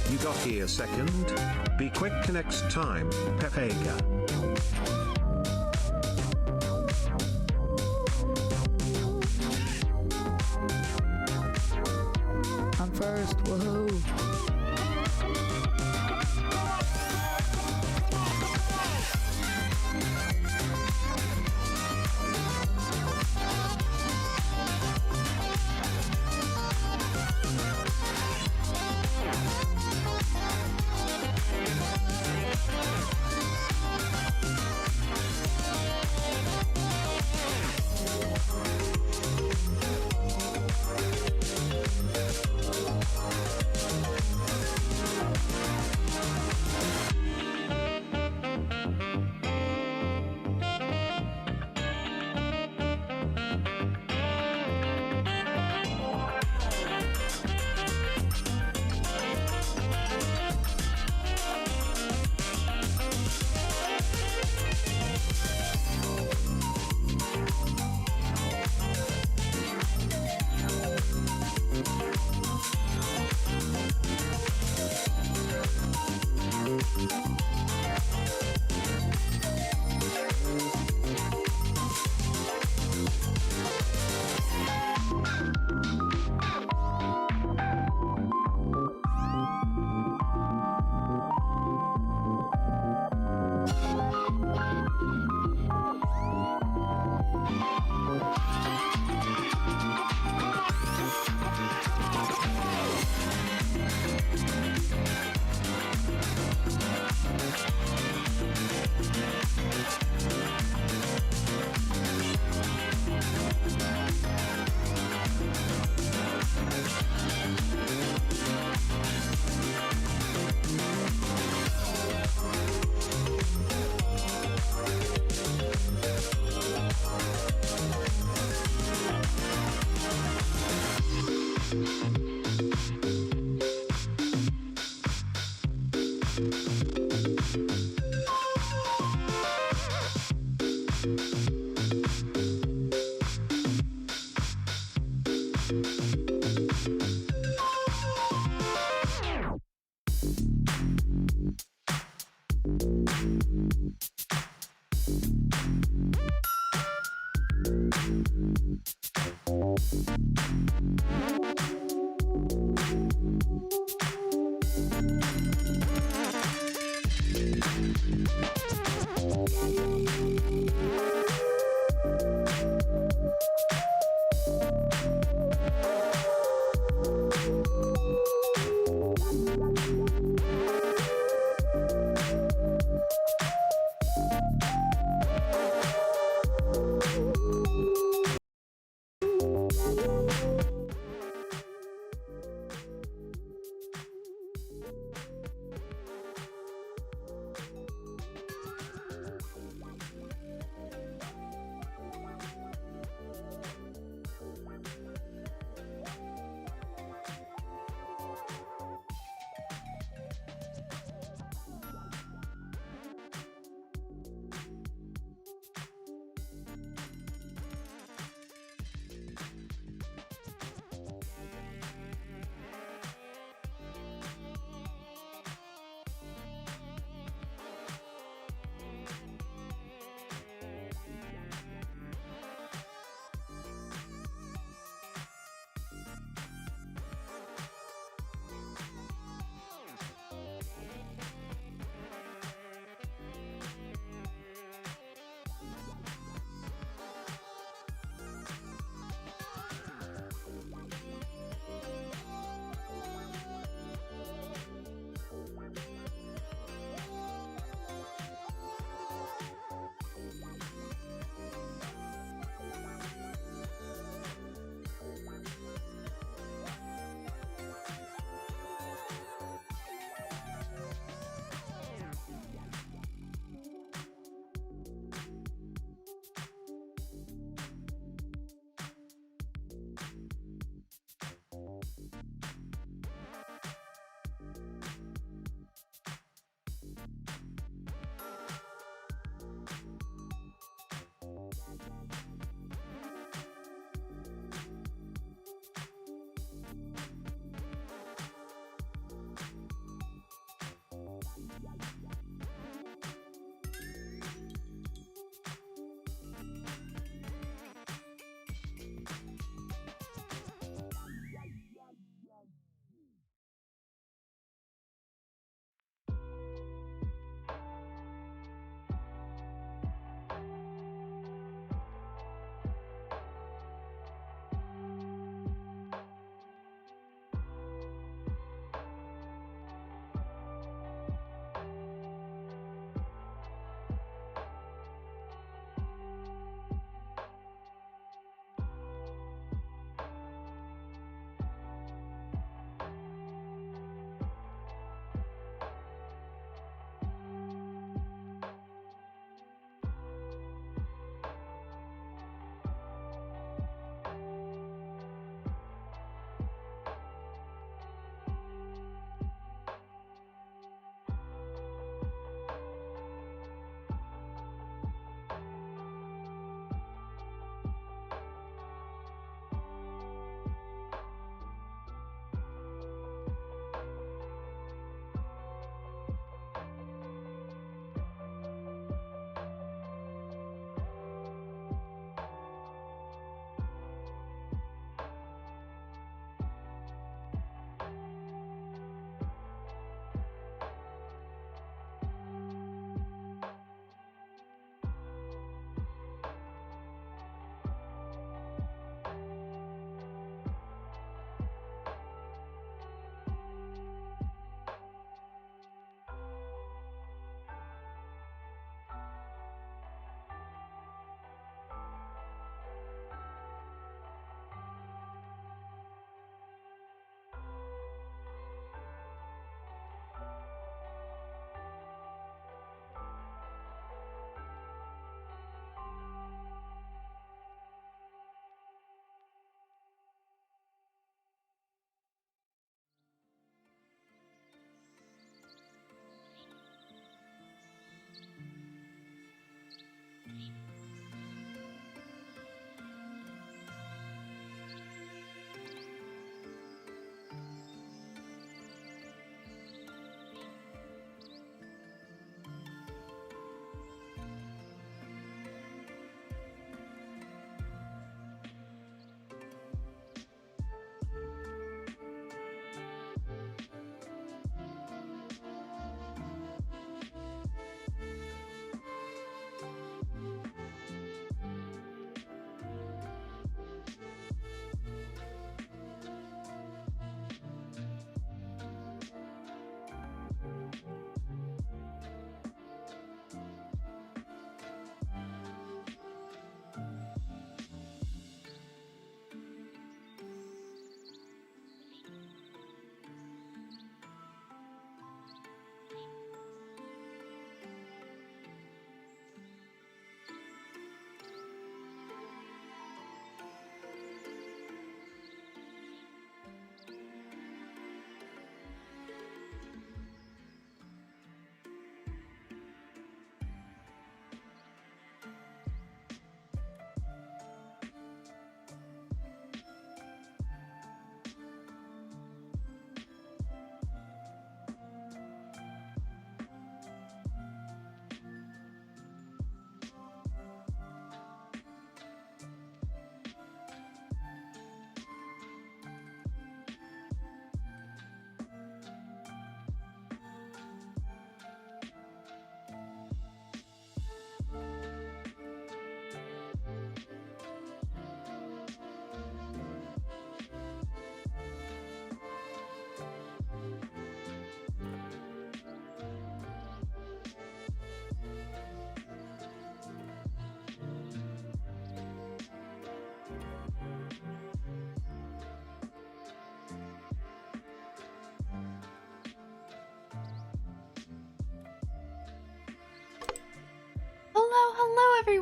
You got here second? Be quick next time, Pepega. I'm first, woohoo!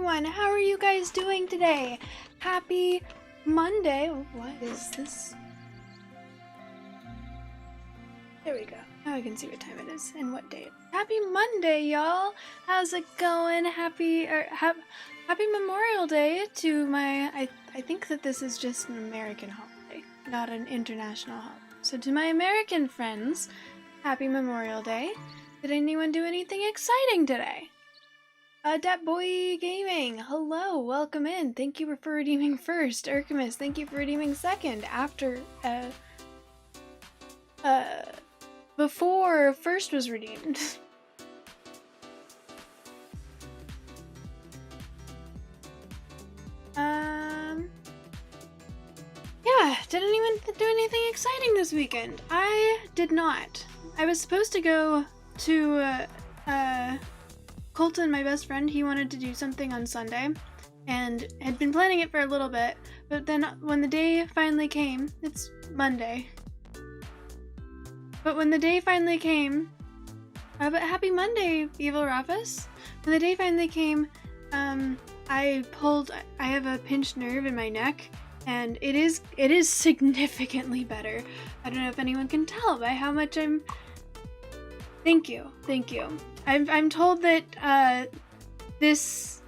everyone. How are you guys doing today? Happy Monday. What is this? There we go. Now I can see what time it is and what day it is. Happy Monday, y'all. How's it going? Happy Memorial Day to my... I think that this is just an American holiday, not an international holiday. So to my American friends, happy Memorial Day. Did anyone do anything exciting today? Dat Boy Gaming, hello, welcome in. Thank you for redeeming first. Urkamus, thank you for redeeming second. After, before first was redeemed. Yeah, did anyone do anything exciting this weekend? I did not. I was supposed to go to, Colton, my best friend, he wanted to do something on Sunday, and had been planning it for a little bit, but then when the day finally came, it's Monday, but when the day finally came, but happy Monday, Evil Rafus. When the day finally came, I have a pinched nerve in my neck, and it is significantly better. I don't know if anyone can tell by how much I'm... Thank you. I'm told that this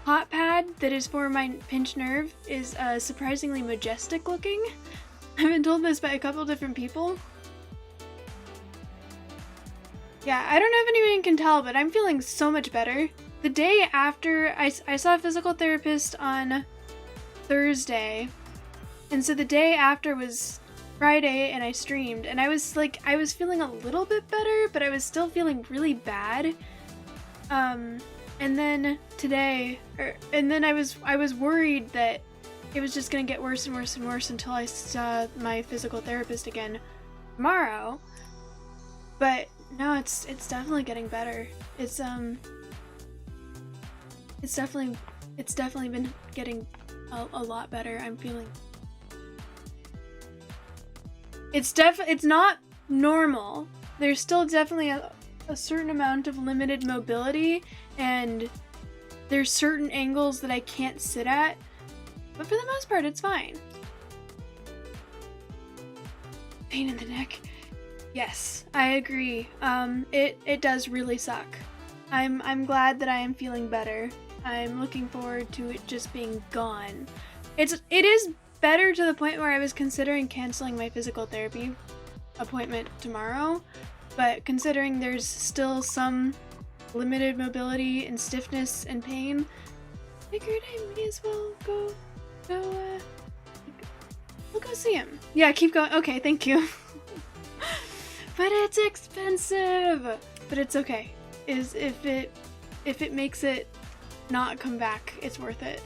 hot pad that is for my pinched nerve is surprisingly majestic looking. I've been told this by a couple different people. Yeah, I don't know if anyone can tell, but I'm feeling so much better. The day after, I saw a physical therapist on Thursday, and so the day after was Friday, and I streamed, and I was feeling a little bit better, but I was still feeling really bad. And then today, and then I was worried that it was just gonna get worse and worse and worse until I saw my physical therapist again tomorrow. But no, it's definitely getting better. It's definitely been getting a lot better. I'm feeling... It's not normal. There's still definitely a certain amount of limited mobility, and there's certain angles that I can't sit at, but for the most part, it's fine. Pain in the neck. Yes, I agree. It does really suck. I'm glad that I am feeling better. I'm looking forward to it just being gone. It is better to the point where I was considering canceling my physical therapy appointment tomorrow, but considering there's still some limited mobility and stiffness and pain, I figured I may as well we'll go see him. Yeah, keep going. Okay, thank you. But it's expensive. But it's okay. If it makes it not come back, it's worth it.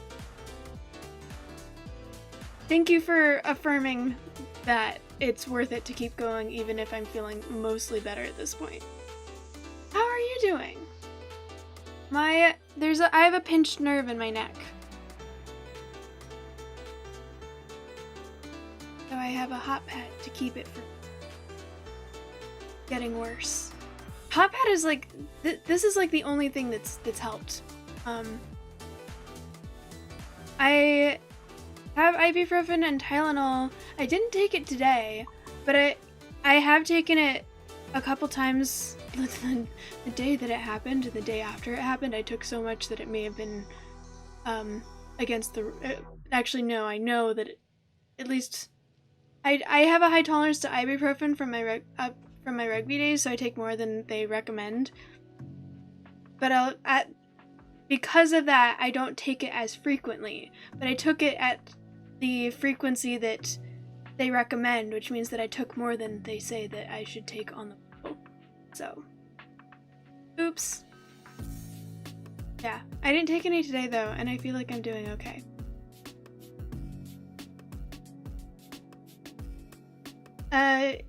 Thank you for affirming that it's worth it to keep going even if I'm feeling mostly better at this point. How are you doing? I have a pinched nerve in my neck. So I have a hot pad to keep it from getting worse. Hot pad is like, this is like the only thing that's helped. I have ibuprofen and Tylenol. I didn't take it today, but I have taken it a couple times. The day that it happened and the day after it happened, I took so much that it may have been against the... actually, no, I know that at least... I have a high tolerance to ibuprofen from my rugby days, so I take more than they recommend. But because of that, I don't take it as frequently. But I took it at the frequency that they recommend, which means that I took more than they say that I should take on the pill. So, oops. Yeah, I didn't take any today though, and I feel like I'm doing okay.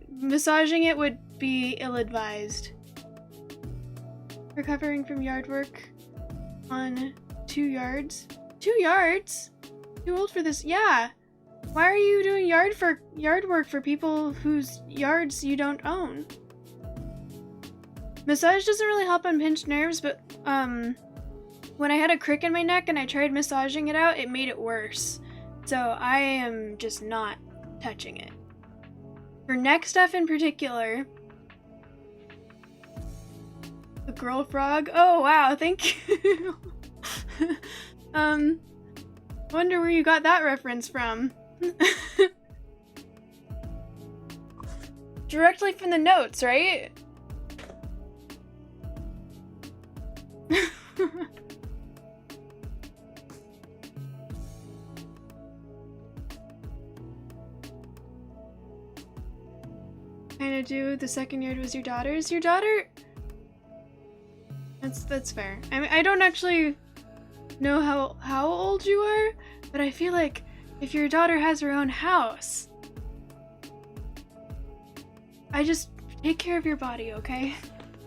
Massaging it would be ill-advised. Recovering from yard work on 2 yards. 2 yards? Too old for this? Yeah. Why are you doing yard work for people whose yards you don't own? Massage doesn't really help on pinched nerves, but when I had a crick in my neck and I tried massaging it out, it made it worse. So I am just not touching it. For neck stuff in particular, the girl frog. Oh wow, thank you. Wonder where you got that reference from. Directly from the notes, right? Kind of do. The second yard was your daughter's. Your daughter? That's fair. I mean, I don't actually know how old you are, but I feel like if your daughter has her own house, I just take care of your body, okay?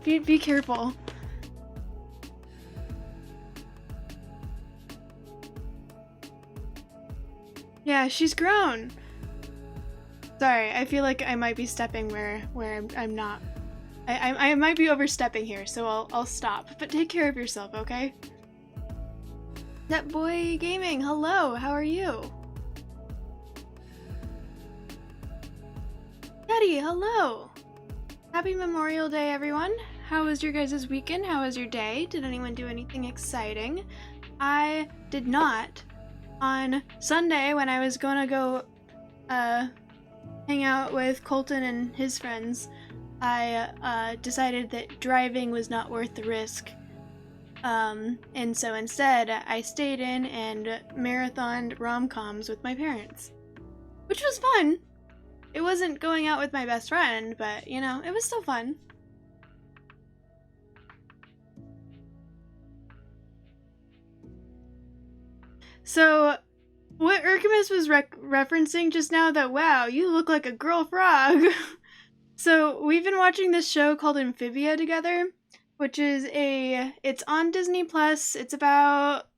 Be careful. Yeah, she's grown. Sorry, I feel like I might be stepping where I'm not. I might be overstepping here, so I'll stop. But take care of yourself, okay? That boy gaming, hello, how are you? Daddy, hello. Happy Memorial Day, everyone. How was your guys' weekend? How was your day? Did anyone do anything exciting? I did not. On Sunday, when I was gonna go hang out with Colton and his friends, I decided that driving was not worth the risk. And so instead, I stayed in and marathoned rom-coms with my parents. Which was fun. It wasn't going out with my best friend, but, you know, it was still fun. So, what Urkamus was referencing just now, that, wow, you look like a girl frog. So, we've been watching this show called Amphibia together, which is it's on Disney Plus. It's about,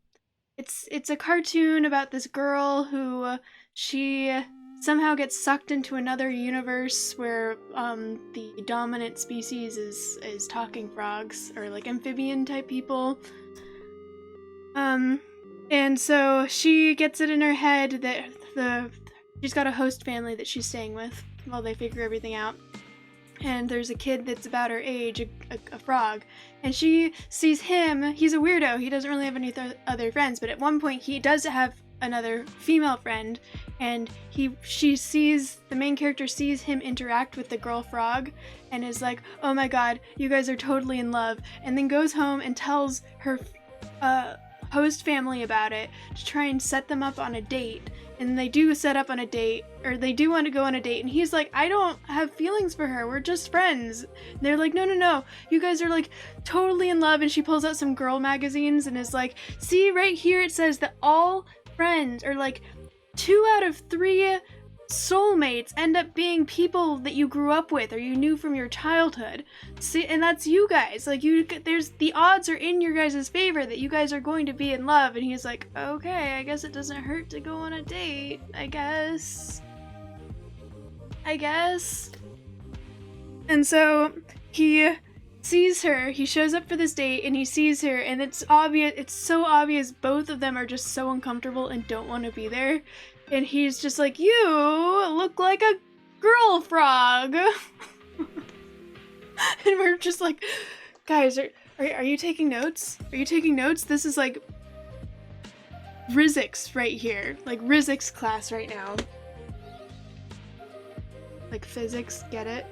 it's a cartoon about this girl who, she somehow gets sucked into another universe where, the dominant species is talking frogs, or like amphibian type people. And so she gets it in her head that she's got a host family that she's staying with while they figure everything out. And there's a kid that's about her age, a frog, and she sees him. He's a weirdo. He doesn't really have any other friends, but at one point he does have another female friend, and the main character sees him interact with the girl frog and is like, oh my god, you guys are totally in love, and then goes home and tells her host family about it to try and set them up on a date. And they do set up on a date, or they do want to go on a date, and he's like, I don't have feelings for her, we're just friends. And they're like, no, you guys are like totally in love. And she pulls out some girl magazines and is like, see, right here it says that all friends, or like 2 out of 3 soulmates, end up being people that you grew up with or you knew from your childhood. See, and that's you guys. Like, there's the odds are in your guys' favor that you guys are going to be in love. And he's like, okay, I guess it doesn't hurt to go on a date. I guess. And so he sees her, he shows up for this date, and he sees her, and it's so obvious both of them are just so uncomfortable and don't want to be there. And he's just like, you look like a girl frog. And we're just like, guys, are you taking notes? Are you taking notes? This is like Rizix right here. Like Rizix class right now. Like physics, get it?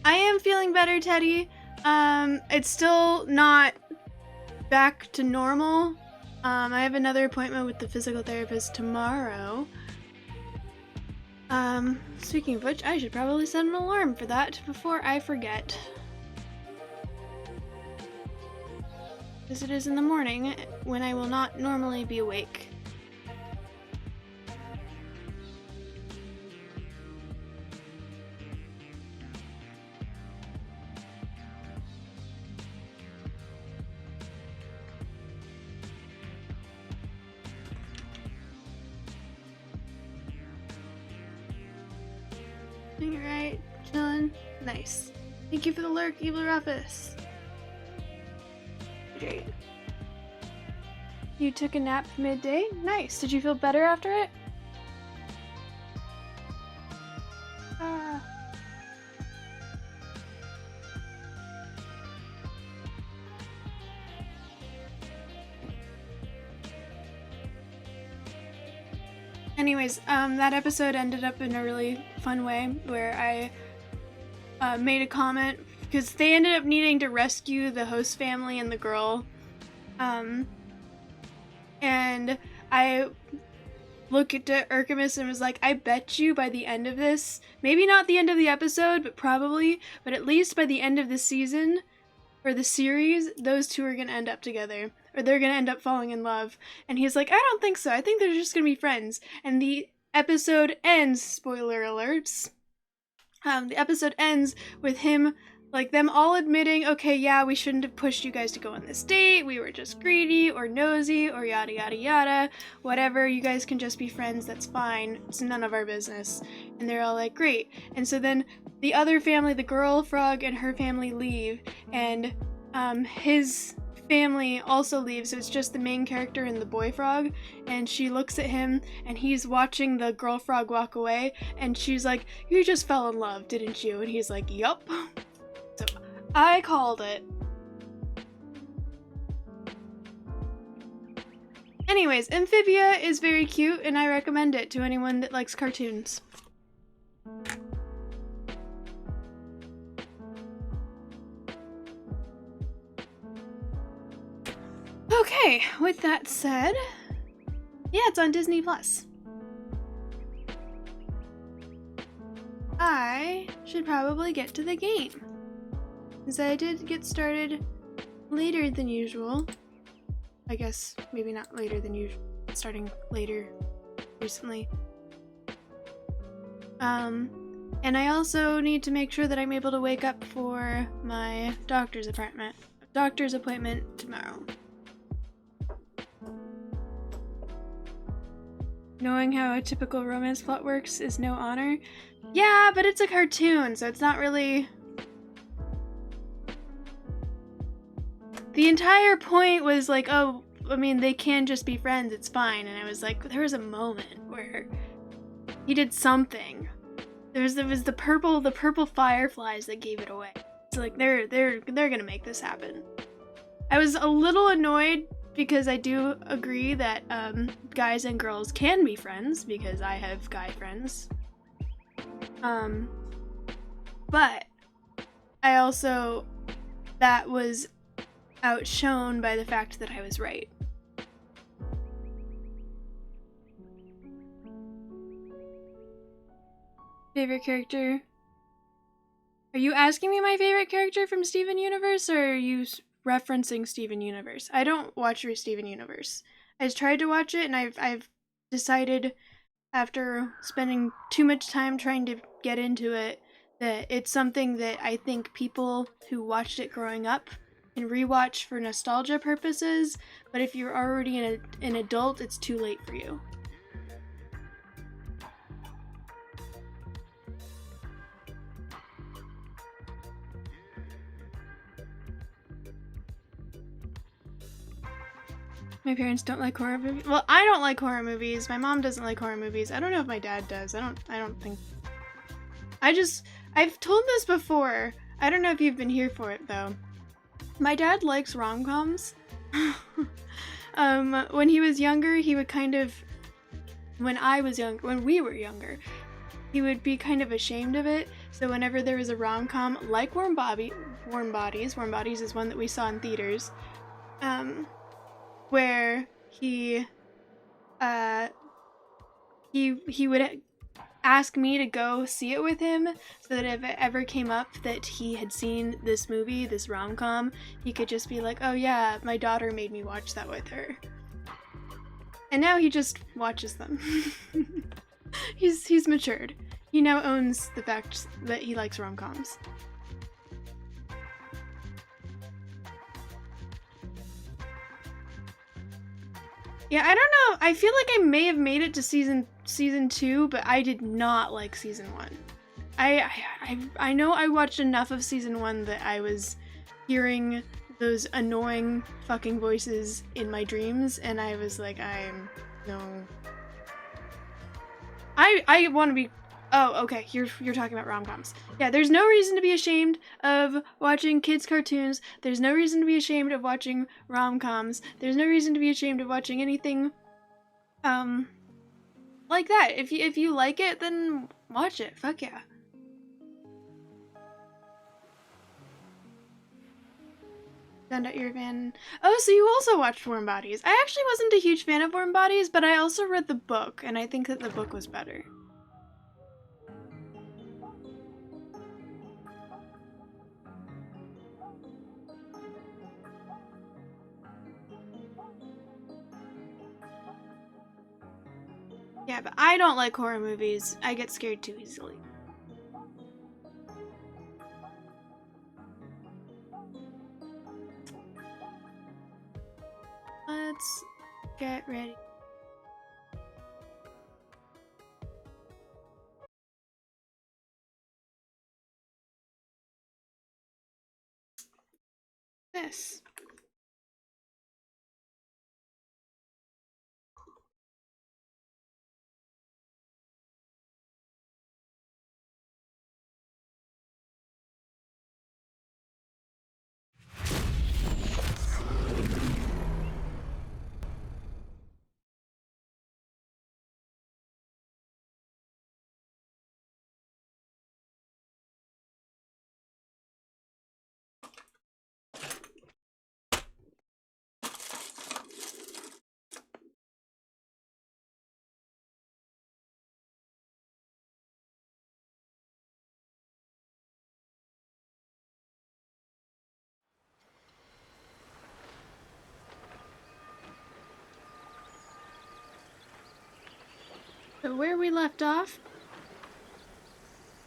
I am feeling better, Teddy. It's still not back to normal. I have another appointment with the physical therapist tomorrow. Speaking of which, I should probably set an alarm for that before I forget. Because it is in the morning, when I will not normally be awake. Alright, chillin'. Nice. Thank you for the lurk, Evil Ruffus. hydrate. You took a nap midday? Nice. Did you feel better after it? Anyways, that episode ended up in a really fun way where I made a comment because they ended up needing to rescue the host family and the girl. And I looked at Urkamus and was like, I bet you by the end of this, maybe not the end of the episode, but probably, but at least by the end of the season or the series, those two are going to end up together. Or they're going to end up falling in love. And he's like, I don't think so. I think they're just going to be friends. And the episode ends, spoiler alerts, the episode ends with him, like, them all admitting, okay, yeah, we shouldn't have pushed you guys to go on this date. We were just greedy or nosy or yada yada yada. Whatever, you guys can just be friends. That's fine. It's none of our business. And they're all like, great. And so then the other family, the girl frog and her family leave. And his family also leaves, so it's just the main character and the boy frog, and she looks at him and he's watching the girl frog walk away, and she's like, you just fell in love, didn't you? And he's like, yup. So I called it. Anyways, Amphibia is very cute and I recommend it to anyone that likes cartoons. Okay, with that said, yeah, it's on Disney Plus. I should probably get to the game, because I did get started later than usual. I guess maybe not later than usual, starting later recently. And I also need to make sure that I'm able to wake up for my doctor's appointment tomorrow. Knowing how a typical romance plot works is no honor. Yeah, but it's a cartoon, so it's not really... The entire point was like, oh, I mean, they can just be friends, it's fine. And I was like, there was a moment where he did something. There was the purple fireflies that gave it away. So like, they're gonna make this happen. I was a little annoyed because I do agree that guys and girls can be friends, because I have guy friends. But I also, that was outshone by the fact that I was right. Favorite character? Are you asking me my favorite character from Steven Universe, or are you referencing Steven Universe? I don't watch Steven Universe. I tried to watch it, and I've decided after spending too much time trying to get into it that it's something that I think people who watched it growing up can rewatch for nostalgia purposes, but if you're already an adult, it's too late for you. My parents don't like horror movies. Well, I don't like horror movies. My mom doesn't like horror movies. I don't know if my dad does. I don't think. I've told this before. I don't know if you've been here for it though. My dad likes rom-coms. When he was younger, he would kind of, when we were younger, he would be kind of ashamed of it. So whenever there was a rom-com like Warm Bodies is one that we saw in theaters, where he would ask me to go see it with him, so that if it ever came up that he had seen this movie, this rom-com, he could just be like, oh yeah, my daughter made me watch that with her. And now he just watches them. He's matured. He now owns the fact that he likes rom-coms. Yeah, I don't know. I feel like I may have made it to season 2, but I did not like season 1. I know I watched enough of season 1 that I was hearing those annoying fucking voices in my dreams, and I was like, no. I want to be. Oh, okay. You're talking about rom-coms. Yeah, there's no reason to be ashamed of watching kids' cartoons. There's no reason to be ashamed of watching rom-coms. There's no reason to be ashamed of watching anything, like that. If you like it, then watch it. Fuck yeah. Found out you're a fan. Oh, so you also watched Warm Bodies. I actually wasn't a huge fan of Warm Bodies, but I also read the book, and I think that the book was better. Yeah, but I don't like horror movies. I get scared too easily. Let's get ready. This. So where we left off,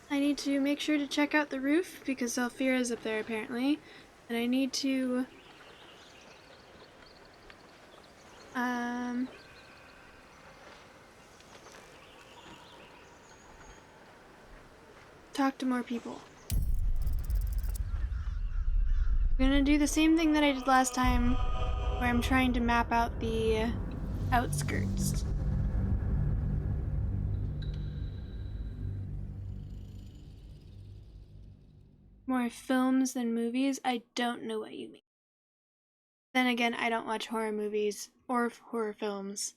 I need to make sure to check out the roof because Alfira's up there apparently, and I need to talk to more people. I'm gonna do the same thing that I did last time, where I'm trying to map out the outskirts. More films than movies? I don't know what you mean. Then again, I don't watch horror movies or horror films,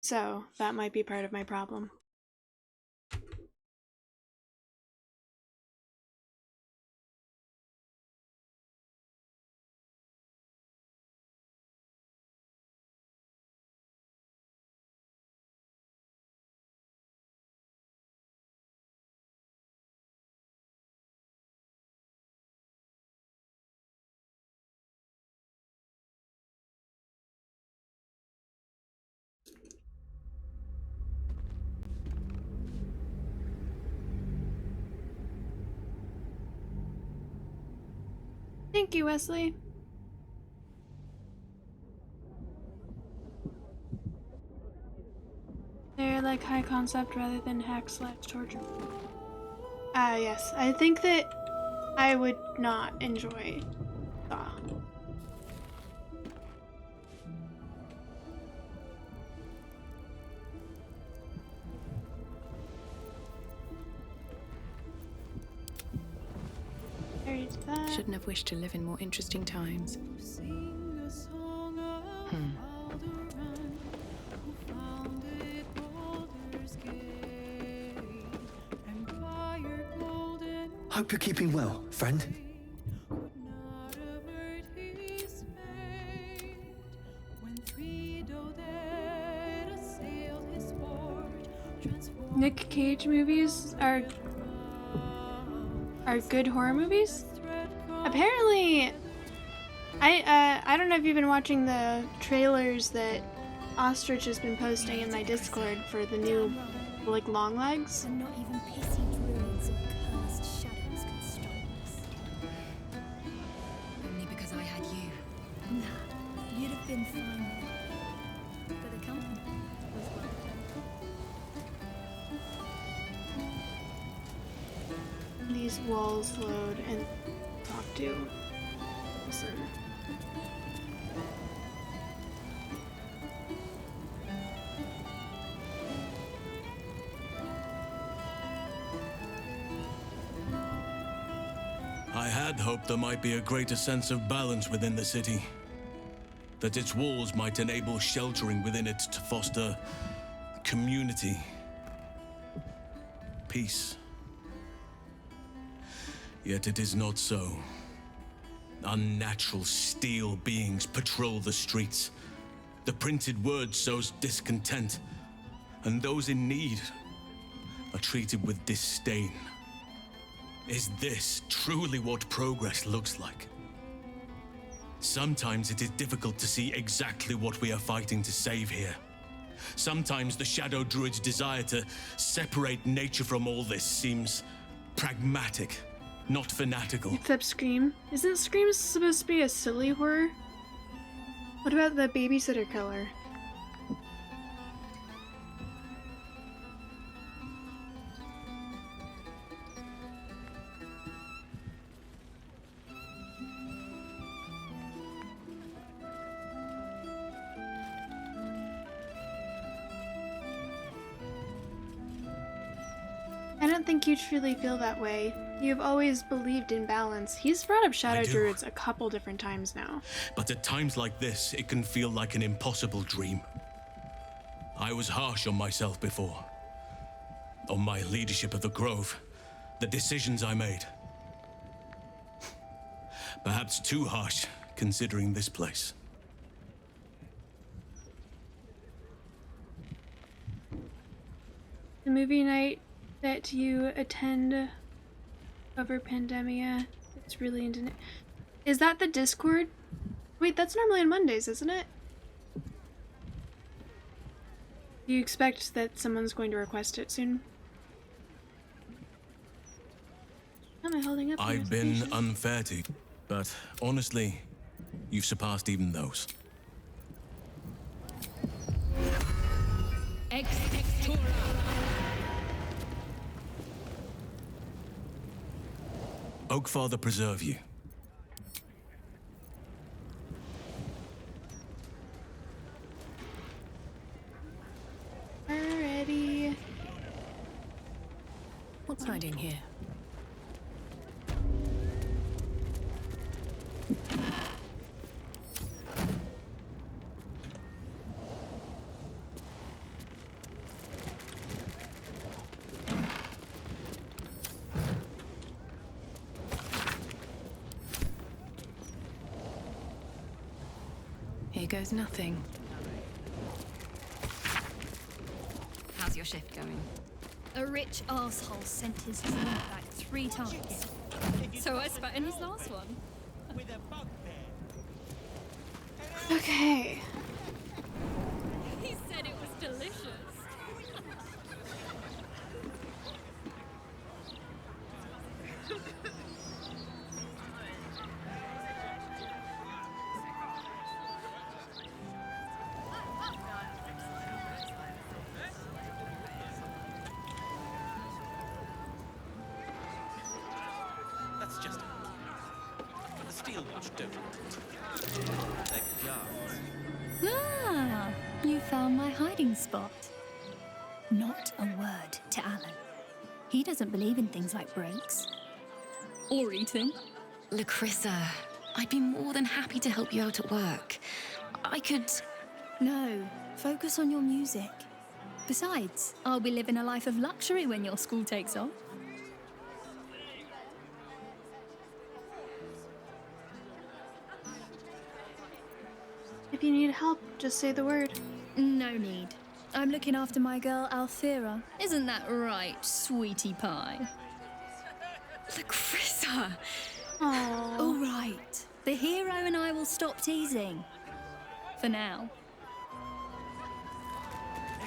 so that might be part of my problem. Thank you, Wesley. They're like high concept rather than hack/torture. Yes. I think that I would not enjoy Saw. Shouldn't have wished to live in more interesting times. Hope you're keeping well, friend. Nick Cage movies are good horror movies? Apparently, I don't know if you've been watching the trailers that Ostrich has been posting in my Discord for the new, like, long legs. And not even pissy druids or cursed shadows can stop us. Only because I had you. Nah, you'd have been fine. But the company was well. These walls load and talk to. listen. I had hoped there might be a greater sense of balance within the city. That its walls might enable sheltering within it to foster community, peace. Yet it is not so. Unnatural steel beings patrol the streets. The printed word sows discontent, and those in need are treated with disdain. Is this truly what progress looks like? Sometimes it is difficult to see exactly what we are fighting to save here. Sometimes the Shadow Druid's desire to separate nature from all this seems pragmatic, not fanatical. Except Scream. Isn't Scream supposed to be a silly horror? What about the babysitter killer? I don't think you truly feel that way. You've always believed in balance. He's brought up Shadow I do. Druids a couple different times now. But at times like this, it can feel like an impossible dream. I was harsh on myself before. On my leadership of the Grove. The decisions I made. Perhaps too harsh, considering this place. The movie night that you attend over Pandemia, it's really into it. Is that the Discord? Wait, that's normally on Mondays, isn't it? Do you expect that someone's going to request it soon? How am I holding up? I've been unfair to you, but honestly, you've surpassed even those. Oakfather preserve you. Alrighty. What's hiding here? Here goes nothing. How's your shift going? A rich arsehole sent his drink back 3 times. So I spat in his last one. Okay. He said it was delicious. That's just it. The steel watch don't. They're guards. Ah, you found my hiding spot. Not a word to Alan. He doesn't believe in things like breaks. Or eating. Lacrissa, I'd be more than happy to help you out at work. I could... No, focus on your music. Besides, I'll be living a life of luxury when your school takes off. If you need help, just say the word. No need. I'm looking after my girl Althea. Isn't that right, sweetie pie? Lacrissa! Aww. All right. The hero and I will stop teasing. For now.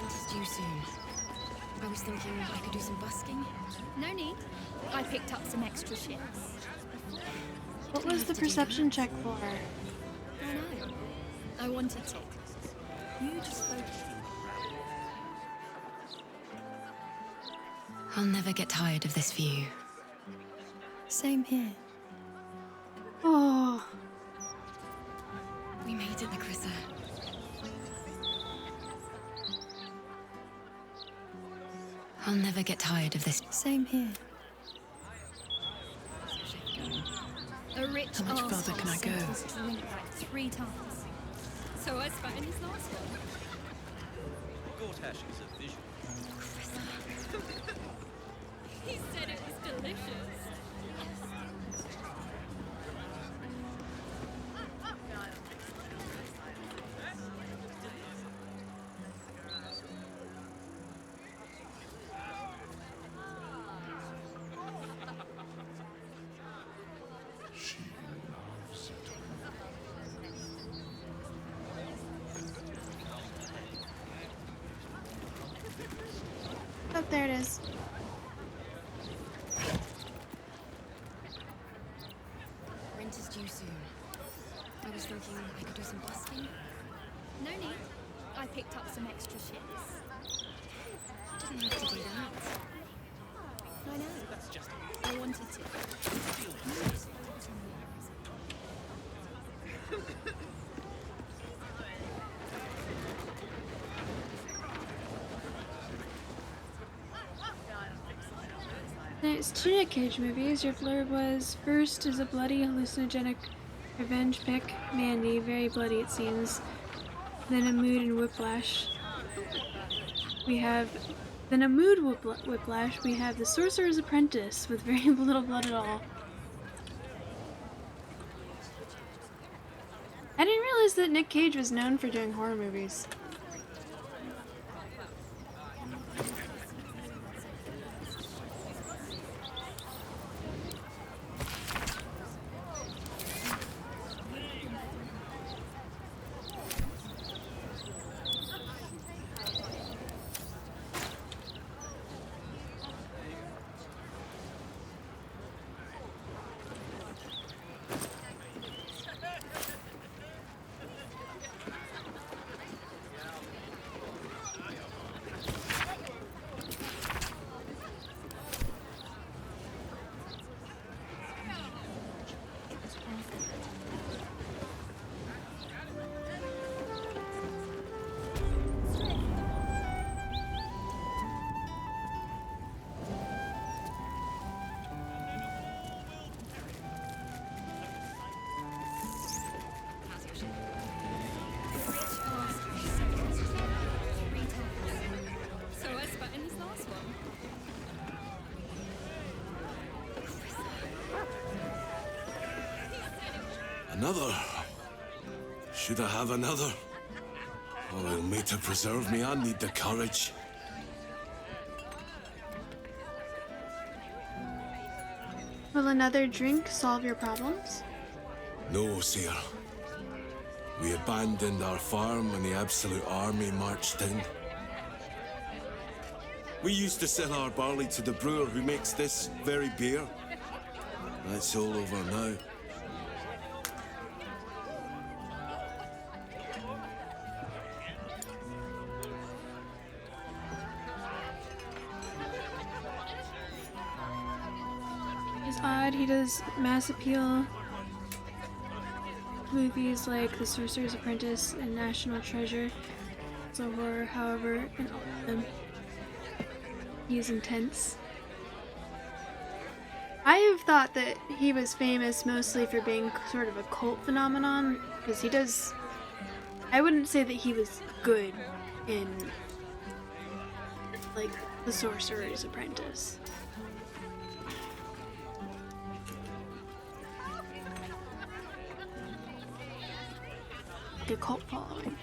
Noticed you soon. I was thinking I could do some busking. No need. I picked up some extra shifts. What was the perception check for? I know. I wanted to. You just focus. I'll never get tired of this view. Same here. Oh, We made it, Lacrissa. I'll never get tired of this. Same here. A rich How much further can I go? Drink like 3 times. So I spat in his last one. Gortash is a visual. He said it was delicious. Oh, there it is. Rent is due soon. I was thinking I could do some busking. No need. I picked up some extra shifts. Didn't have to do that. I know. That's just I wanted to. It's 2 Nick Cage movies. Your blurb was, first is a bloody hallucinogenic revenge pick, Mandy, very bloody it seems. Then a mood and whiplash. We have, then a mood whiplash, we have The Sorcerer's Apprentice with very little blood at all. I didn't realize that Nick Cage was known for doing horror movies. So I spat in his last one. Another? Should I have another? Oh, it'll make to preserve me. I need the courage. Will another drink solve your problems? No, sir. We abandoned our farm when the Absolute Army marched in. We used to sell our barley to the brewer who makes this very beer. That's all over now. It's odd, he does mass appeal movies like The Sorcerer's Apprentice and National Treasure. It's a horror, however, in all of them, he is intense. I have thought that he was famous mostly for being sort of a cult phenomenon, because he does... I wouldn't say that he was good in, like, The Sorcerer's Apprentice. The cult following.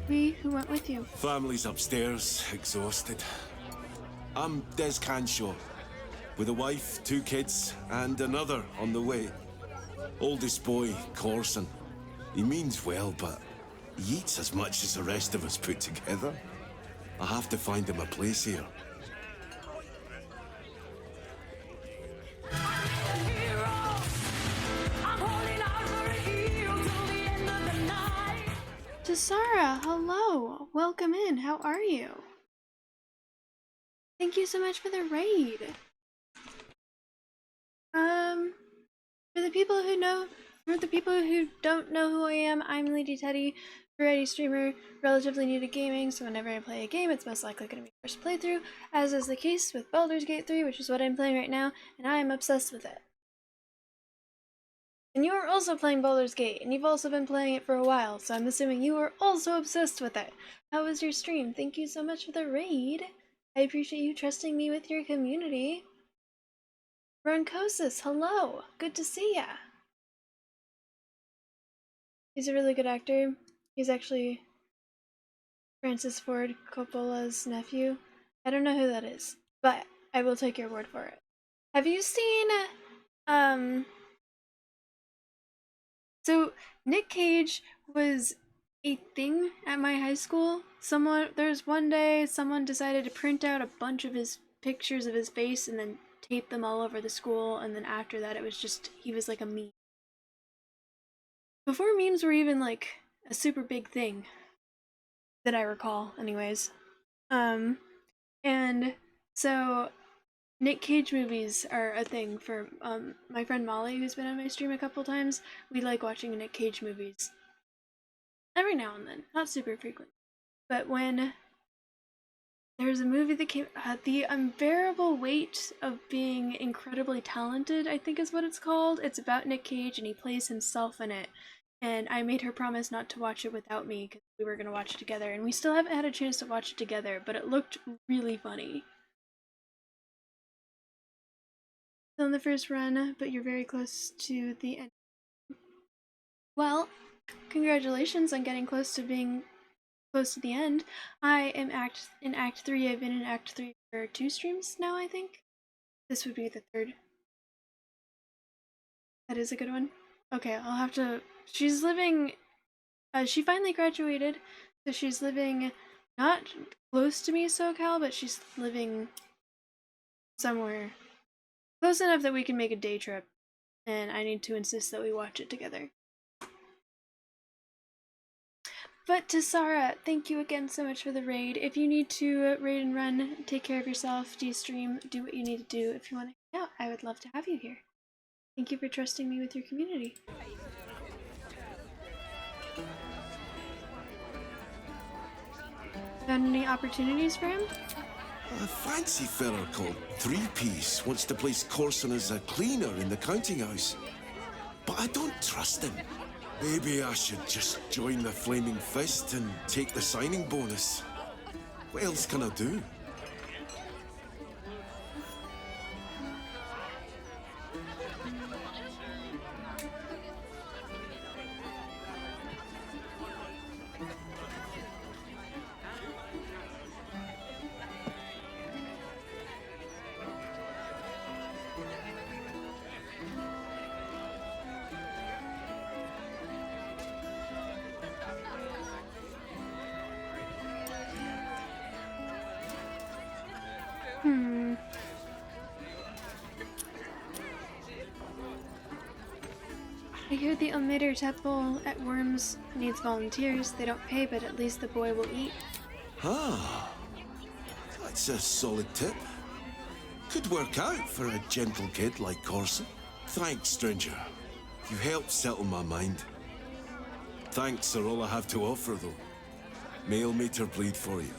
Who went with you? Family's upstairs, exhausted. I'm Des Canshaw, with a wife, 2 kids, and another on the way. Oldest boy, Corson. He means well, but he eats as much as the rest of us put together. I have to find him a place here. Sarah, hello. Welcome in. How are you? Thank you so much for the raid. For the people who know, for the people who don't know who I am, I'm Lady Teddy, variety streamer, relatively new to gaming, so whenever I play a game, it's most likely going to be first playthrough, as is the case with Baldur's Gate 3, which is what I'm playing right now, and I am obsessed with it. And you are also playing Baldur's Gate, and you've also been playing it for a while, so I'm assuming you are also obsessed with it. How was your stream? Thank you so much for the raid. I appreciate you trusting me with your community. Roncosis, hello! Good to see ya! He's a really good actor. He's actually Francis Ford Coppola's nephew. I don't know who that is, but I will take your word for it. Have you seen, so Nick Cage was a thing at my high school. There's one day someone decided to print out a bunch of his pictures of his face and then tape them all over the school, and then after that it was just, he was like a meme. Before memes were even like a super big thing, that I recall anyways. And so Nick Cage movies are a thing for my friend Molly, who's been on my stream a couple times. We like watching Nick Cage movies. Every now and then, not super frequent. But when there's a movie that came, The Unbearable Weight of Being Incredibly Talented, I think is what it's called. It's about Nick Cage and he plays himself in it. And I made her promise not to watch it without me because we were going to watch it together. And we still haven't had a chance to watch it together, but it looked really funny. Still in the first run, but you're very close to the end. Well, congratulations on getting close to being close to the end. I am in Act 3. I've been in Act 3 for 2 streams now, I think. This would be the 3rd. That is a good one. Okay, I'll have to... She's living... she finally graduated, so she's living not close to me, SoCal, but she's living somewhere close enough that we can make a day trip, and I need to insist that we watch it together. But to Sarah, thank you again so much for the raid. If you need to raid and run, take care of yourself, de-stream, do what you need to do. If you want to hang out, I would love to have you here. Thank you for trusting me with your community. Found any opportunities for him? A fancy fella called Three Piece wants to place Corson as a cleaner in the counting house. But I don't trust him. Maybe I should just join the Flaming Fist and take the signing bonus. What else can I do? I hear the Omitter Temple at Worms needs volunteers. They don't pay, but at least the boy will eat. Ah, that's a solid tip. Could work out for a gentle kid like Corson. Thanks, stranger. You helped settle my mind. Thanks are all I have to offer, though. Male meter bleed for you.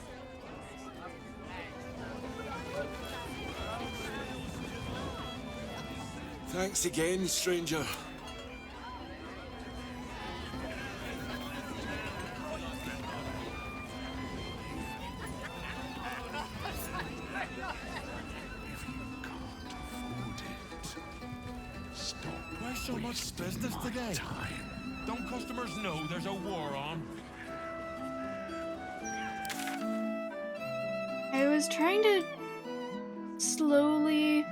Thanks again, stranger. Why so much business today? Don't customers know there's a war on? I was trying to slowly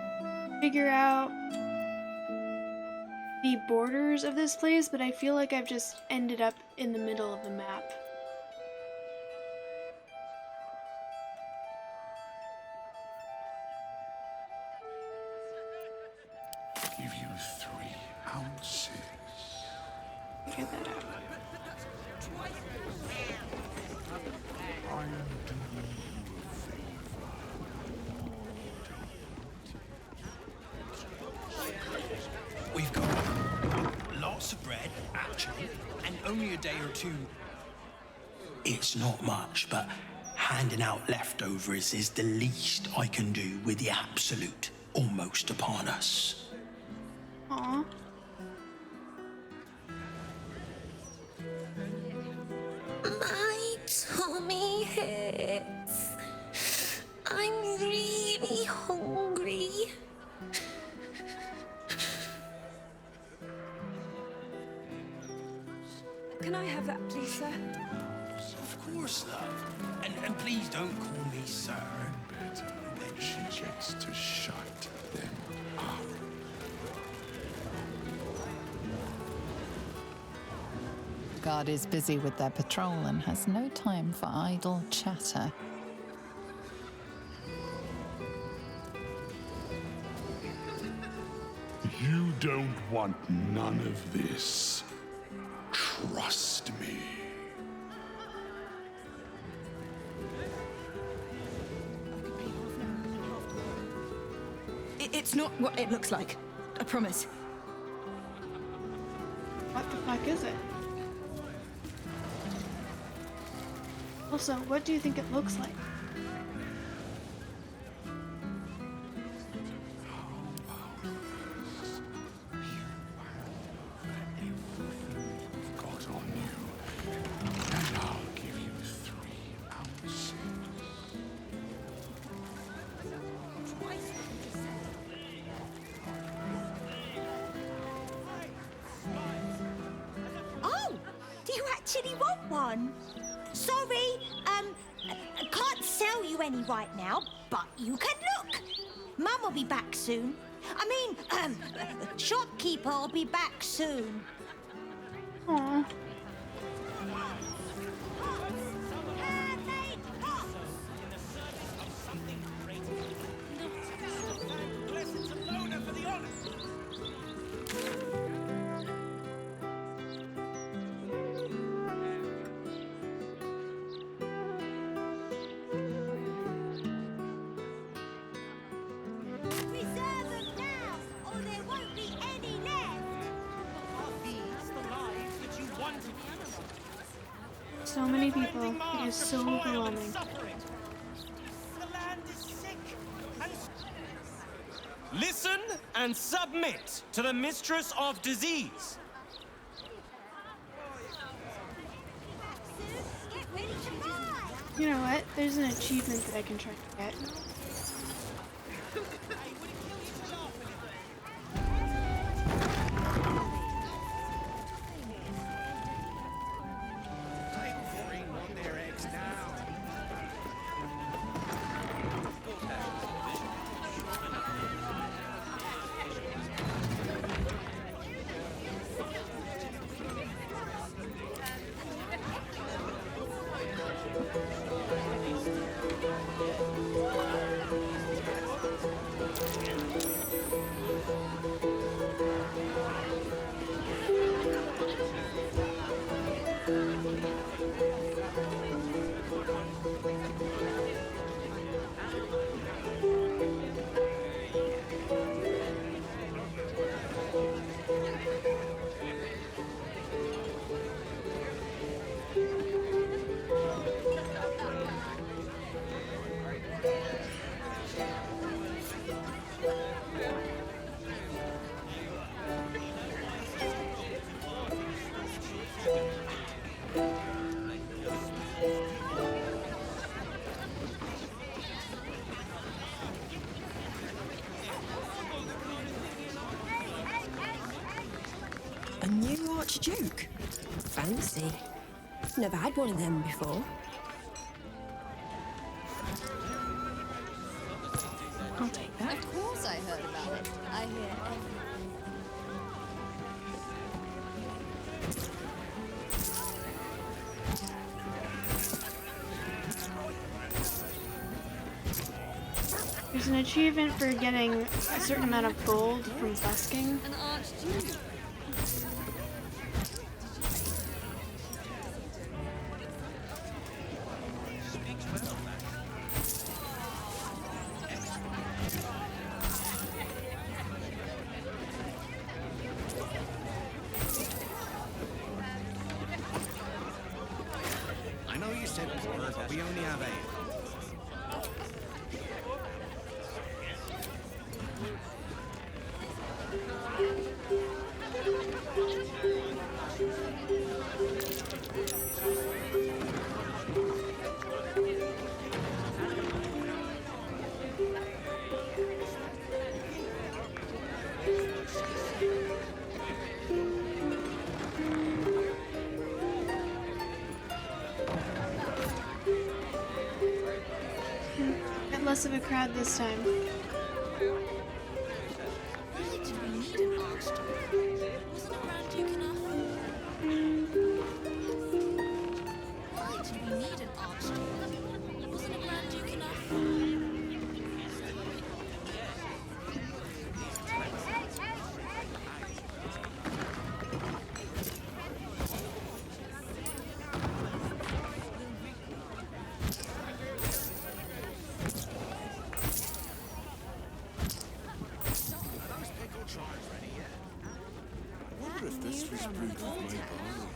figure out the borders of this place, but I feel like I've just ended up in the middle of the map. Give you 3 ounces. Figure that out. I am doing you a favor. lots of bread, actually, and only a day or two. It's not much, but handing out leftovers is the least I can do with the absolute almost upon us. Aw. My tummy hurts. I'm really hungry. Can I have that, please, sir? Of course, love. And please don't call me sir. Better. She gets to shut them up. Guard is busy with their patrol and has no time for idle chatter. You don't want none of this. Trust me. It's not what it looks like. I promise. What the fuck is it? Also, what do you think it looks like? Got on you, and I'll give you 3 ounces. Oh, do you actually want one? Sorry, I can't sell you any right now, but you can look. Mum will be back soon. I mean, shopkeeper will be back soon. Aw. Reserve them now, or there won't be any left. Are these the lives that you wanted? So many people. It is so overwhelming. The land is sick and... Listen and submit to the mistress of disease. Get ready to buy. You know what? There's an achievement that I can try to get. A new Archduke? Fancy. Never had one of them before. I'll take that. Of course I heard about it. I hear There's an achievement for getting a certain amount of gold from busking. an archduke. know you said poorer, but we only have 8. Got less of a crowd this time.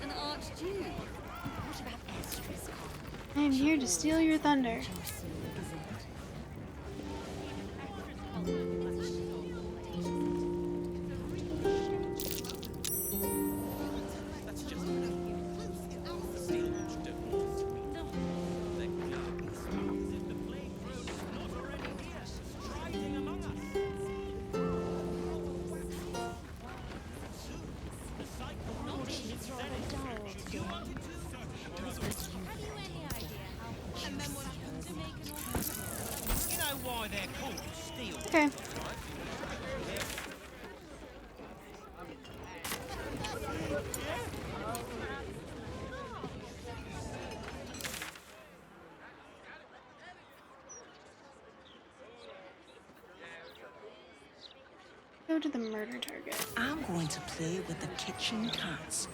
An archduke. What about Estra's I am here to steal your thunder. Okay. Go to the murder target. I'm going to play with the kitchen cats.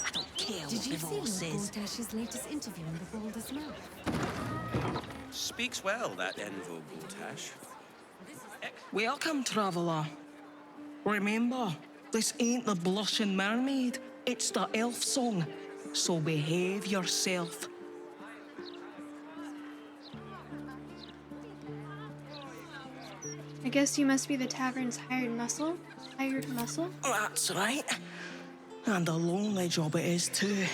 I don't care Did what you the see law says. Baldurs' latest interview in the Baldurs mouth? Speaks well, that Envo Bultash. Welcome, traveller. Remember, this ain't the blushing mermaid. It's the elf song. So behave yourself. I guess you must be the tavern's hired muscle? That's right. And a lonely job it is too.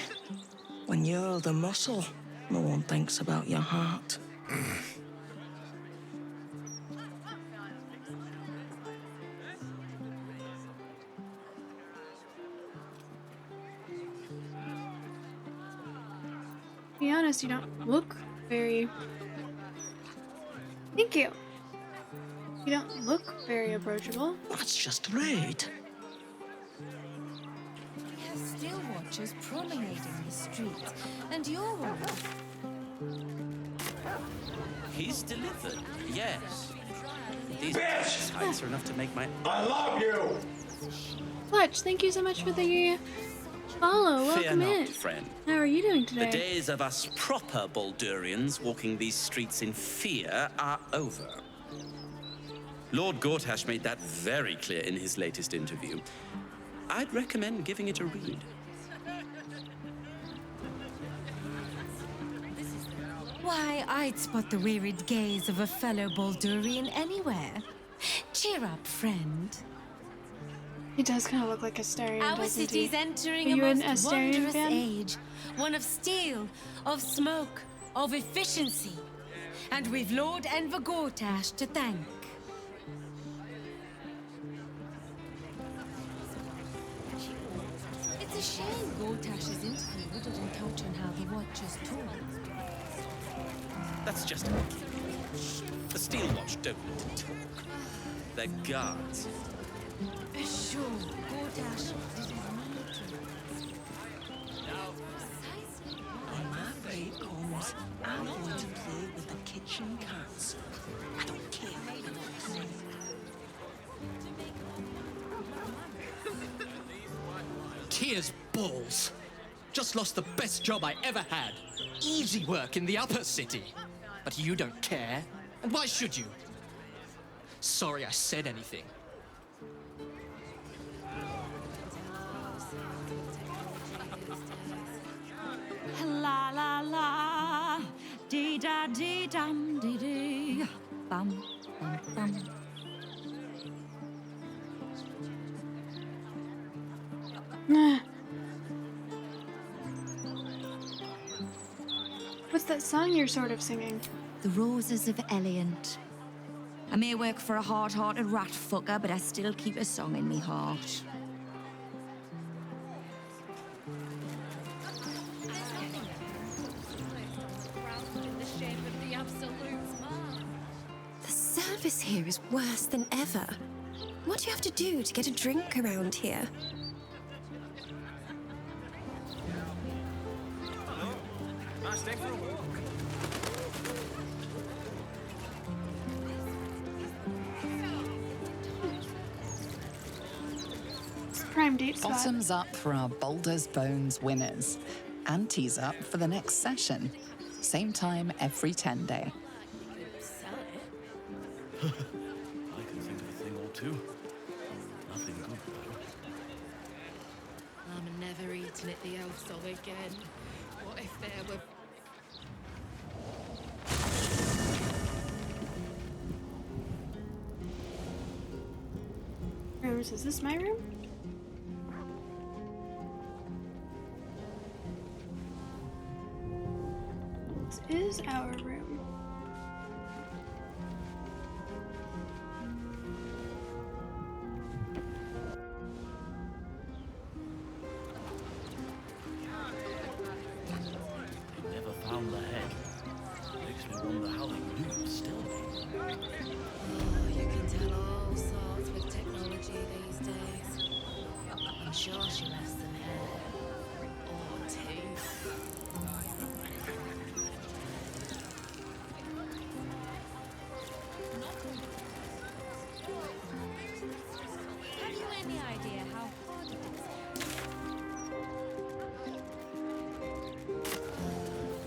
When you're the muscle, no one thinks about your heart. To be honest, you don't look very... Thank you. You don't look very approachable. That's just rude. We have still watchers promenading the streets, and you're one. He's delivered, yes. These heights are enough to make my... I love you! Fletch, thank you so much for the follow. Fear Welcome not, in. friend. How are you doing today? The days of us proper Baldurians walking these streets in fear are over. Lord Gortash made that very clear in his latest interview. I'd recommend giving it a read. Why, I'd spot the wearied gaze of a fellow Baldurian anywhere. Cheer up, friend. He does kind of look like Astarion, Our doesn't city's he? entering Are a you an most Astarion wondrous fan? age. One of steel, of smoke, of efficiency. And we've Lord Enver Gortash to thank. It's a shame Gortash's interview didn't touch on how the Watchers talk. That's just a The Steel Watch don't need to talk. They're guards. Sure, Gortash did his When my break comes, I'm going to play with the kitchen cats. I don't care what the law says. Tears balls. Just lost the best job I ever had. Easy work in the upper city. But you don't care. And why should you? Sorry I said anything. La la la. What's that song you're sort of singing? The Roses of Eliant. I may work for a hard-hearted rat fucker, but I still keep a song in me heart. The service here is worse than ever. What do you have to do to get a drink around here? Nice day for a walk. Prime date spot. Bottoms up for our Baldurs Bones winners. And tees up for the next session. Same time every 10 day. I can think of a thing or two. Nothing good, though. I'm never eating at the Elf Song again. What if there were... Rooms, is this my room? This is our room. Never found the head. Makes me wonder how they knew still. Oh, you can tell all sorts with technology these days. I'm sure she left some hair. Or teeth. Have you any idea how hard it is?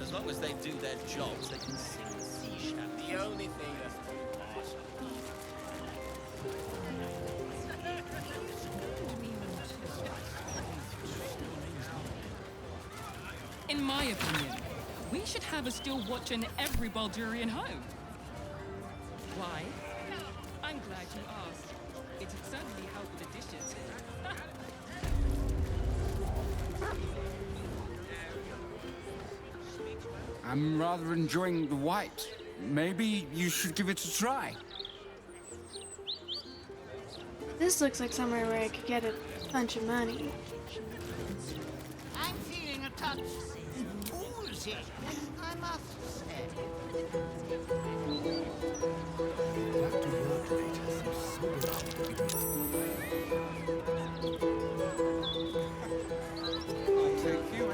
As long as they do their jobs, they can sing sea shanties. The only thing that's too harsh. In my opinion, we should have a still watch in every Baldurian home. Why? I'm glad you asked. It'd certainly help with the dishes. I'm rather enjoying the white. Maybe you should give it a try. This looks like somewhere where I could get a bunch of money. I'm feeling a touch boozy, I must say. I'll take you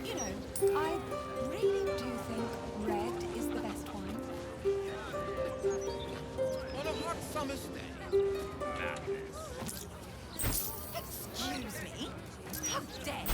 You know, I really do think red is the best wine. On a hot summer's day. Madness. Excuse me? How dare you?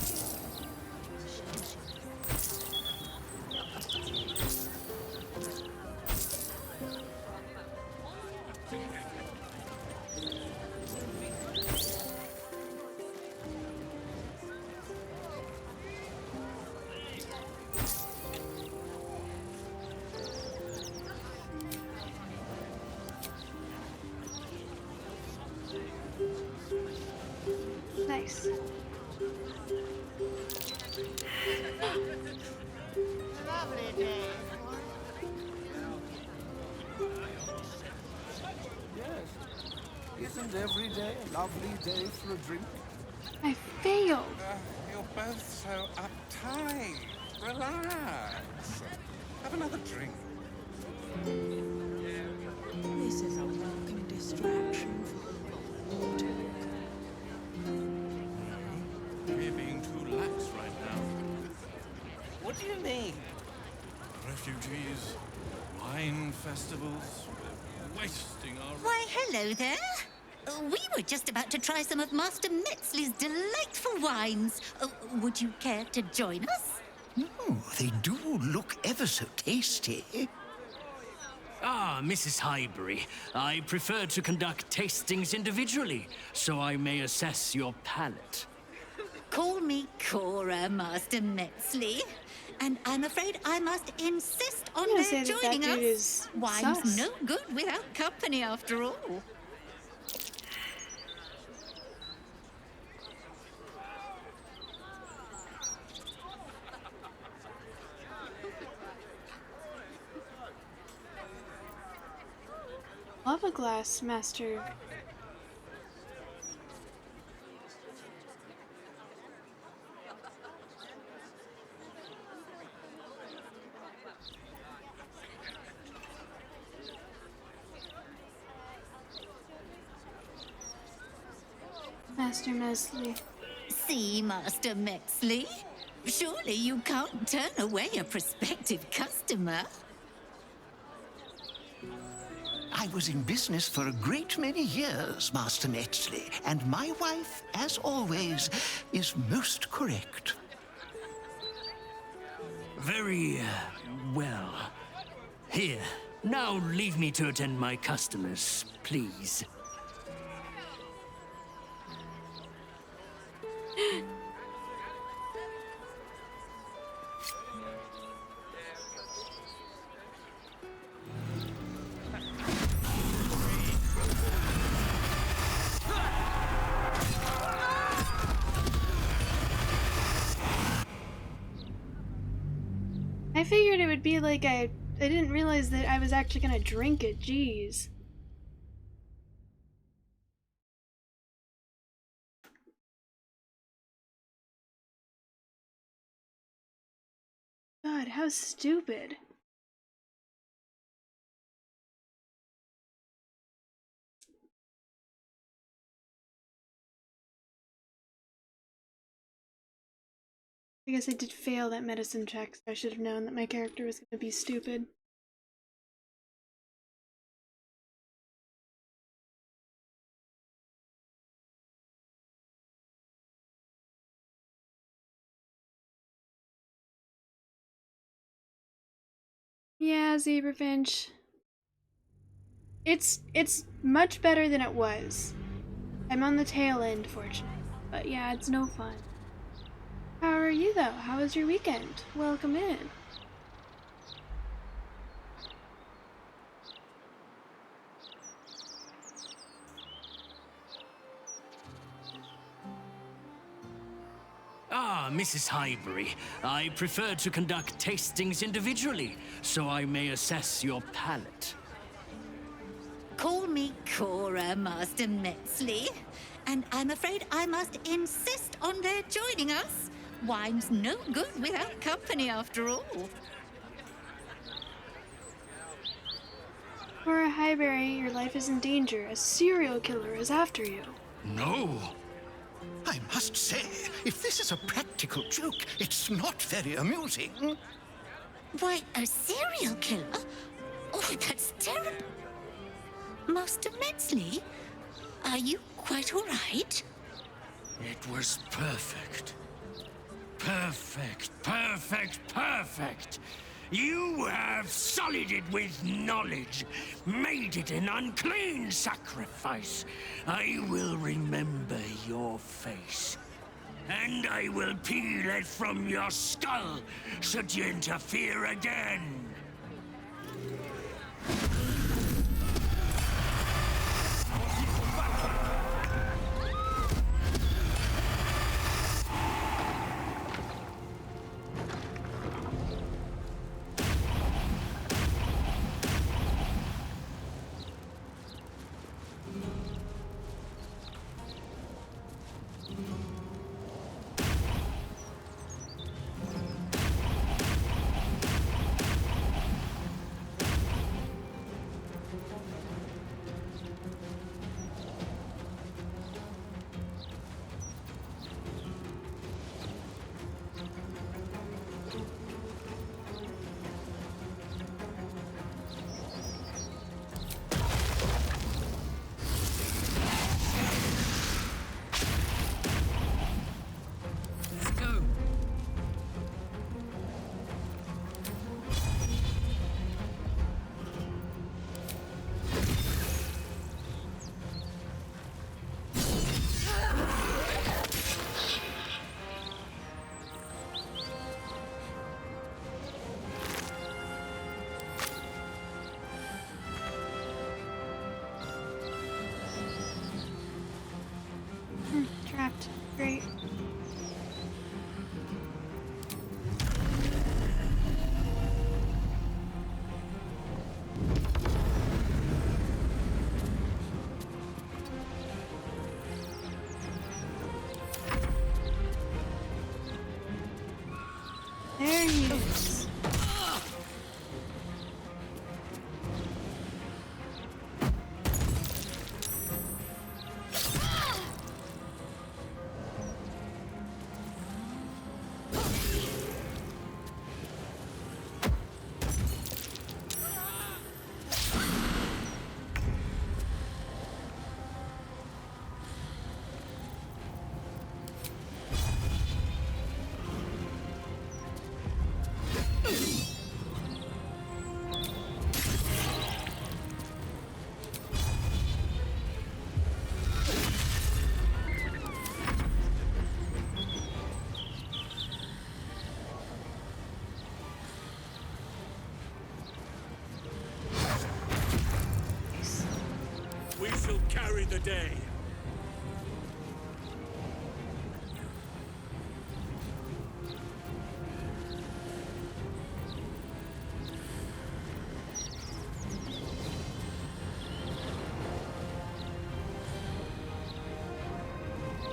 Nice. Lovely day. Yes. Isn't every day a lovely day for a drink? I failed. You're both so uptight. Relax. Have another drink. This is a welcome distraction for We're being too lax right now. What do you mean? Refugees, wine festivals, we're wasting our... Why, hello there. We were just about to try some of Master Metzley's delightful wines. Would you care to join us? Oh, they do look ever so tasty. Ah, Mrs. Highbury, I prefer to conduct tastings individually, so I may assess your palate. Call me Cora, Master Metzley. And I'm afraid I must insist on I'm gonna their say that joining that dude us. is Wine's sus. no good without company, after all. Lava glass, Master. Master Metzley. See, Master Metzley? Surely you can't turn away a prospective customer. I was in business for a great many years, Master Metzley, and my wife, as always, is most correct. Very, well. Here, now leave me to attend my customers, please. I figured it would be like I didn't realize that I was actually gonna drink it, jeez. God, how stupid. I guess I did fail that medicine check, so I should have known that my character was gonna be stupid. Yeah, Zebrafinch. It's much better than it was. I'm on the tail end, fortunately. But yeah, it's no fun. How are you, though? How was your weekend? Welcome in. Ah, Mrs. Highbury, I prefer to conduct tastings individually, so I may assess your palate. Call me Cora, Master Metzley. And I'm afraid I must insist on their joining us. Wine's no good without company, after all. Cora Highbury, your life is in danger. A serial killer is after you. No. I must say, if this is a practical joke, it's not very amusing. Why, a serial killer? Oh, that's terrible. Master Metzley, are you quite all right? It was perfect. Perfect, perfect, perfect. You have sullied it with knowledge, made it an unclean sacrifice. I will remember your face, and I will peel it from your skull should you interfere again. continues. We shall carry the day.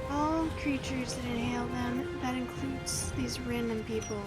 All creatures that inhale them, that includes these random people.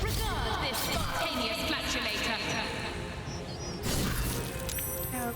Regard this spontaneous flatulator. Yep.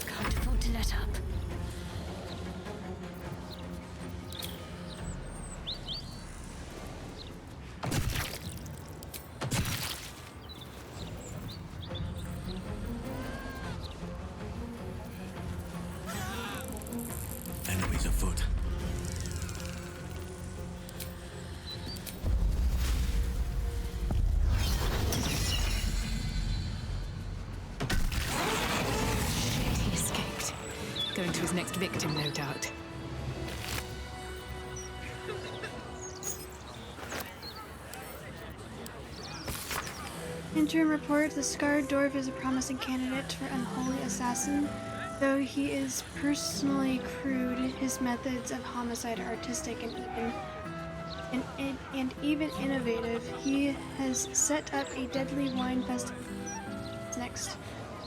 Can't afford to let up. Enemies afoot. He escaped. Going to his next victim, no doubt. Interim report, the Scarred Dwarf is a promising candidate for Unholy Assassin. Though he is personally crude, his methods of homicide are artistic and even innovative. He has set up a deadly wine festival next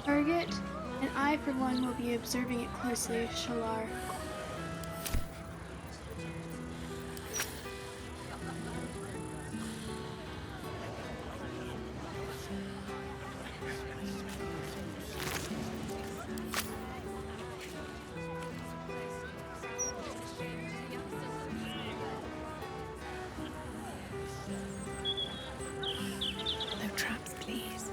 target, and I, for one, will be observing it closely. Shalar. No traps, please.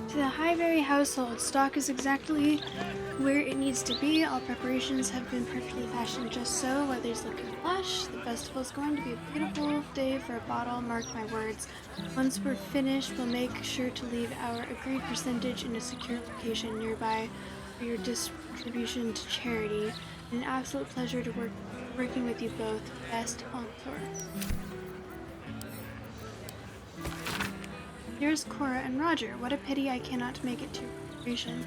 To the Highbury household. Stock is exactly where it needs to be. All preparations have been perfectly fashioned just so. Weather's looking lush. The festival's going to be a beautiful day for a bottle, mark my words. Once we're finished, we'll make sure to leave our agreed percentage in a secure location nearby for your distribution to charity. An absolute pleasure to working with you both. Best on tour. Here's Cora and Roger. What a pity I cannot make it to your celebration.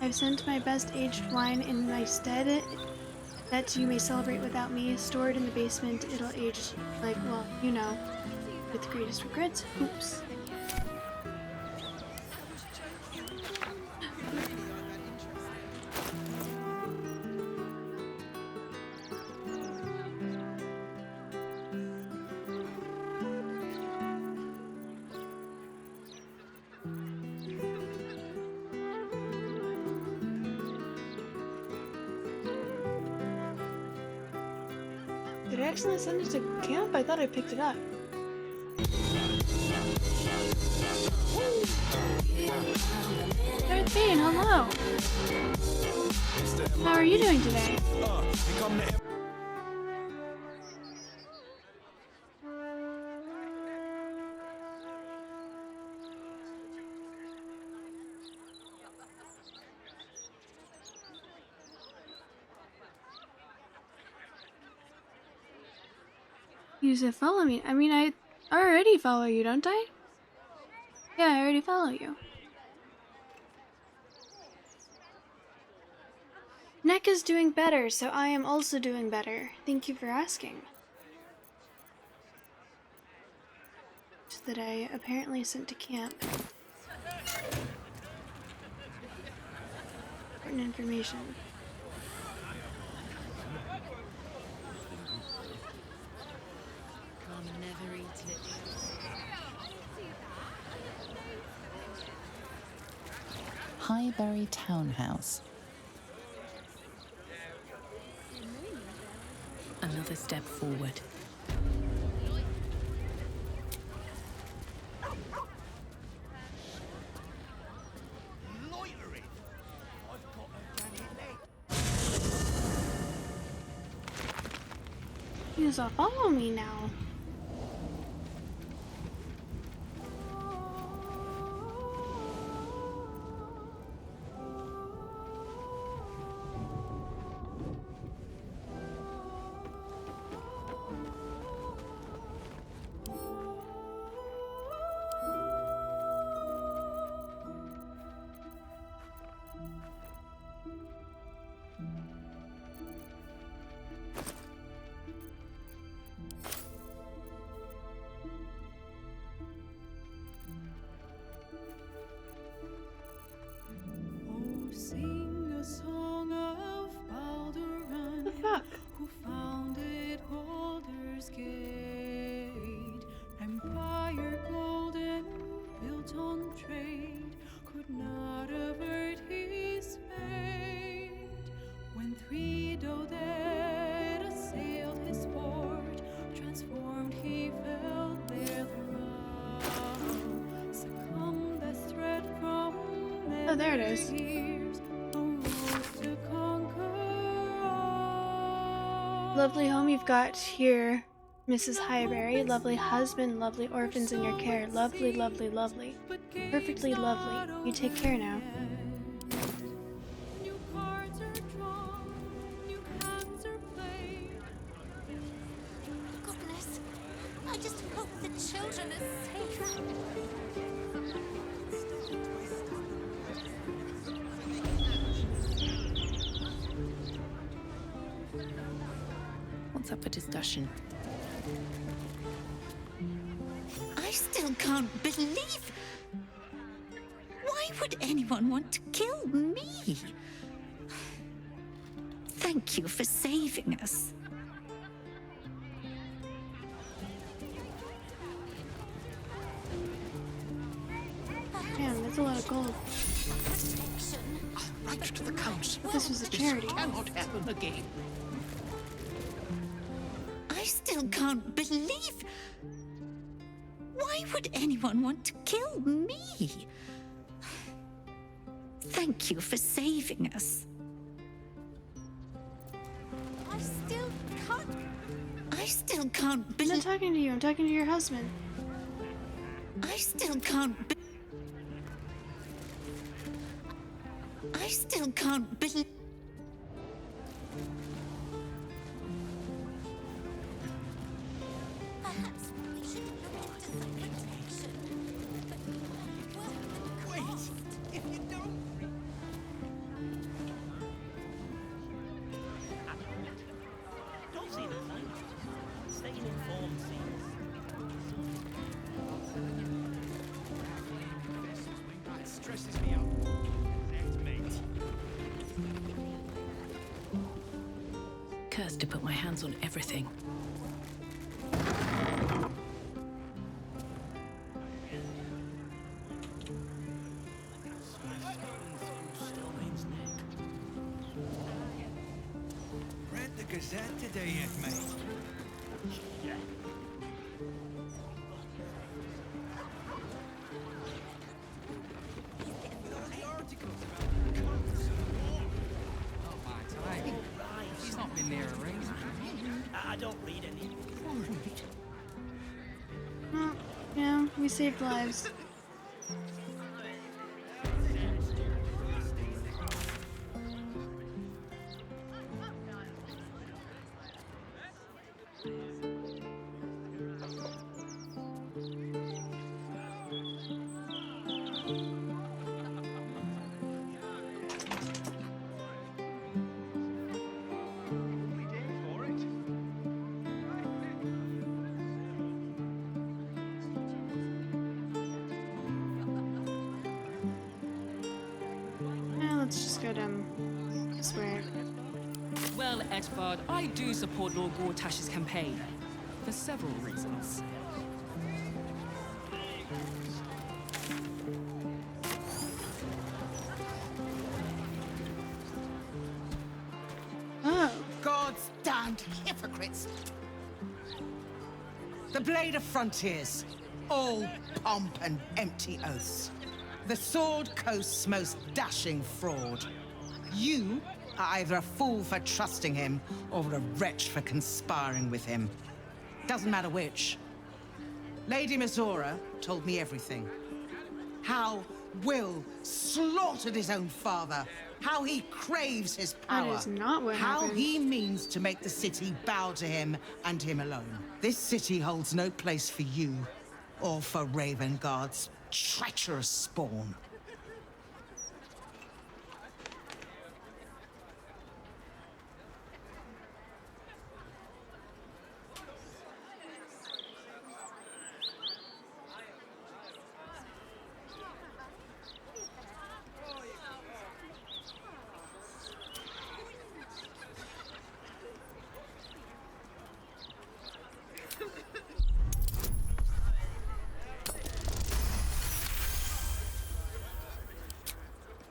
I've sent my best aged wine in my stead that you may celebrate without me. Stored in the basement, it'll age like, well, you know, with the greatest regrets. Oops. Did I accidentally send it to camp? I thought I picked it up. Darth Bane, hello! How are you doing today? You said follow me. I mean, I already follow you, don't I? Yeah, I already follow you. Neck is doing better, so I am also doing better. Thank you for asking. That I apparently sent to camp. Important information. Never eaten it. Highbury Townhouse. Another step forward. You all follow me now. Sing a song of Baldur who founded Baldur's Gate. Empire golden, built on trade, could not avert his fate. When three dead assailed his port, transformed he fell there throughout. Succumbed as threat from Oh, there it is. Lovely home you've got here, Mrs. Highbury. Lovely husband, lovely orphans in your care. Lovely, lovely, lovely. Perfectly lovely. You take care now. Goodness, I just hope the children are safe. What's up for discussion? I still can't believe. Why would anyone want to kill me? Thank you for saving us. Damn, that's a lot of gold. I'll write to the council. This was a charity. This cannot happen again. I still can't believe. Why would anyone want to kill me? Thank you for saving us. I still can't. I still can't I'm believe. not talking to you, I'm talking to your husband. I still can't. I still can't believe. Perhaps we should look into some protection. But Wait! If you don't... Don't see the sign. Staying informed seems... That stresses me out. Mate. Cursed to put my hands on everything. Read the Gazette today yet, mate? Yeah. The articles about the cunts and war. Not by today. She's not been near a ring. I don't read any. Oh, yeah, we saved lives. Let's just go down this way. Well, Edvard, I do support Lord Gortash's campaign. For several reasons. Oh. God's damned hypocrites! The Blade of Frontiers. All pomp and empty oaths. The Sword Coast's most dashing fraud. You are either a fool for trusting him or a wretch for conspiring with him. Doesn't matter which. Lady Mizora told me everything. How Will slaughtered his own father. How he craves his power. That is not what How happened. he means to make the city bow to him and him alone. This city holds no place for you or for Ravengard's treacherous spawn.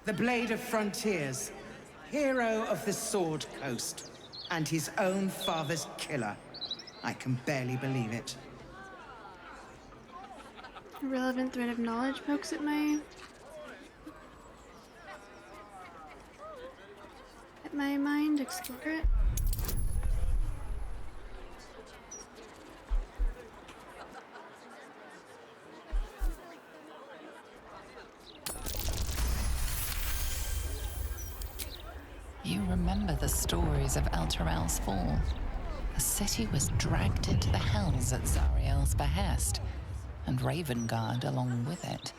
The Blade of Frontiers, hero of the Sword Coast, and his own father's killer. I can barely believe it. A relevant thread of knowledge pokes at my mind. Explore it. You remember the stories of Elturel's fall. The city was dragged into the hells at Zariel's behest, and Ravengard along with it.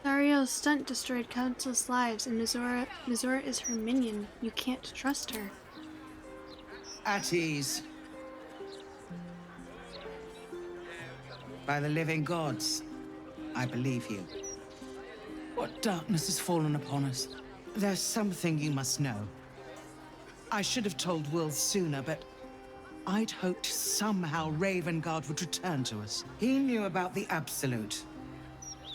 Zariel's stunt destroyed countless lives, and Mizora is her minion. You can't trust her. At ease. By the living gods, I believe you. What darkness has fallen upon us? There's something you must know. I should have told Will sooner, but I'd hoped somehow Ravengard would return to us. He knew about the Absolute.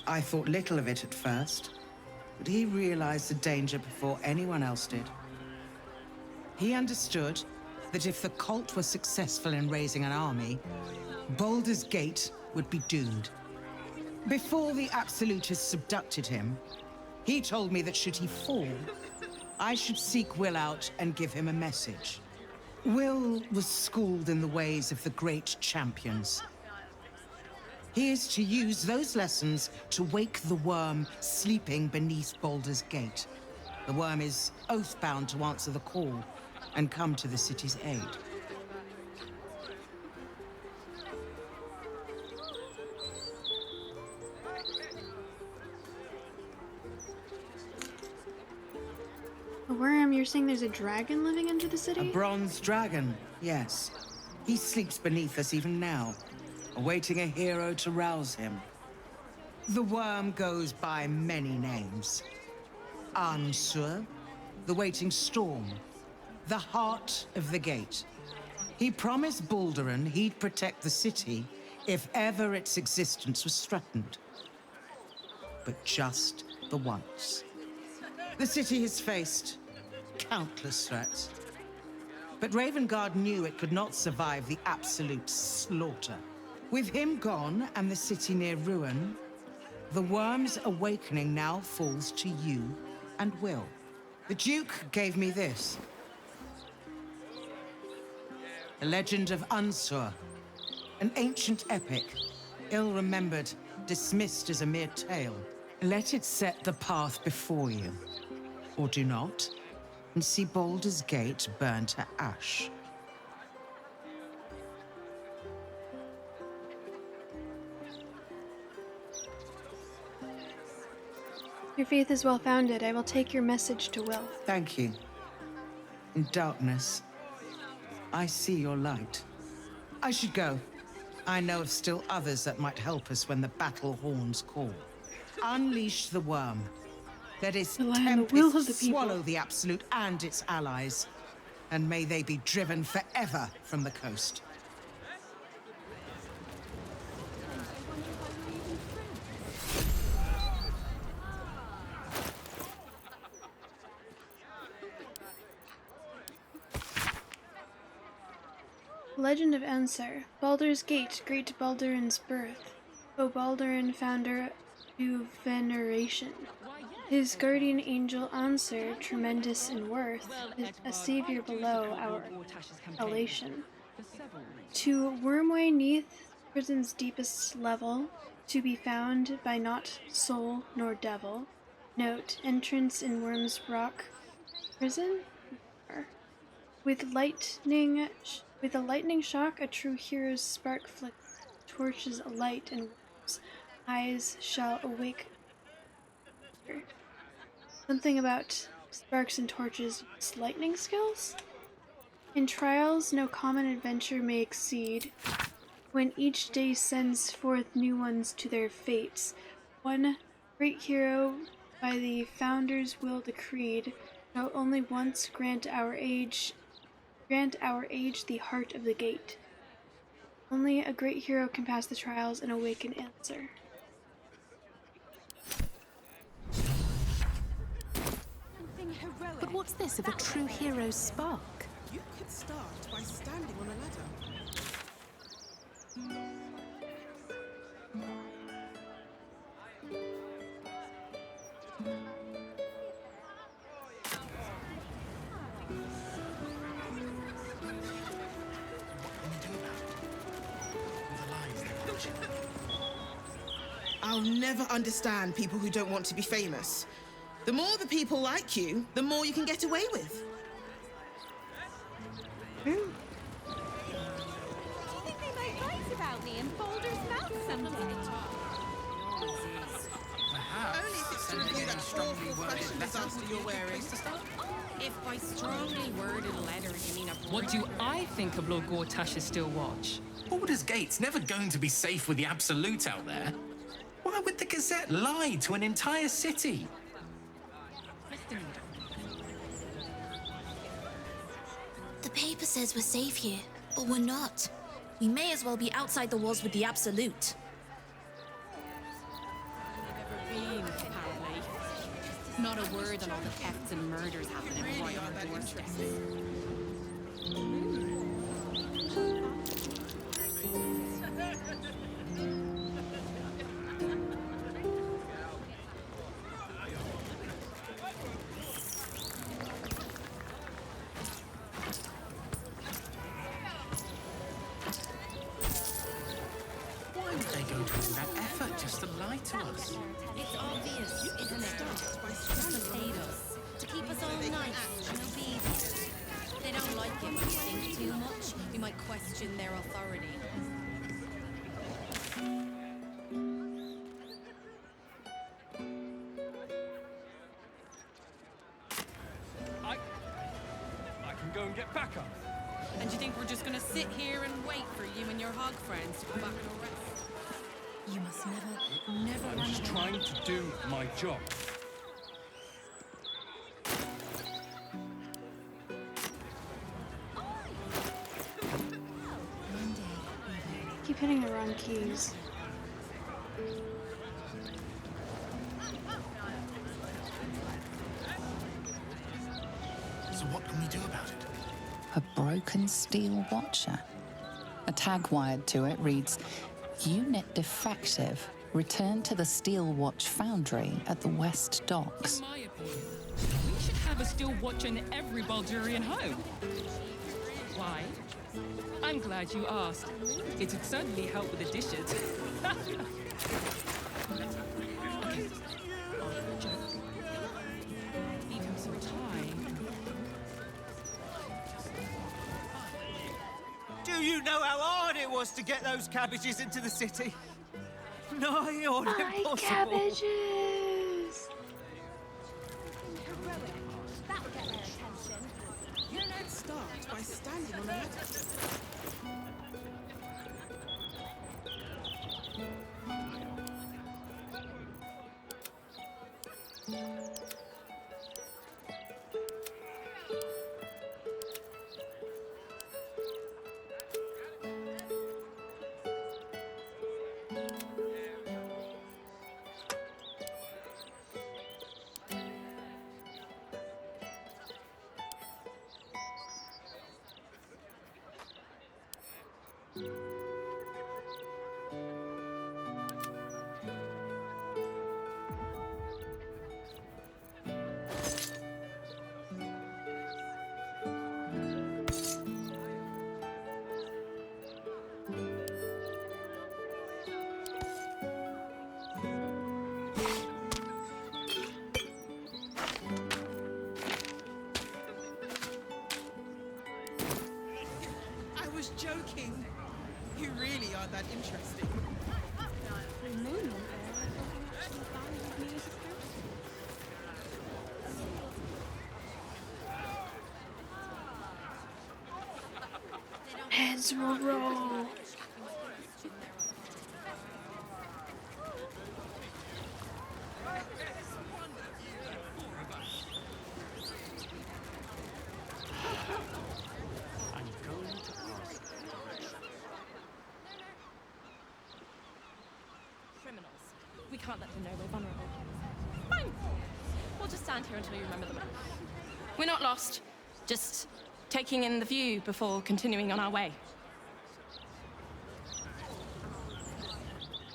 I thought little of it at first, but he realized the danger before anyone else did. He understood that if the cult was successful in raising an army, Baldur's Gate would be doomed. Before the Absolutists abducted him, he told me that should he fall, I should seek Will out and give him a message. Will was schooled in the ways of the great champions. He is to use those lessons to wake the worm sleeping beneath Baldur's Gate. The worm is oath-bound to answer the call and come to the city's aid. A worm? You're saying there's a dragon living under the city? A bronze dragon, yes. He sleeps beneath us even now, awaiting a hero to rouse him. The worm goes by many names. Ansur, the waiting storm, the heart of the gate. He promised Balduran he'd protect the city if ever its existence was threatened. But just the once. The city has faced countless threats. But Ravengard knew it could not survive the absolute slaughter. With him gone and the city near ruin, the worm's awakening now falls to you and Will. The Duke gave me this. A legend of Ansur, an ancient epic, ill-remembered, dismissed as a mere tale. Let it set the path before you, or do not, and see Baldur's Gate burn to ash. Your faith is well-founded. I will take your message to Will. Thank you. In darkness, I see your light. I should go. I know of still others that might help us when the battle horns call. Unleash the worm. Let its tempest swallow the Absolute and its allies. And may they be driven forever from the coast. Legend of Ansur. Baldur's Gate, great Balduran's birth. O Balduran, founder to veneration. His guardian angel Ansur, tremendous in worth, a savior below our elation. To wormway neath prison's deepest level, to be found by not soul nor devil. Note, entrance in Worm's Rock prison? With a lightning shock, a true hero's spark flick torches a light, and Worm's eyes shall awake. Something about sparks and torches, lightning skills? In trials, no common adventure may exceed. When each day sends forth new ones to their fates, one great hero by the founder's will decreed shall only once grant our age the heart of the gate. Only a great hero can pass the trials and awaken Ansur. But what's this of a true hero's spark? You could start by standing on a ladder. I'll never understand people who don't want to be famous. The more the people like you, the more you can get away with. Do you think they might write about me in Baldur's Mouth someday? Only if it's to review that awful fashion disaster you're wearing. If by strongly worded letter you mean a... What do I think of Lord Gortash's still watch? Baldur's Gate's never going to be safe with the Absolute out there. Why would the Gazette lie to an entire city? The paper says we're safe here, but we're not. We may as well be outside the walls with the Absolute. Not a word on all the thefts and murders happening right on our doorsteps. Why would they go to all that effort just to lie to us? It's obvious, isn't it? To paid us, to keep us all nice and obedient. They don't like it when you think too much. You might question their authority. I can go and get backup. And you think we're just gonna sit here and wait for you and your hog friends to come back and arrest? You must never I'm just trying to do my job. Keep hitting the wrong keys. So what can we do about it? A broken steel watcher. A tag wired to it reads, "Unit defective. Return to the steel watch foundry at the West Docks." In my opinion, we should have a steel watch in every Baldurian home. Why? I'm glad you asked. It'd certainly help with the dishes. Okay. Leave him some time. Do you know how hard it was to get those cabbages into the city? Nigh on impossible. Cabbages! That'll get their attention. You don't start by standing on a ladder. I was joking. You really aren't that interesting. Heads will roll. I'm going to ask Criminals. We can't let them know we're vulnerable. Fine. We'll just stand here until you remember them. We're not lost. Just taking in the view before continuing on our way.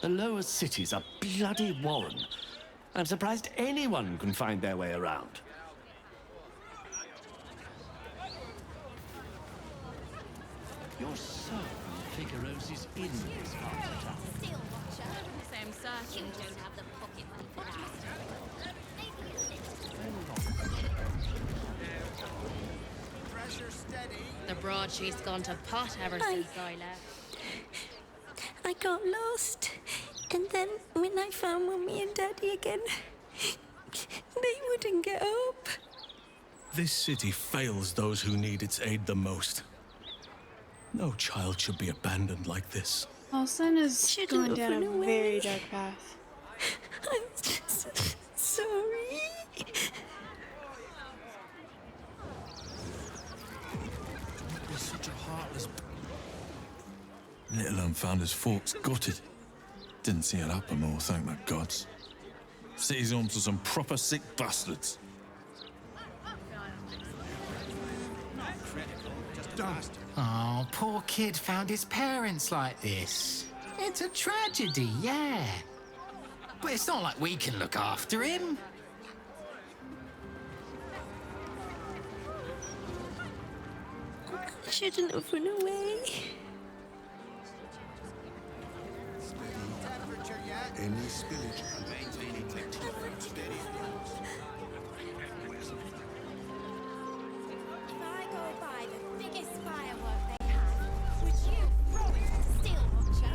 The lower cities are bloody warren. I'm surprised anyone can find their way around. Your son, Figarosi's in this part of town. Steel watcher. Say I'm certain You don't have the pocket money for that. Pressure steady. The broadsheet's gone to pot ever since I left. I got lost. And then when I found Mummy and Daddy again, they wouldn't get up. This city fails those who need its aid the most. No child should be abandoned like this. Olsen is going down a very dark path. I'm just sorry. You're such a heartless... Little unfounders Forks got it. Didn't see it up more, thank the gods. city's home to some proper sick bastards. Oh, poor kid found his parents like this. It's a tragedy, yeah. But it's not like we can look after him. I shouldn't have run away. Any spillage and maintaining steady. If I go by the biggest firework they have, would you throw it at a steel watcher?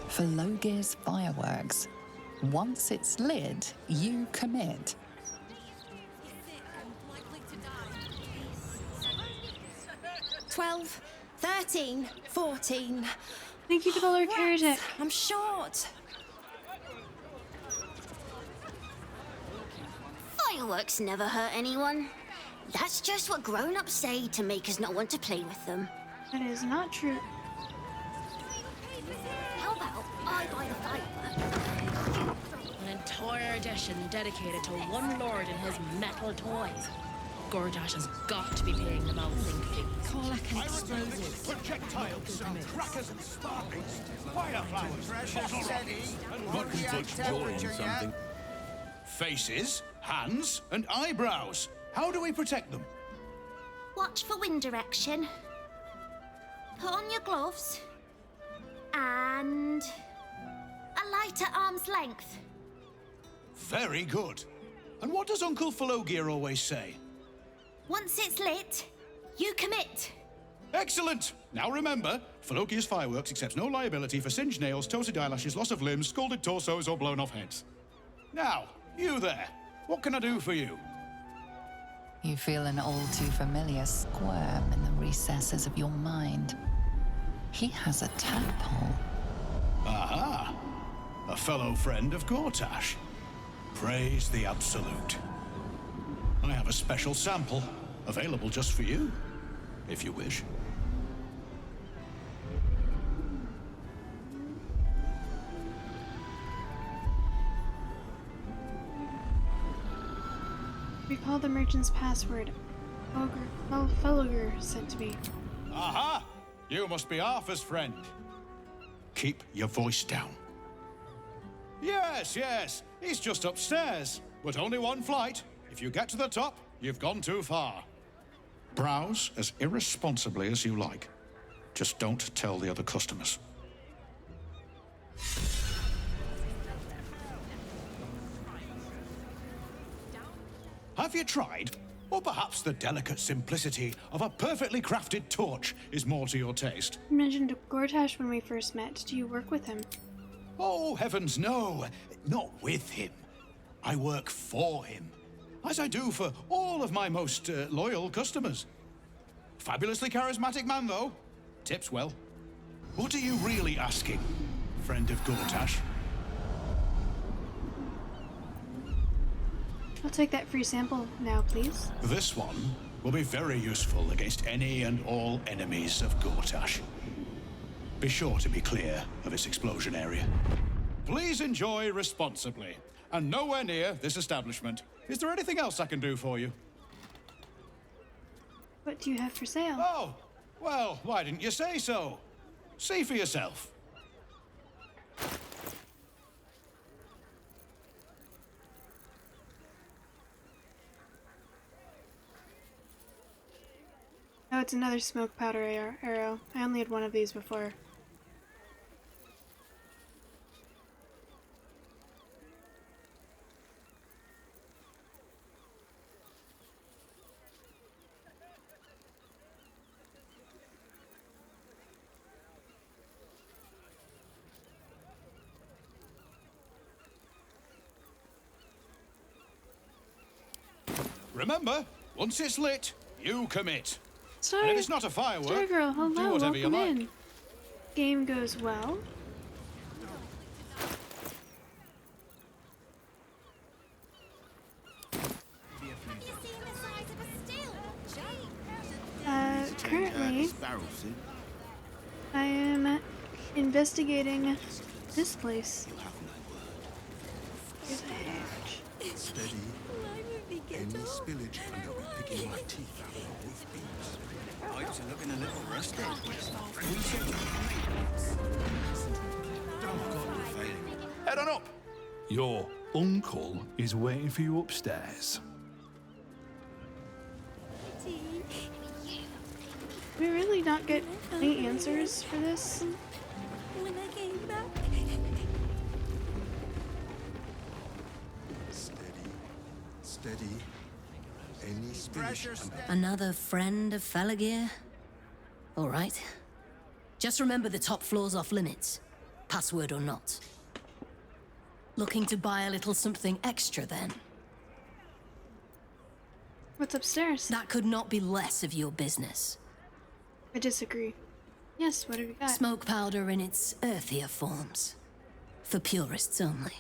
For Logir's fireworks, once it's lit, you commit. 12, 13, 14. Thank you for the Lord Heretic. I'm short. Fireworks never hurt anyone. That's just what grown-ups say to make us not want to play with them. That is not true. How about I buy the fireworks? An entire edition dedicated to one lord and his metal toys. Gordash has got to be paying them out link fees. Corlac and explosives. Projectiles, crackers and sparklers, fireflowers, What can touch joy in something? Faces, hands, and eyebrows. How do we protect them? Watch for wind direction. Put on your gloves. And a light at arm's length. Very good. And what does Uncle Falogir always say? Once it's lit, you commit. Excellent! Now remember, Falogir's Fireworks accepts no liability for singed nails, toasted eyelashes, loss of limbs, scalded torsos, or blown off heads. Now, you there. What can I do for you? You feel an all too familiar squirm in the recesses of your mind. He has a tadpole. Aha! A fellow friend of Gortash. Praise the Absolute. I have a special sample, available just for you, if you wish. Recall the merchant's password. Felogir said to me. Aha! You must be Arthur's friend. Keep your voice down. Yes, yes, he's just upstairs, but only one flight. If you get to the top, you've gone too far. Browse as irresponsibly as you like. Just don't tell the other customers. Have you tried? Or perhaps the delicate simplicity of a perfectly crafted torch is more to your taste. You mentioned Gortash when we first met. Do you work with him? Oh, heavens no. Not with him. I work for him. As I do for all of my most loyal customers. Fabulously charismatic man, though. Tips well. What are you really asking, friend of Gortash? I'll take that free sample now, please. This one will be very useful against any and all enemies of Gortash. Be sure to be clear of its explosion area. Please enjoy responsibly, and nowhere near this establishment. Is there anything else I can do for you? What do you have for sale? Oh, well, why didn't you say so? See for yourself. Oh, it's another smoke powder arrow. I only had one of these before. Remember, once it's lit, you commit. Star, and if it's not a firework, Star Girl, hello, do whatever you welcome like. in. Game goes well. Currently, I am investigating this place. There's a hatch. Steady. Any spillage and I'll be picking my teeth out the roof beams. Pipes are looking a little rusty. Head on up. Your uncle is waiting for you upstairs. We really not get any answers for this. When I came back. Steady. Any spillage and Another friend of Felagir? All right. Just remember the top floor's off limits, password or not. Looking to buy a little something extra then? What's upstairs? That could not be less of your business. I disagree. Yes, what have you got? Smoke powder in its earthier forms. For purists only.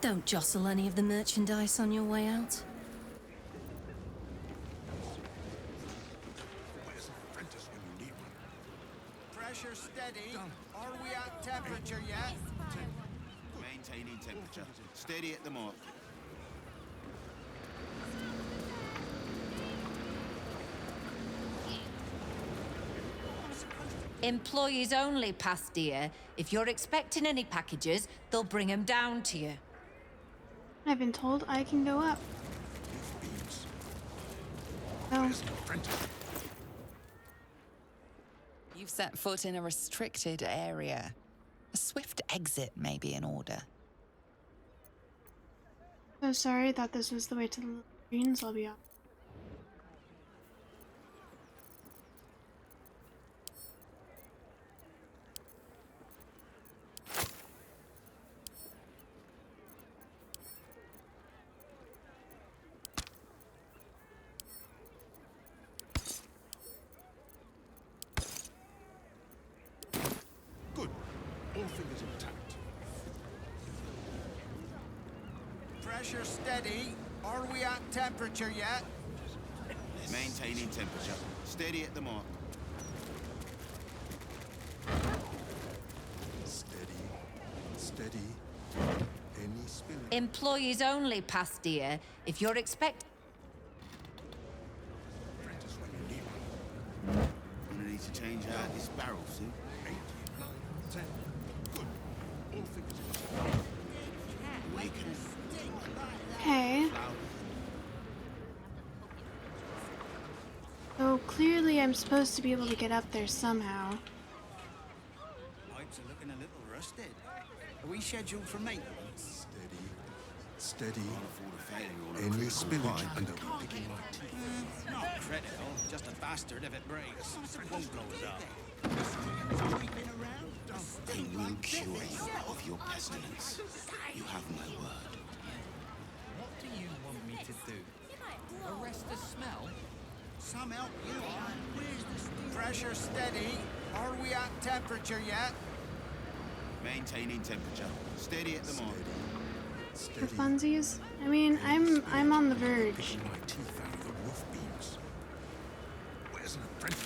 Don't jostle any of the merchandise on your way out. Pressure steady. Are we at temperature yet? maintaining temperature. Steady at the mark. Employees only, past dear. If you're expecting any packages, they'll bring them down to you. I've been told I can go up. Oh. You've set foot in a restricted area. A swift exit may be in order. So sorry, thought this was the way to the latrines. I'll be off. Good. All fingers intact. Pressure steady. Are we at temperature yet? Maintaining temperature. Steady at the mark. Steady. Steady. Any spillage. Employees only, past dear. If you're Gonna need to change out this barrel soon. 8, 9, 10. Good. All fingers intact. Awaken. Okay. So clearly I'm supposed to be able to get up there somehow. Pipes are looking a little rusted. Are we scheduled for maintenance? Steady. Any spillage and I'll be picking my teeth. Not critical. Just a bastard if it breaks. Won't blow it up. They will cure you of your pestilence. You have my word. What do you want me to do? Arrest the smell? Some help you are. Where's the steam? Pressure steady. Are we at temperature yet? Maintaining temperature. Steady at the mark. For funsies? I mean, I'm on the verge. My teeth out of the roof beams. Where's an apprentice?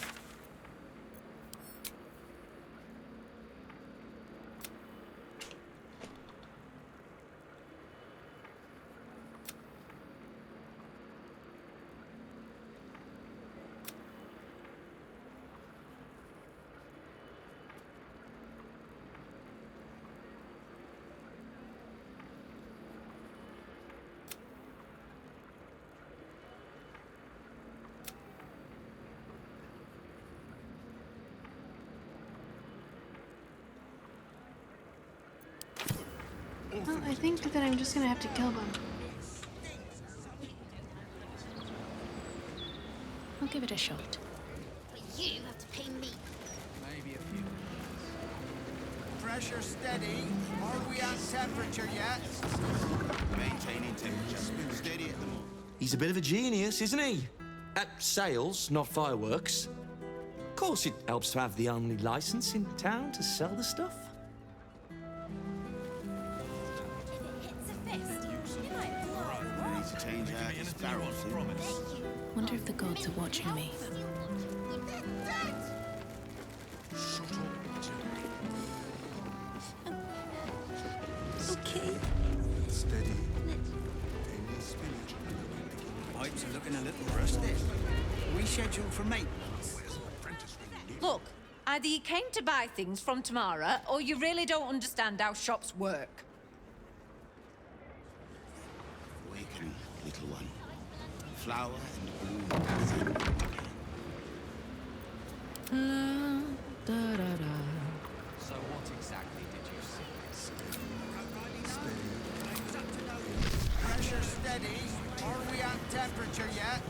Well, I think that I'm just gonna have to kill them. I'll give it a shot. You have to pay me. Maybe a few. Pressure steady. Are we at temperature yet? Maintaining temperature. Steady at the moment. He's a bit of a genius, isn't he? At sales, not fireworks. Of course, it helps to have the only license in town to sell the stuff. We need to change out this barrel soon. Wonder if the gods are watching me. Okay. Steady. Pipes are looking a little rusty. Are we scheduled for maintenance? Look, either you came to buy things from Tamara, or you really don't understand how shops work. Awaken, little one. Flower and bloom. So what exactly did you see? Pressure steady. Are we at temperature yet?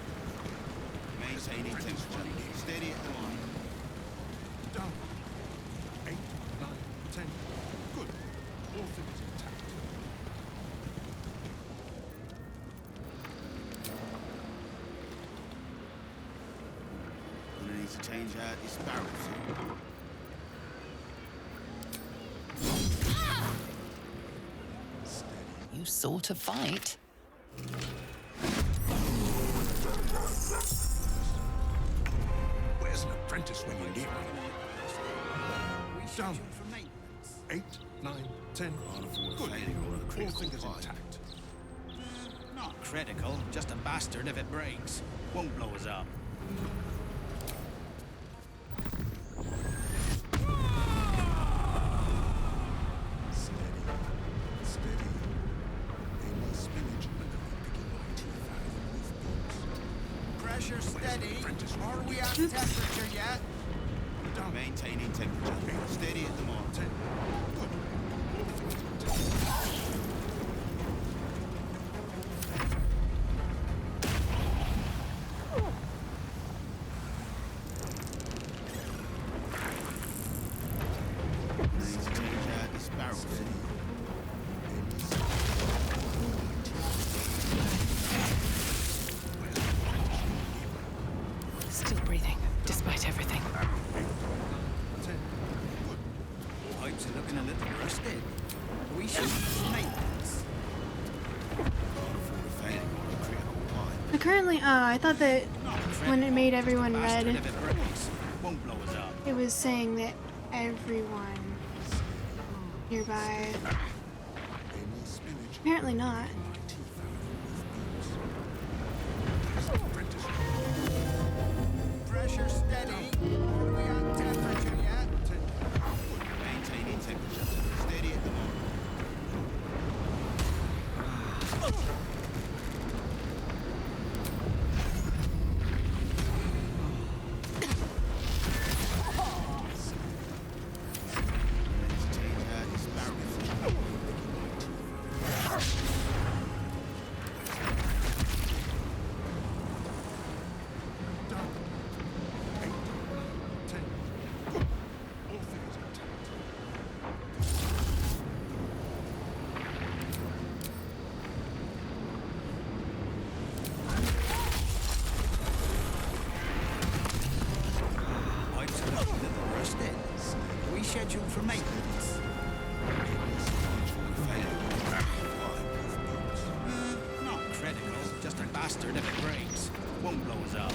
Maintaining temperature. Steady at the moment. Down. 8, 9, 10. Good. All figures intact. We need to change out this barrel soon. You sort of fight. Where's an apprentice when you need one? Down. 8, 9, 10. Good. All fingers intact. Not critical, just a bastard if it breaks. Won't blow us up. Pressure steady. Are we at temperature yet? Maintaining temperature. Steady at the moment. Need to change out this barrel soon. Still breathing, despite everything. Pipes are looking a little rusty. We should maintenance. Currently, I thought that when it made everyone red, If it breaks, won't blow us up. it was saying that everyone nearby. Apparently not. Pressure steady. Are we at temperature yet? Maintaining temperature. Steady at the moment. Pipes are looking a little rusty. Are we scheduled for maintenance? Not critical, just a bastard if it breaks. Won't blow us up.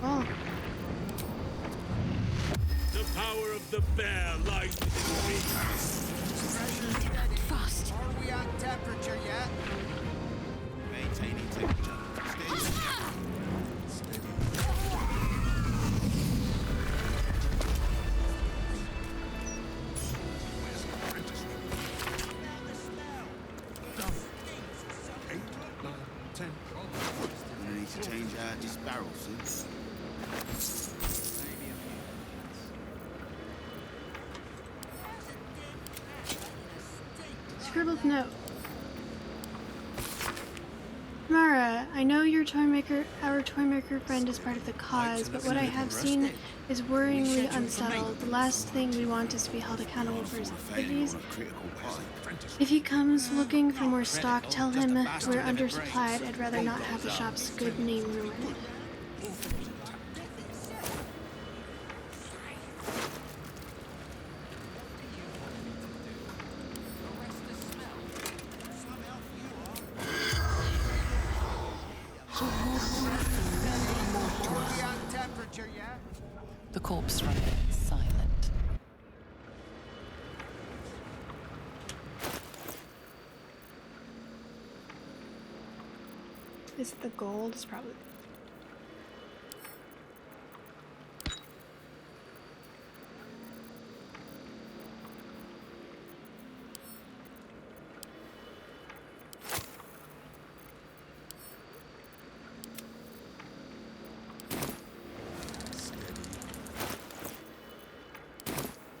Oh. The power of the bear lies within me. Pressure steady. Fast. Are we at temperature yet? Maintaining temperature. Steady. We need to change out this barrel soon. Scribbled note. Mara, I know our toymaker friend is part of the cause, but what I have seen is worryingly unsettled. The last thing we want is to be held accountable for his activities. If he comes looking for more stock, tell him we're undersupplied. I'd rather not have the shop's good name ruined. The corpse remains silent. Is it the gold? It's probably.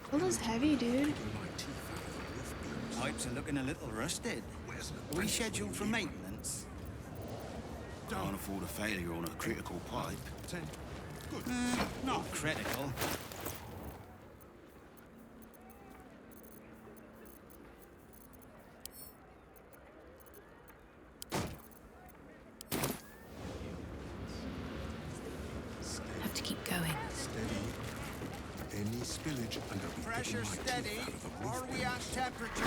Gold is heavy, dude. Pipes are looking a little rusted. Are we scheduled for maintenance? Can't afford a failure on a critical pipe. Not critical. Have to keep going. Any spillage and I'll be pressure steady. Are we at temperature?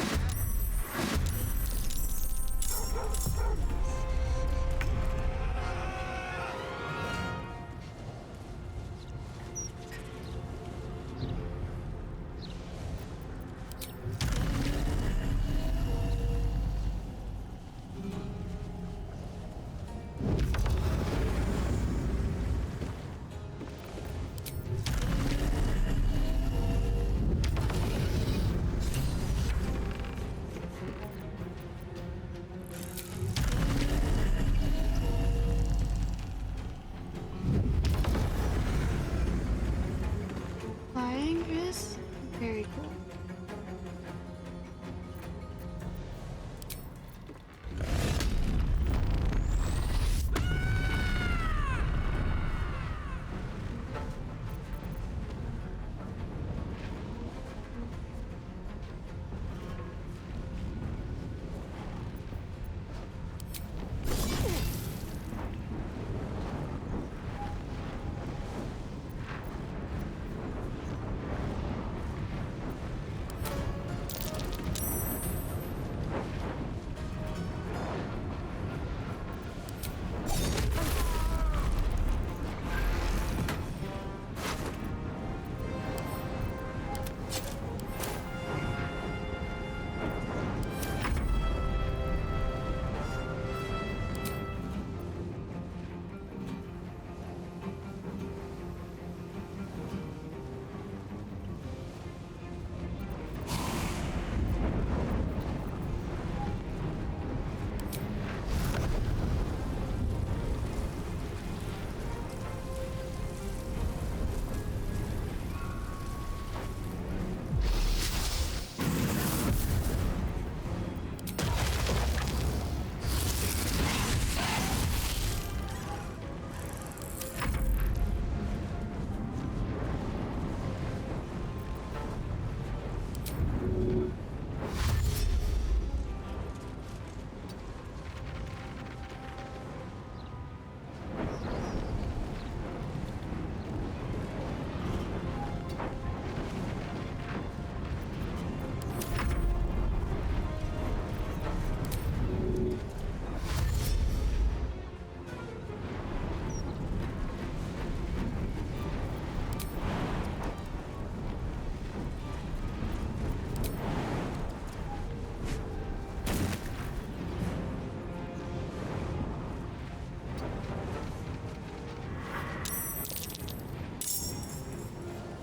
Flying is very cool.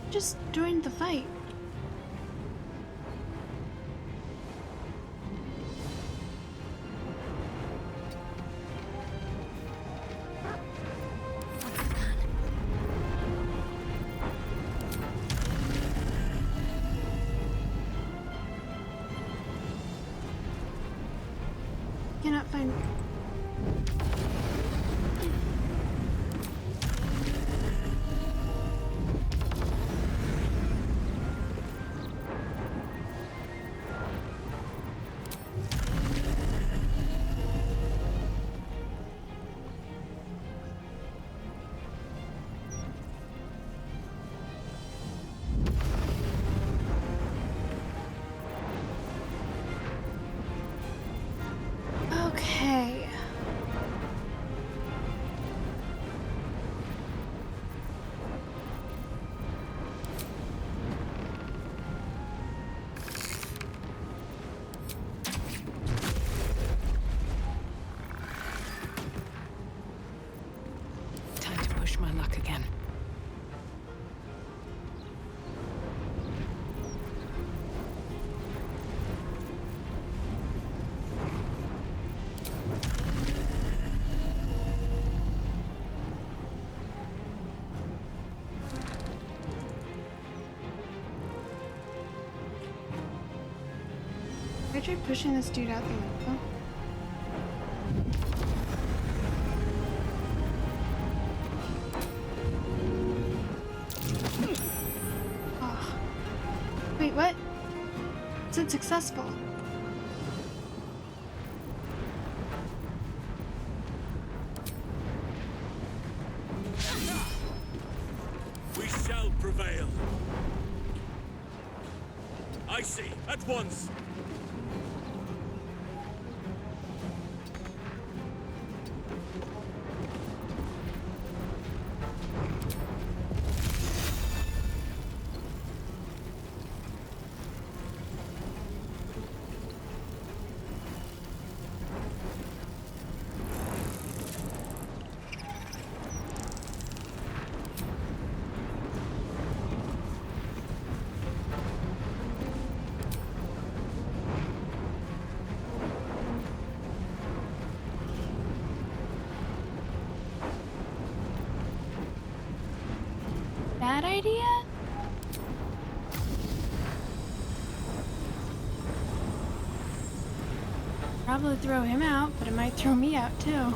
Just joined the fight. Cannot find. I tried pushing this dude out the window. Oh. Wait, what? Is it successful? We shall prevail. I see, at once. Bad idea? Probably throw him out, but it might throw me out too.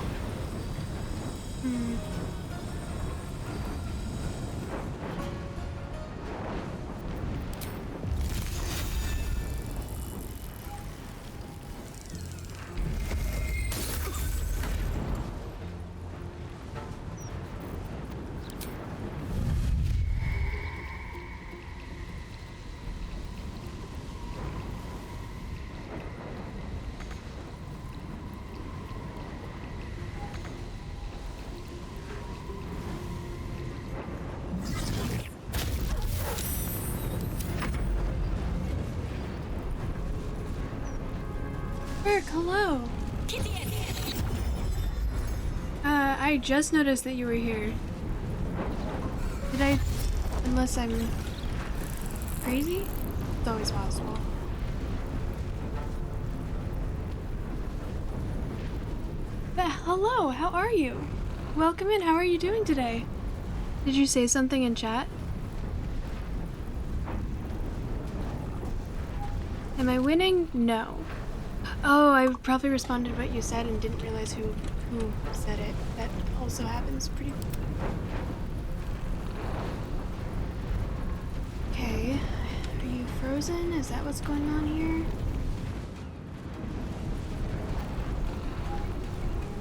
Burke, hello. I just noticed that you were here. Did I? Unless I'm crazy? It's always possible. But hello, how are you? Welcome in, how are you doing today? Did you say something in chat? Am I winning? No. Oh, I probably responded what you said and didn't realize who said it. That also happens pretty... Okay. Are you frozen? Is that what's going on here?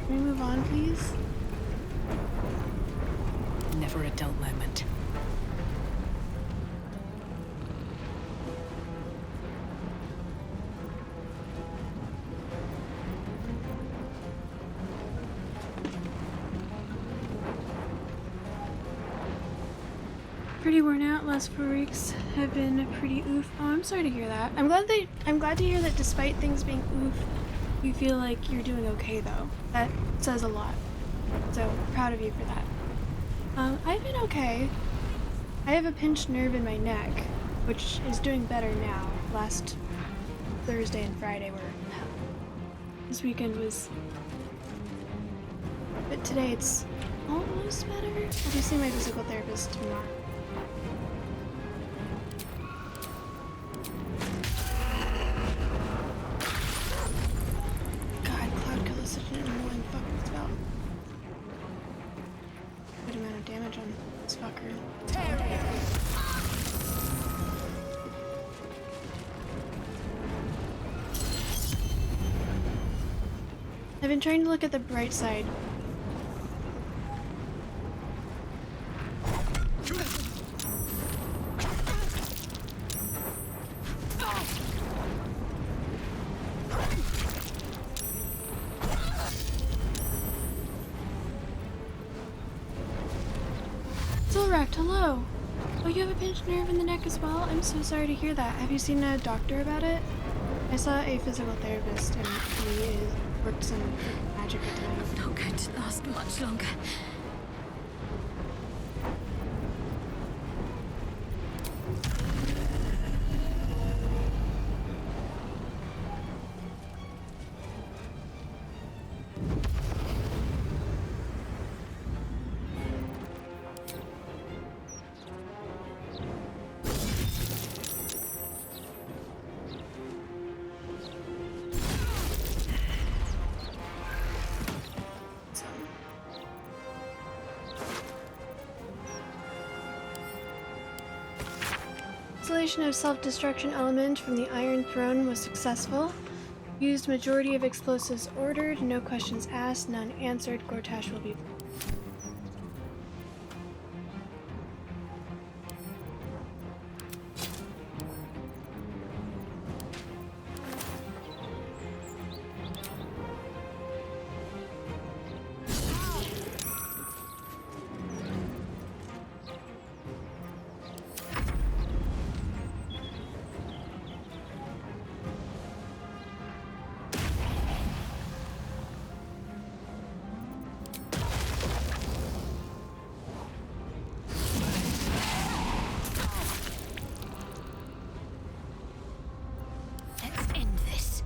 Can we move on, please? Never a dull moment. Pretty worn out. Last 4 weeks have been pretty oof. Oh, I'm sorry to hear that. I'm glad to hear that despite things being oof, you feel like you're doing okay though. That says a lot. So proud of you for that. I've been okay. I have a pinched nerve in my neck, which is doing better now. Last Thursday and Friday were hell. This weekend was, but today it's almost better. I'll be seeing my physical therapist tomorrow. Such an annoying fucking spell. Good amount of damage on this fucker. I've been trying to look at the bright side. Hello. Oh, you have a pinched nerve in the neck as well? I'm so sorry to hear that. Have you seen a doctor about it? I saw a physical therapist and he worked some magic with him. It's not going to last much longer. Installation of self-destruction element from the Iron Throne was successful. Used majority of explosives ordered, no questions asked, none answered. Gortash will be... Let's end this.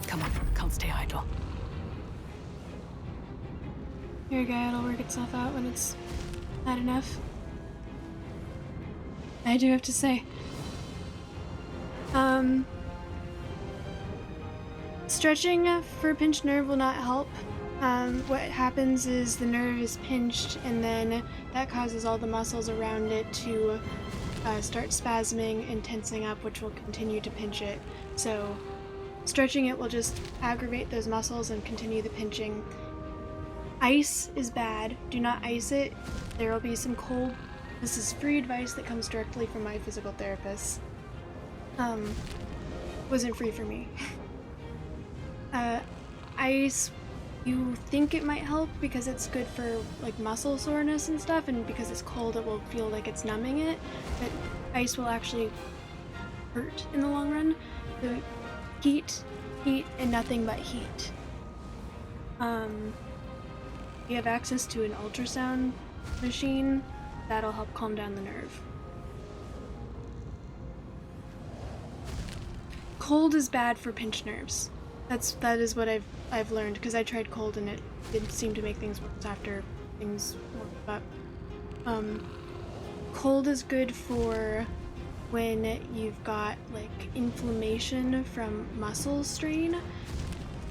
Come on, can't stay idle. Here, guy, it'll work itself out when it's bad enough. I do have to say. Stretching for pinched nerve will not help. What happens is the nerve is pinched and then that causes all the muscles around it to start spasming and tensing up, which will continue to pinch it. So stretching it will just aggravate those muscles and continue the pinching. Ice is bad. Do not ice it. There will be some cold. This is free advice that comes directly from my physical therapist. Wasn't free for me. Ice, you think it might help because it's good for like muscle soreness and stuff, and because it's cold it will feel like it's numbing it, but ice will actually hurt in the long run. So heat, and nothing but heat. You have access to an ultrasound machine that'll help calm down the nerve. Cold is bad for pinched nerves. That is what I've learned, because I tried cold and it didn't seem to make things worse after things worked up. Cold is good for when you've got like inflammation from muscle strain,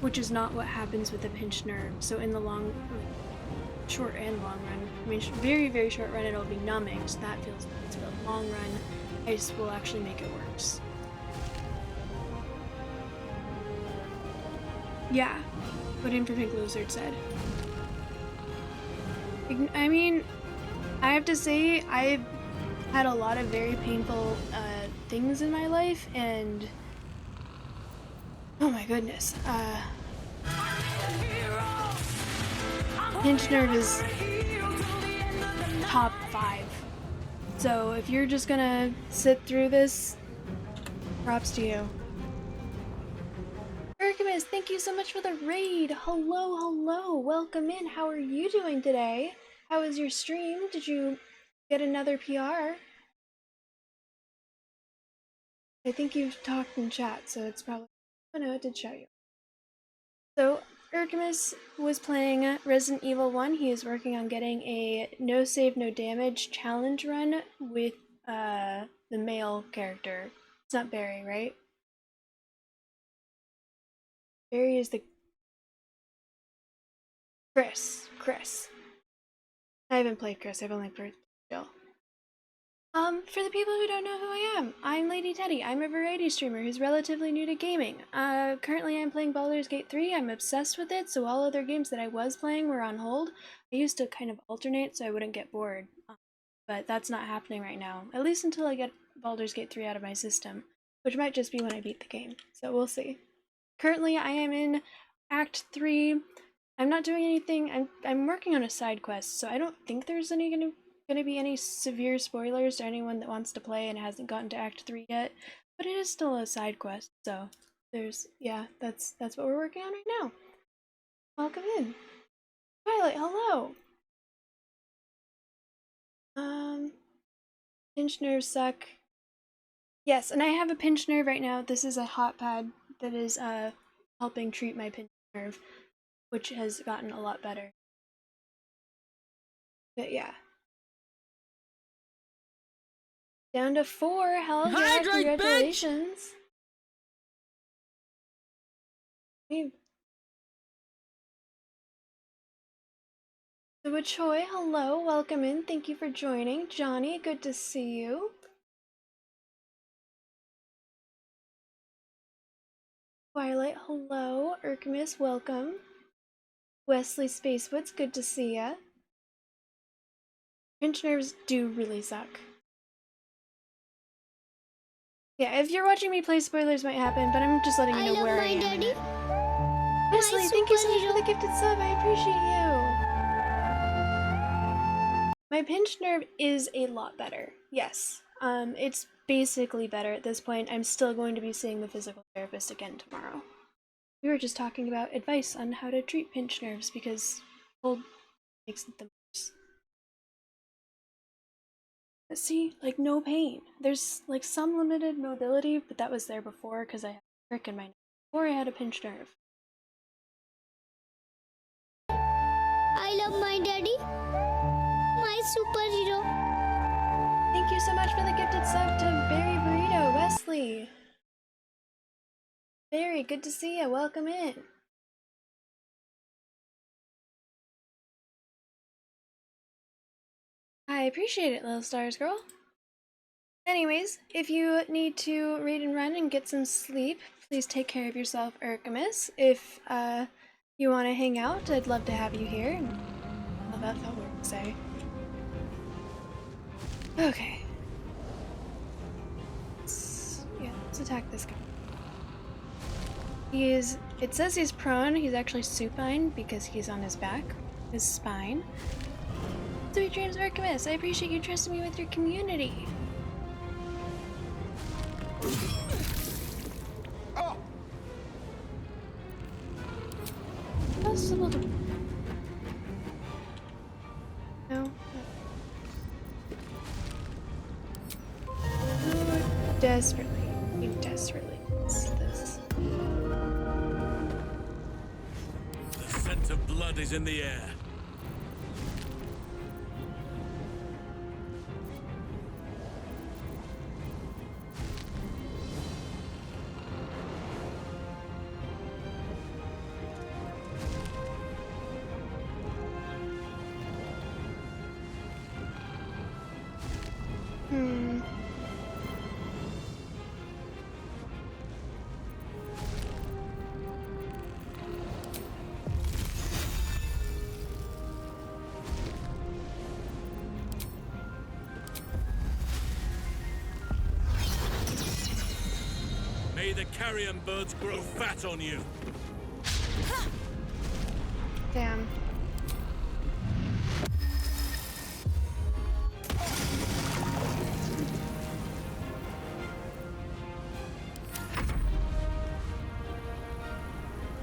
which is not what happens with a pinched nerve. So in the short and long run, I mean very, very short run it'll be numbing, so that feels bad. So the long run, ice will actually make it worse. Yeah, what Infant Lizard said. I mean, I have to say, I've had a lot of very painful things in my life, and oh my goodness, pinched nerve is top 5. So if you're just gonna sit through this, props to you. Erkimus, thank you so much for the raid. Hello, welcome in. How are you doing today? How was your stream? Did you get another PR? I think you've talked in chat, so it's probably... Oh no, it did show you. So, Erkimus was playing Resident Evil 1. He is working on getting a no save, no damage challenge run with the male character. It's not Barry, right? Barry is the... Chris. I haven't played Chris, I've only played Jill. For the people who don't know who I am, I'm Lady Teddy. I'm a variety streamer who's relatively new to gaming. Currently I'm playing Baldur's Gate 3. I'm obsessed with it, so all other games that I was playing were on hold. I used to kind of alternate so I wouldn't get bored, but that's not happening right now, at least until I get Baldur's Gate 3 out of my system, which might just be when I beat the game, so we'll see. Currently I am in Act 3. I'm not doing anything. I'm working on a side quest, so I don't think there's gonna be any severe spoilers to anyone that wants to play and hasn't gotten to Act 3 yet. But it is still a side quest, so that's what we're working on right now. Welcome in. Violet, hello. Pinched nerves suck. Yes, and I have a pinched nerve right now. This is a hot pad that is helping treat my pinched nerve, which has gotten a lot better. But yeah. Down to 4. Hell yeah, Hydrate, congratulations. So Choi, hello, welcome in. Thank you for joining. Johnny, good to see you. Twilight, hello. Urkamus, welcome. Wesley Spacewoods, good to see ya. Pinch nerves do really suck. Yeah, if you're watching me play, spoilers might happen, but I'm just letting you know where I am. Daddy. Wesley, thank you so much for the gifted sub. I appreciate you. My pinched nerve is a lot better. Yes. It's basically better at this point. I'm still going to be seeing the physical therapist again tomorrow. We were just talking about advice on how to treat pinched nerves because cold makes them worse. But see, like, no pain. There's like some limited mobility, but that was there before because I had a prick in my neck before I had a pinched nerve. I love my daddy, my superhero. Thank you so much for the gifted sub to Berry Burrito, Wesley. Barry, good to see you. Welcome in. I appreciate it, little stars girl. Anyways, if you need to read and run and get some sleep, please take care of yourself, Urkamus. If you want to hang out, I'd love to have you here. Well, that felt weird to say. Okay. Let's attack this guy. It says he's prone, he's actually supine because he's on his back, his spine. Sweet dreams, Urkamus. I appreciate you trusting me with your community. Oh. That's a little... No. He desperately needs this. The scent of blood is in the air. May the carrion birds grow fat on you. Damn.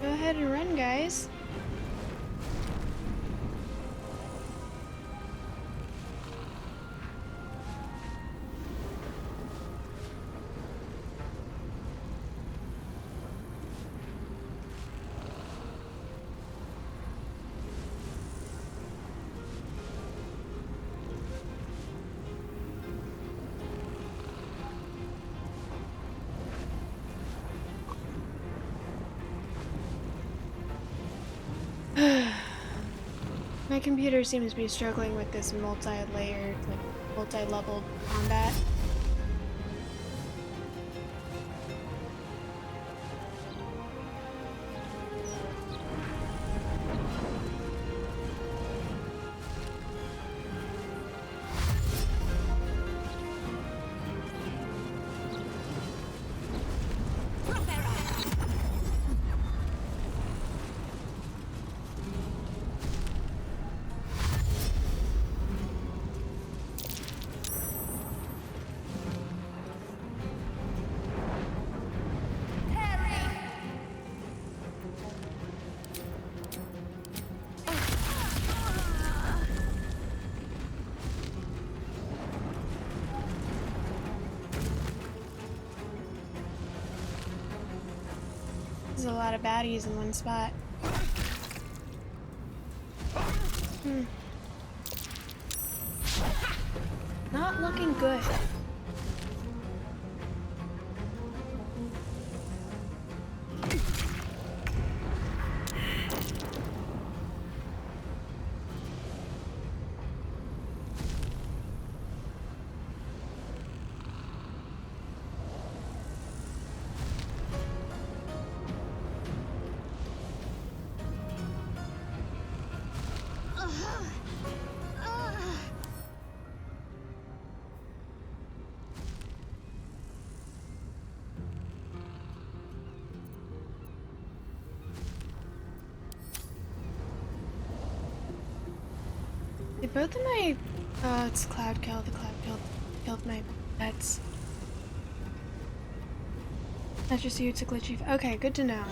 Go ahead and run, guys. My computer seems to be struggling with this multi-layered, like, multi-leveled combat. is a lot of baddies in one spot. Not looking good. Both of my... Oh, it's Cloud Kill. The Cloud killed my pets. That's just you, it's a glitchy... Okay, good to know.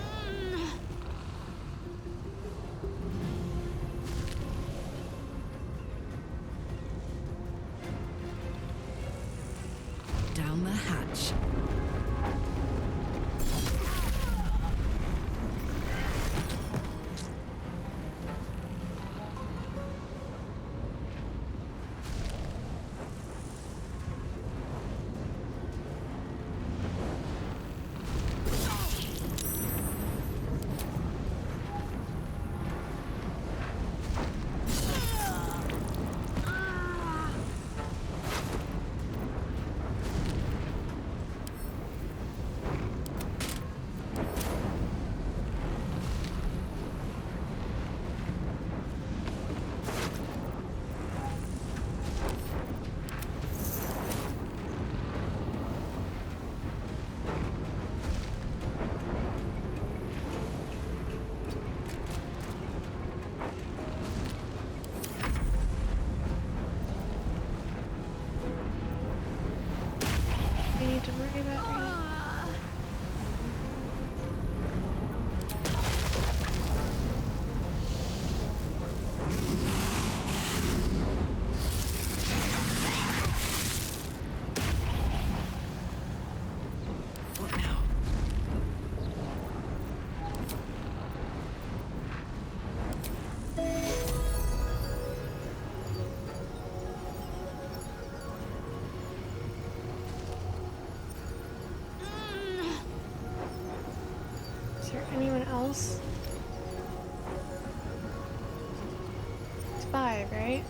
Down the hatch. To worry about right now. What now? Is there anyone else? It's 5, right?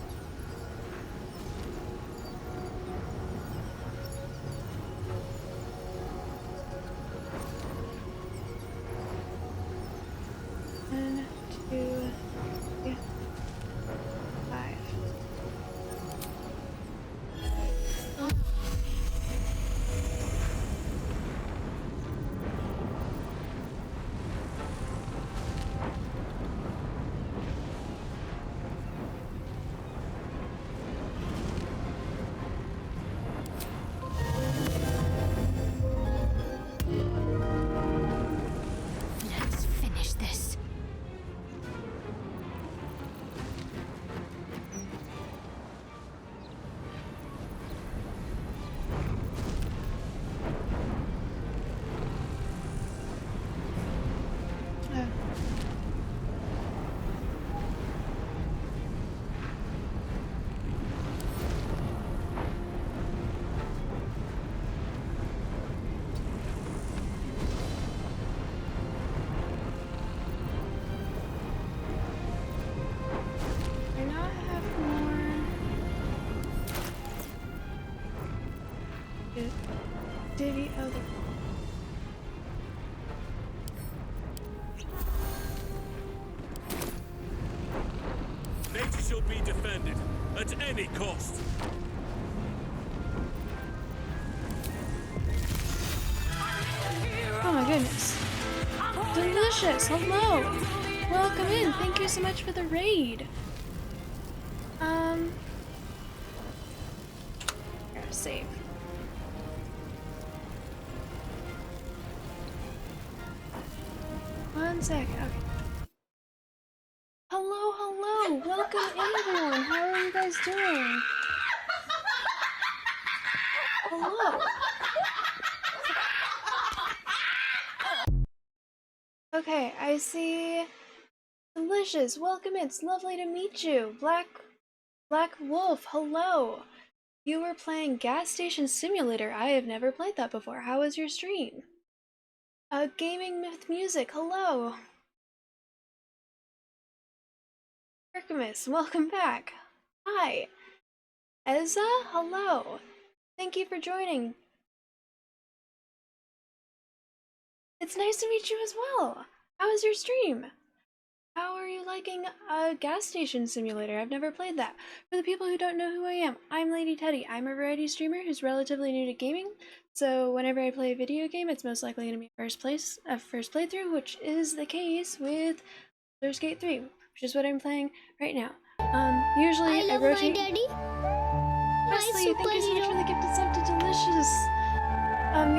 One, 2, 3, 5. Oh. Let's finish this. Oh. Do I not have more? Divvy. Oh, Nature shall be defended at any cost. oh my goodness. Delicious. Hello. Welcome in. Thank you so much for the raid. Here, save. One second. Okay. Hello. Welcome in, everyone. How are you guys doing? Hello. Okay, I see. Delicious. Welcome. It's lovely to meet you. Black Wolf. Hello. You were playing Gas Station Simulator. I have never played that before. How was your stream? Gaming with music. Hello. Artemis, welcome back. Hi. Ezza, hello. Thank you for joining. It's nice to meet you as well. How was your stream? How are you liking a gas station simulator? I've never played that. For the people who don't know who I am, I'm Lady Teddy. I'm a variety streamer who's relatively new to gaming, so whenever I play a video game, it's most likely going to be a first playthrough, which is the case with Baldur's Gate 3, which is what I'm playing right now. Usually I rotate. Daddy. Wesley, thank you so much for the gift of sub to Delicious.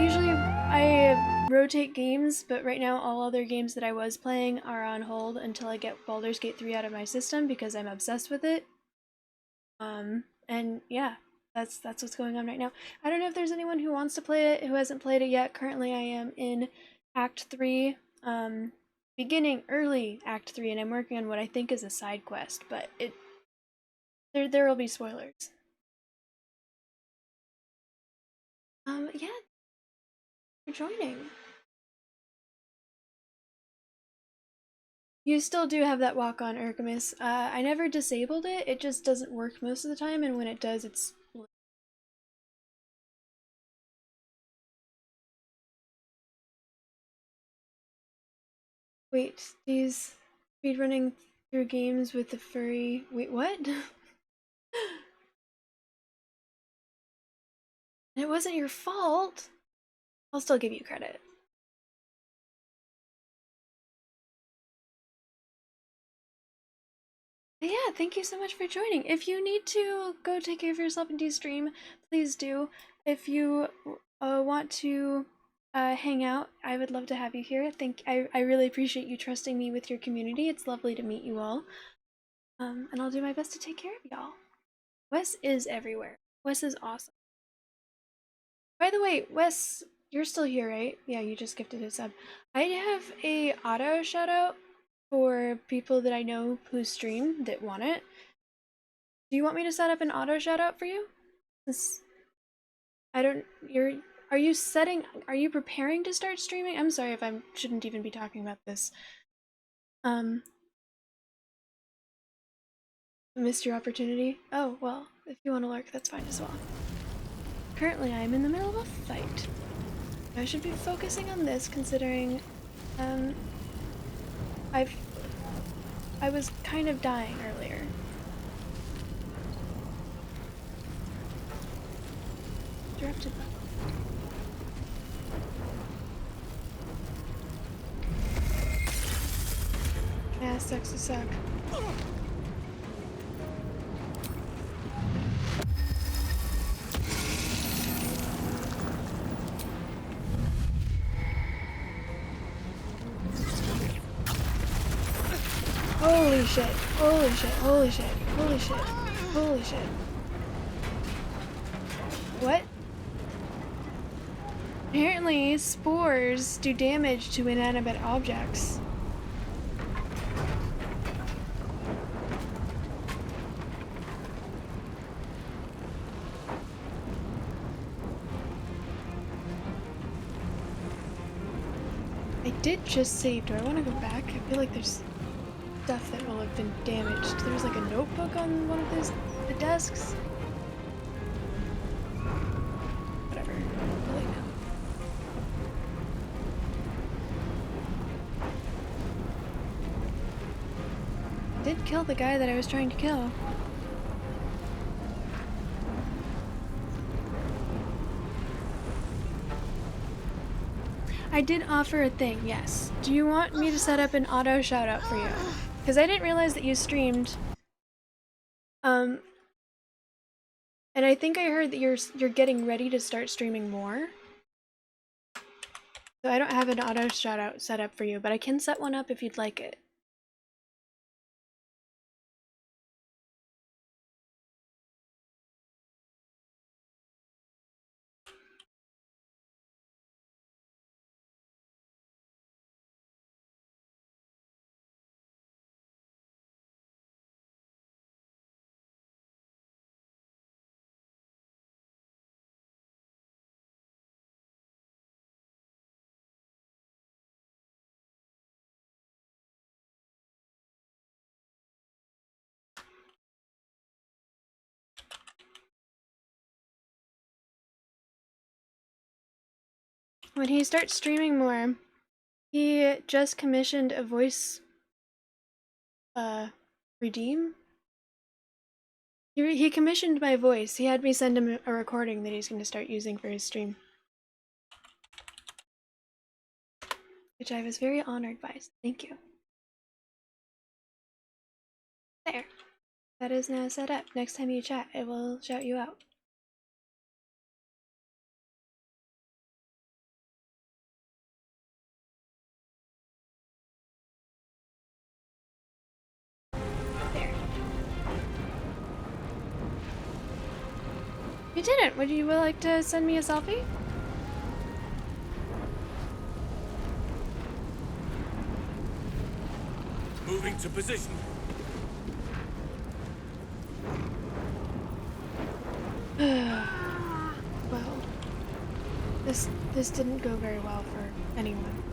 Usually I rotate games, but right now all other games that I was playing are on hold until I get Baldur's Gate 3 out of my system because I'm obsessed with it. And yeah, that's what's going on right now. I don't know if there's anyone who wants to play it, who hasn't played it yet. Currently I am in Act 3, early Act 3, and I'm working on what I think is a side quest, but there will be spoilers. Yeah, for joining. You still do have that walk on Artemis. I never disabled it, it just doesn't work most of the time, and when it does, it's... Wait, these speedrunning through games with the furry... Wait, what? It wasn't your fault! I'll still give you credit. Yeah, thank you so much for joining. If you need to go take care of yourself and do stream, please do. If you want to hang out, I would love to have you here. I really appreciate you trusting me with your community. It's lovely to meet you all. And I'll do my best to take care of y'all. Wes is everywhere. Wes is awesome. By the way, Wes, you're still here, right? Yeah, you just gifted a sub. I have a auto shout out for people that I know who stream that want it. Do you want me to set up an auto shout out for you? Are you preparing to start streaming? I'm sorry if I shouldn't even be talking about this. Missed your opportunity? Oh, well, if you want to lurk, that's fine as well. Currently, I am in the middle of a fight. I should be focusing on this, considering, I was kind of dying earlier. Directed by... Yeah, sucks to suck. Holy shit, holy shit, holy shit, holy shit, holy shit. What? Apparently, spores do damage to inanimate objects. I did just save. Do I want to go back? I feel like there's stuff that will have been damaged. There's like a notebook on one of the desks. Whatever. Really no. Did kill the guy that I was trying to kill. I did offer a thing, yes. Do you want me to set up an auto shout out for you? Because I didn't realize that you streamed. And I think I heard that you're getting ready to start streaming more. So I don't have an auto shout out set up for you, but I can set one up if you'd like it. when he starts streaming more, he just commissioned a voice redeem. He commissioned my voice. He had me send him a recording that he's going to start using for his stream, which I was very honored by. So thank you. There. That is now set up. Next time you chat, it will shout you out. There. You didn't. Would you like to send me a selfie? Moving to position. Well, this didn't go very well for anyone.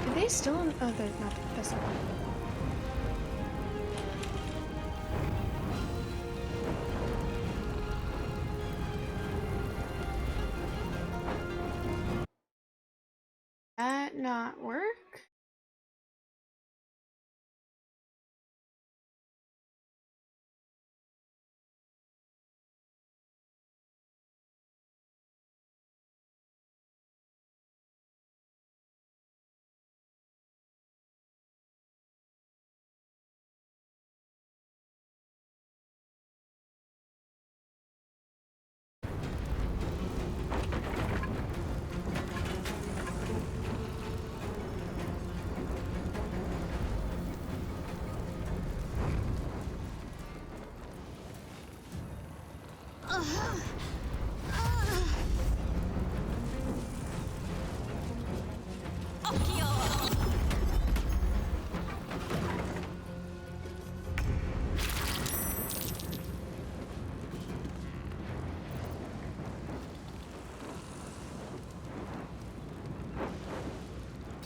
Are they still on? Oh, they're not. That's not. That not work?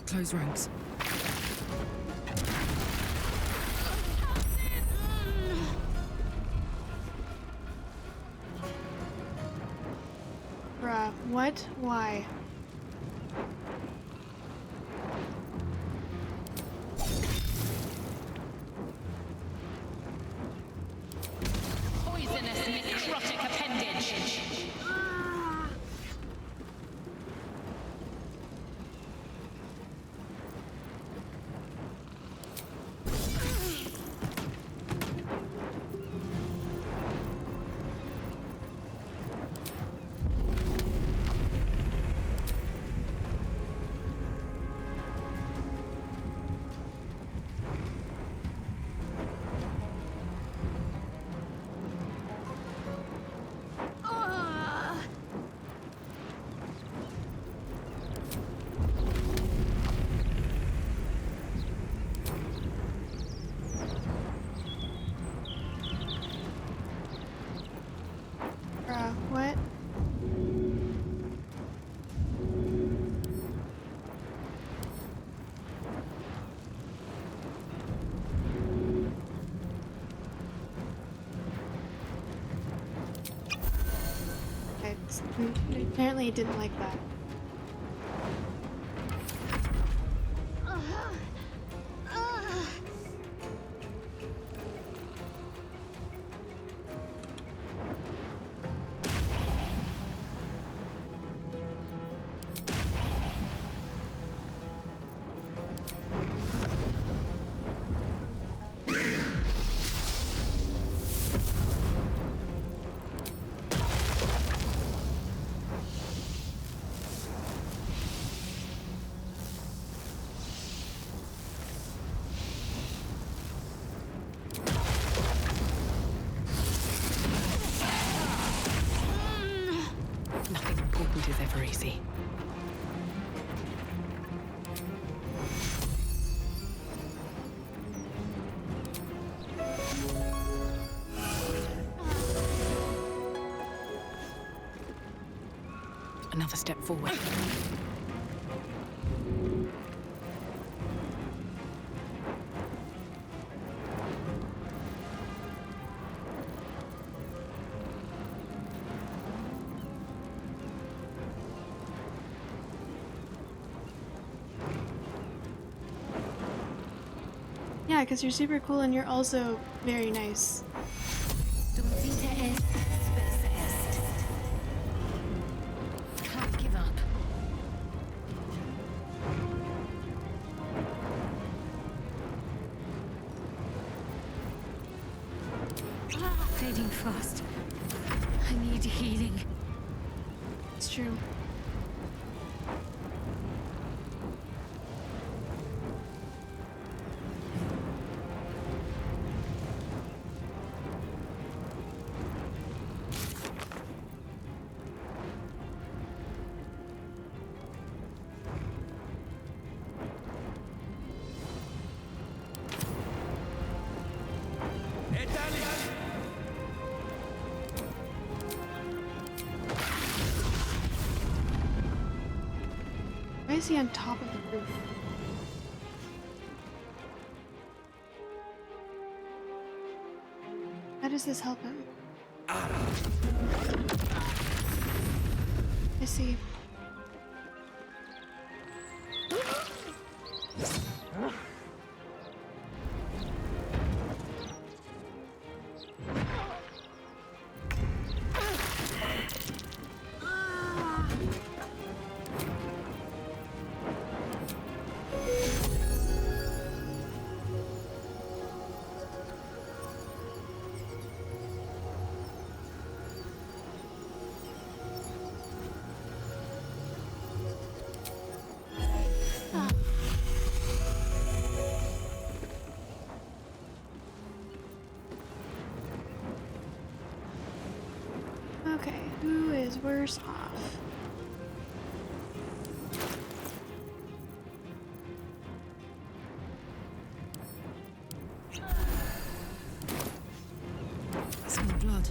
Close ranks. Bruh, what? Why? Poisonous necrotic appendage. What? Apparently it didn't like that. Nothing important is ever easy. Another step forward. because you're super cool and you're also very nice. Can't give up. Fading fast. I need healing. It's true. Why is he on top of the roof? How does this help him? I see. Okay, who is worse off? Smell blood.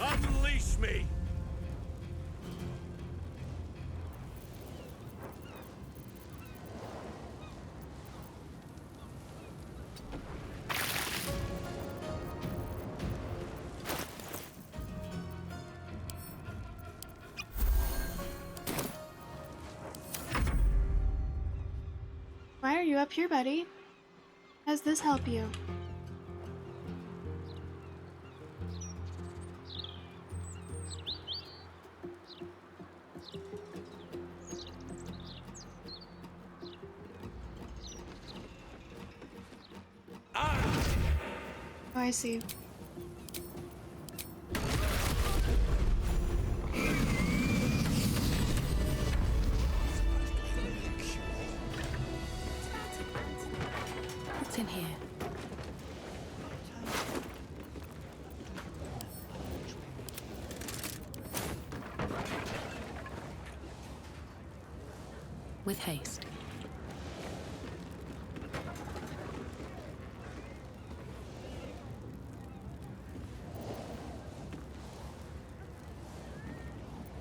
Unleash me! Why are you up here, buddy? How does this help you? Oh, I see. What's in here? With haste.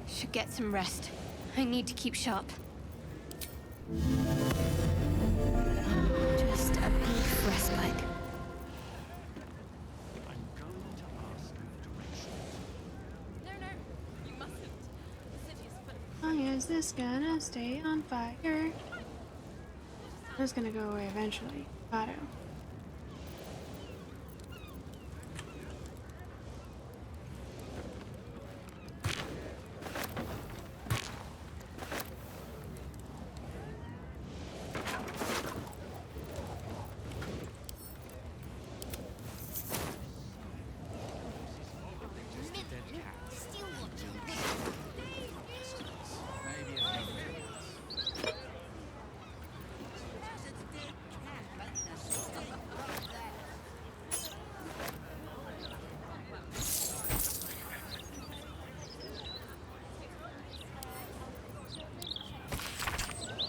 Should get some rest. I need to keep sharp. Just a brief respite. How long is this gonna stay on fire? It's gonna go away eventually. Gotta.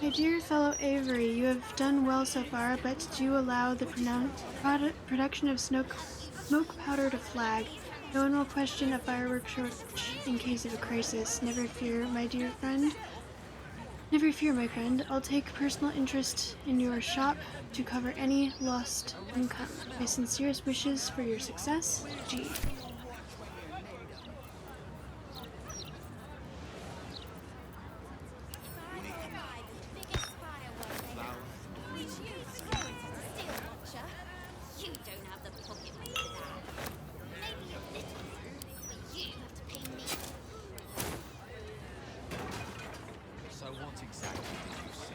My dear fellow Avery, you have done well so far, but do allow the production of smoke powder to flag. No one will question a fireworks shortage in case of a crisis. Never fear, my dear friend. Never fear, my friend. I'll take personal interest in your shop to cover any lost income. My sincerest wishes for your success, G. You don't have the pocket money for that. Maybe a little, but you have to pay me. So what exactly did you see?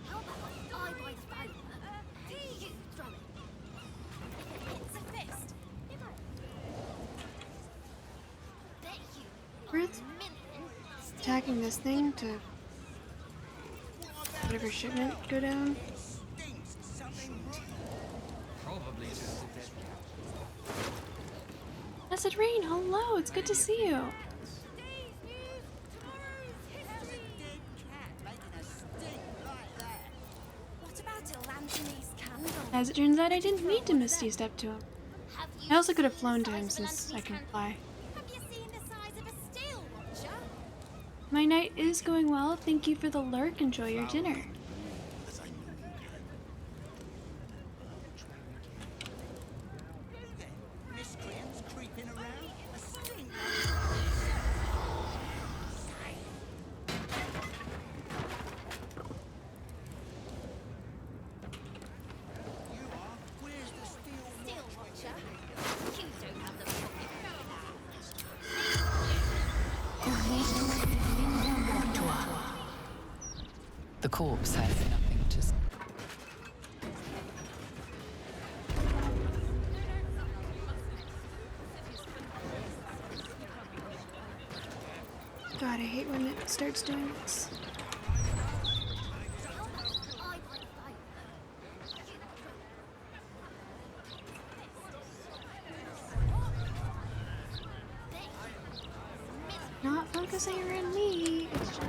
How about I buy the firework and you throw it? It's a fist. Bet you Worth attacking this thing to whatever shipment go down. Probably just a dead cat. Blessed Rain, hello, it's good to see you. What about a Lanthony's candle? As it turns out, I didn't need to Misty Step to him. I also could have flown to him since I can fly. Have you seen the size of a steel watcher? My night is going well. Thank you for the lurk. Enjoy your dinner. Miscreants creeping around. A stink. Where's the steel watcher? You don't have the pocket The corpse has nothing to say. God, I hate when it starts doing this. Not focusing around me. It's just...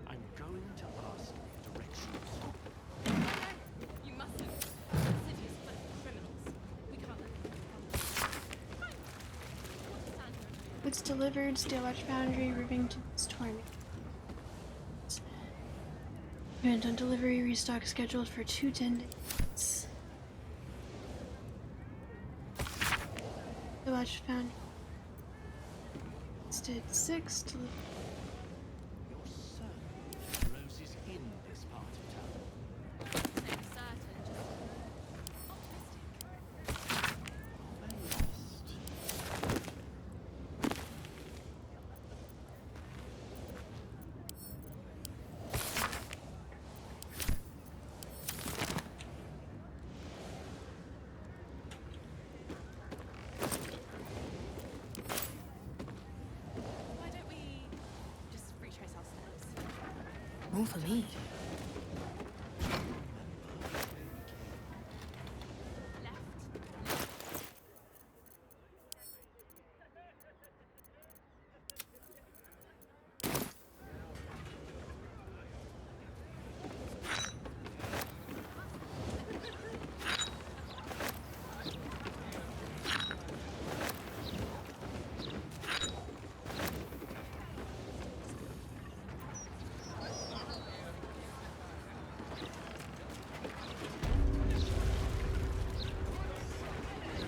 I'm going to ask directions. You mustn't. The city is full of criminals. We can't let them come. It's delivered. Steelwatch Foundry, Rivington, Stormy. Event on delivery. Restock scheduled for 2:10 days. Steelwatch Foundry. Did 6 delivery. You're certain Rose is in this part of town. Why don't we just retrace our steps? More for me.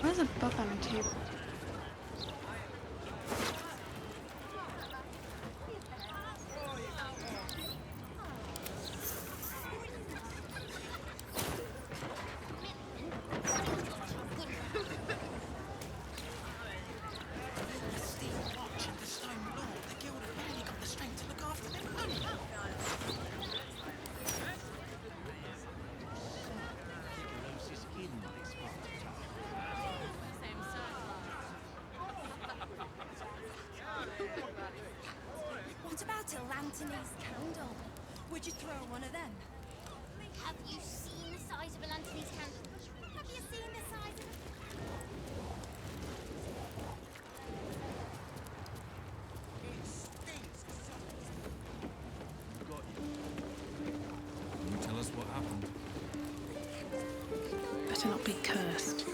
What is a book on a table? What about a Lanthony's candle? Would you throw one of them? Have you seen the size of a Lanthony's candle? Have you seen the size of Can you tell us what happened? Better not be cursed.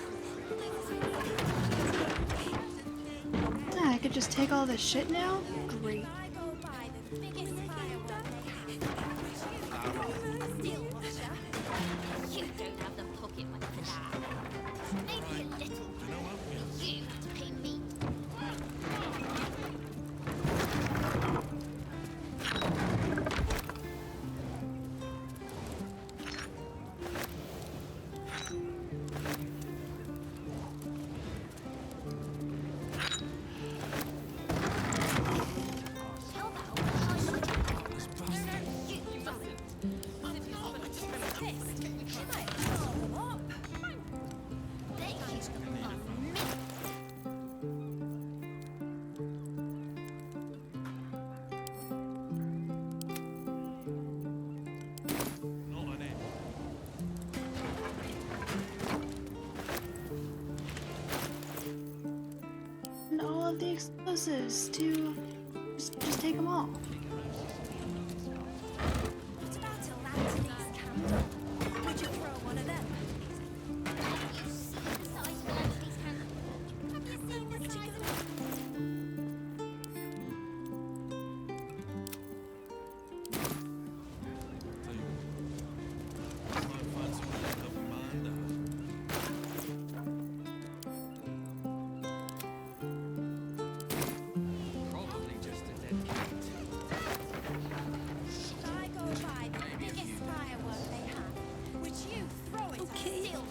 Ah, I could just take all this shit now? Great. You don't have the pocket money for that. Maybe a little. You have to pay me. And all of the explosives to just take them all. What about a Lanthony's candle? Would you throw one of them? Have you seen the size of a Lanthony's candle? Have you seen the size of Probably just a dead cat. Should I go buy the biggest firework they have? Would you throw it Okay. at Steel?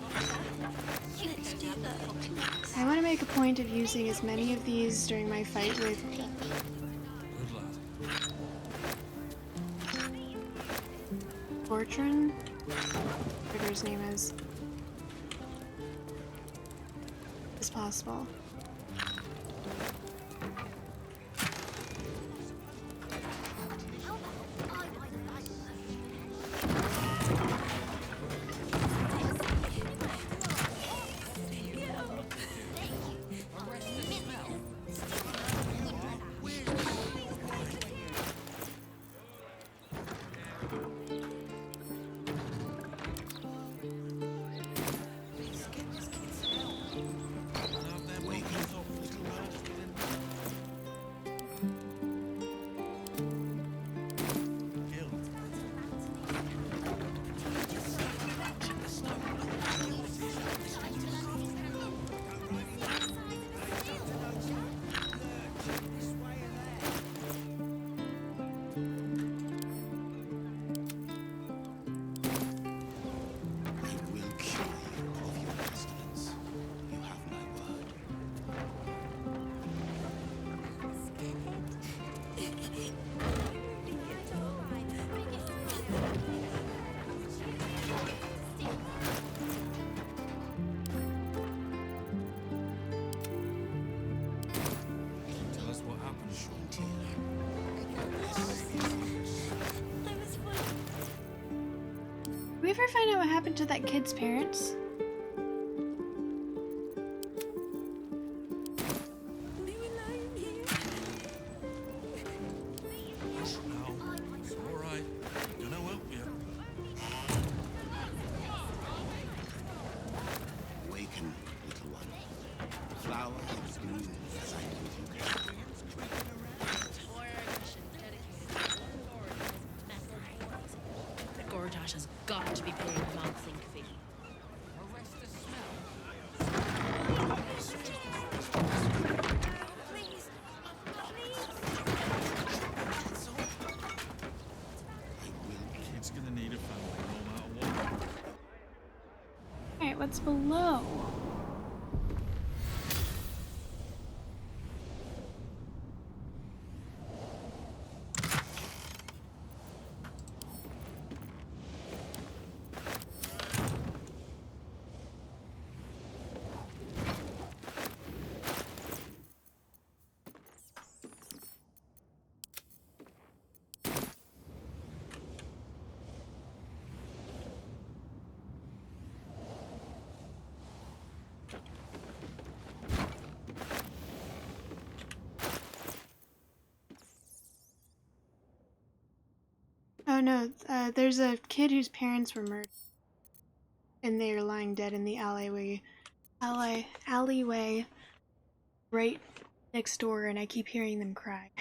Let's do that. I want to make a point of using as many of these during my fight with Good lad. Fortran, whatever his name is possible. Tell us what happened, Did we ever find out what happened to that kid's parents? All right. Gonna help you. Awaken, little one. Flower is bloom as I leave you. Gortash has got to be paying the Mount Sink fee. Arrest the smell. What's below? Oh no, there's a kid whose parents were murdered. And they are lying dead in the alleyway right next door, and I keep hearing them cry.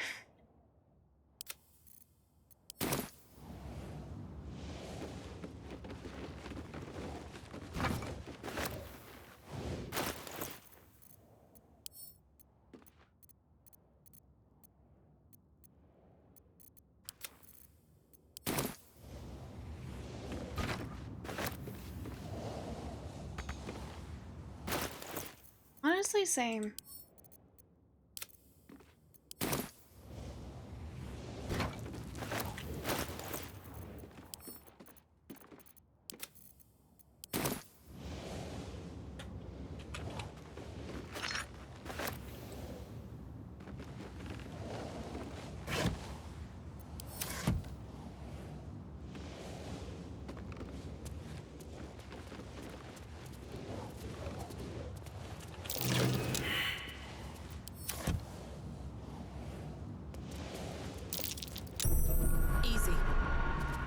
Honestly, same. Easy.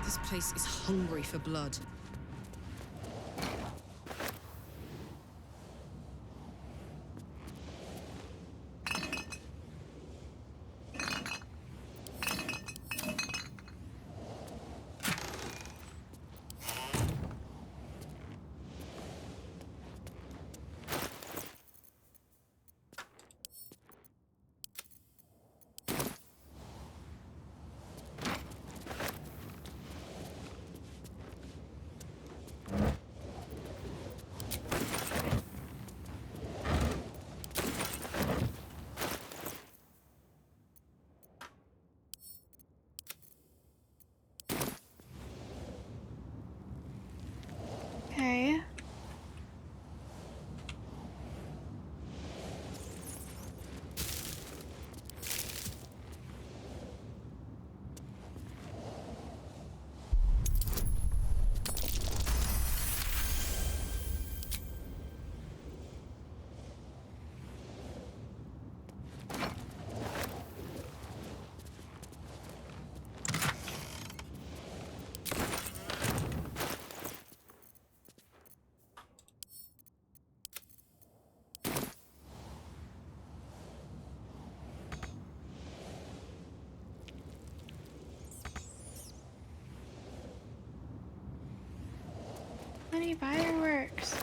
This place is hungry for blood. Okay. Many fireworks.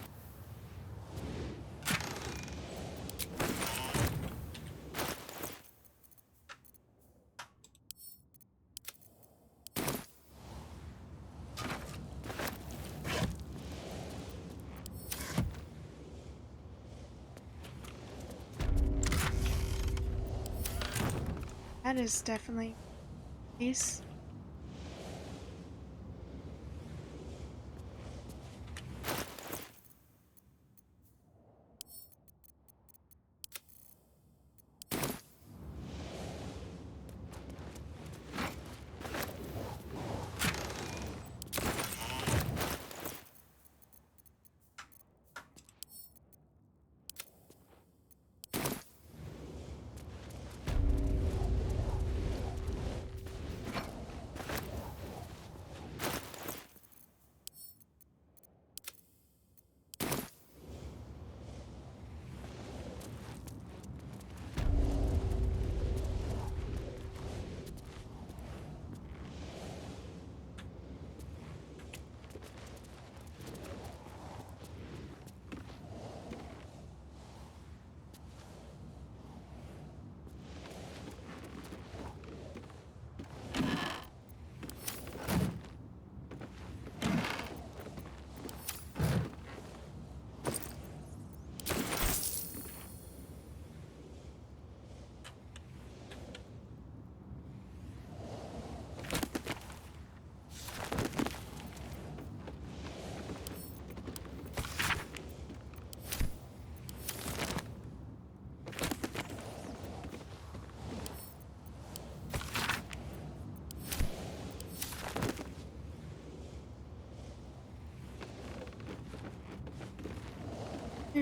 That is definitely nice.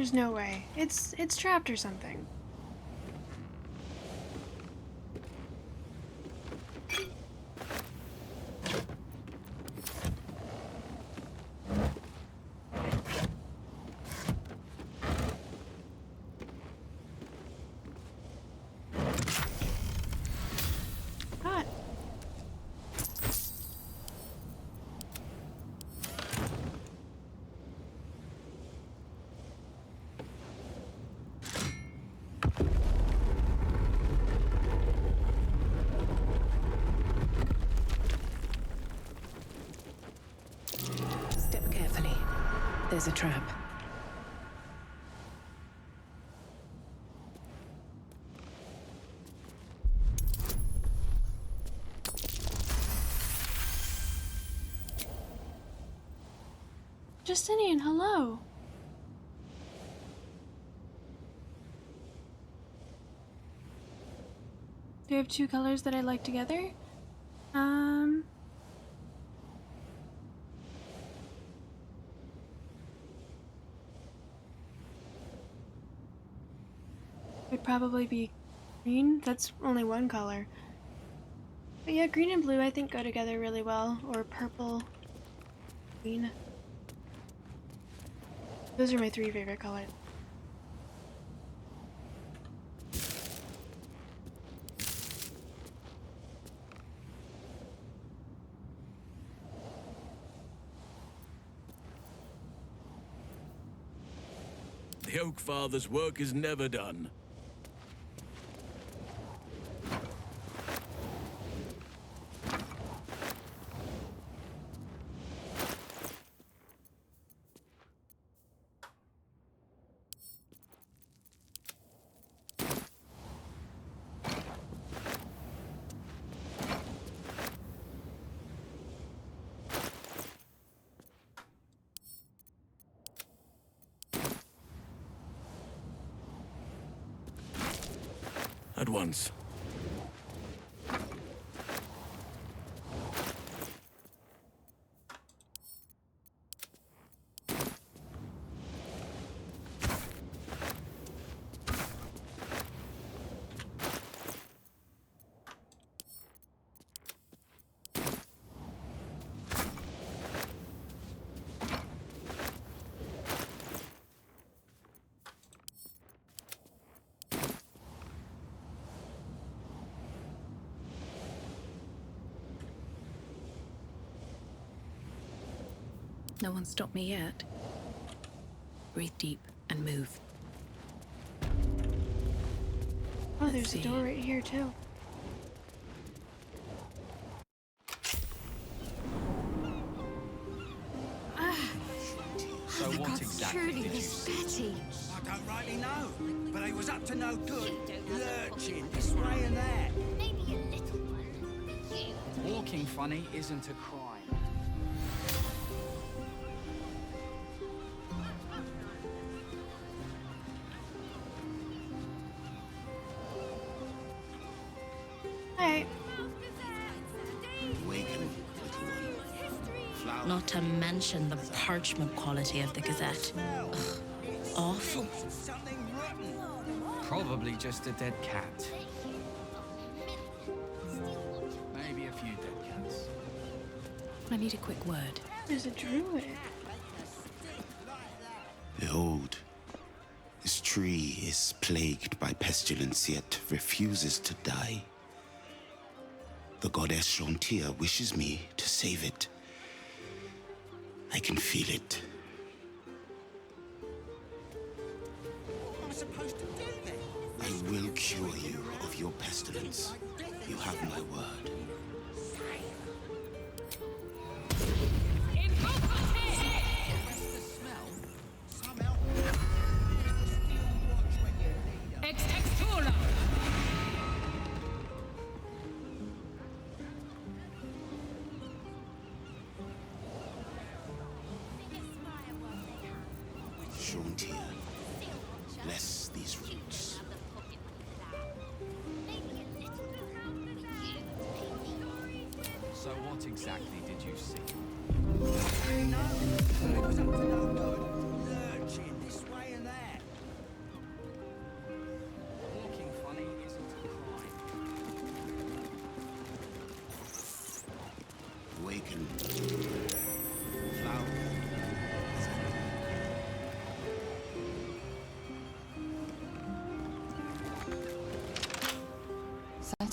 There's no way. It's trapped or something. God. Step carefully. There's a trap. Justinian, hello. Do you have two colors that I like together? Would probably be green. That's only one color. But yeah, green and blue I think go together really well. Or purple, green. Those are my three favorite colors. The Oak Father's work is never done. At once. No one stopped me yet. Breathe deep and move. Oh, there's a door right here too. So what exactly did you see? I don't rightly know, but I was up to no good, lurching this way and that. Maybe a little one. You. Walking funny isn't a crime. Alright. Awaken, little one. Flower. Not to mention the parchment quality of the Gazette. Ugh, awful. Probably just a dead cat. Maybe a few dead cats. I need a quick word. There's a druid. Behold, this tree is plagued by pestilence, yet refuses to die. The goddess Shontia wishes me to save it. I can feel it. What am I supposed to do then? I will cure you of your pestilence. You have my word. Shontia, bless these roots. So what exactly did you see? I know, but I was up to no good, lurching this way and that.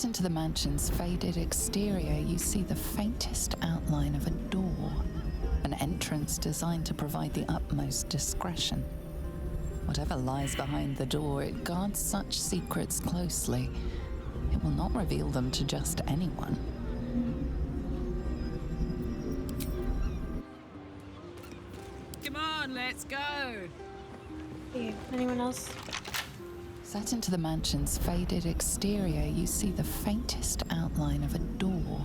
Set into the mansion's faded exterior, you see the faintest outline of a door, an entrance designed to provide the utmost discretion. Whatever lies behind the door, it guards such secrets closely. It will not reveal them to just anyone. Come on, let's go. Hey, anyone else? Set into the mansion's faded exterior, you see the faintest outline of a door,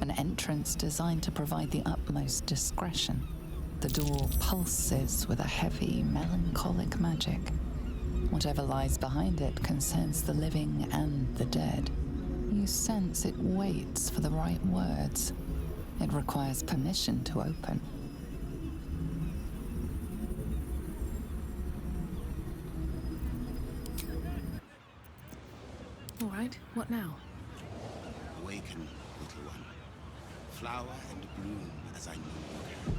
an entrance designed to provide the utmost discretion. The door pulses with a heavy, melancholic magic. Whatever lies behind it concerns the living and the dead. You sense it waits for the right words. It requires permission to open. All right, what now? Awaken, little one. Flower and bloom as I know you can.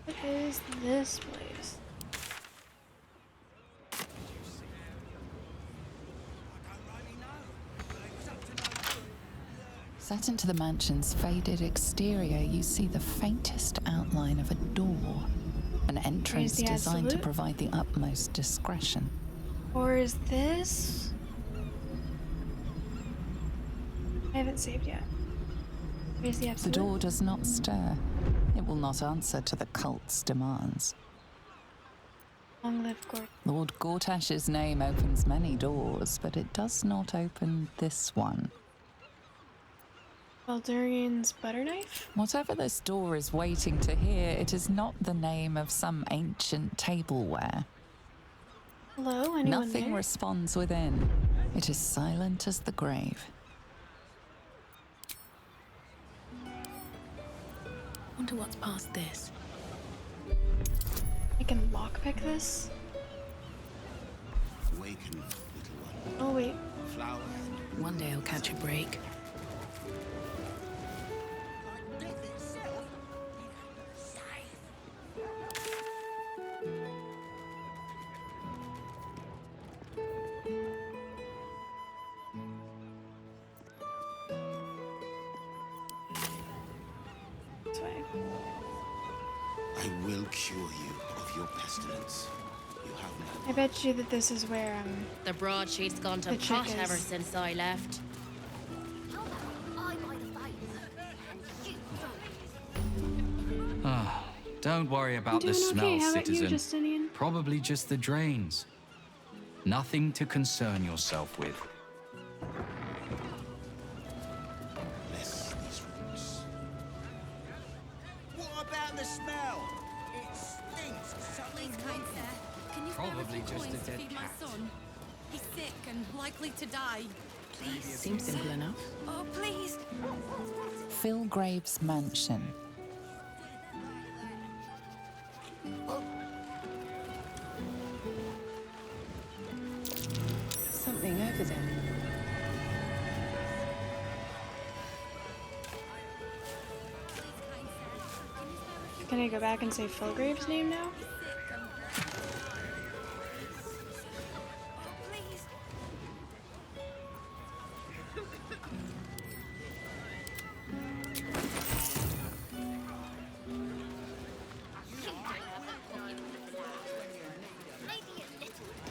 What is this place? Set into the mansion's faded exterior, you see the faintest outline of a door, an entrance the designed to absolute? provide the utmost discretion. Or is this? I haven't saved yet. Where's the The absolute? door does not stir. It will not answer to the cult's demands. Long live Gord. Lord Gortash's name opens many doors, but it does not open this one. Baldurian's butter knife? Whatever this door is waiting to hear, it is not the name of some ancient tableware. Hello, anyone Nothing there? responds within. It is silent as the grave. Wonder what's past this. I can lockpick this? Awaken, little one. Oh, wait. Flower and One day I'll catch a break. That's fine. I will cure you of your pestilence. You have no. I bet you that this is where, The broadsheet's gone to The chick pot ever is- since I left. Ah, don't worry I'm about the doing smell, okay. How about you, citizen. Justinian? Probably just the drains. Nothing to concern yourself with. Bless these roots. What about the smell? It stinks. Please, kind sir, can you spare Probably a few just a coins to dead feed my cat. son? He's sick and likely to die. Please. Seems simple enough. Oh, please. Phil Graves' mansion. Something over there. Can I go back and say Philgrave's name now?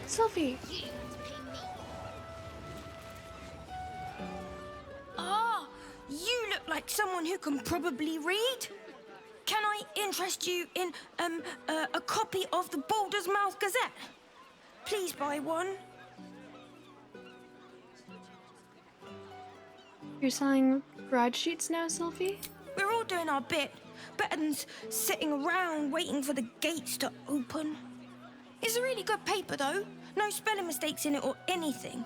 Sophie! Ah, you look like someone who can probably read. Can I interest you in a copy of the Baldurs Mouth Gazette? Please buy one. You're selling broadsheets now, Sophie? We're all doing our bit. Better than sitting around waiting for the gates to open. It's a really good paper, though. No spelling mistakes in it or anything.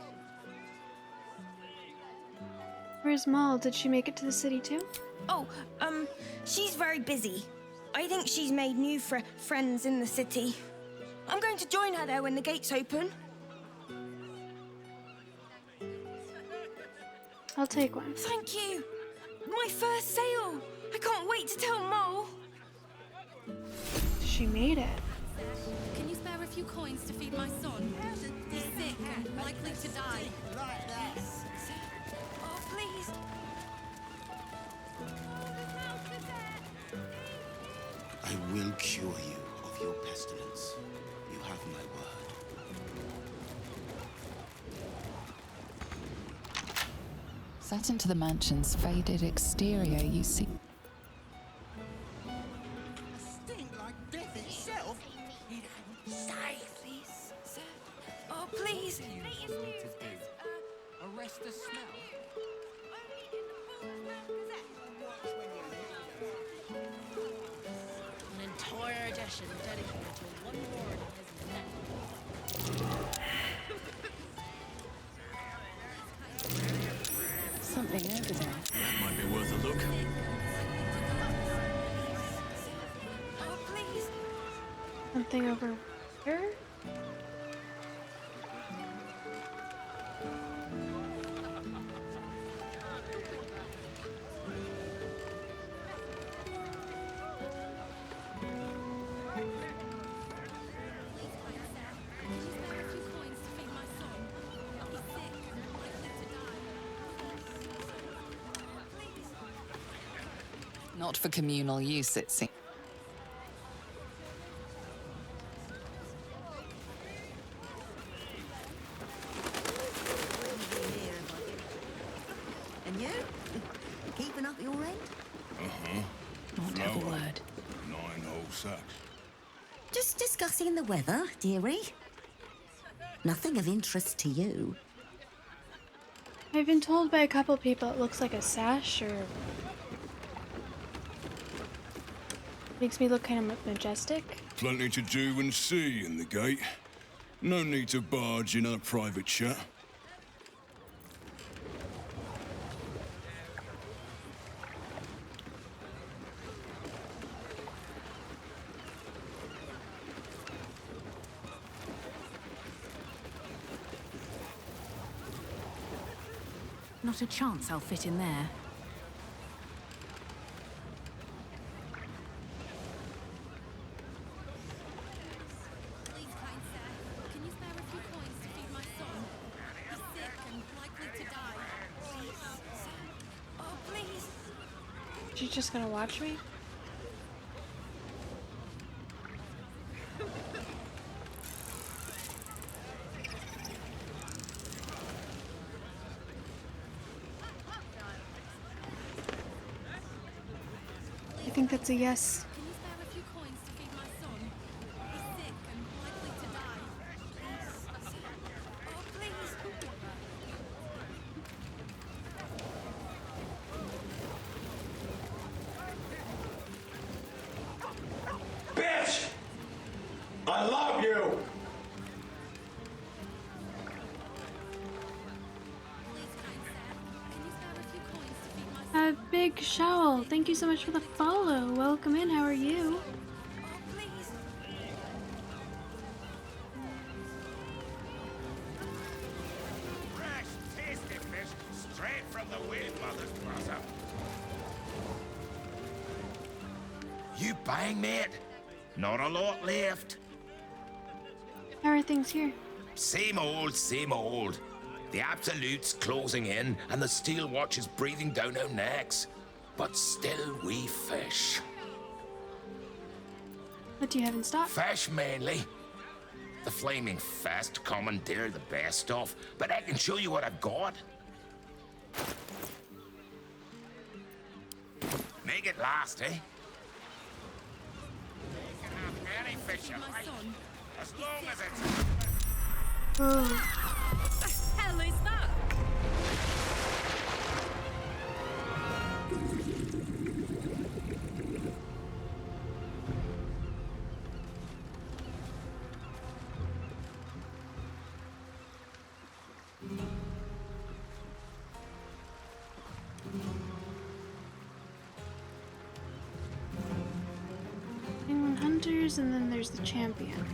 Where's Maul? Did she make it to the city too? Oh, she's very busy. I think she's made new friends in the city. I'm going to join her there when the gates open. I'll take one. Thank you. My first sale. I can't wait to tell Mole. She made it. Can you spare a few coins to feed my son? He's sick and likely to die. Oh, please. I will cure you of your pestilence. You have my word. Set into the mansion's faded exterior, you see. A stink like death itself? It ain't safe. Please, sir. Oh, please. What do you want me to do? Arrest the smell? An entire edition dedicated to one ward in his neck. Something over there. That might be worth a look. Oh, please. Something over here? Not for communal use, it seems. And you? Keeping up your end? Uh-huh. Not have a word. 9 whole sacks. Just discussing the weather, dearie. Nothing of interest to you. I've been told by a couple people it looks like a sash or makes me look kind of majestic. Plenty to do and see in the gate. No need to barge in a private chat. Not a chance I'll fit in there. Please, kind sir, can you spare a few coins to feed my son? He's sick and likely to die. Please, sir. Oh, please. She's just gonna watch me? I think that's a yes. Can you spare a few coins to feed my son? He's sick and likely to die. Please, sir. Oh, please. Bitch! I love you! Big Showl, thank you so much for the follow. Welcome in, how are you? Fresh, tasty fish, straight from the Whale Mother's bosom. You bang, mate? Not a lot left. How are things here? Same old, same old. The Absolute's closing in, and the Steel Watch is breathing down our necks. But still we fish. What do you have in stock? Fish, mainly. The Flaming Fest commandeer the best stuff, but I can show you what I've got. Make it last, eh? You can have any fish you like, as long as it's... Oh. What the hell is that? Hunters, and then there's the champion.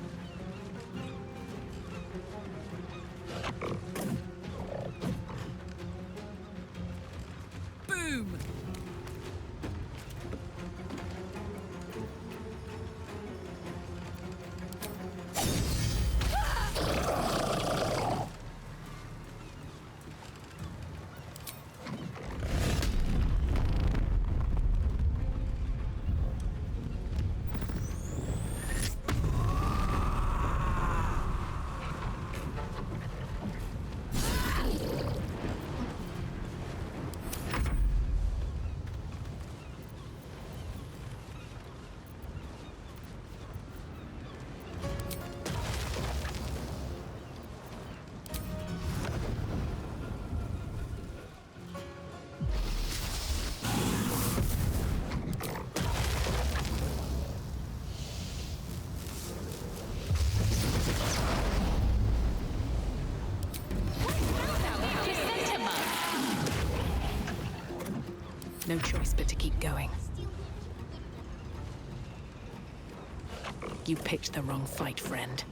Boom! no choice but to keep going. You picked the wrong fight, friend.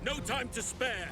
No time to spare!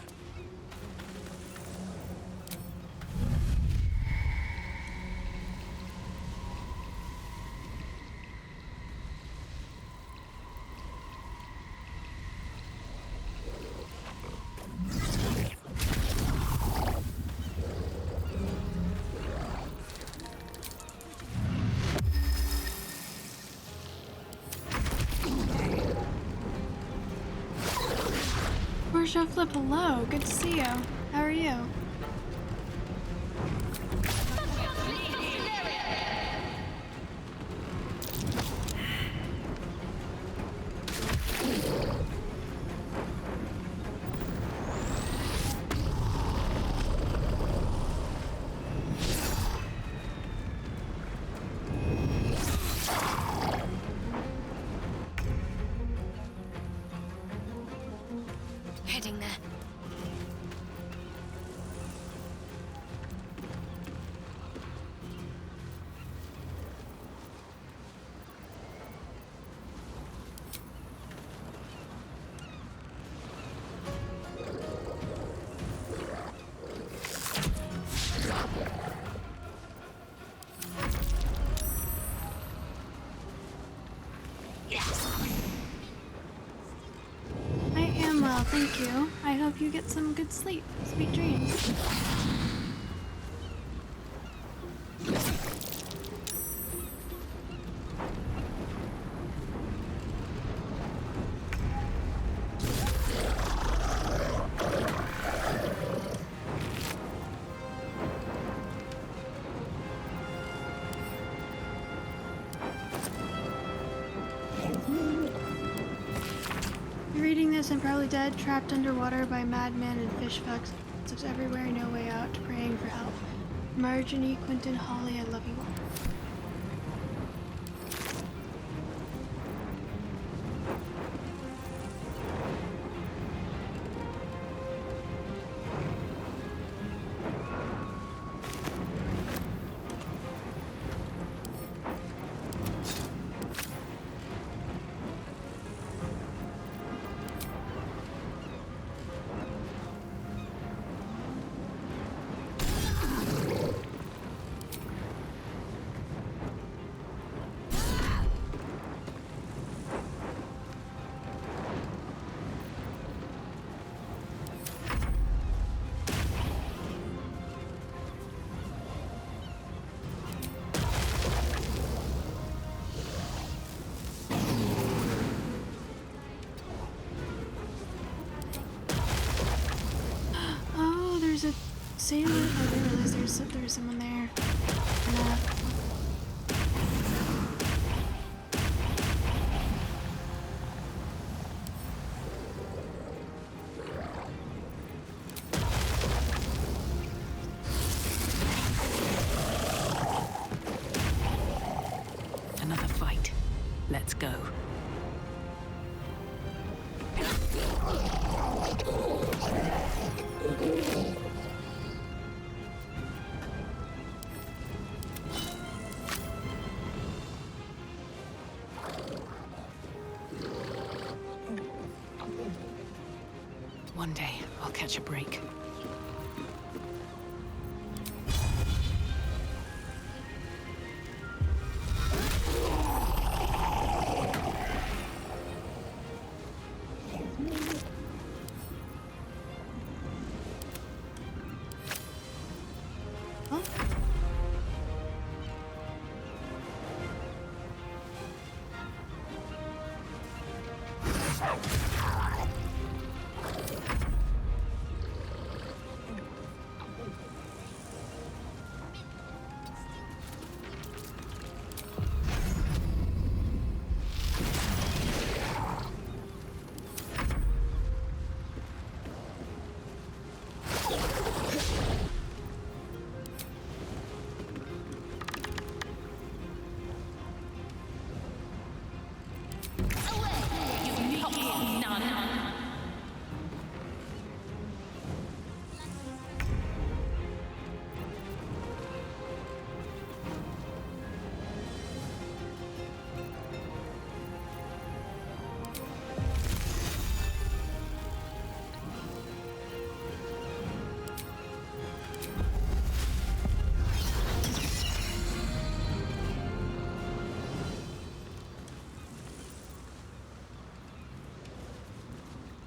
Portia Flip, hello. Good to see you. How are you? Heading there. I am well, thank you. I hope you get some good sleep. Sweet dreams. You're reading this, I'm probably dead, trapped underwater by madmen and fish fucks. Sucks everywhere, no way out, praying for help. Marjorie, Quentin, Holly, I love you all. There's a sailor. I didn't realize there was someone there. Another fight. Let's go. One day, I'll catch a break.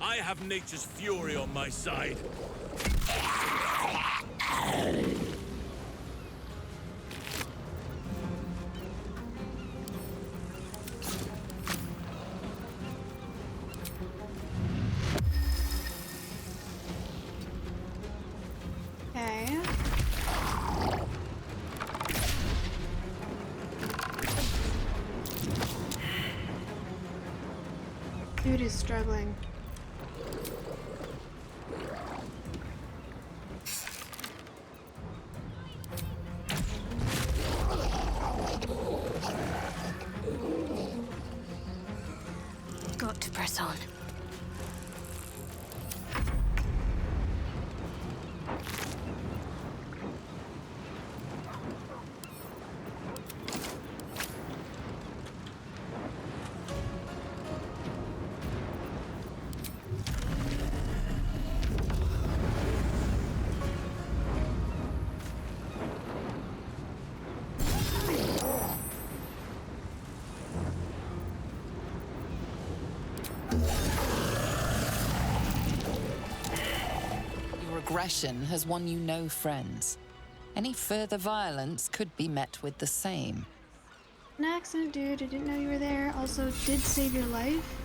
I have nature's fury on my side. Okay. Dude is struggling. Got to press on. Aggression has won you no friends. Any further violence could be met with the same. An accident, dude. I didn't know you were there. Also, did save your life.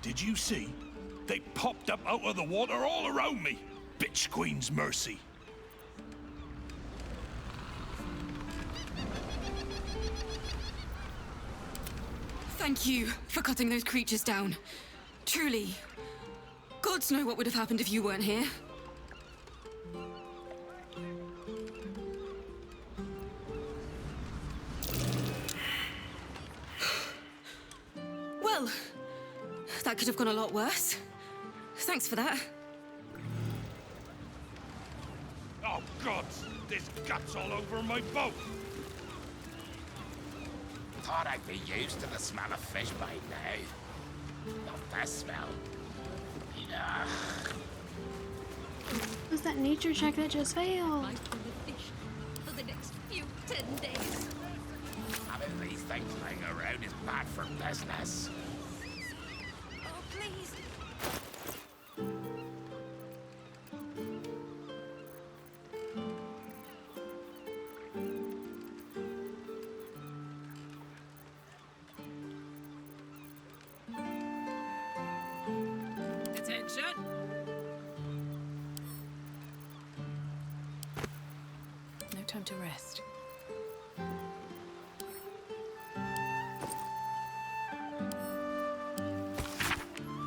Did you see? They popped up out of the water all around me. Bitch Queen's mercy. Thank you for cutting those creatures down. Truly. Gods know what would have happened if you weren't here. Well, that could have gone a lot worse. Thanks for that. Oh, gods! There's guts all over my boat! Thought I'd be used to the smell of fish by now. Not that smell. Ugh. Was that nature check that just failed? For the next few 10 days. Having these things lying around is bad for business. Oh, please. Attention. No time to rest.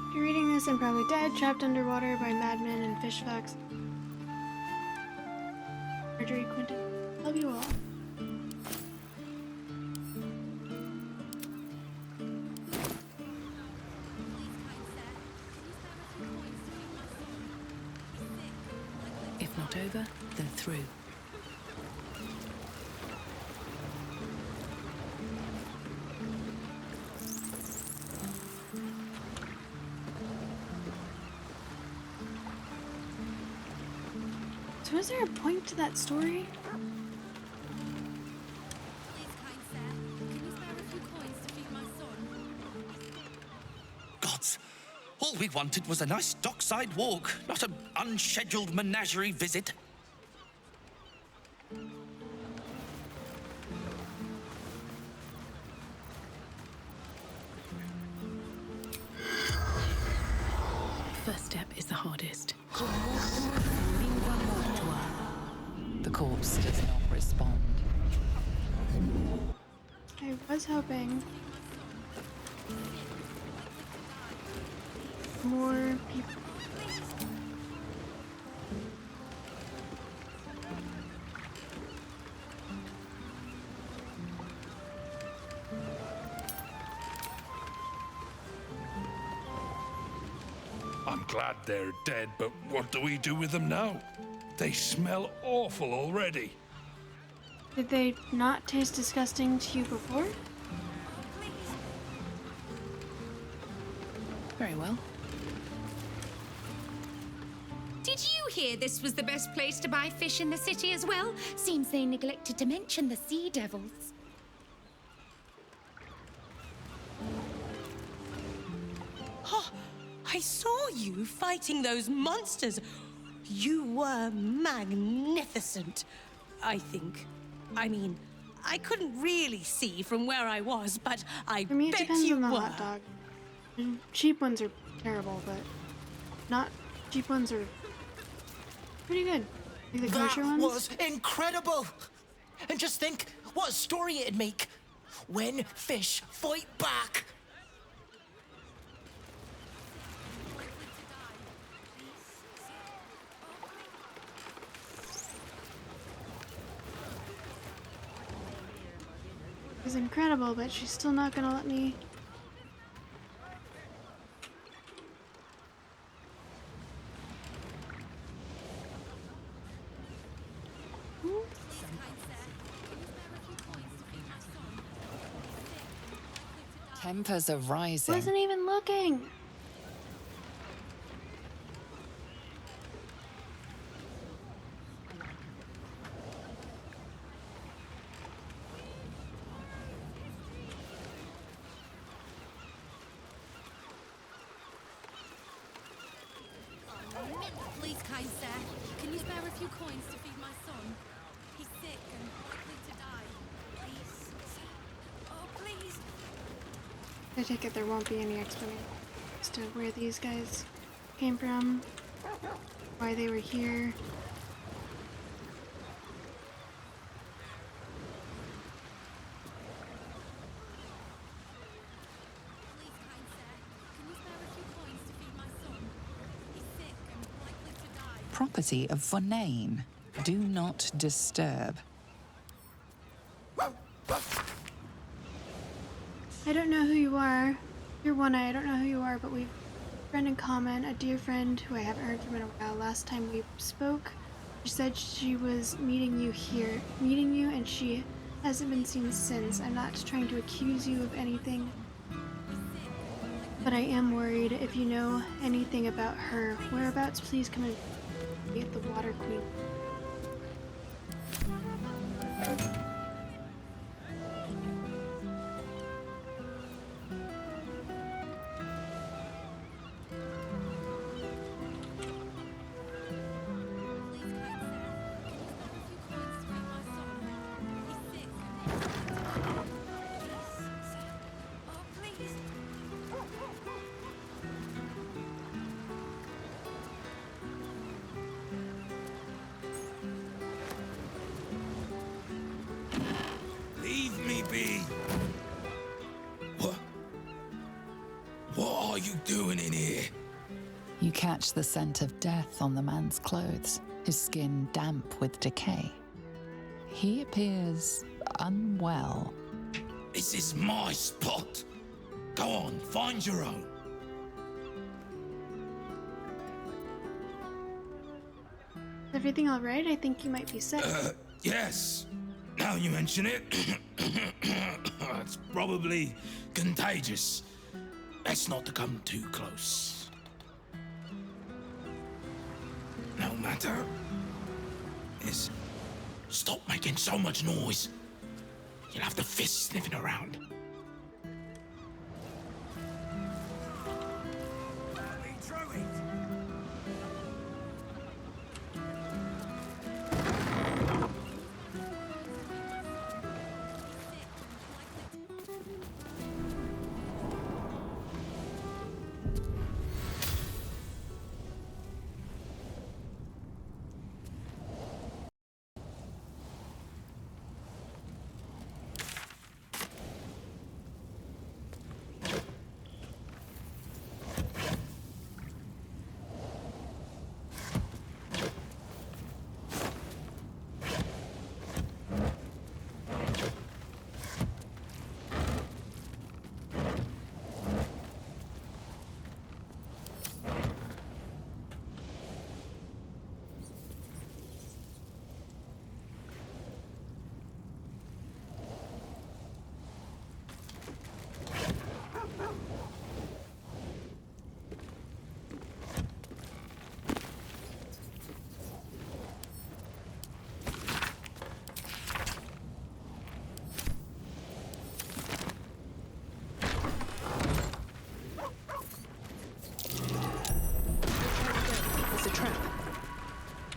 If you're reading this, I'm probably dead, trapped underwater by madmen and fish fucks. Marjorie Quinton. Love you all. not over, they're through. So is there a point to that story? Gods, all we wanted was a nice dockside walk, not an unscheduled menagerie visit. First step is the hardest. The corpse does not respond. I was hoping more people. I'm glad they're dead, but what do we do with them now? They smell awful already. Did they not taste disgusting to you before? Very well. Did you hear this was the best place to buy fish in the city as well? Seems they neglected to mention the sea devils. Oh, I saw you fighting those monsters. You were magnificent, I think. I mean, I couldn't really see from where I was, but I For me, it bet depends you on the were. hot dog. Cheap ones are terrible, but not cheap ones are pretty good. Like the kosher That ones. was incredible! And just think what a story it'd make when fish fight back. It was incredible, but she's still not gonna let me. Tempers are rising. Wasn't even looking. Please, kind sir, can you spare a few coins to feed my son? He's sick and likely to die. Please, sir. Oh, please. I take it there won't be any explanation as to where these guys came from, why they were here. Please, kind sir, can you spare a few coins to feed my son? He's sick and likely to die. Property of Vonane. Do not disturb. I don't know who you are. You're One-Eye, I don't know who you are, but we've a friend in common, a dear friend who I haven't heard from in a while. Last time we spoke, she said she was meeting you, and she hasn't been seen since. I'm not trying to accuse you of anything, but I am worried. If you know anything about her whereabouts, please come and get the Water Queen. Leave me be. What are you doing in here? You catch the scent of death on the man's clothes, his skin damp with decay. He appears unwell. This is my spot. Go on, find your own. Is everything all right? I think you might be sick. Yes. Now you mention it, it's probably contagious. Best not to come too close. No matter. Stop making so much noise. You'll have the fists sniffing around.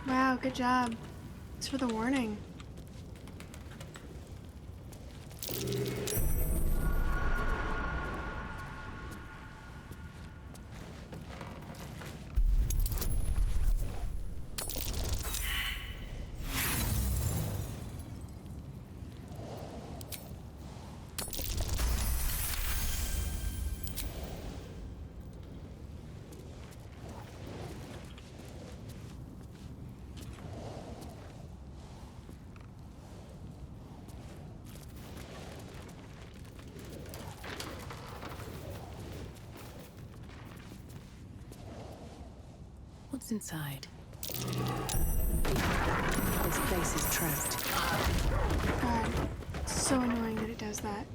Wow, good job. Thanks for the warning. What's inside? This place is trapped. God, it's so annoying that it does that.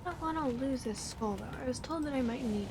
I don't want to lose this skull though. I was told that I might need it.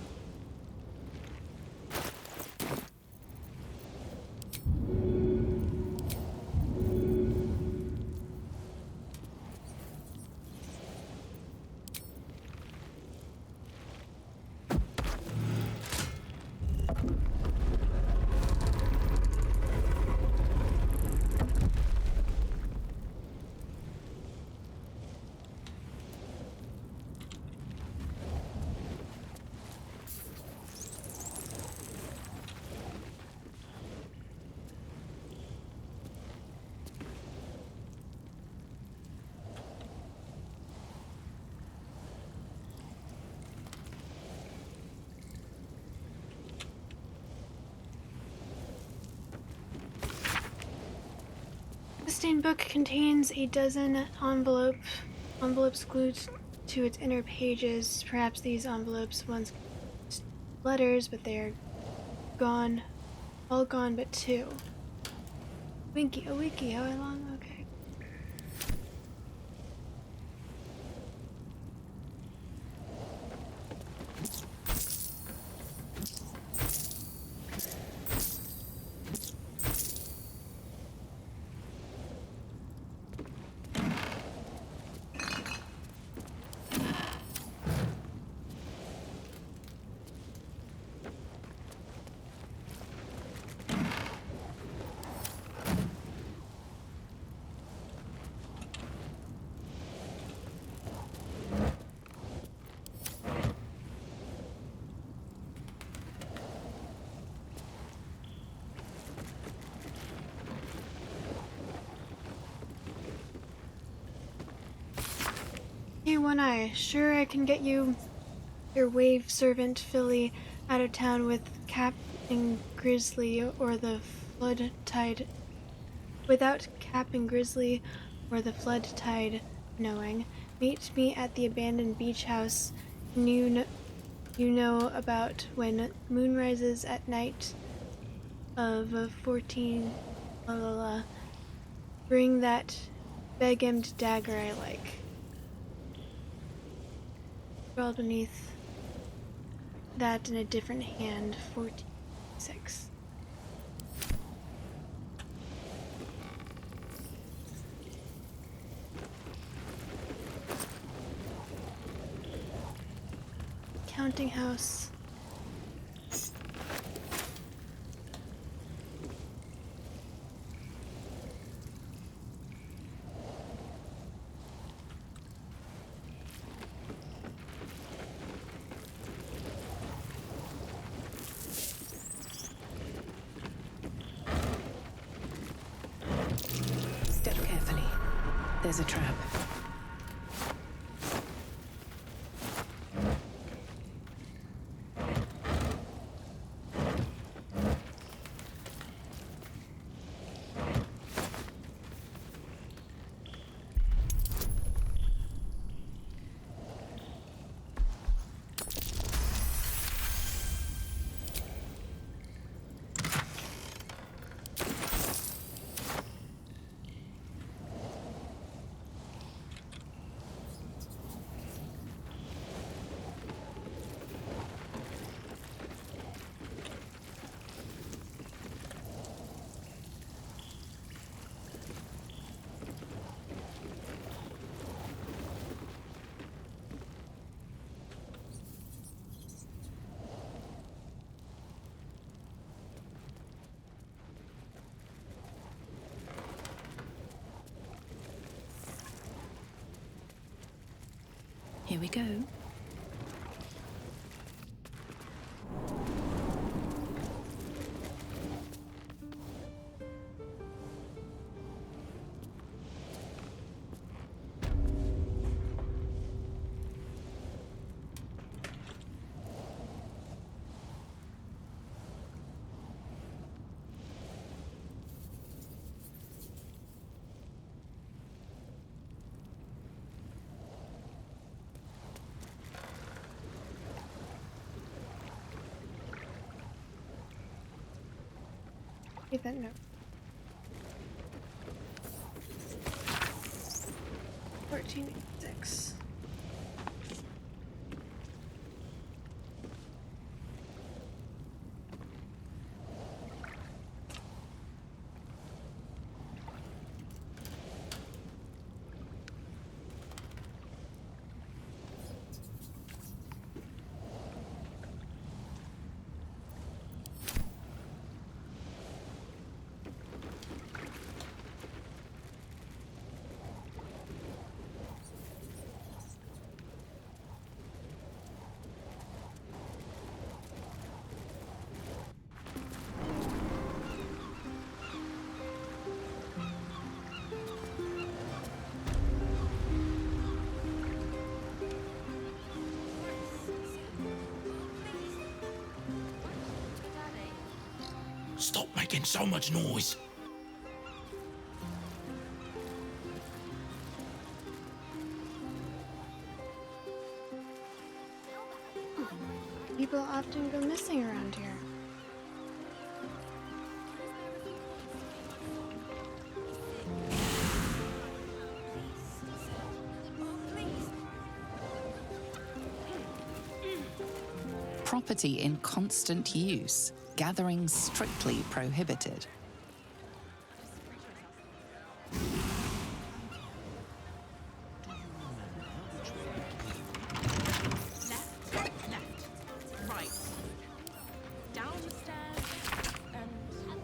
The stained book contains a dozen envelopes glued to its inner pages. Perhaps these envelopes once letters, but they are gone. All gone but two. Winky, a wiki, how long? Okay. Hey, One Eye, sure I can get you your wave servant Philly out of town with Captain Grizzly or the flood tide. Without Captain Grizzly or the flood tide knowing. Meet me at the abandoned beach house you know about when moon rises at night of 14 la la la. Bring that begemmed dagger I like. Scrawled beneath that in a different hand, 14:6. Counting house. Step carefully. There's a trap. Here we go. That note. 14:6. Stop making so much noise. people often go missing around here. Property in constant use, gathering strictly prohibited.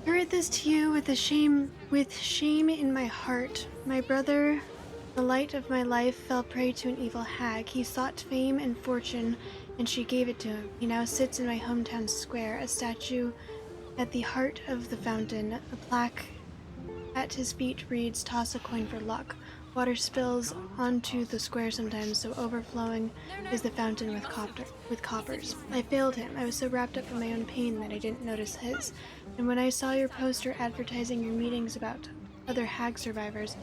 I write this to you with shame in my heart. My brother, the light of my life, fell prey to an evil hag. He sought fame and fortune, and she gave it to him. He now sits in my hometown square, a statue at the heart of the fountain. A plaque at his feet reads, "Toss a coin for luck." Water spills onto the square sometimes, so overflowing is the fountain with coppers. I failed him. I was so wrapped up in my own pain that I didn't notice his. And when I saw your poster advertising your meetings about other hag survivors,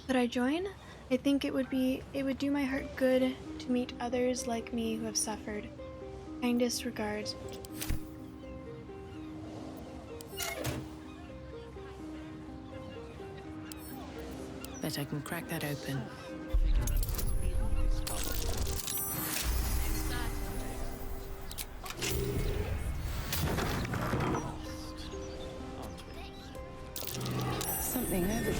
could I join? I think it would do my heart good to meet others like me who have suffered. Kindest regards. Bet I can crack that open. Something over there.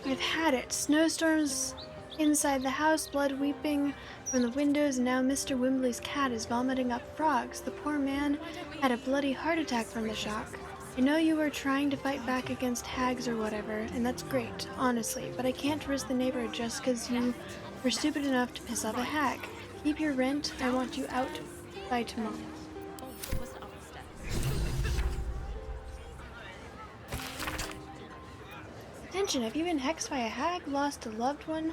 I've had it. Snowstorms inside the house, blood weeping from the windows, and now Mr. Wimbley's cat is vomiting up frogs. The poor man had a bloody heart attack from the shock. I know you were trying to fight back against hags or whatever, and that's great, honestly, but I can't risk the neighborhood just because you were stupid enough to piss off a hag. Keep your rent. I want you out by tomorrow. Attention, have you been hexed by a hag, lost a loved one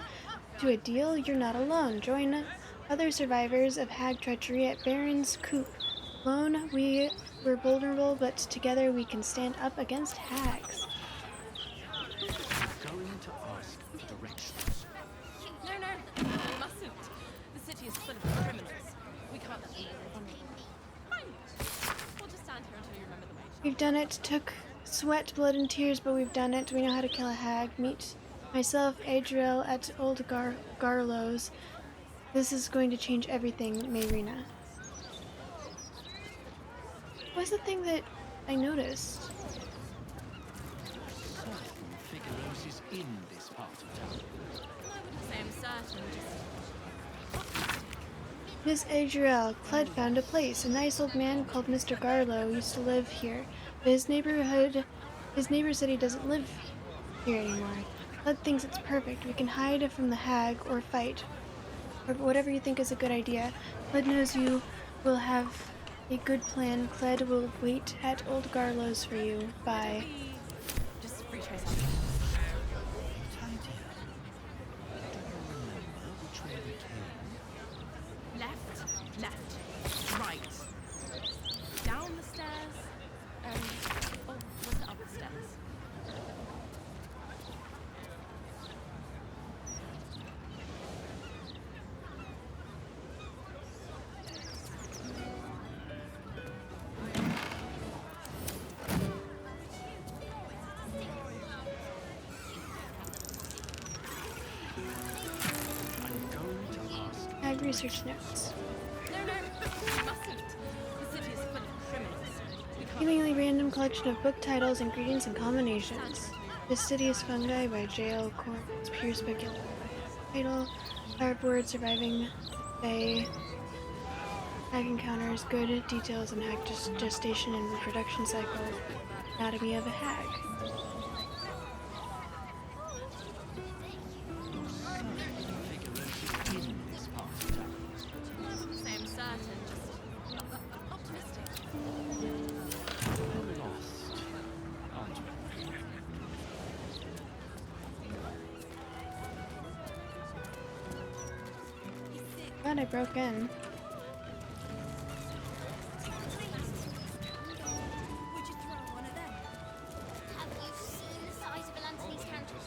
to a deal? You're not alone. Join other survivors of hag treachery at Baron's Coop. Alone, we were vulnerable, but together we can stand up against hags. Going to ask for directions. No, we mustn't. The city is full of criminals. We can't let them know we're vulnerable. Fine. We'll just stand here until you remember the way. We've done it. Took sweat, blood, and tears, but we've done it. We know how to kill a hag. Meet myself, Adriel, at Old Garlow's. This is going to change everything, Mayrina. What's the thing that I noticed? Certain Figueros is in this part of town. I wouldn't say I'm certain, just... Miss Adriel, Cled found a place. A nice old man called Mr. Garlow used to live here, but his neighbor said he doesn't live here anymore. Cled thinks it's perfect. We can hide from the hag or fight, or whatever you think is a good idea. Cled knows you will have a good plan. Cled will wait at Old Garlow's for you. Bye. Just retrace us. Left, right. Down the stairs, and... oh, was it up the stairs? Hag research notes. No, we mustn't. The city is full of criminals. We can't... Seemingly random collection of book titles, ingredients, and combinations. Fastidious fungi by J.L. Corns. Pure speculation. Title. Fireboard surviving Fae. Hag encounters. Good details on hag gestation and reproduction cycle. Anatomy of a hag. Say I'm certain, just optimistic. We're lost, aren't we? Glad I broke in. Would you throw one of them? Have you seen the size of Anthony's candles?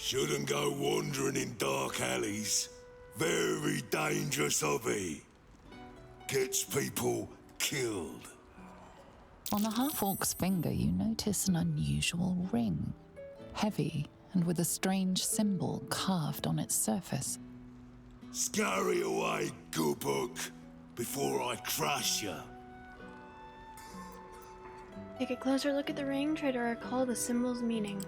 Shouldn't go wandering in dark alleys. Very dangerous hobby. Gets people killed. On the half-orc's finger, you notice an unusual ring. Heavy and with a strange symbol carved on its surface. Scurry away, good book, before I crush you. Take a closer look at the ring, try to recall the symbol's meaning.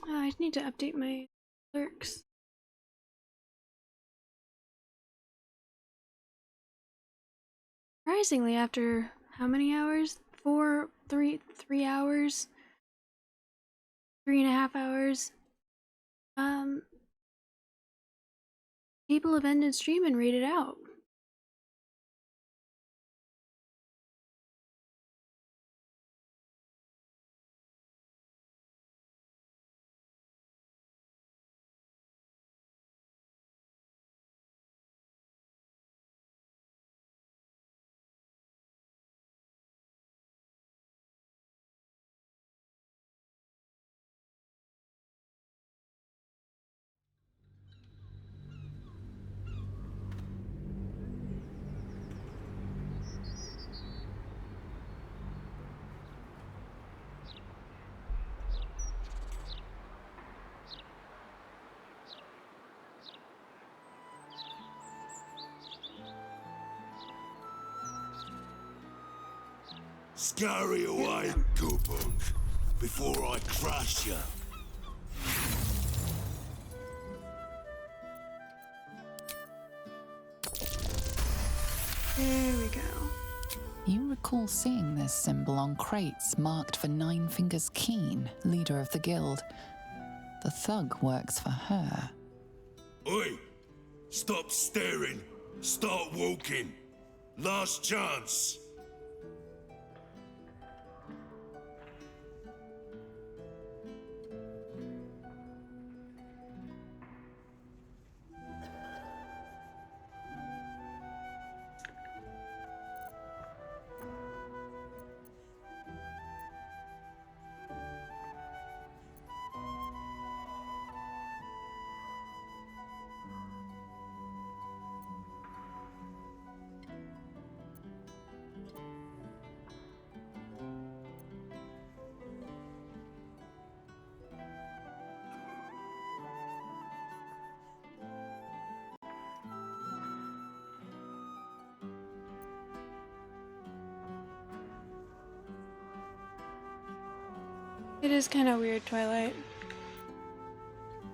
Oh, I need to update my clerks. Surprisingly, after how many hours? 3 hours? 3.5 hours? People have ended stream and read it out. Scurry away, good book, before I crush you. There we go. You recall seeing this symbol on crates marked for Nine Fingers Keen, leader of the guild. The thug works for her. Oi! Stop staring. Start walking. Last chance. It is kind of weird, Twilight.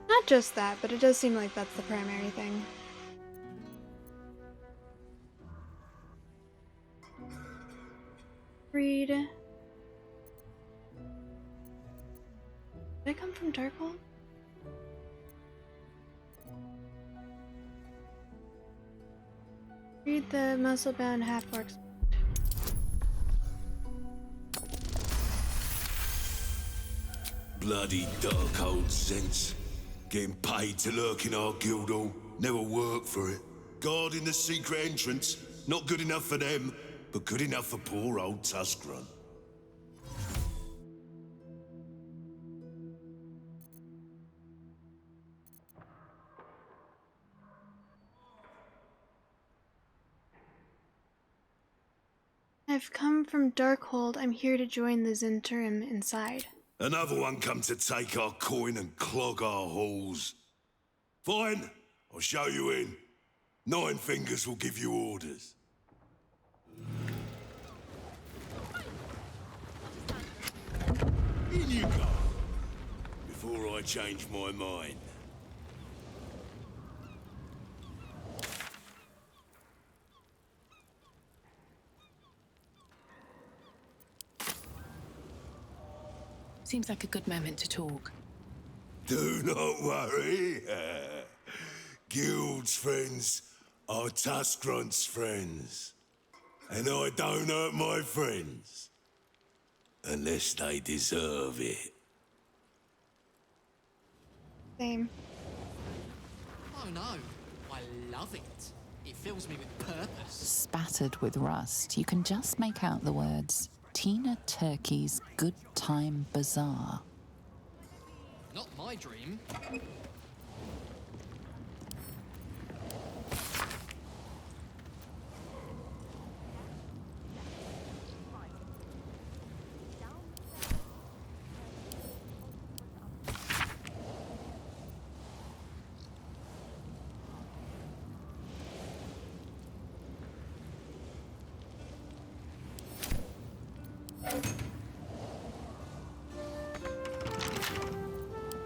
Not just that, but it does seem like that's the primary thing. Read. Did I come from Darkhold? Read the muscle-bound half-orcs. Bloody dark old sense. Getting paid to lurk in our guild hall. Never worked for it. Guarding the secret entrance. Not good enough for them, but good enough for poor old Tuskrun. I've come from Darkhold. I'm here to join the Zhentarim inside. Another one come to take our coin and clog our halls. Fine, I'll show you in. Nine Fingers will give you orders. In you go, before I change my mind. Seems like a good moment to talk. Do not worry. Guild's friends are Tuscrunt's friends. And I don't hurt my friends. Unless they deserve it. Same. Oh no, I love it. It fills me with purpose. Spattered with rust, you can just make out the words Tina Turkey's Good Time Bazaar. Not my dream.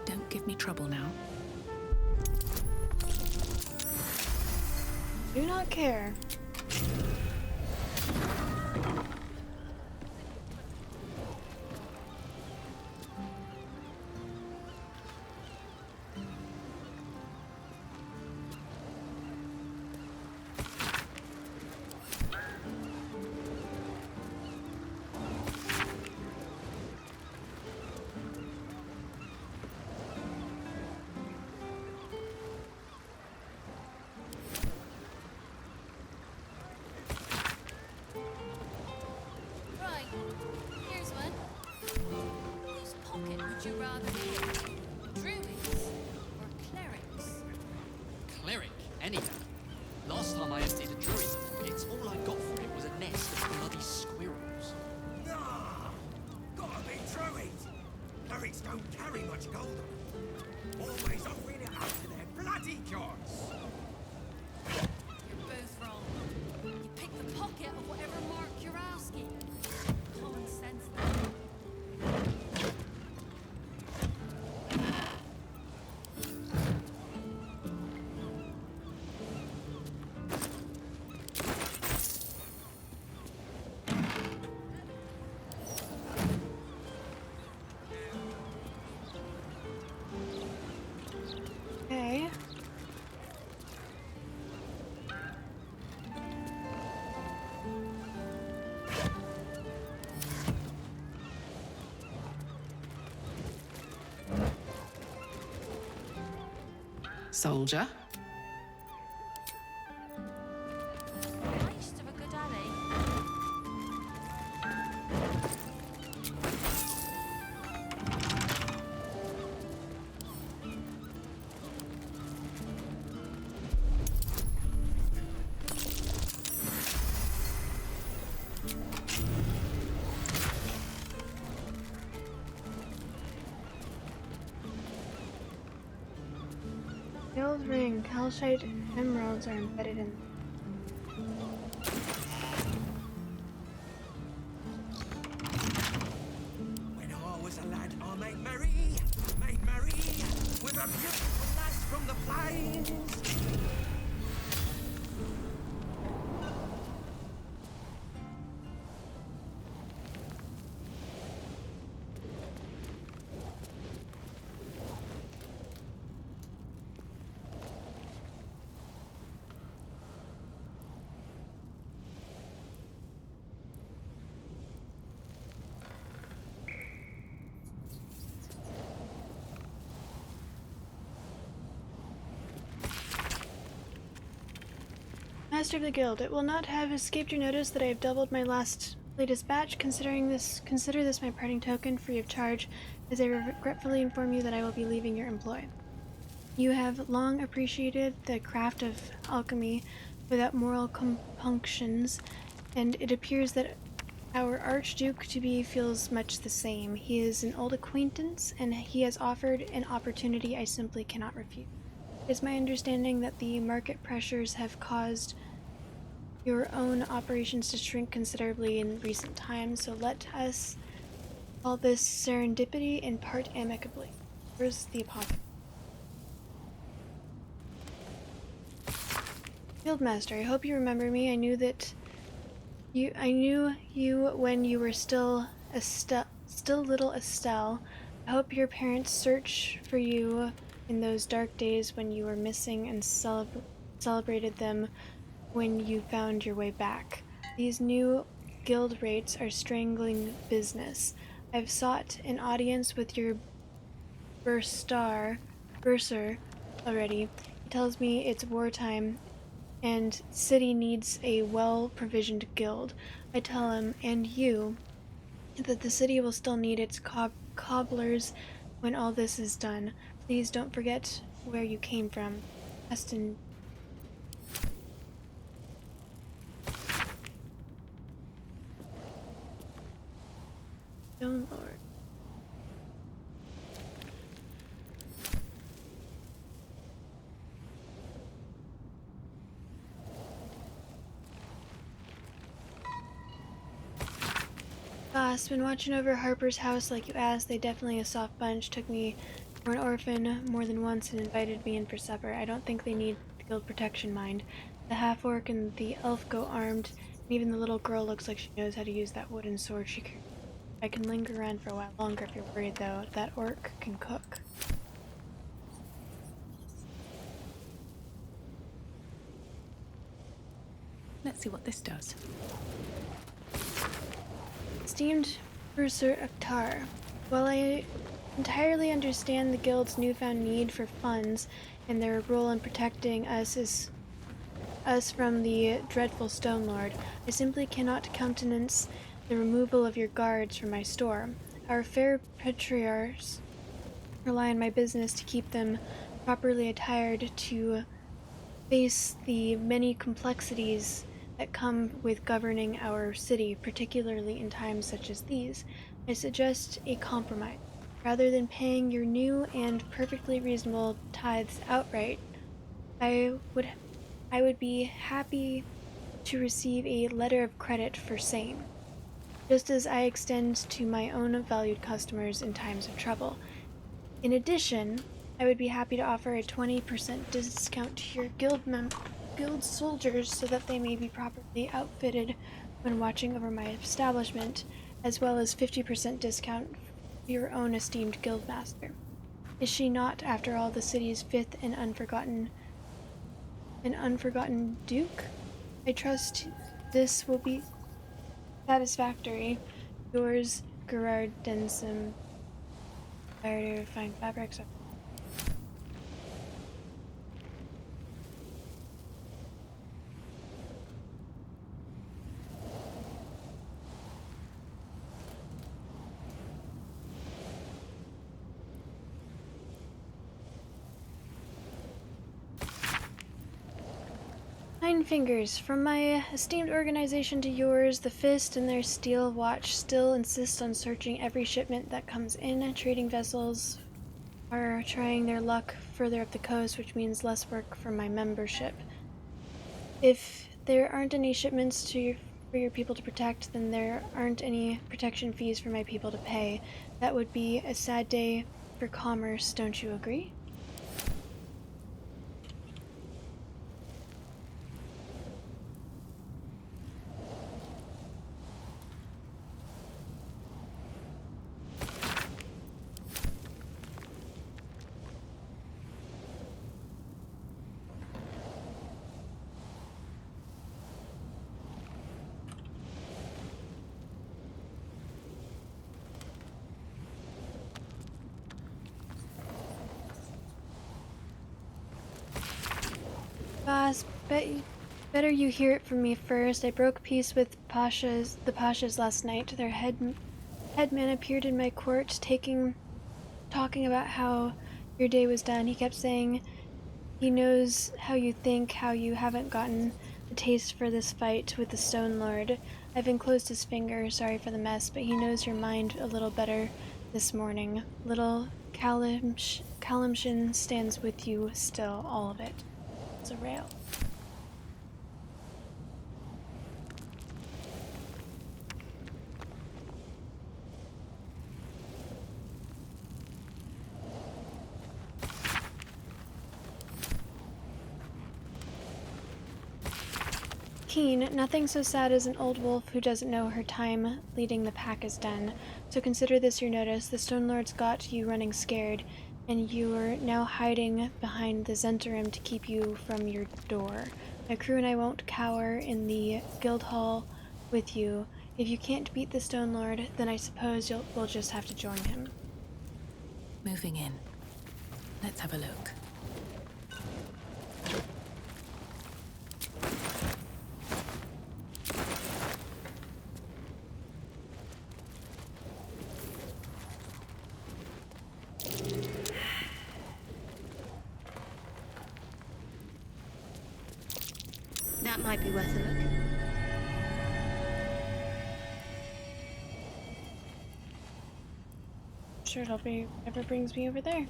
Don't give me trouble now. Do not care. Right, here's one. Whose pocket would you rather be in? Druids or clerics? Cleric, any day. Last time I emptied a druid's pockets, all I got for it was a nest of bloody squirrels. Ah, gotta be druid. Clerics don't carry much gold on them. Always offering it up to their bloody gods. You're both wrong. You pick the pocket of whatever mark you're asking. Common sense then. Okay. Soldier? Waste of a good alley. Gold ring, calcite, and emeralds are embedded in. When I was a lad, I made merry with a beautiful lass from the plains. Master of the Guild, it will not have escaped your notice that I have doubled my latest batch. Consider this my parting token, free of charge, as I regretfully inform you that I will be leaving your employ. You have long appreciated the craft of alchemy without moral compunctions, and it appears that our Archduke to be feels much the same. He is an old acquaintance, and he has offered an opportunity I simply cannot refuse. It is my understanding that the market pressures have caused your own operations to shrink considerably in recent times, so let us call this serendipity and part amicably. Where's the apothecary? Fieldmaster, I hope you remember me. I knew you when you were still little Estelle, I hope your parents search for you in those dark days when you were missing and celebrated them when you found your way back. These new guild rates are strangling business. I've sought an audience with your bursar already. He tells me it's wartime and city needs a well-provisioned guild. I tell him, and you, that the city will still need its cobblers when all this is done. Please don't forget where you came from. Aston. Stone Lord. Boss, been watching over Harper's house like you asked. They definitely a soft bunch. Took me for an orphan more than once and invited me in for supper. I don't think they need guild protection, mind. The half-orc and the elf go armed, and even the little girl looks like she knows how to use that wooden sword she carries. I can linger around for a while longer if you're worried, though. That orc can cook. Let's see what this does. Esteemed Bursar Akhtar, while I entirely understand the Guild's newfound need for funds and their role in protecting us from the dreadful Stone Lord, I simply cannot countenance the removal of your guards from my store. Our fair patriarchs rely on my business to keep them properly attired to face the many complexities that come with governing our city, particularly in times such as these. I suggest a compromise. Rather than paying your new and perfectly reasonable tithes outright, I would be happy to receive a letter of credit for same, just as I extend to my own valued customers in times of trouble. In addition, I would be happy to offer a 20% discount to your guild soldiers so that they may be properly outfitted when watching over my establishment, as well as 50% discount for your own esteemed guild master. Is she not, after all, the city's fifth and unforgotten duke? I trust this will be satisfactory. Yours, Gerard Densom, buyer to fine fabrics. Nine fingers. From my esteemed organization to yours, the Fist and their steel watch still insist on searching every shipment that comes in. Trading vessels are trying their luck further up the coast, which means less work for my membership. If there aren't any shipments for your people to protect, then there aren't any protection fees for my people to pay. That would be a sad day for commerce, don't you agree? Boss, better you hear it from me first. I broke peace with the Pashas last night. Their headman appeared in my court, talking about how your day was done. He kept saying he knows how you think, how you haven't gotten a taste for this fight with the Stone Lord. I've enclosed his finger, sorry for the mess, but he knows your mind a little better this morning. Little Calimshin stands with you still, all of it. It's a rail. 18. Nothing so sad as an old wolf who doesn't know her time leading the pack is done. So consider this your notice. The Stone Lords got you running scared, and you are now hiding behind the Zentarim to keep you from your door. My crew and I won't cower in the guild hall with you. If you can't beat the Stone Lord, then I suppose we'll just have to join him. Moving in. Let's have a look. That might be worth a look. Sure, it'll be whatever brings me over there.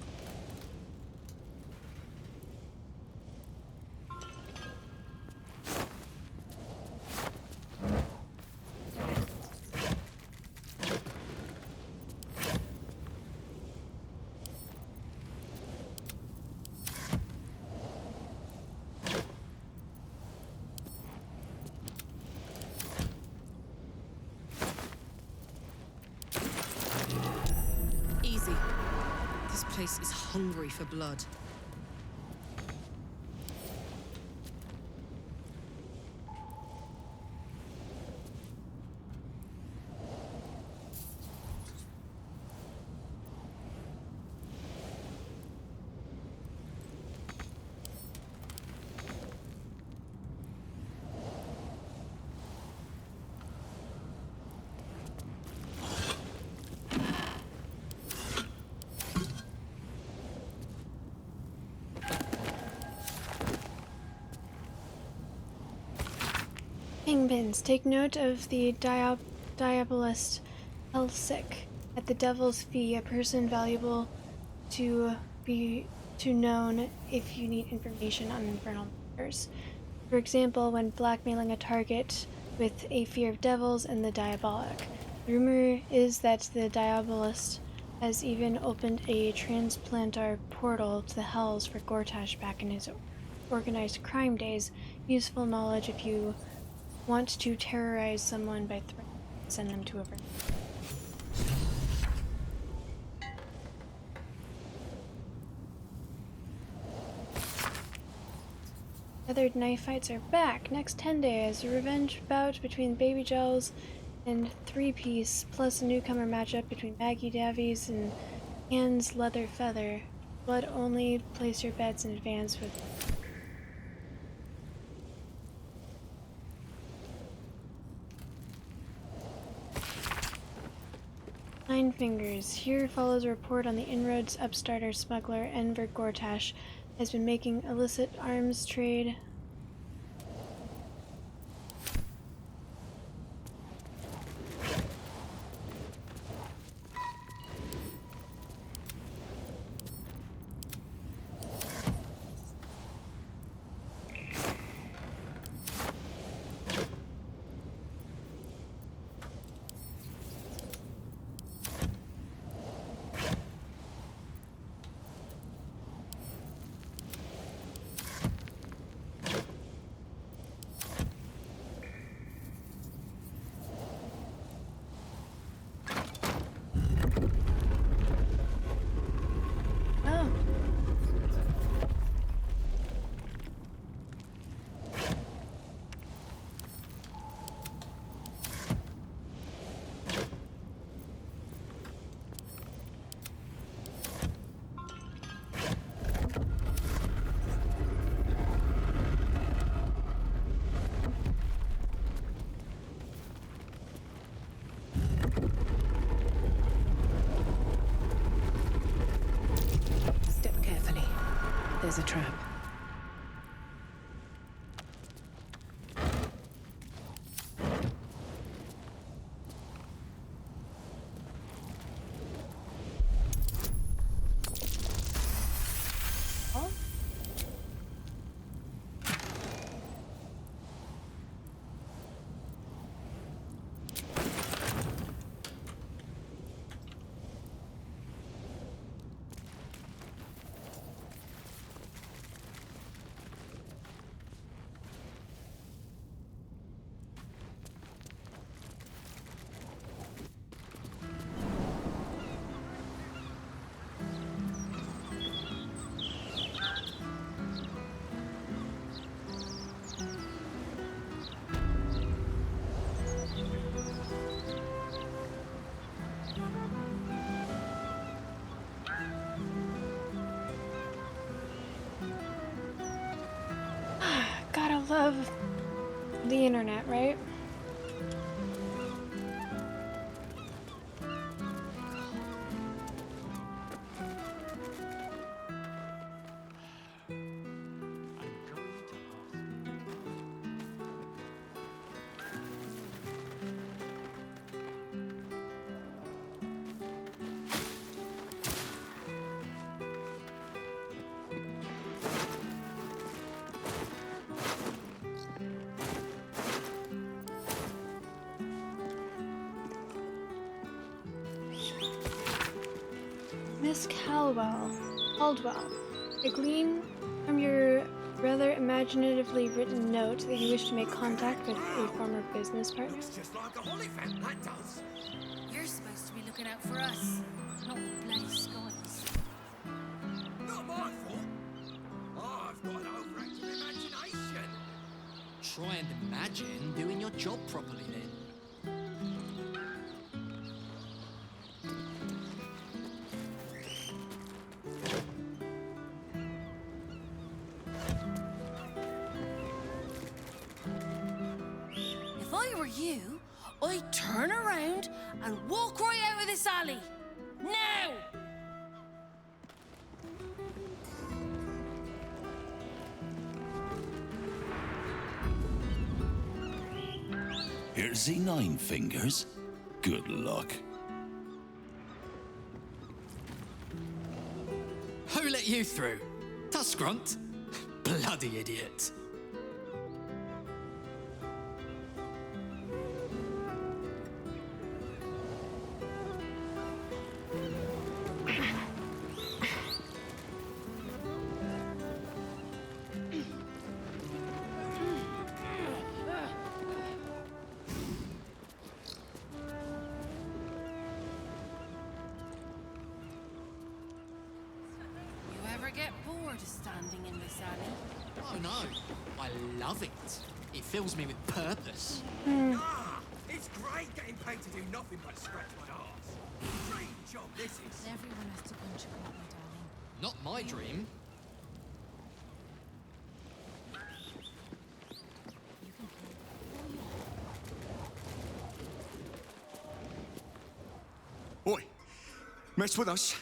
Easy. This place is hungry for blood. Kingpins, take note of the diabolist Elsic. At the Devil's Fee, a person valuable to be known if you need information on infernal matters. For example, when blackmailing a target with a fear of devils and the diabolic. The rumor is that the diabolist has even opened a transplantar portal to the hells for Gortash back in his organized crime days. Useful knowledge if you want to terrorize someone by threatening to send them to a verse. Feathered knife fights are back. Next 10 days, a revenge bout between Baby Gels and Three Piece, plus a newcomer matchup between Maggie Davies and Hans Leather Feather. Blood only. Place your bets in advance with. Nine Fingers. Here follows a report on the inroads upstarter smuggler Enver Gortash has been making illicit arms trade. Step carefully. There's a trap. of the internet, right? Miss Caldwell, I glean from your rather imaginatively written note that you wish to make contact with a former business partner. Looks just like a holly fan, that does. You're supposed to be looking out for us, not the bloody skies. Not my fault. I've got an overactive imagination. Try and imagine doing your job properly then. If I were you, I'd turn around and walk right out of this alley. Now! Here's the 9 fingers. Good luck. Who let you through? Tuskrunt? Bloody idiot. You ever get bored of standing in this alley? Oh no, I love it. It fills me with purpose. Ah, it's great getting paid to do nothing but scratch my arse. Dream job this is. Everyone has to punch a clock, my darling. Not my dream. Oi, mess with us,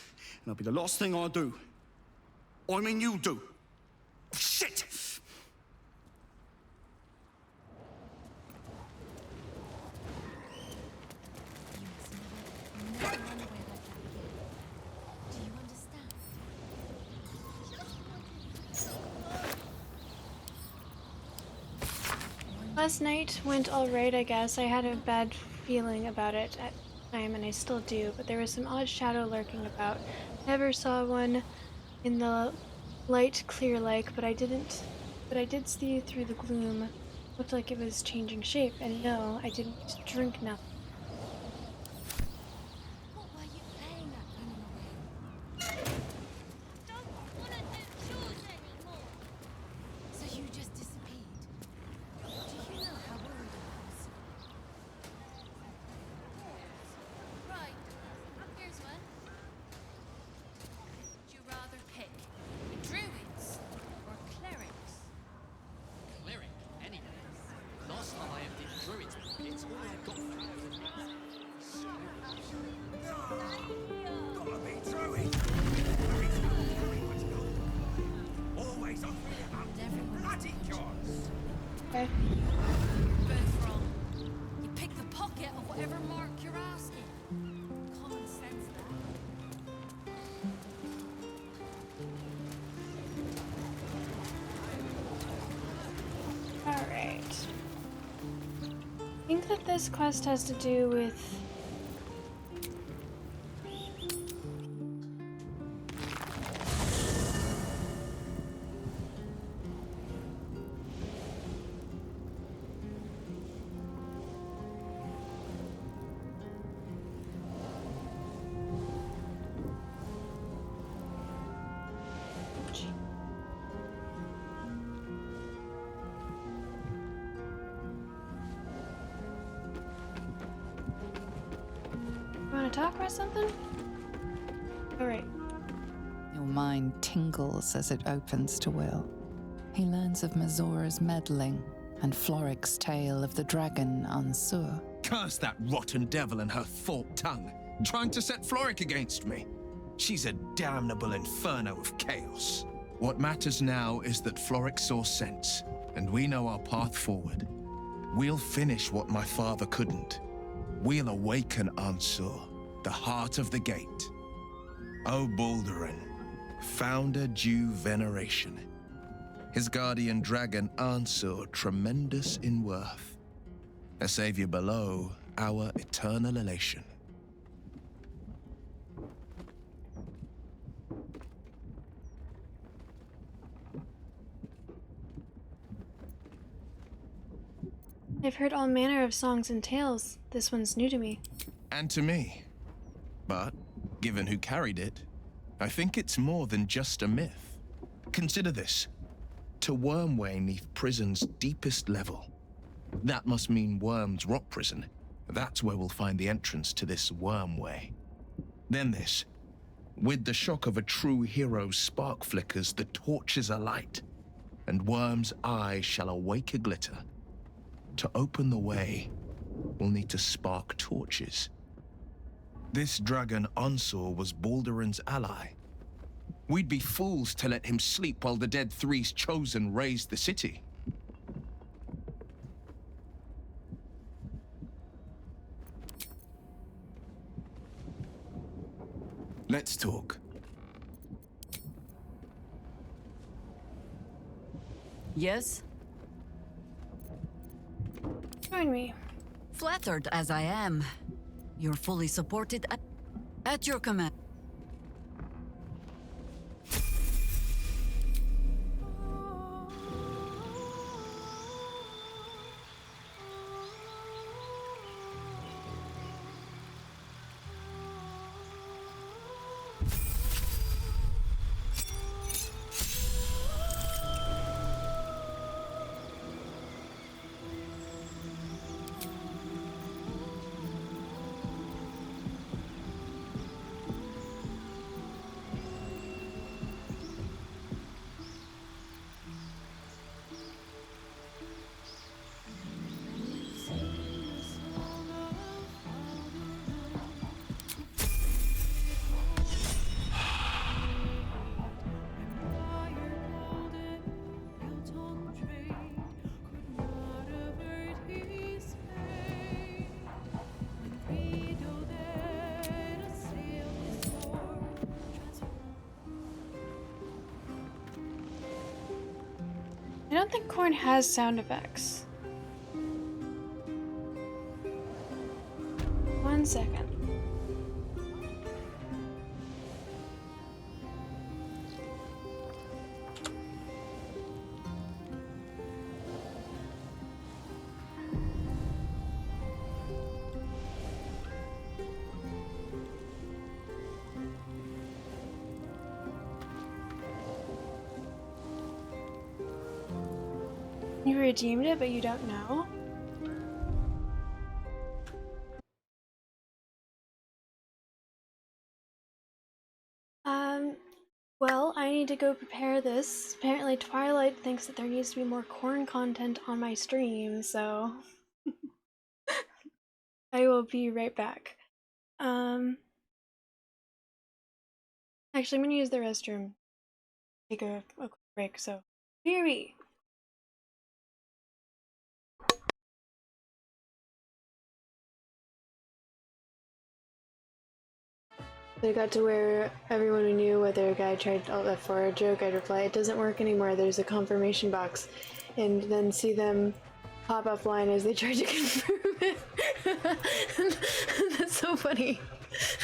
and it'll be the last thing I do. I mean you do. Shit! Never run away like that again. Do you understand? Last night went alright, I guess. I had a bad feeling about it at the time, and I still do, but there was some odd shadow lurking about. Never saw one in the light clear lake, but I did see through the gloom. Looked like it was changing shape, and no, I didn't drink nothing. What were you playing at running away? Don't want to do chores anymore. So you just disappeared. Do you know how worried I was? Right, here's one. Would you rather pick druids or clerics? Cleric, any day. Last time I emptied druids, it's all I got for it. Gotta be druid. Druids don't carry much gold. Always offering about bloody cures. Okay. Both wrong. You pick the pocket of whatever mark you're asking. Common sense, Alright. I think that this quest has to do with... You want to talk about something? Alright. Your mind tingles as it opens to Will. He learns of Mazora's meddling, and Floric's tale of the dragon Ansur. Curse that rotten devil and her forked tongue, trying to set Floric against me. She's a damnable inferno of chaos. What matters now is that Floric saw sense, and we know our path forward. We'll finish what my father couldn't. We'll awaken Ansur, the heart of the gate. O Baldurin, founder due veneration. His guardian dragon Ansur, tremendous in worth. A savior below, our eternal elation. I've heard all manner of songs and tales. This one's new to me. And to me. But, given who carried it, I think it's more than just a myth. Consider this. To Wormway 'neath prison's deepest level. That must mean Worm's rock prison. That's where we'll find the entrance to this Wormway. Then this. With the shock of a true hero's spark flickers, the torches alight, and Worm's eyes shall awake a glitter. To open the way, we'll need to spark torches. This dragon Ansur was Baldurin's ally. We'd be fools to let him sleep while the Dead Three's chosen raised the city. Let's talk. Yes? Join me. Flattered as I am, you're fully supported at your command. I don't think corn has sound effects. 1 second. You redeemed it, but you don't know? Well, I need to go prepare this. Apparently Twilight thinks that there needs to be more corn content on my stream, so I will be right back. Actually, I'm gonna use the restroom. Take a quick break, so BRB. I got to where everyone who knew whether a guy tried for a joke, I'd reply, it doesn't work anymore, there's a confirmation box, and then see them pop offline as they try to confirm it. That's so funny.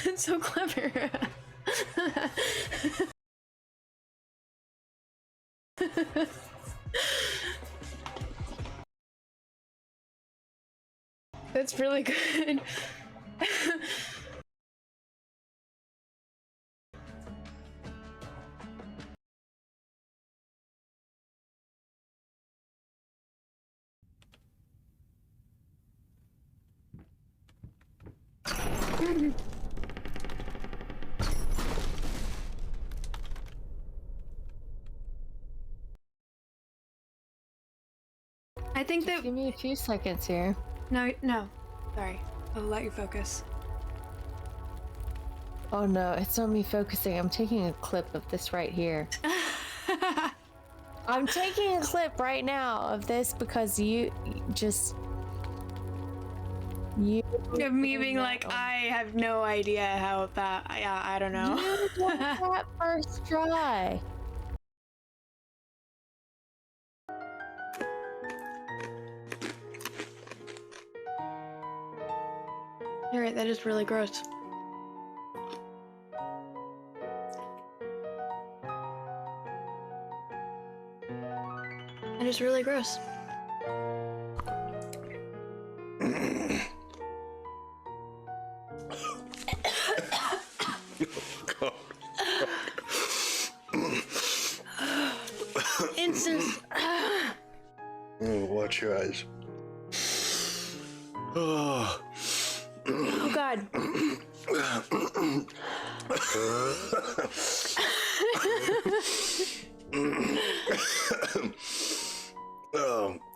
It's so clever. That's really good. I think that. Give me a few seconds here. No, no. Sorry. I'll let you focus. Oh no, it's not me focusing. I'm taking a clip of this right here. I'm taking a clip right now of this because you just. Of me being like, I have no idea how that. Yeah, I don't know. You did that first try. You're right, that is really gross. That is really gross. Instant. Oh, watch your eyes. Oh. Oh God.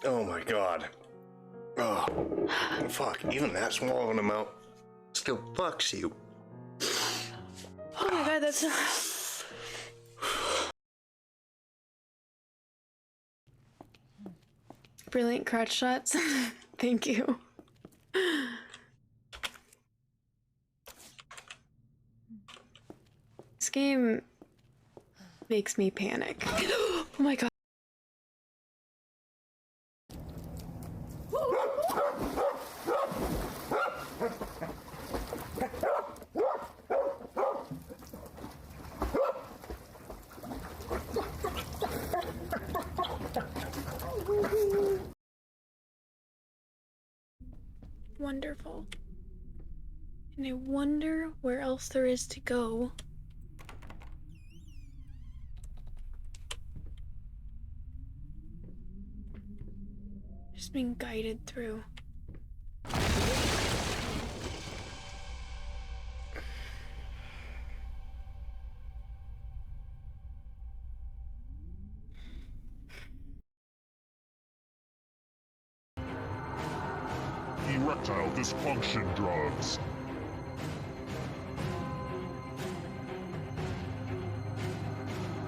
Oh my God. Oh, fuck. Even that small of an amount still fucks you. Oh my God, that's. Brilliant crotch shots. Thank you. This game makes me panic. Oh my God. Wonderful. And I wonder where else there is to go. Just being guided through. Erectile dysfunction drugs.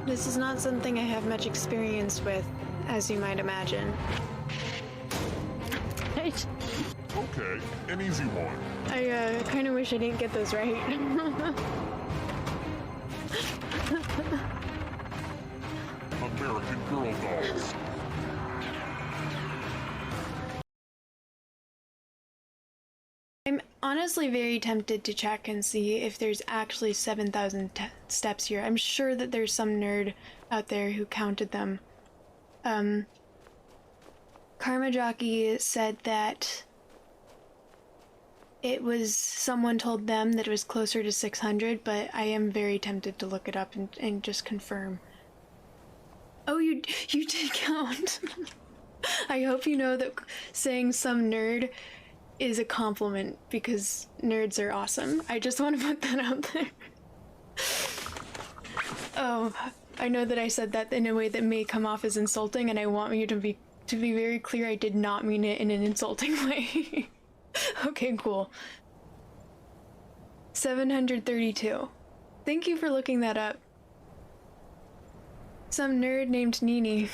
This is not something I have much experience with, as you might imagine. Okay, an easy one. I kind of wish I didn't get those right. American Girl dolls. I'm honestly very tempted to check and see if there's actually 7,000 steps here. I'm sure that there's some nerd out there who counted them. Karma Jockey said that it was, someone told them that it was closer to 600, but I am very tempted to look it up and just confirm. Oh, you did count. I hope you know that saying some nerd is a compliment because nerds are awesome. I just want to put that out there. Oh, I know that I said that in a way that may come off as insulting, and I want you to be very clear. I did not mean it in an insulting way. Okay, cool. 732. Thank you for looking that up. Some nerd named Nini.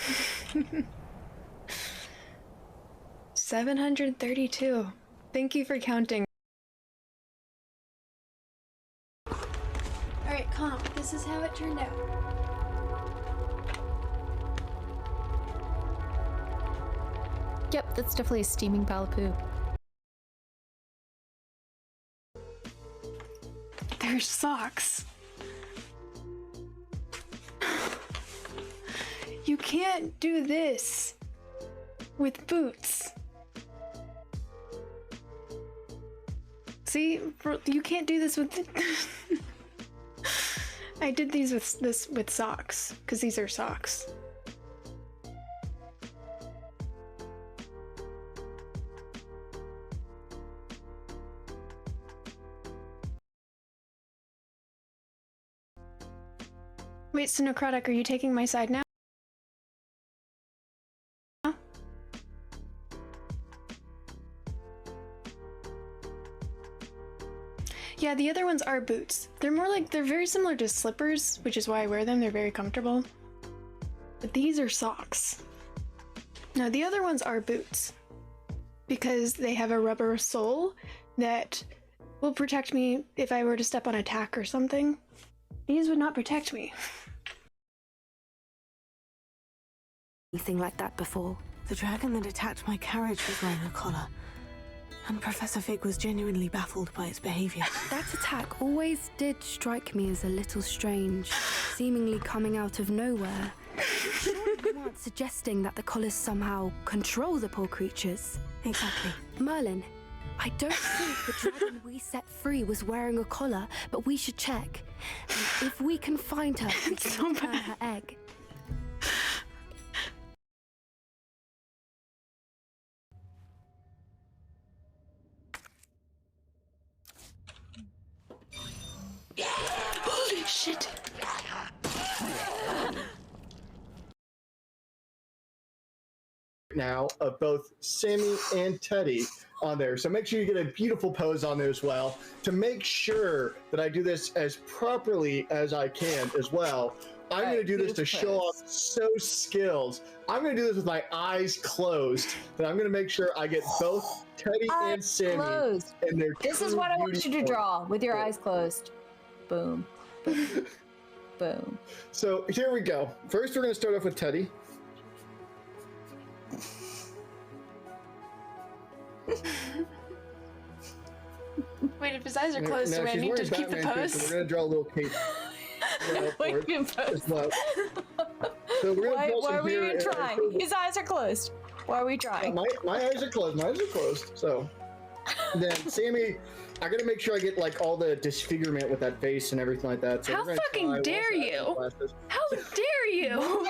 732. Thank you for counting. Alright, comp, this is how it turned out. Yep, that's definitely a steaming pile of poo. There's socks. You can't do this with boots. See, you can't do this with. I did these with socks because these are socks. Wait, so Necrotic, are you taking my side now? Yeah, the other ones are boots. They're more like, they're very similar to slippers, which is why I wear them. They're very comfortable. But these are socks. Now, the other ones are boots because they have a rubber sole that will protect me if I were to step on a tack or something. These would not protect me. Anything like that before. The dragon that attacked my carriage was wearing a collar. And Professor Fig was genuinely baffled by its behavior. That attack always did strike me as a little strange, seemingly coming out of nowhere. Surely you weren't suggesting that the collars somehow control the poor creatures? Exactly. Merlin, I don't think the dragon we set free was wearing a collar, but we should check. And if we can find her, we can return her egg. Holy shit. Now of both Sammy and Teddy on there, so make sure you get a beautiful pose on there as well to make sure that I do this as properly as I can as well. I'm going to do this to show off skills. I'm going to do this with my eyes closed, and I'm going to make sure I get both Teddy and Sammy closed. in their This is what I want you to draw with your eyes closed. Boom. Boom. Boom. So here we go. First, we're going to start off with Teddy. Wait, if his eyes are closed, do I need to keep the pose? So we're going to draw a little cape. As well. So we're why are we even trying? His eyes are closed. Why are we trying? My eyes are closed. My eyes are closed. So then, Sammy, I gotta make sure I get like all the disfigurement with that face and everything like that. So how fucking dare you? How dare you?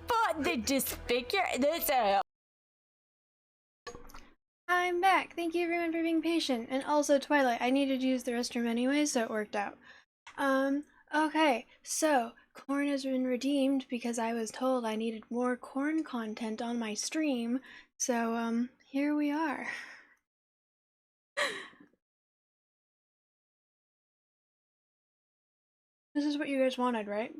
But the disfigure. I'm back. Thank you everyone for being patient. And also Twilight, I needed to use the restroom anyway, so it worked out. Okay, so corn has been redeemed because I was told I needed more corn content on my stream. So, here we are. This is what you guys wanted, right?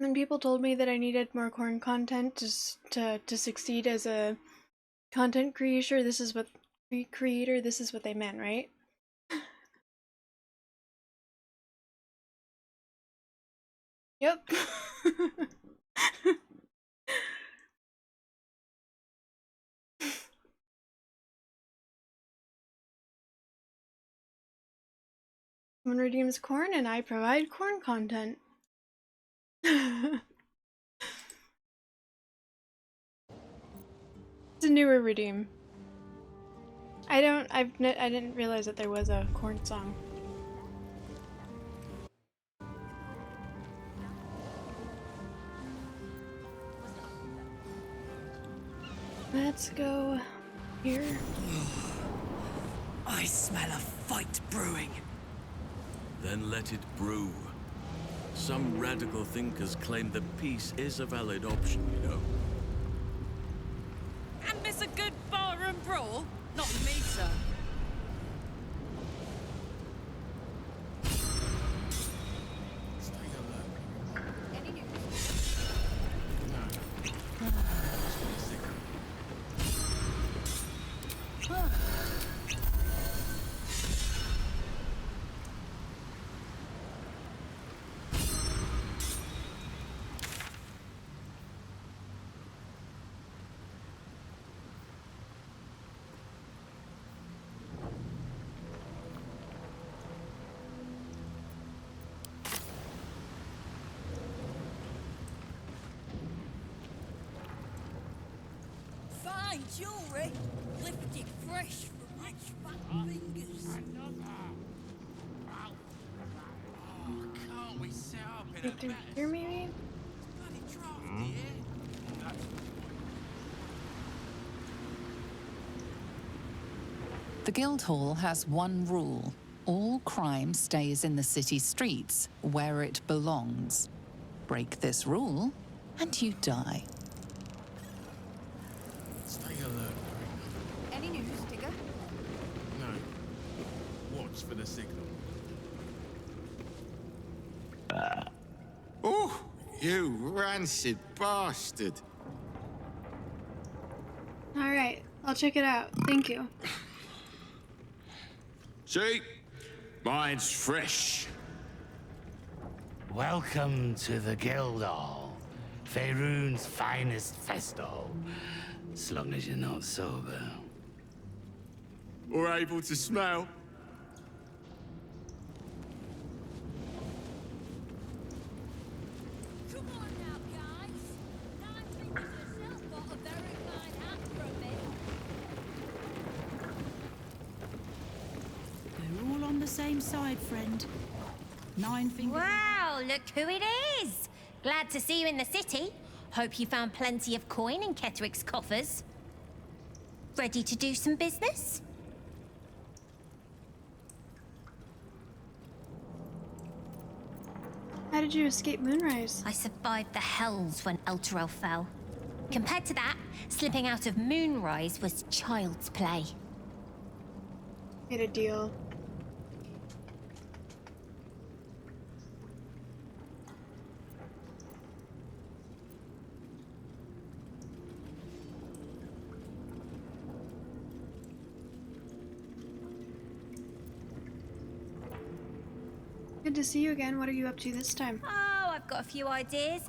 And people told me that I needed more corn content to succeed as a content creator. This is what they meant, right? Yep. Someone redeems corn and I provide corn content. It's a newer redeem. I didn't realize that there was a corn song. Let's go here. I smell a fight brewing. Then let it brew. Some radical thinkers claim that peace is a valid option, you know. And miss a good barroom brawl? Not me, sir. Fine jewelry, lifted fresh from rich fat fingers. Can't we set up in Right through here, maybe? The Guildhall has one rule. All crime stays in the city streets, where it belongs. Break this rule, and you die. Stay alert. Any news, Digger? much for the signal. Oh, you rancid bastard. All right, I'll check it out. Thank you. See? Mine's fresh. Welcome to the Guildhall, Faerun's finest festival. As long as you're not sober. Or able to smell. Come on now, guys. Nine fingers yourself got a very fine hat from me. We're all on the same side, friend. Nine fingers. Wow, look who it is! Glad to see you in the city. Hope you found plenty of coin in Ketheric's coffers. Ready to do some business? How did you escape Moonrise? I survived the Hells when Elturel fell. Compared to that, slipping out of Moonrise was child's play. Get a deal. Good to see you again. What are you up to this time? Oh, I've got a few ideas.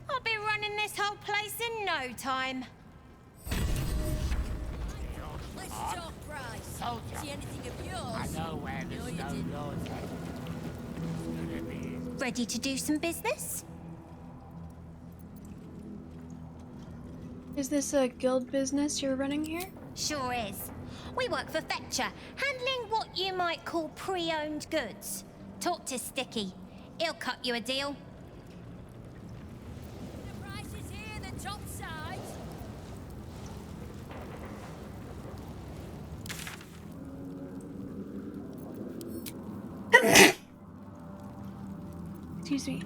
I'll be running this whole place in no time. Let's talk price. See anything of yours? I know where the No, you Stone didn't. Lord's headed. Ready to do some business? Is this a guild business you're running here? Sure is. We work for Fetcher, handling what you might call pre-owned goods. Talk to Sticky. He'll cut you a deal. The price is here, the top side. Excuse me.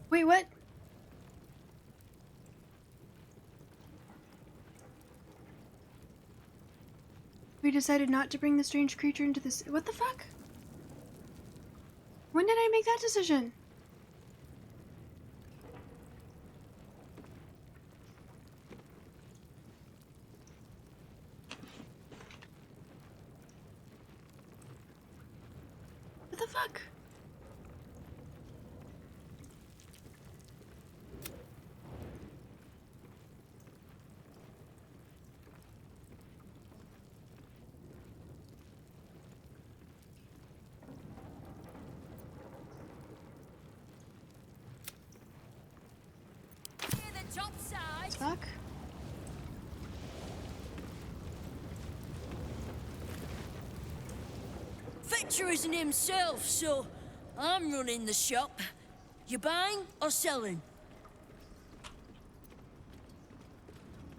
Wait, what? We decided not to bring the strange creature into this. What the fuck? When did I make that decision? What the fuck? Here, the top side. Fuck. Fetcher isn't himself, so I'm running the shop. You buying or selling?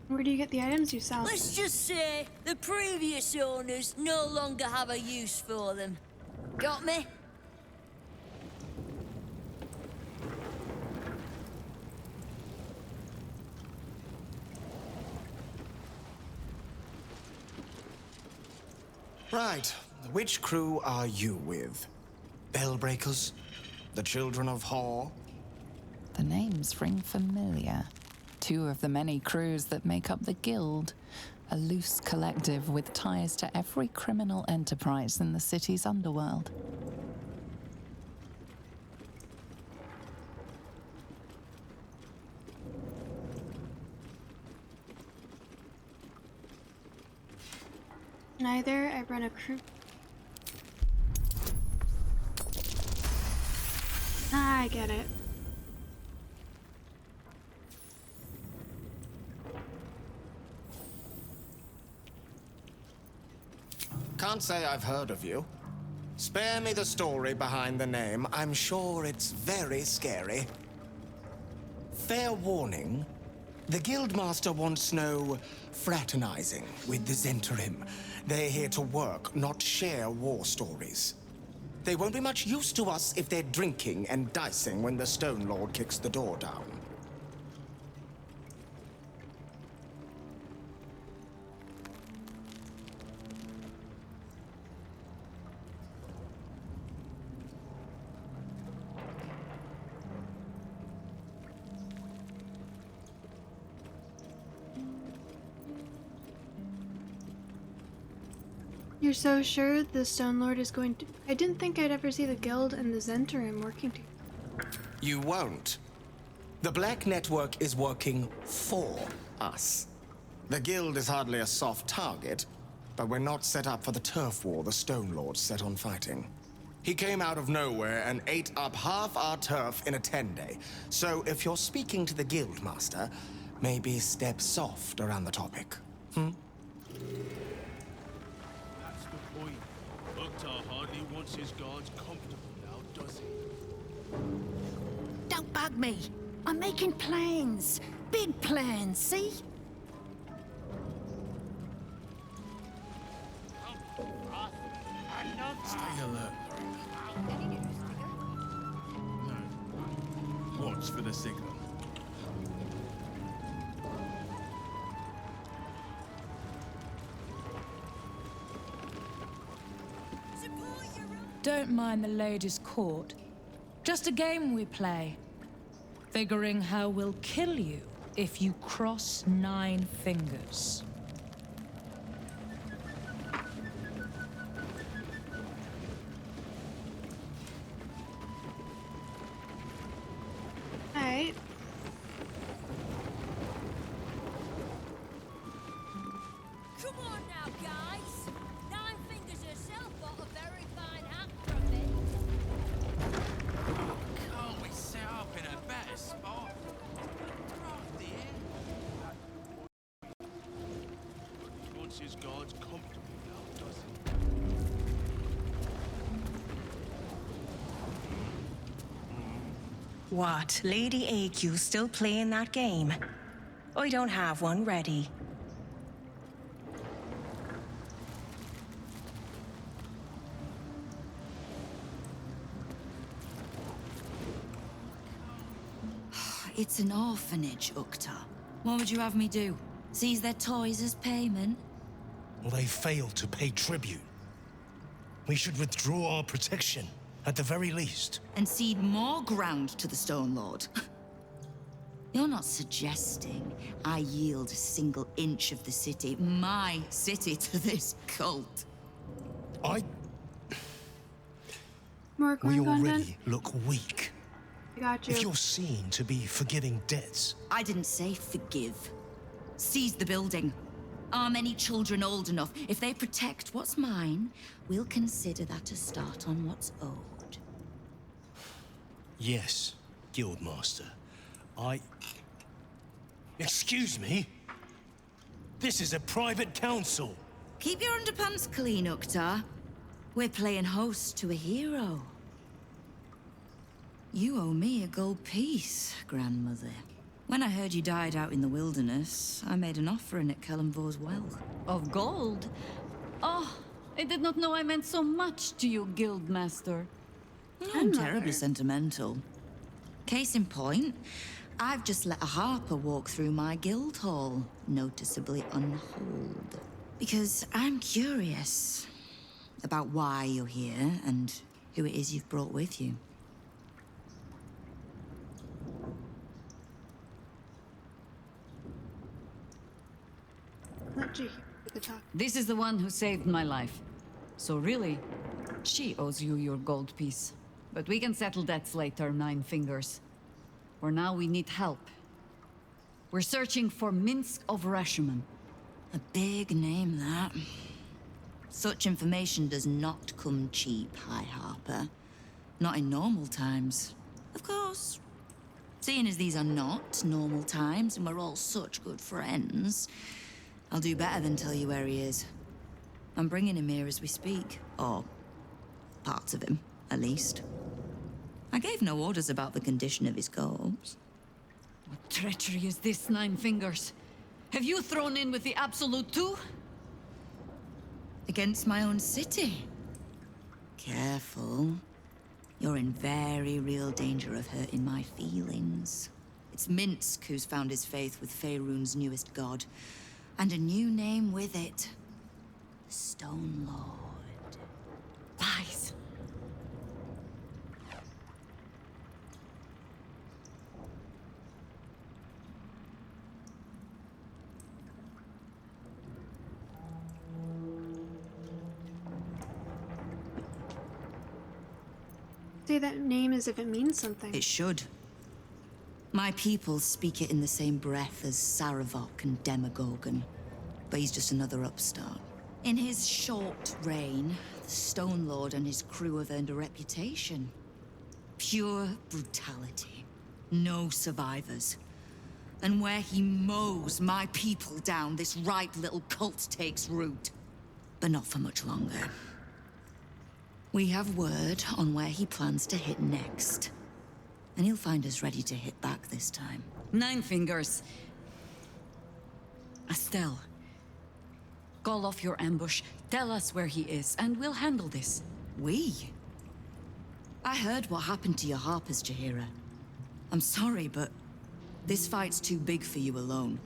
Where do you get the items you sell? Let's just say the previous owners no longer have a use for them. Got me? Right. Which crew are you with? Bellbreakers? The Children of Hor? The names ring familiar. Two of the many crews that make up the Guild, a loose collective with ties to every criminal enterprise in the city's underworld. Neither. I run a crew. I get it. Can't say I've heard of you. Spare me the story behind the name. I'm sure it's very scary. Fair warning, the Guildmaster wants no fraternizing with the Zentrim. They're here to work, not share war stories. They won't be much use to us if they're drinking and dicing when the Stone Lord kicks the door down. You're so sure the Stone Lord is going to... I didn't think I'd ever see the Guild and the Zentrim working together. You won't. The Black Network is working for us. The Guild is hardly a soft target, but we're not set up for the turf war the Stone Lord set on fighting. He came out of nowhere and ate up half our turf in a 10-day. So if you're speaking to the Guildmaster, maybe step soft around the topic. That's the point. Uktar hardly wants his guards comfortable now, does he? Don't bug me. I'm making plans. Big plans, see? Stay alert. No. Watch for the signal. Don't mind the ladies' court. Just a game we play. Figuring how we'll kill you if you cross 9 fingers. Alright. Come on now, guys. 9 Fingers herself got a very fine hat from it. Can't we set up in a better spot? Crafty, He wants his guards comfortable now, does he? What? Lady AQ still playing that game? I don't have one ready. It's an orphanage, Uktar. What would you have me do? Seize their toys as payment? Well, they failed to pay tribute. We should withdraw our protection, at the very least. And cede more ground to the Stone Lord? You're not suggesting I yield a single inch of the city, my city, to this cult? More We corn already content? look weak. I got you. If you're seen to be forgiving debts... I didn't say forgive. Seize the building. Arm any children old enough. If they protect what's mine, we'll consider that a start on what's owed. Yes, Guildmaster. Excuse me? This is a private council. Keep your underpants clean, Uktar. We're playing host to a hero. You owe me a gold piece, grandmother. When I heard you died out in the wilderness, I made an offering at Kellenvor's well. Of gold? Oh, I did not know I meant so much to you, Guildmaster. I'm terribly sentimental. Case in point, I've just let a harper walk through my guild hall, noticeably unholed. Because I'm curious about why you're here and who it is you've brought with you. Let you hear the talk. This is the one who saved my life. So really, she owes you your gold piece. But we can settle debts later, 9 Fingers. For now, we need help. We're searching for Minsk of Rashomon. A big name, that. Such information does not come cheap, High Harper. Not in normal times. Of course. Seeing as these are not normal times and we're all such good friends, I'll do better than tell you where he is. I'm bringing him here as we speak. Or parts of him, at least. I gave no orders about the condition of his corpse. What treachery is this, Nine Fingers? Have you thrown in with the Absolute too? Against my own city. Careful. You're in very real danger of hurting my feelings. It's Minsk who's found his faith with Faerun's newest god. And a new name with it. The Stone Lord. Lies. Say that name as if it means something. It should. My people speak it in the same breath as Saravok and Demogorgon, but he's just another upstart. In his short reign, the Stone Lord and his crew have earned a reputation. Pure brutality. No survivors. And where he mows my people down, this ripe little cult takes root. But not for much longer. We have word on where he plans to hit next. And he'll find us ready to hit back this time. Nine Fingers. Estelle. Call off your ambush, tell us where he is, and we'll handle this. We? I heard what happened to your harpers, Jaheira. I'm sorry, but this fight's too big for you alone.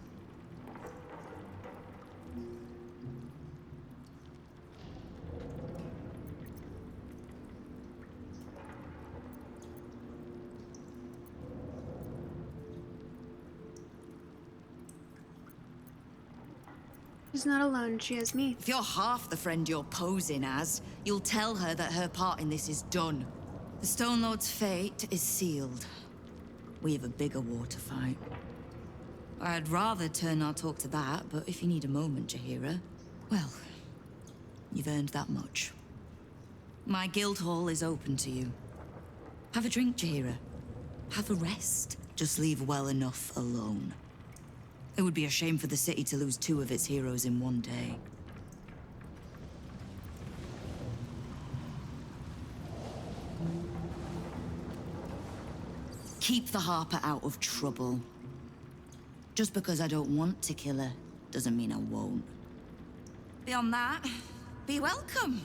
She's not alone, she has me. If you're half the friend you're posing as, you'll tell her that her part in this is done. The Stone Lord's fate is sealed. We have a bigger war to fight. I'd rather turn our talk to that, but if you need a moment, Jaheira, well, you've earned that much. My guild hall is open to you. Have a drink, Jaheira. Have a rest. Just leave well enough alone. It would be a shame for the city to lose 2 of its heroes in one day. Keep the Harper out of trouble. Just because I don't want to kill her, doesn't mean I won't. Beyond that, be welcome.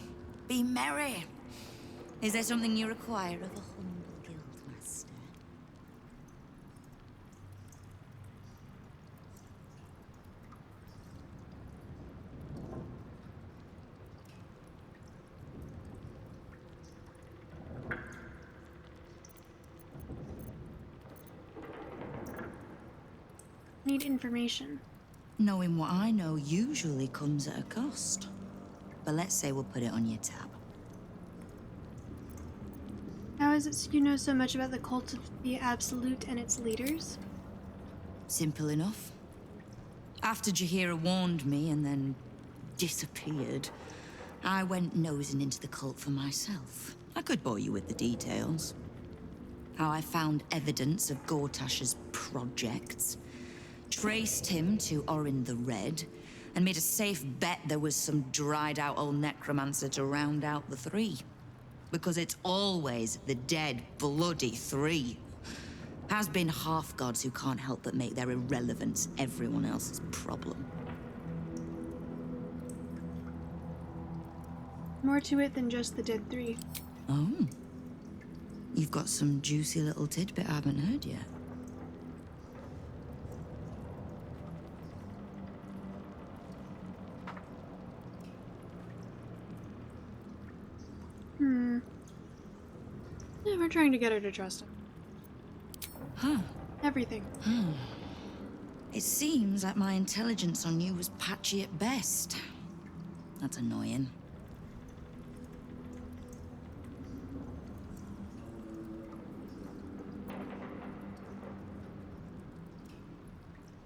Be merry. Is there something you require of a humble guildmaster? Need information. Knowing what I know usually comes at a cost. But let's say we'll put it on your tab. How is it you know so much about the cult of the Absolute and its leaders? Simple enough. After Jaheira warned me and then disappeared, I went nosing into the cult for myself. I could bore you with the details. How I found evidence of Gortash's projects, traced him to Orin the Red, and made a safe bet there was some dried-out old necromancer to round out the 3. Because it's always the dead, bloody 3. Has been half-gods who can't help but make their irrelevance everyone else's problem. More to it than just the dead 3. Oh. You've got some juicy little tidbit I haven't heard yet. Yeah, we're trying to get her to trust him. Huh. Everything. It seems like my intelligence on you was patchy at best. That's annoying.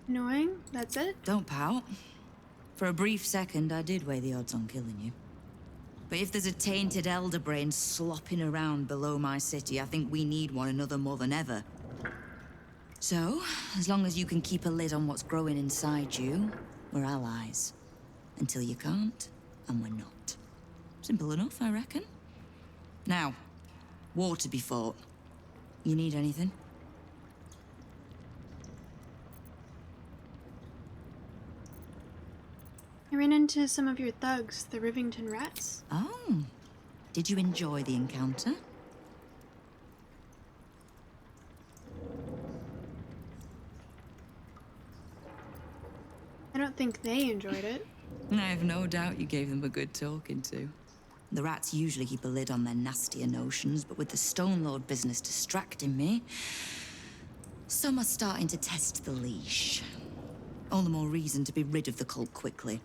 Annoying? That's it? Don't pout. For a brief second, I did weigh the odds on killing you. But if there's a tainted elder brain slopping around below my city, I think we need one another more than ever. So, as long as you can keep a lid on what's growing inside you, we're allies. Until you can't, and we're not. Simple enough, I reckon. Now, war to be fought. You need anything? I ran into some of your thugs, the Rivington Rats. Oh. Did you enjoy the encounter? I don't think they enjoyed it. I have no doubt you gave them a good talking to. The rats usually keep a lid on their nastier notions, but with the Stone Lord business distracting me, some are starting to test the leash. All the more reason to be rid of the cult quickly,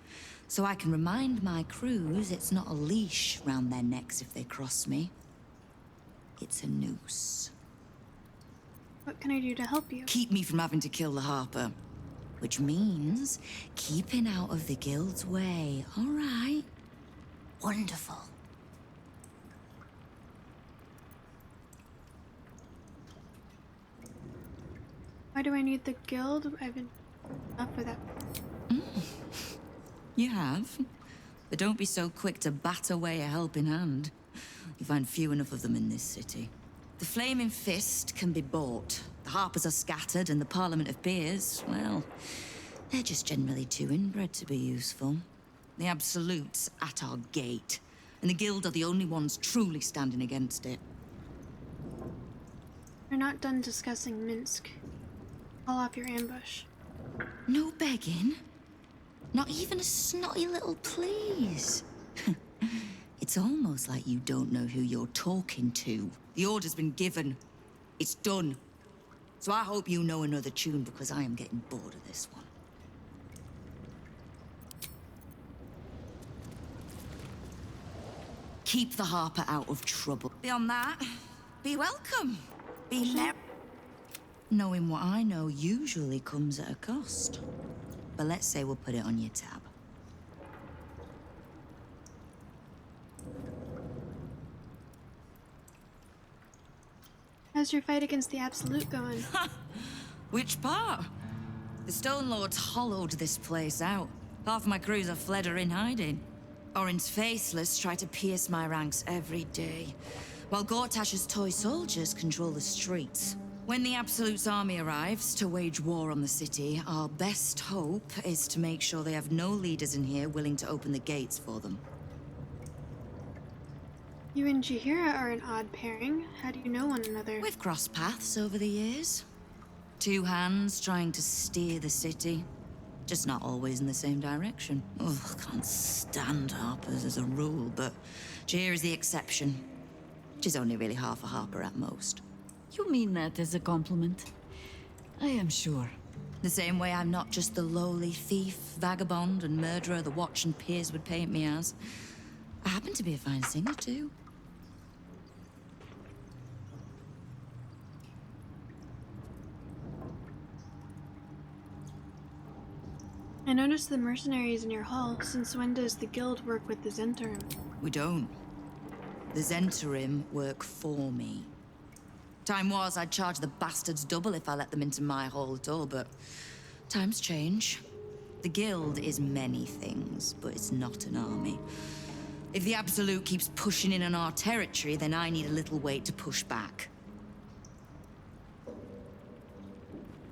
so I can remind my crews it's not a leash round their necks if they cross me. It's a noose. What can I do to help you? Keep me from having to kill the Harper. Which means keeping out of the guild's way, all right? Wonderful. Why do I need the guild? I've been up for that. You have. But don't be so quick to bat away a helping hand. You find few enough of them in this city. The Flaming Fist can be bought. The Harpers are scattered, and the Parliament of Peers, well, they're just generally too inbred to be useful. The Absolute's at our gate, and the Guild are the only ones truly standing against it. We're not done discussing Minsk. Call off your ambush. No begging? Not even a snotty little please? It's almost like you don't know who you're talking to. The order's been given. It's done. So I hope you know another tune, because I am getting bored of this one. Keep the Harper out of trouble. Beyond that, be welcome. Be merry. Knowing what I know usually comes at a cost. But let's say we'll put it on your tab. How's your fight against the Absolute going? Which part? The Stone Lords hollowed this place out. Half my crews have fled or in hiding. Orin's Faithless try to pierce my ranks every day, while Gortash's toy soldiers control the streets. When the Absolute's army arrives to wage war on the city, our best hope is to make sure they have no leaders in here willing to open the gates for them. You and Jahira are an odd pairing. How do you know one another? We've crossed paths over the years. Two hands trying to steer the city. Just not always in the same direction. Ugh, can't stand Harpers as a rule, but Jahira's the exception. She's only really half a Harper at most. You mean that as a compliment? I am sure. The same way I'm not just the lowly thief, vagabond, and murderer the Watch and Peers would paint me as. I happen to be a fine singer, too. I noticed the mercenaries in your hull. Since when does the guild work with the Zentarim? We don't. The Zentarim work for me. Time was I'd charge the bastards double if I let them into my hall at all, but times change. The guild is many things, but it's not an army. If the Absolute keeps pushing in on our territory, then I need a little weight to push back.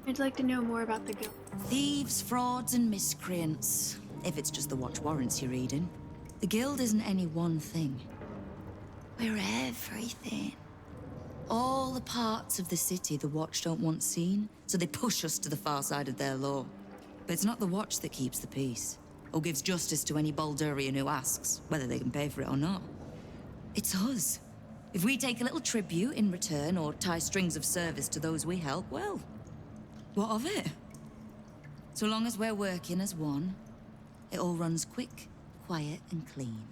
I'd like to know more about the guild. Thieves, frauds, and miscreants. If it's just the watch warrants you're reading. The guild isn't any one thing. We're everything. All the parts of the city the Watch don't want seen, so they push us to the far side of their law. But it's not the Watch that keeps the peace, or gives justice to any Baldurian who asks, whether they can pay for it or not. It's us. If we take a little tribute in return, or tie strings of service to those we help, well, what of it? So long as we're working as one, it all runs quick, quiet, and clean.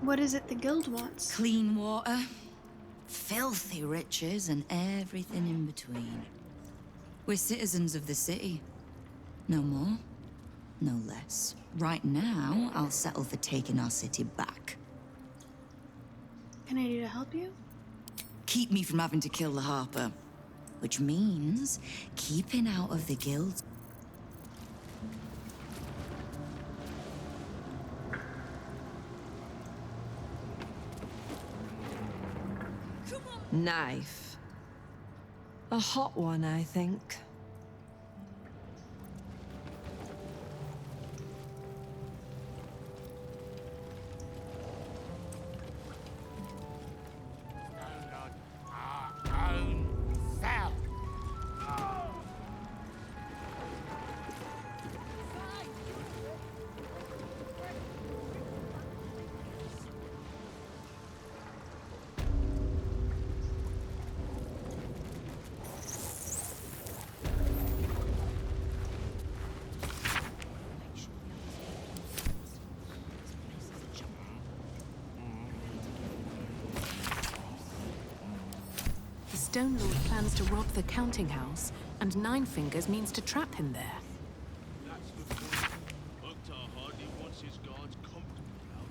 What is it the guild wants? Clean water, filthy riches, and everything in between. We're citizens of the city. No more, no less. Right now, I'll settle for taking our city back. Can I do to help you? Keep me from having to kill the Harper. Which means keeping out of the guild. Knife. A hot one, I think. The Stone Lord plans to rob the counting house, and Nine Fingers means to trap him there.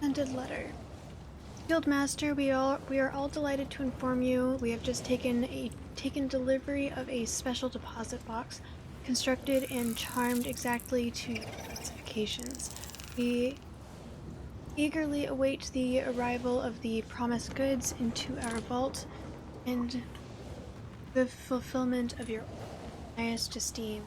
Scented letter. Guildmaster, we are all delighted to inform you we have just taken delivery of a special deposit box constructed and charmed exactly to your specifications. We eagerly await the arrival of the promised goods into our vault and the fulfillment of your highest esteem.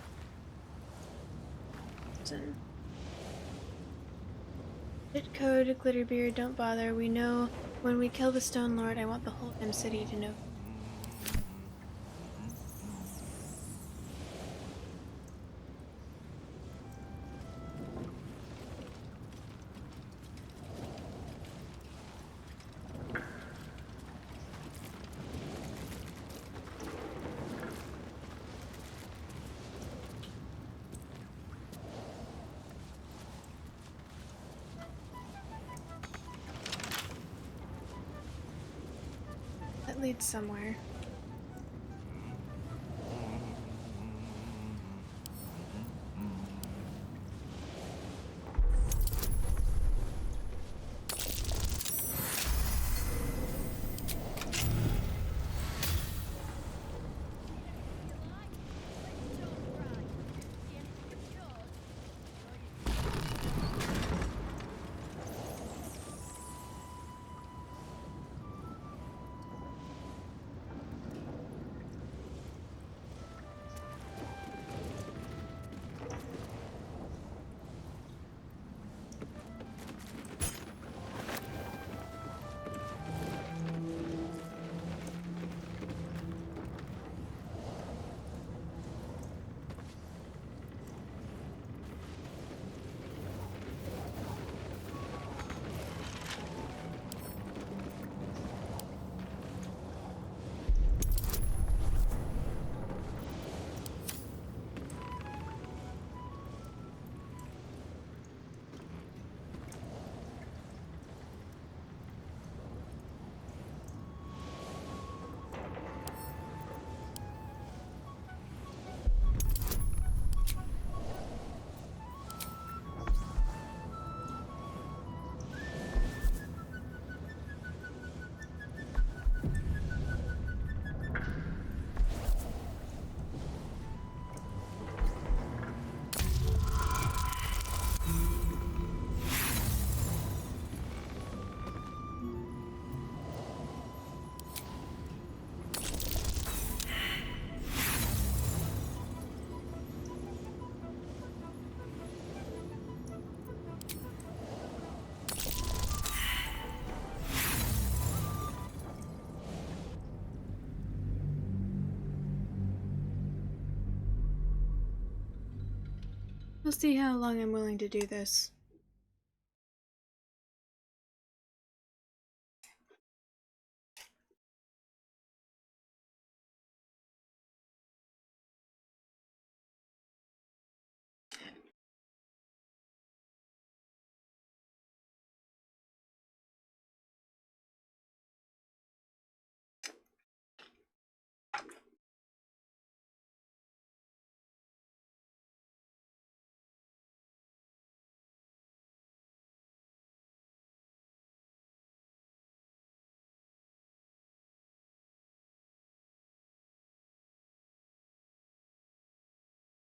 Bit code, Glitterbeard, don't bother. We know when we kill the Stone Lord, I want the whole damn city to know. That leads somewhere. We'll see how long I'm willing to do this.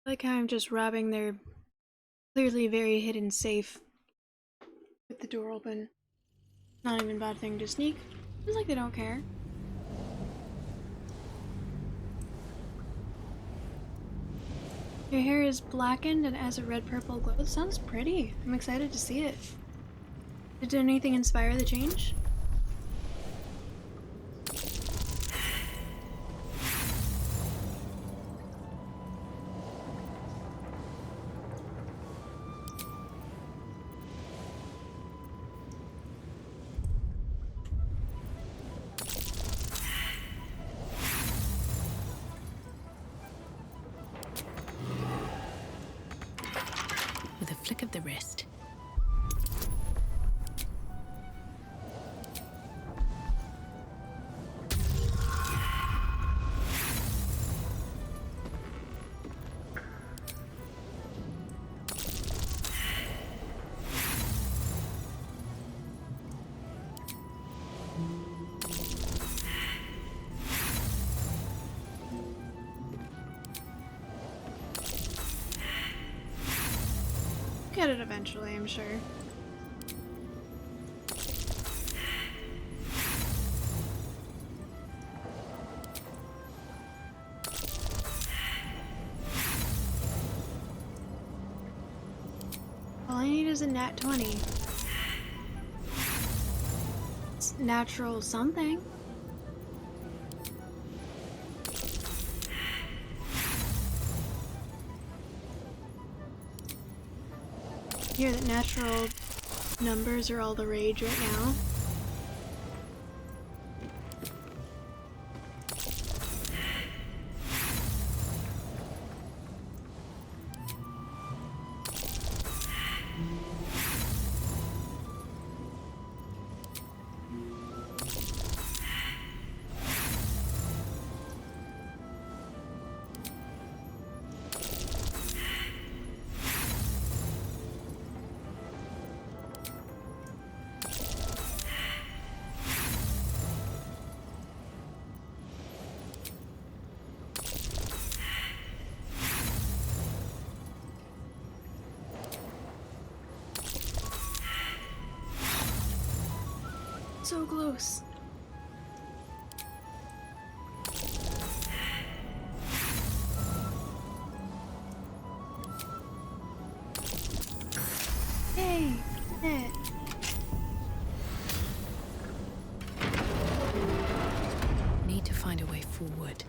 Like how I'm just robbing their clearly very hidden safe with the door open. Not even a bad thing to sneak. Seems like they don't care. Your hair is blackened and has a red-purple glow. It sounds pretty. I'm excited to see it. Did anything inspire the change? With a flick of the wrist. Get it eventually, I'm sure. All I need is a nat 20. It's natural something. Hear that natural numbers are all the rage right now. So close. Hey, it. Need to find a way forward.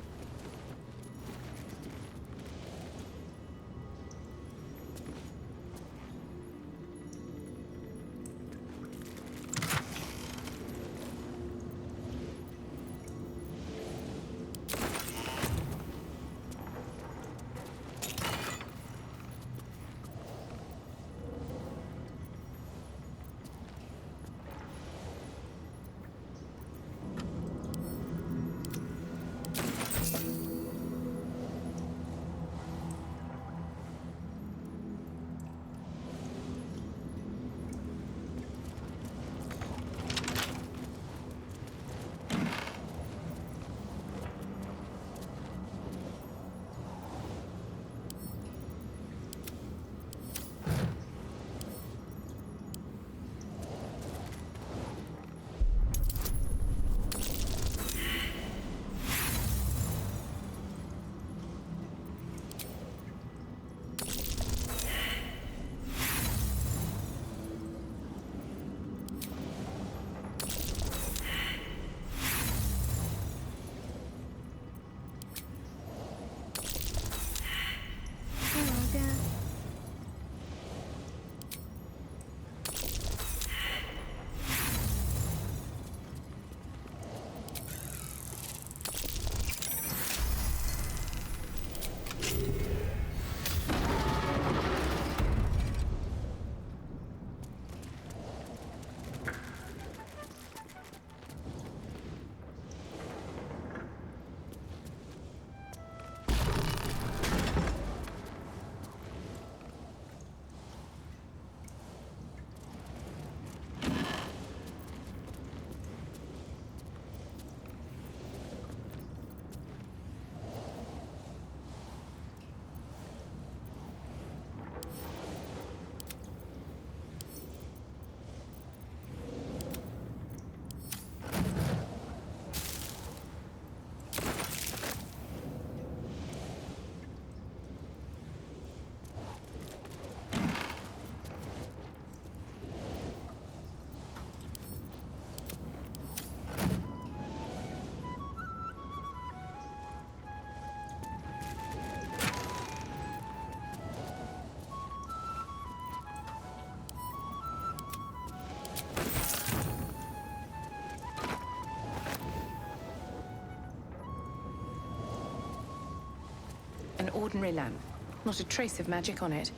ordinary lamp. Not a trace of magic on it.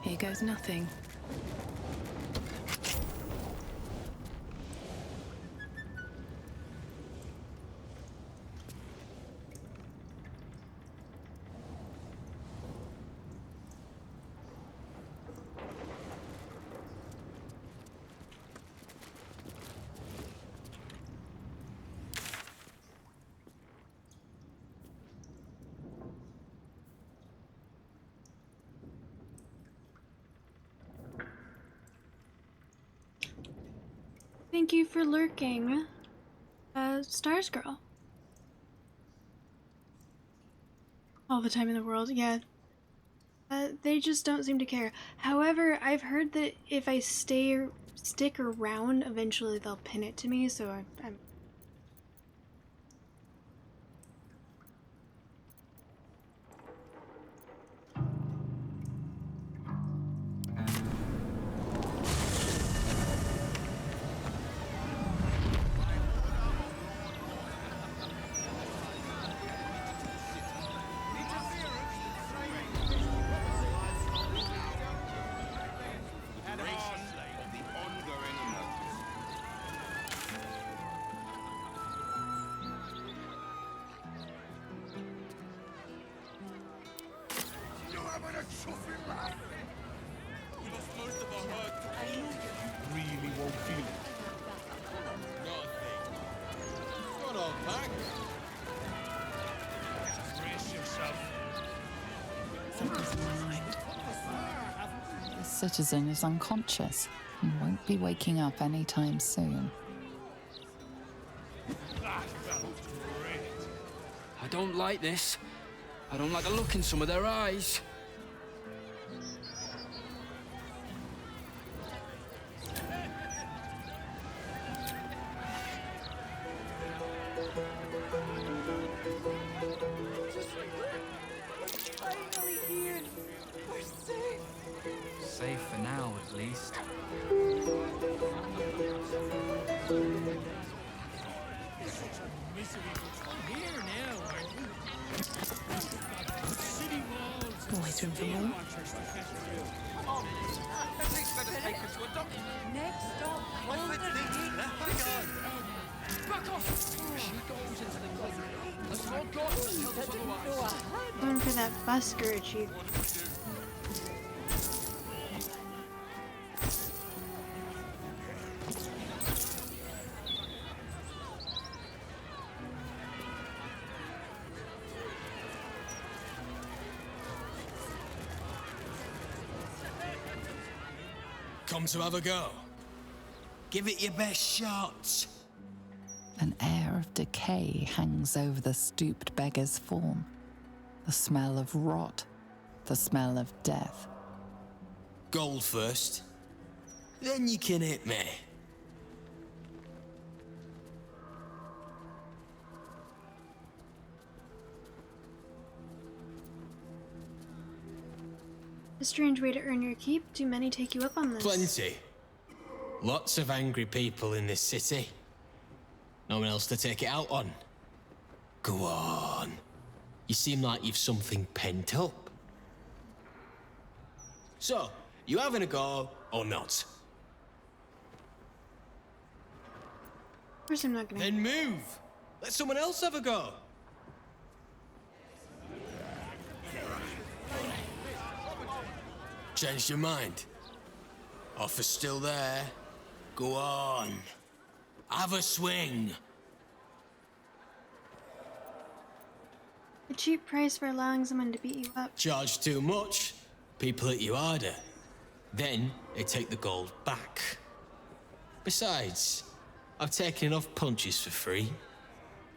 Here goes nothing. Thank you for lurking, Stars Girl. All the time in the world, yeah. They just don't seem to care. However, I've heard that if I stick around, eventually they'll pin it to me, so I'm Really won't feel it. Nothing. Got all back. Brace yourself. Something's in my mind. The citizen is unconscious and won't be waking up anytime soon. That felt great. I don't like this. I don't like the look in some of their eyes. Finally here. We're safe. Safe for now, at least. Always room for more. Next stop, Back off! She goes into the closet. The small god will tell us otherwise. going for that busker achieve. Come to have a go. Give it your best shot. An air of decay hangs over the stooped beggar's form. The smell of rot, the smell of death. Gold first. Then you can hit me. A strange way to earn your keep. Do many take you up on this? Plenty. Lots of angry people in this city. No one else to take it out on. Go on. You seem like you've something pent up. So, you having a go or not? Of course I'm not gonna. Then move. Let someone else have a go. Changed your mind? Offer's still there. Go on. Have a swing. A cheap price for allowing someone to beat you up. Charge too much, people hit you harder. Then they take the gold back. Besides, I've taken enough punches for free.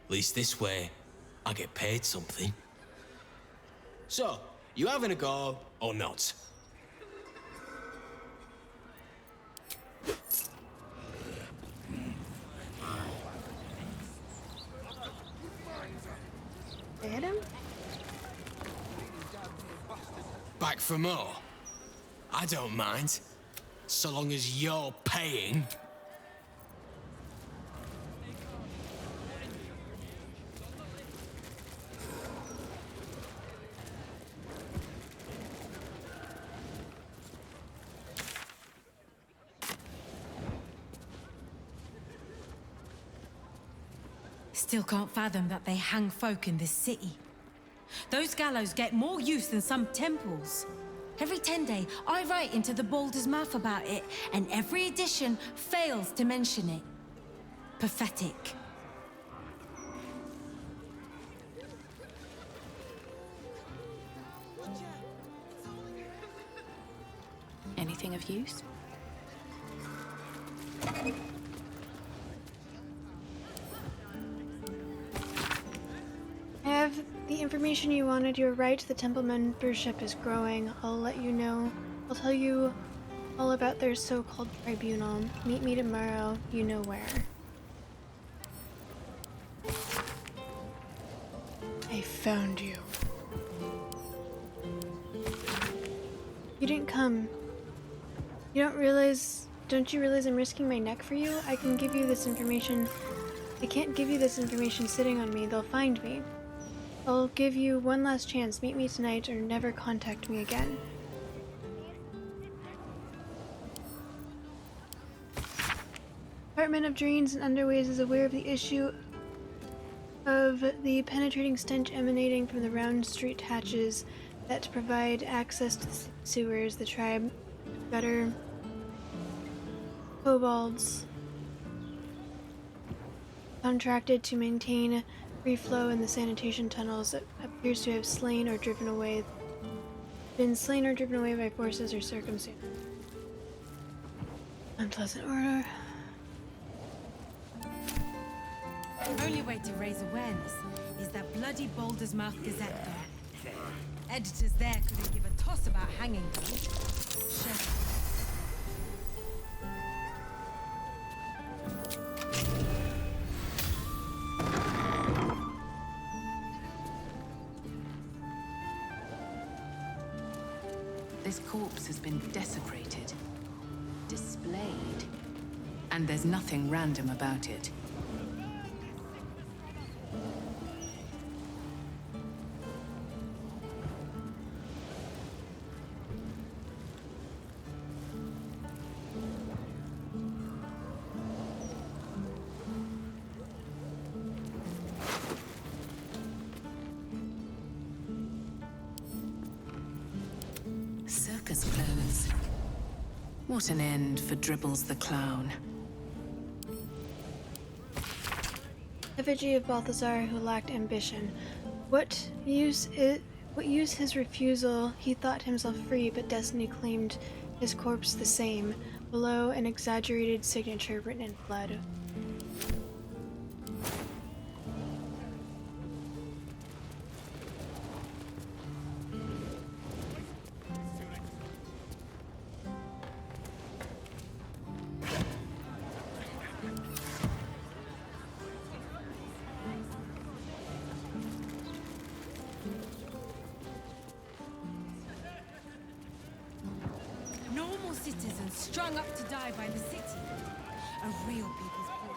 At least this way, I get paid something. So, you having a go or not? They hit him? Back for more? I don't mind. So long as you're paying. Still can't fathom that they hang folk in this city. Those gallows get more use than some temples. Every 10 day, I write into the Baldurs mouth about it, and every edition fails to mention it. Pathetic. Anything of use? I have the information you wanted. You're right, the temple membership is growing. I'll let you know. I'll tell you all about their so-called tribunal. Meet me tomorrow, you know where. I found you. You didn't come. Don't you realize I'm risking my neck for you? I can give you this information. I can't give you this information sitting on me. They'll find me. I'll give you one last chance. Meet me tonight or never contact me again. Department of Drains and Underways is aware of the issue of the penetrating stench emanating from the round street hatches that provide access to the sewers. The tribe gutter kobolds contracted to maintain free flow in the sanitation tunnels appears to have been slain or driven away by forces or circumstances. Unpleasant order. The only way to raise awareness is that bloody Baldur's Mouth Gazette though. Editors there couldn't give a toss about hanging them. Shame. This corpse has been desecrated, displayed, and there's nothing random about it. Circus clothes. What an end for Dribbles the Clown. Effigy of Balthazar who lacked ambition. What use his refusal? He thought himself free, but destiny claimed his corpse the same. Below, an exaggerated signature written in blood. Normal citizens strung up to die by the city. A real people's poor.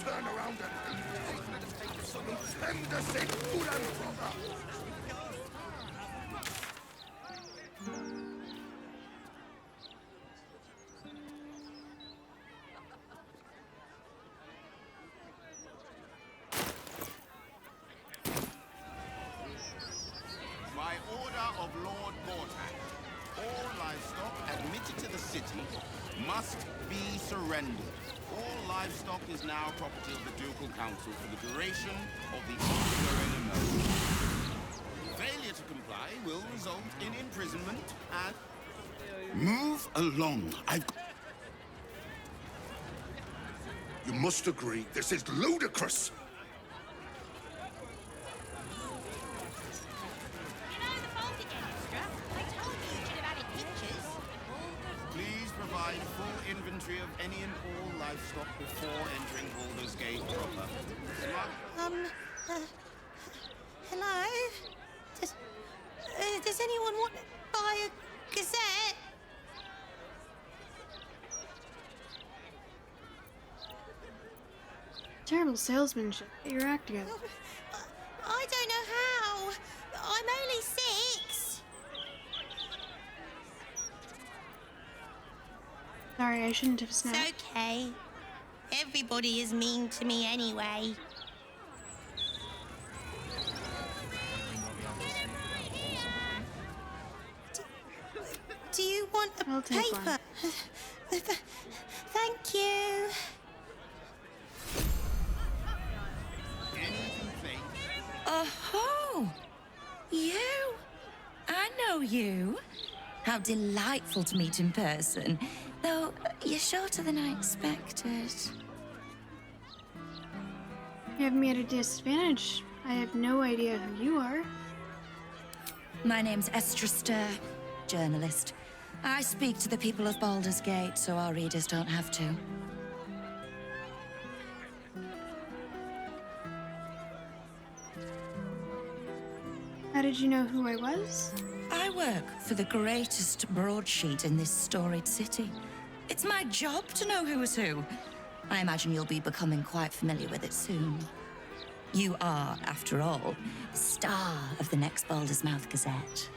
Turn around and send us a By order of Lord Gortak, all livestock admitted to the city must be surrendered. All livestock is now property of the Ducal Council for the duration of the ongoing emergency. Failure to comply will result in imprisonment and... Move along. You must agree, this is ludicrous. of any and all livestock before entering Baldur's Gate proper. Hello? Does anyone want to buy a gazette? Terrible salesmanship. Get your act together. I don't know how. I'm only 6. Sorry, I shouldn't have snapped. It's okay. Everybody is mean to me anyway. Do you want a I'll take paper? Thank you. Oh, you? I know you. How delightful to meet in person. Though, you're shorter than I expected. You have me at a disadvantage. I have no idea who you are. My name's Estra Stir, journalist. I speak to the people of Baldur's Gate so our readers don't have to. How did you know who I was? I work for the greatest broadsheet in this storied city. It's my job to know who is who. I imagine you'll be becoming quite familiar with it soon. You are, after all, the star of the next Baldur's Mouth Gazette.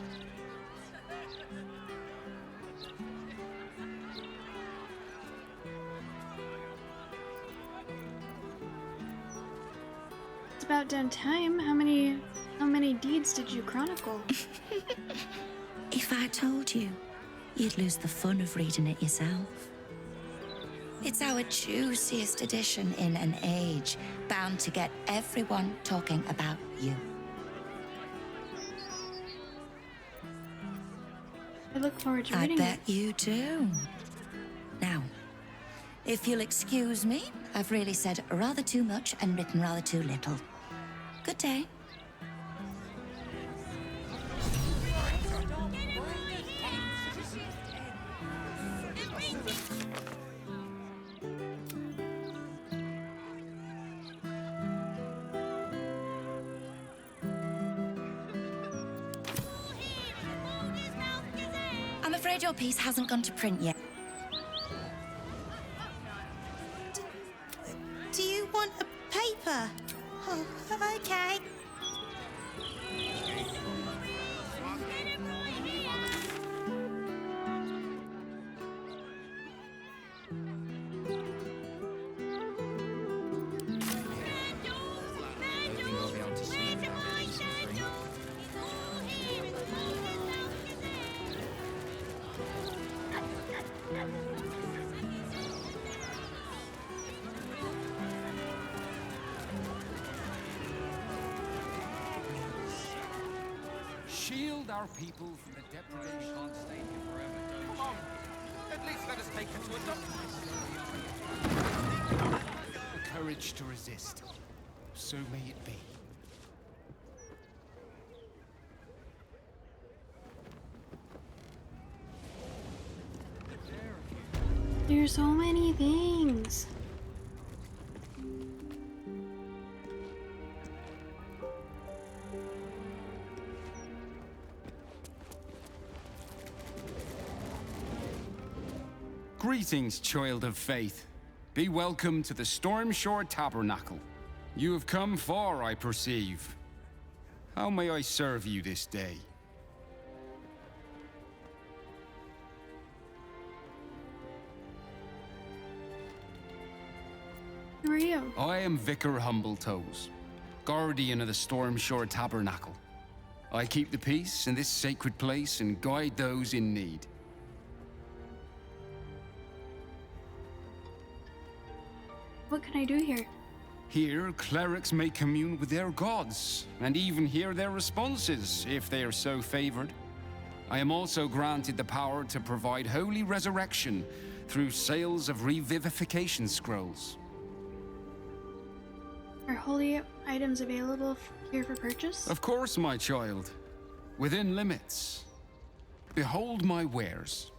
It's about damn time. How many deeds did you chronicle? If I told you, you'd lose the fun of reading it yourself. It's our juiciest edition in an age bound to get everyone talking about you. I look forward to I reading bet it. you do. Now, if you'll excuse me, I've really said rather too much and written rather too little. Good day. I'm afraid your piece hasn't gone to print yet. Do you want a paper? Oh, okay. Shield our people from the depredation. Can't stay here forever, don't Come on. At least let us take her to a doctor. The courage to resist. So may it be. There's so many things. Greetings, child of faith. Be welcome to the Stormshore Tabernacle. You have come far, I perceive. How may I serve you this day? Who are you? I am Vicar Humbletoes, guardian of the Stormshore Tabernacle. I keep the peace in this sacred place and guide those in need. What can I do here? Here, clerics may commune with their gods, and even hear their responses, if they are so favored. I am also granted the power to provide holy resurrection through sales of revivification scrolls. Are holy items available here for purchase? Of course, my child. Within limits. Behold my wares.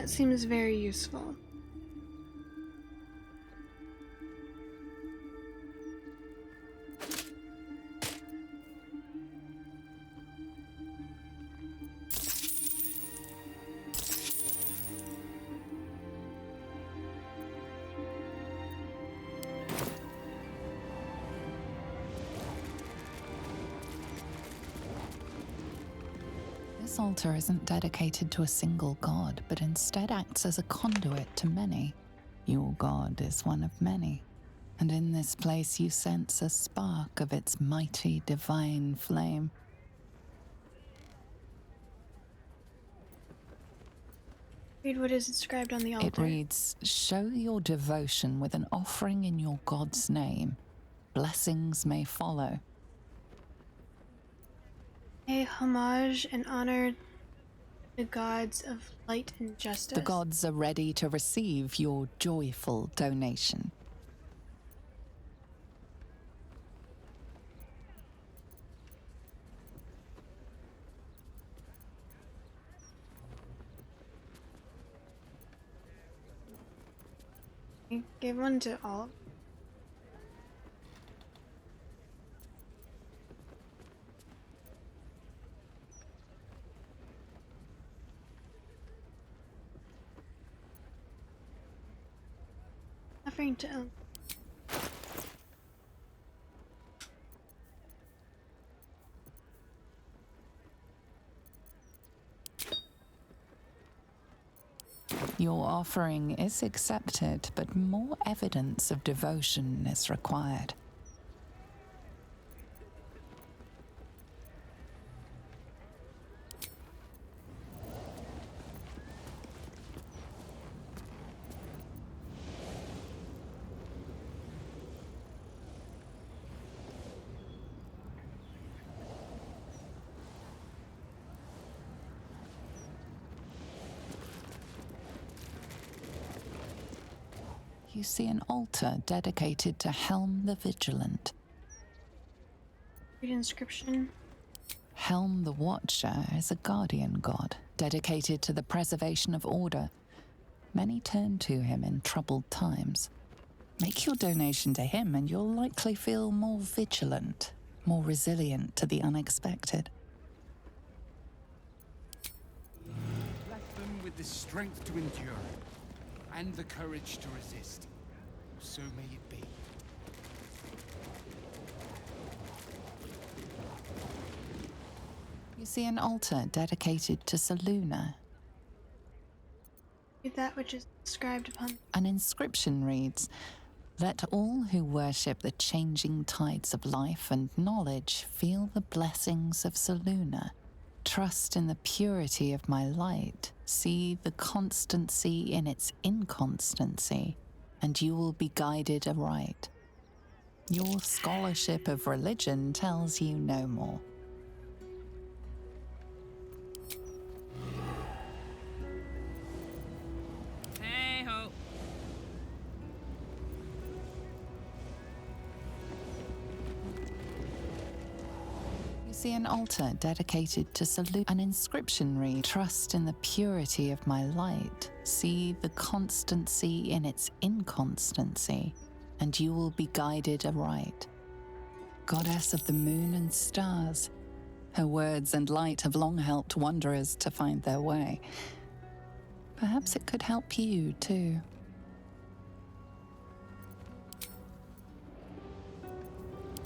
That seems very useful. This altar isn't dedicated to a single god, but instead acts as a conduit to many. Your god is one of many, and in this place you sense a spark of its mighty divine flame. Read what is inscribed on the altar. It reads, "Show your devotion with an offering in your god's name. Blessings may follow." Pay homage and honor the gods of light and justice. The gods are ready to receive your joyful donation. I gave one to all. Offering to Your offering is accepted, but more evidence of devotion is required. You see an altar dedicated to Helm the Vigilant. read inscription. Helm the Watcher is a guardian god, dedicated to the preservation of order. Many turn to him in troubled times. Make your donation to him and you'll likely feel more vigilant, more resilient to the unexpected. Bless them with the strength to endure, and the courage to resist. So may it be. You see an altar dedicated to Selûne. Read that which is inscribed upon. An inscription reads, "Let all who worship the changing tides of life and knowledge feel the blessings of Selûne. Trust in the purity of my light. See the constancy in its inconstancy, and you will be guided aright." Your scholarship of religion tells you no more. Hey ho. You see an altar dedicated to Selûne. An inscription reads, "Trust in the purity of my light. See the constancy in its inconstancy, and you will be guided aright." Goddess of the moon and stars, her words and light have long helped wanderers to find their way. Perhaps it could help you too.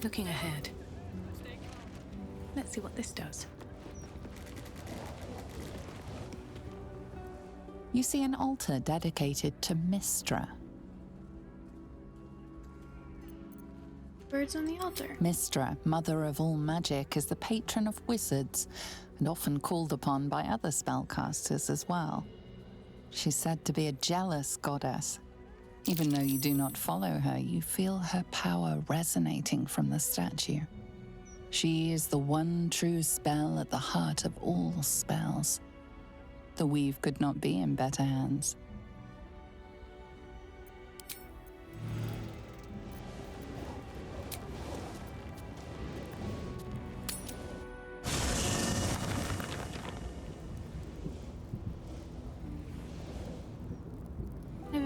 Looking ahead. Let's see what this does. You see an altar dedicated to Mystra. Birds on the altar. Mystra, mother of all magic, is the patron of wizards and often called upon by other spellcasters as well. She's said to be a jealous goddess. Even though you do not follow her, you feel her power resonating from the statue. She is the one true spell at the heart of all spells. The weave could not be in better hands.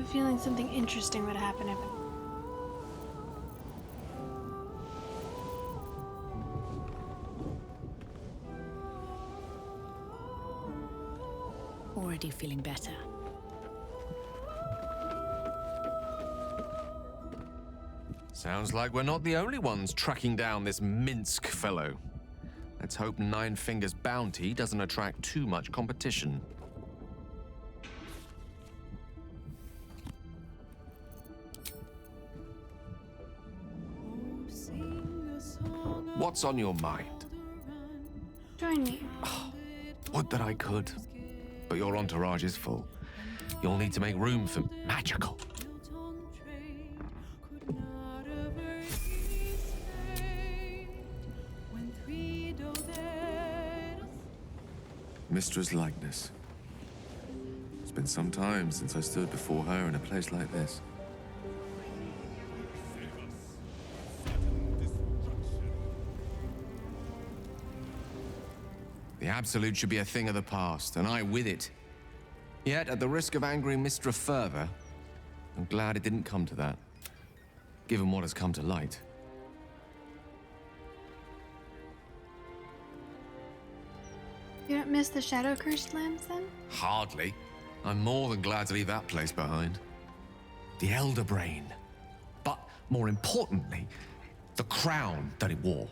a feeling something interesting would happen if Already feeling better. Sounds like we're not the only ones tracking down this Minsk fellow. Let's hope Nine Fingers' bounty doesn't attract too much competition. What's on your mind? join me. Would that I could. But your entourage is full. You'll need to make room for magical. Mistra's likeness. It's been some time since I stood before her in a place like this. The Absolute should be a thing of the past, and I with it. Yet, at the risk of angering Mistra further, I'm glad it didn't come to that, given what has come to light. You don't miss the shadow-cursed lands, then? Hardly. I'm more than glad to leave that place behind. The Elder Brain. But, more importantly, the crown that it wore.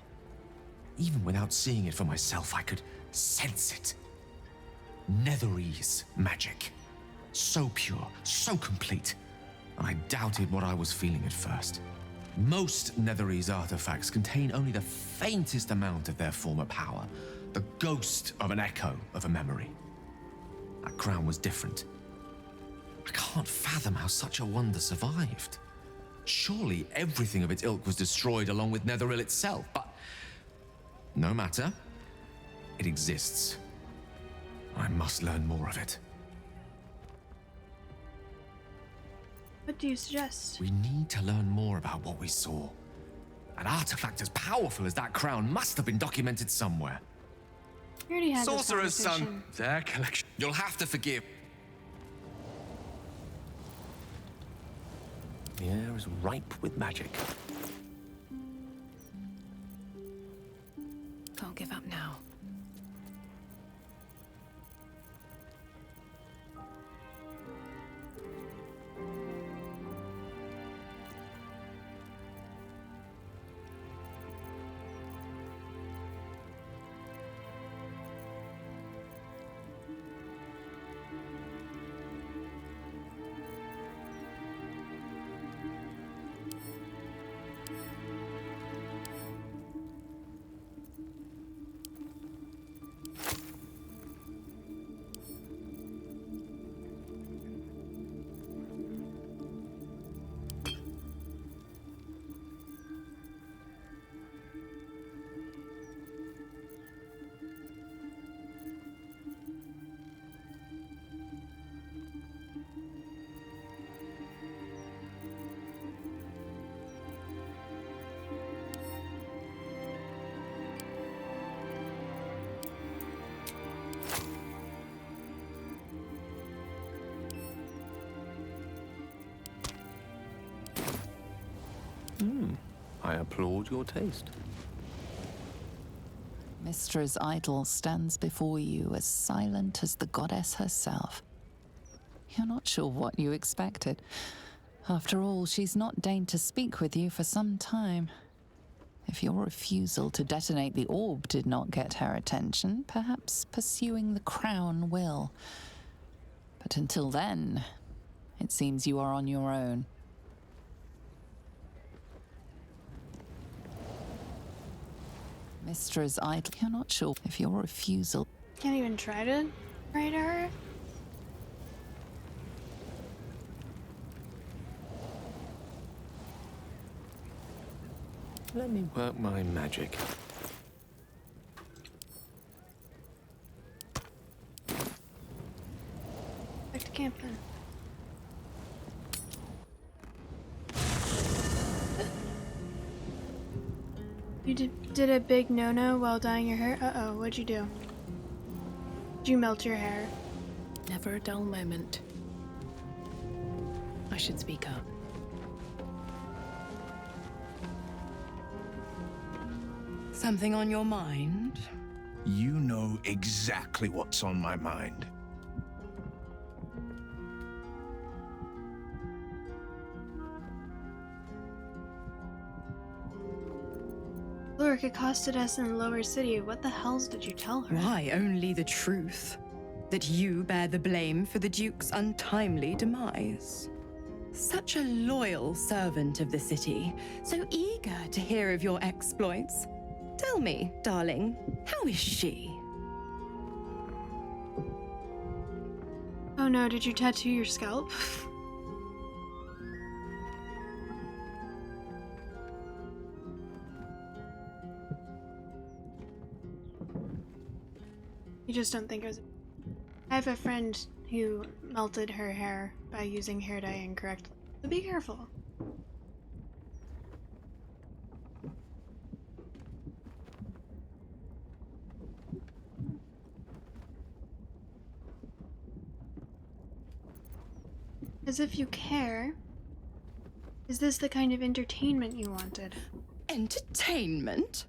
Even without seeing it for myself, I could sense it. Netherese magic. So pure, so complete. And I doubted what I was feeling at first. Most Netherese artifacts contain only the faintest amount of their former power. The ghost of an echo of a memory. That crown was different. I can't fathom how such a wonder survived. Surely everything of its ilk was destroyed along with Netheril itself, but no matter. It exists. I must learn more of it. What do you suggest? We need to learn more about what we saw. An artifact as powerful as that crown must have been documented somewhere. We already had Sorcerer's this son, conversation. their collection. You'll have to forgive. The air is ripe with magic. Can't give up now. I applaud your taste. Mistra's idol stands before you as silent as the goddess herself. You're not sure what you expected. After all, she's not deigned to speak with you for some time. If your refusal to detonate the orb did not get her attention, perhaps pursuing the crown will. But until then, it seems you are on your own. Mistra's idol. You're not sure if your refusal. Can't even try to write to her? Let me work my magic. Back to camp then. You did a big no-no while dyeing your hair? Uh-oh, what'd you do? Did you melt your hair? Never a dull moment. I should speak up. Something on your mind? You know exactly what's on my mind. Ulrich accosted us in the lower city. What the hells did you tell her? Why, only the truth. That you bear the blame for the Duke's untimely demise. Such a loyal servant of the city, so eager to hear of your exploits. Tell me, darling, how is she? Oh no, did you tattoo your scalp? You just don't think it was... I have a friend who melted her hair by using hair dye incorrectly. So be careful. As if you care. Is this the kind of entertainment you wanted? Entertainment?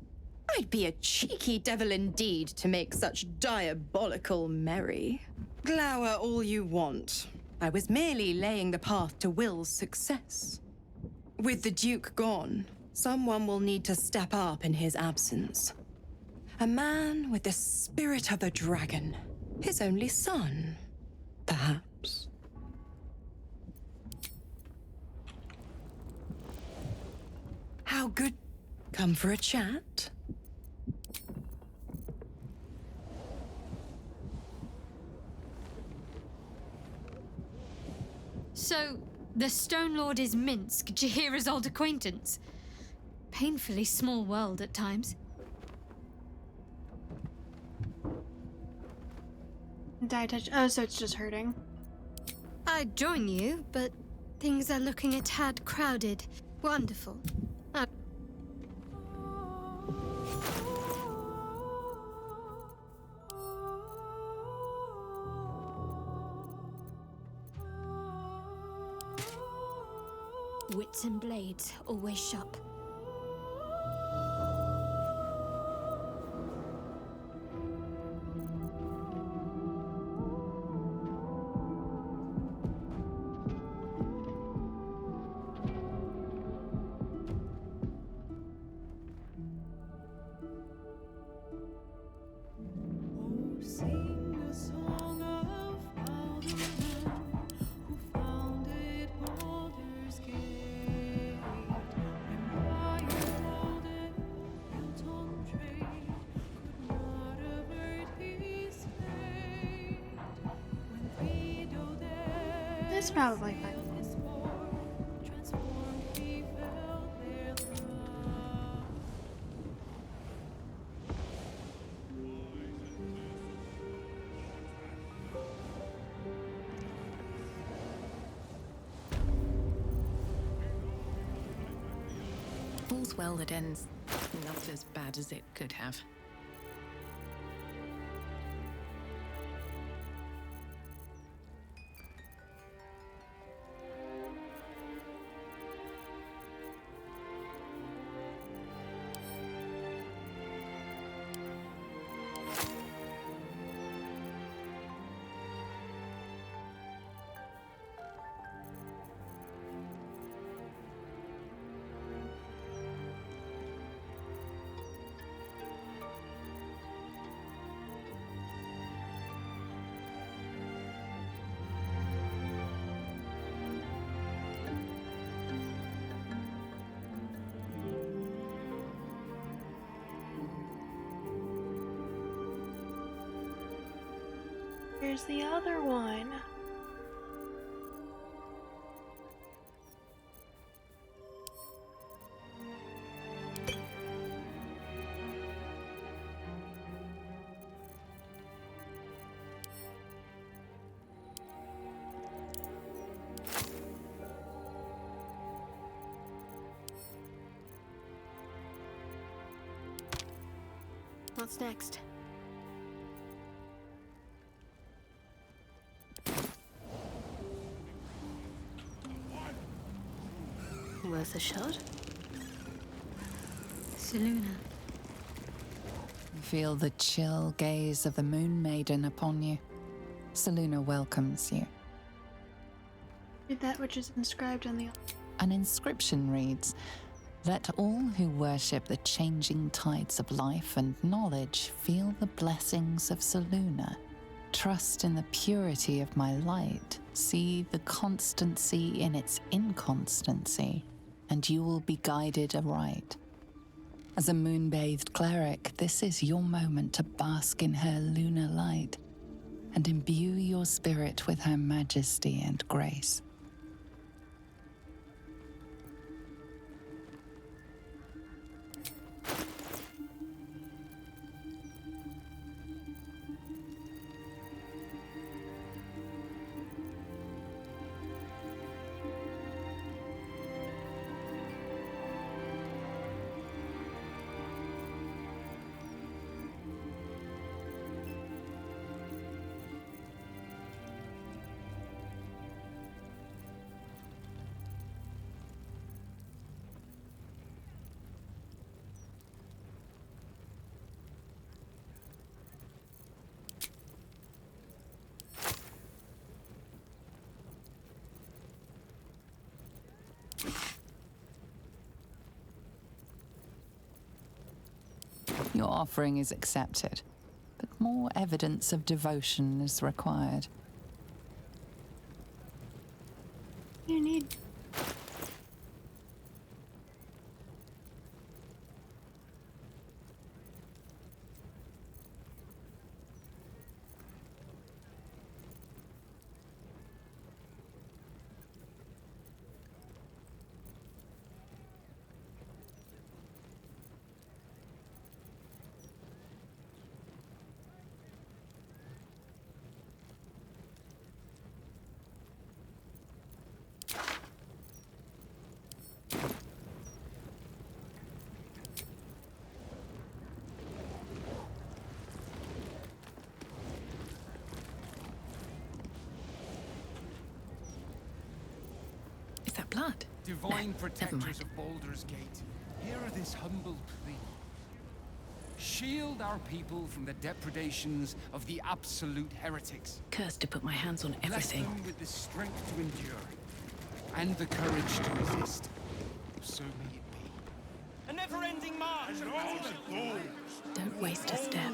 I'd be a cheeky devil indeed to make such diabolical merry. Glower all you want. I was merely laying the path to Will's success. With the Duke gone, someone will need to step up in his absence. A man with the spirit of the dragon. His only son, perhaps. How good. Come for a chat? So, the Stone Lord is Minsk, Jaheira's old acquaintance. Painfully small world at times. Dye touch. Oh, so it's just hurting. I'd join you, but things are looking a tad crowded. Wonderful. Wits and blades, always sharp. It's probably fine. All's well that ends not as bad as it could have. Here's the other one. What's next? worth a shot. Seluna. You feel the chill gaze of the Moon Maiden upon you. Seluna welcomes you. Read that which is inscribed on the An inscription reads, "Let all who worship the changing tides of life and knowledge feel the blessings of Seluna. Trust in the purity of my light. See the constancy in its inconstancy, and you will be guided aright." As a moon-bathed cleric, this is your moment to bask in her lunar light and imbue your spirit with her majesty and grace. Your offering is accepted, but more evidence of devotion is required. you need. Is that blood? Divine No, never mind. protectors of Baldur's Gate, hear this humble plea. Shield our people from the depredations of the absolute heretics. Cursed to put my hands on everything. Bless them with the strength to endure and the courage to resist. So may it be. A never-ending march! And all the goals! Don't waste a step.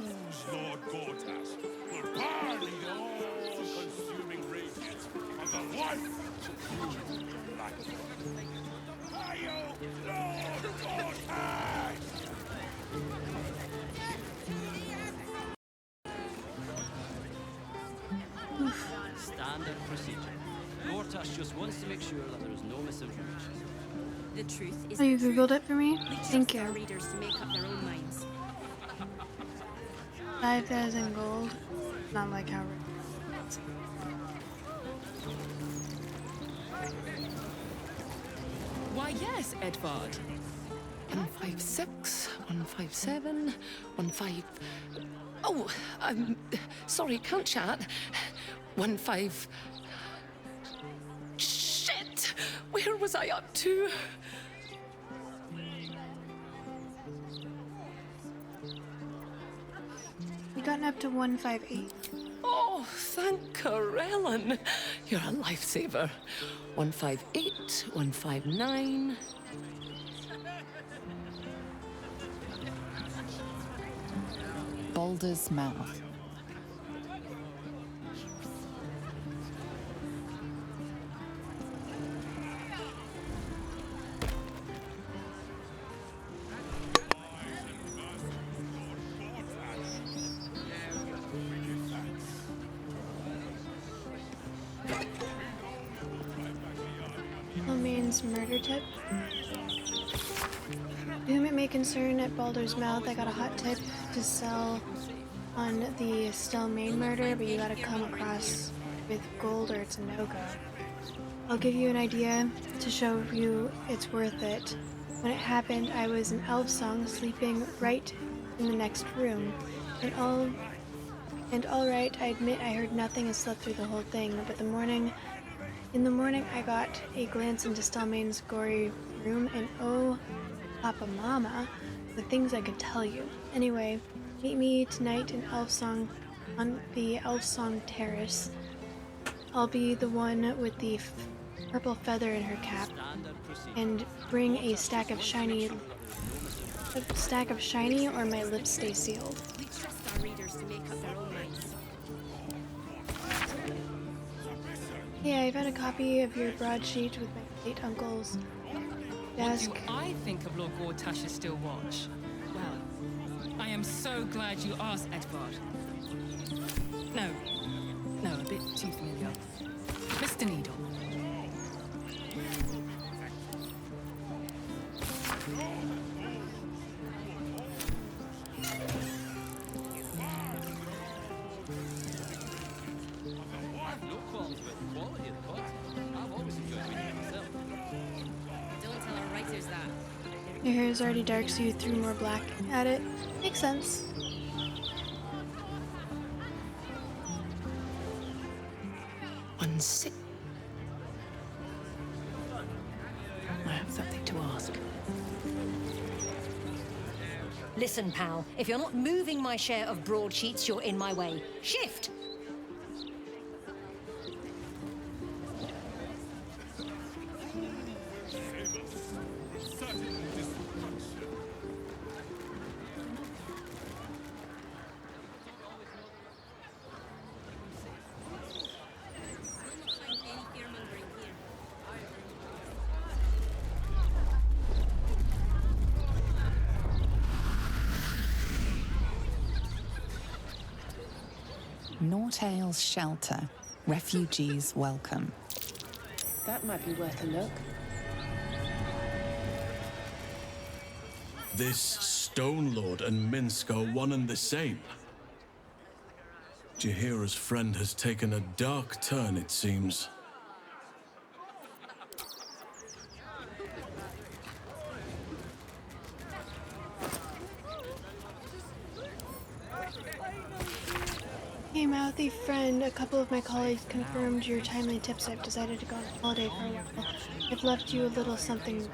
Lord Gortas will burn in the all-consuming radiance of the life-suffusing light. Hail, Lord Gortas! Standard procedure. Gortash just wants to make sure that there is no misinformation. The truth is Oh, you googled it for me? we Thank trust our you. readers to make up their own minds. 5,000 gold. Not like how. Why, yes, Edvard. 156, 157, 15. Oh, sorry, can't chat. 15. Shit! Where was I up to? We gotten up to 158. Oh, thank Corellin. You're a lifesaver. 158, 159. Baldur's Mouth. Means murder tip. To whom it may concern, at Baldur's Mouth, I got a hot tip to sell on the still main murder, but you gotta come across with gold or it's a no-go. I'll give you an idea to show you it's worth it. When it happened, I was in elf song sleeping right in the next room, and all right, I admit I heard nothing and slept through the whole thing, but the morning In the morning, I got a glance into Stelmane's gory room, and oh, Papa Mama, the things I could tell you. Anyway, meet me tonight in Elfsong on the Elfsong Terrace. I'll be the one with the purple feather in her cap, and bring a stack of shiny or my lips stay sealed. We trust our readers to make up their own minds. Hey, I found a copy of your broadsheet with my late uncle's desk. What do I think of Lord Gortash's still watch? Well, I am so glad you asked, Edvard. No, a bit too familiar. Mr. Needle. Your hair is already dark, so you threw more black at it. Makes sense. One sec. I have something to ask. Listen, pal, if you're not moving my share of broadsheets, you're in my way. Shift! Nortale's shelter. Refugees welcome. That might be worth a look. This Stone Lord and Minsk are one and the same. Jahira's friend has taken a dark turn, it seems. Hey, mouthy friend, a couple of my colleagues confirmed your timely tips. I've decided to go on holiday for a while. I've left you a little something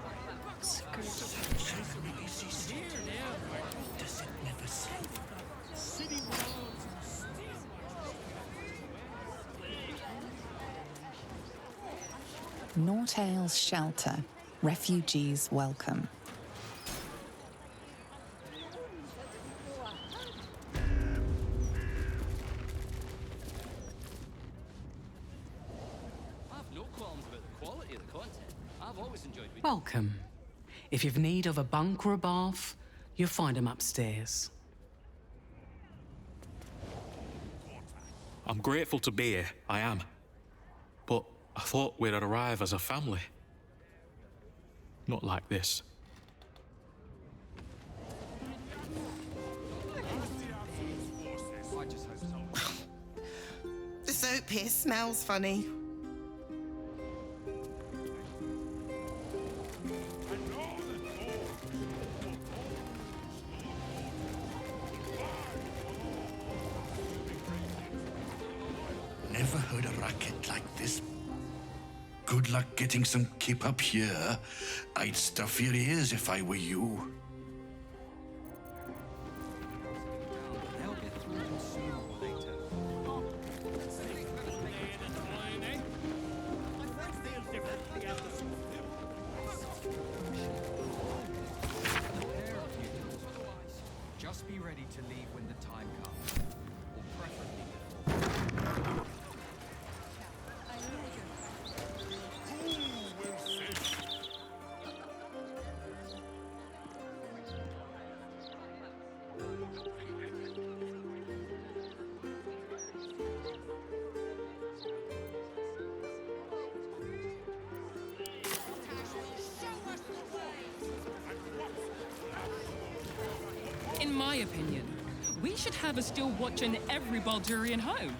Nortale's shelter. Refugees welcome. Welcome. If you've need of a bunk or a bath, you'll find them upstairs. I'm grateful to be here, I am. But I thought we'd arrive as a family. Not like this. The soap here smells funny. Never heard a racket like this. Good luck getting some kip up here. I'd stuff your ears if I were you. Just be ready to leave when the time comes, or preferably before. In my opinion, we should have a still watch in every Baldurian home.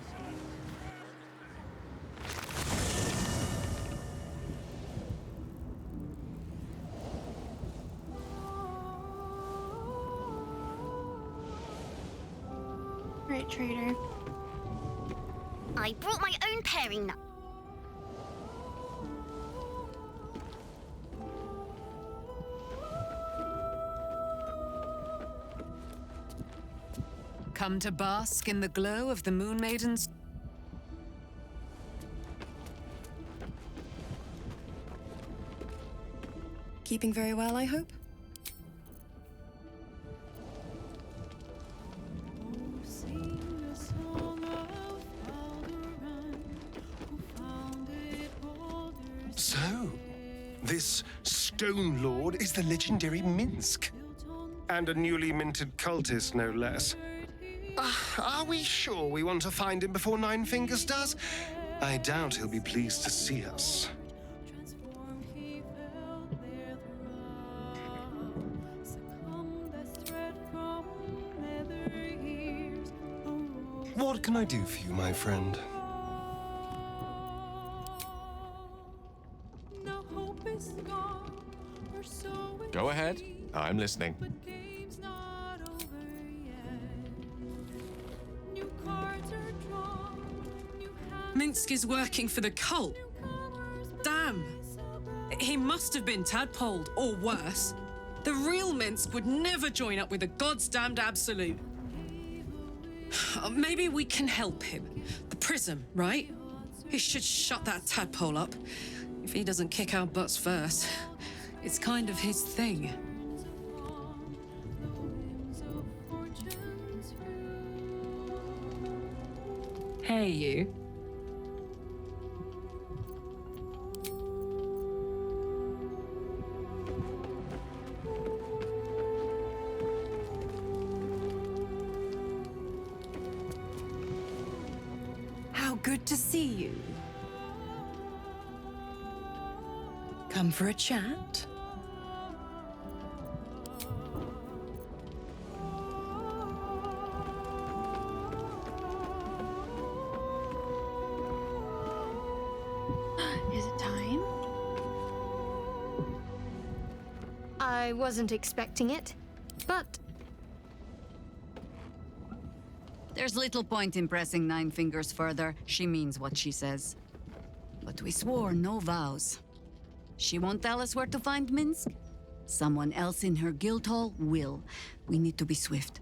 Right, trader. I brought my own pairing nut. Come to bask in the glow of the Moon Maiden's... Keeping very well, I hope? So, this Stone Lord is the legendary Minsk. And a newly minted cultist, no less. Are we sure we want to find him before Nine Fingers does? I doubt he'll be pleased to see us. What can I do for you, my friend? Go ahead. I'm listening. Minsk is working for the cult. Damn. He must have been tadpoled, or worse. The real Minsk would never join up with the God's damned Absolute. Maybe we can help him. The prism, right? He should shut that tadpole up. If he doesn't kick our butts first. It's kind of his thing. Hey, you. How good to see you. Come for a chat? Is it time? I wasn't expecting it, but There's little point in pressing Nine Fingers further. She means what she says. But we swore no vows. She won't tell us where to find Minsk. Someone else in her guild hall will. We need to be swift.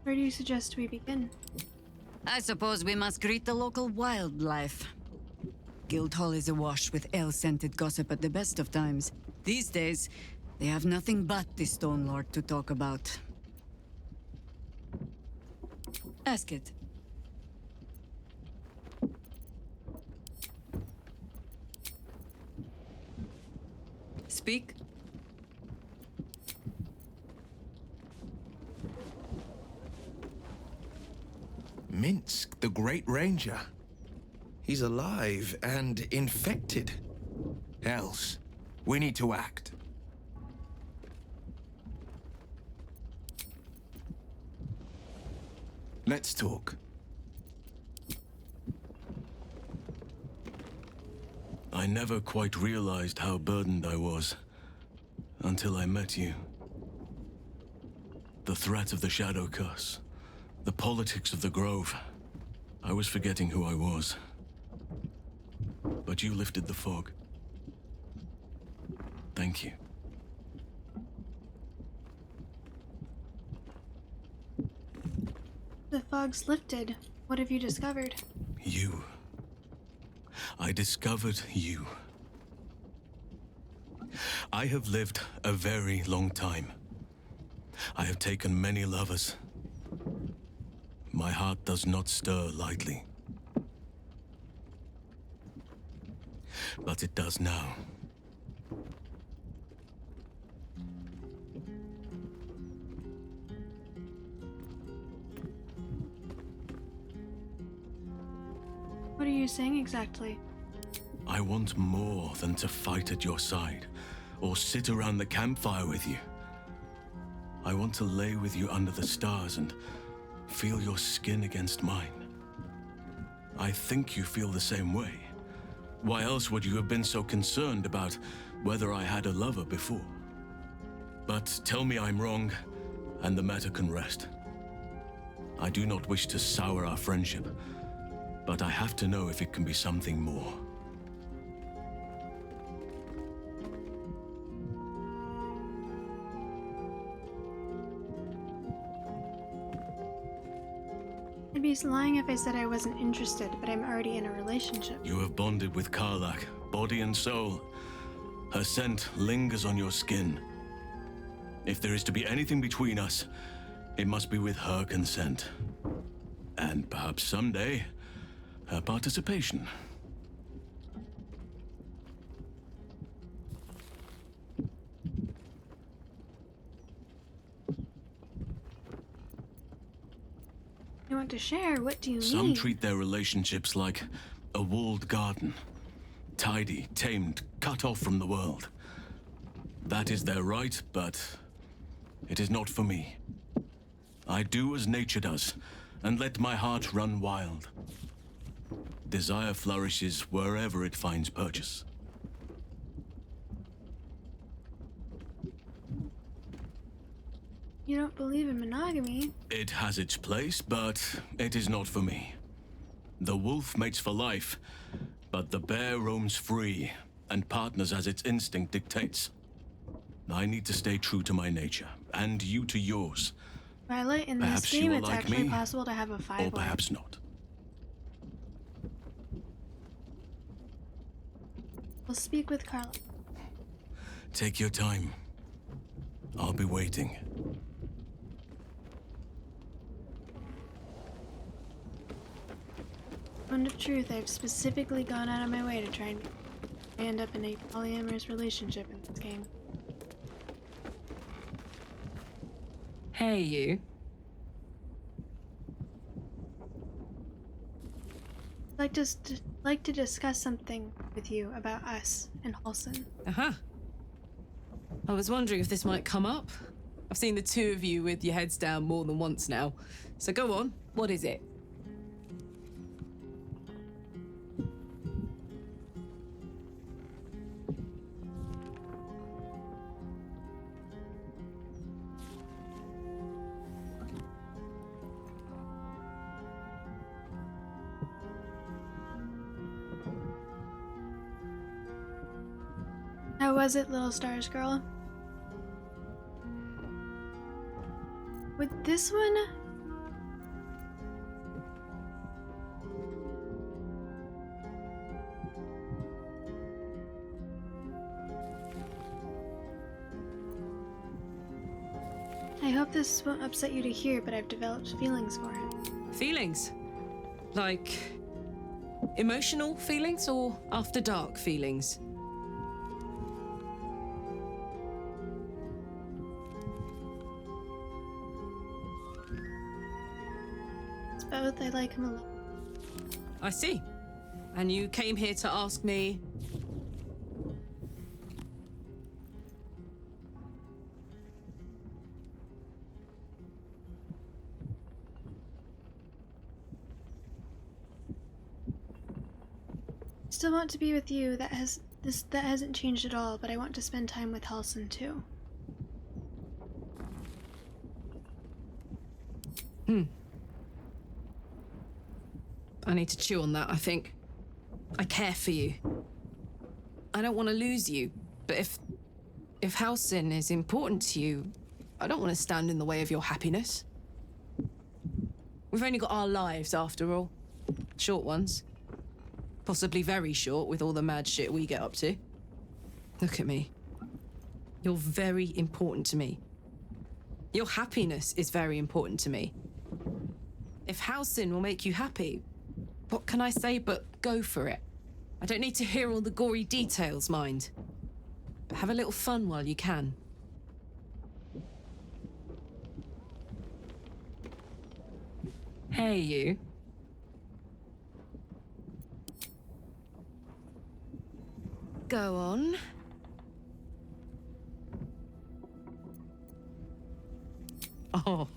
Where do you suggest we begin? I suppose we must greet the local wildlife. Guildhall is awash with ale-scented gossip at the best of times. These days, they have nothing but the Stone Lord to talk about. Ask it. Speak. Minsk, the Great Ranger. He's alive and infected. Else, we need to act. Let's talk. I never quite realized how burdened I was until I met you. The threat of the Shadow Curse, the politics of the Grove. I was forgetting who I was. But you lifted the fog. Thank you. The fog's lifted. What have you discovered? You. I discovered you. I have lived a very long time. I have taken many lovers. My heart does not stir lightly. But it does now. What are you saying exactly? I want more than to fight at your side, or sit around the campfire with you. I want to lay with you under the stars and feel your skin against mine. I think you feel the same way. Why else would you have been so concerned about whether I had a lover before? But tell me I'm wrong, and the matter can rest. I do not wish to sour our friendship, but I have to know if it can be something more. be lying if I said I wasn't interested, but I'm already in a relationship. You have bonded with Karlach, body and soul. Her scent lingers on your skin. If there is to be anything between us, it must be with her consent. And perhaps someday, her participation. You want to share? What do you Some mean? treat their relationships like a walled garden. Tidy, tamed, cut off from the world. That is their right, but it is not for me. I do as nature does, and let my heart run wild. Desire flourishes wherever it finds purchase. You don't believe in monogamy? It has its place, but it is not for me. The wolf mates for life, but the bear roams free and partners as its instinct dictates. I need to stay true to my nature, and you to yours. Violet, in this Perhaps game, you are it's like actually me, possible to have a 5 or perhaps not. We'll speak with Carla. Take your time. I'll be waiting. Moment of truth, I've specifically gone out of my way to try and end up in a polyamorous relationship in this game. Hey, you. I'd like to discuss something with you about us and Halsin. Uh-huh. I was wondering if this might come up. I've seen the two of you with your heads down more than once now. So go on, what is it? How was it, Little Stars Girl? With this one? I hope this won't upset you to hear, but I've developed feelings for him. Feelings? Like emotional feelings or after dark feelings? Both. I like him a lot. I see. And you came here to ask me... Still want to be with you. That hasn't changed at all, but I want to spend time with Halsin too. I need to chew on that, I think. I care for you. I don't want to lose you, but if Halsin is important to you, I don't want to stand in the way of your happiness. We've only got our lives, after all. Short ones. Possibly very short with all the mad shit we get up to. Look at me. You're very important to me. Your happiness is very important to me. If Halsin will make you happy, what can I say but go for it? I don't need to hear all the gory details, mind. But have a little fun while you can. Hey, you. Go on. Oh,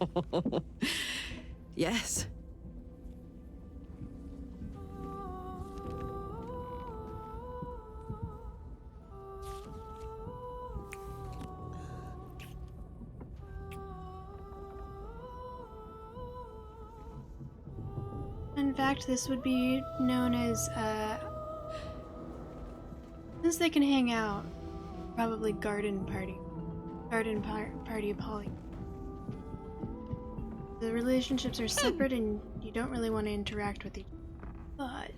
yes. In fact, this would be known as, since they can hang out, probably garden party. Party poly. The relationships are separate and you don't really want to interact with each other, but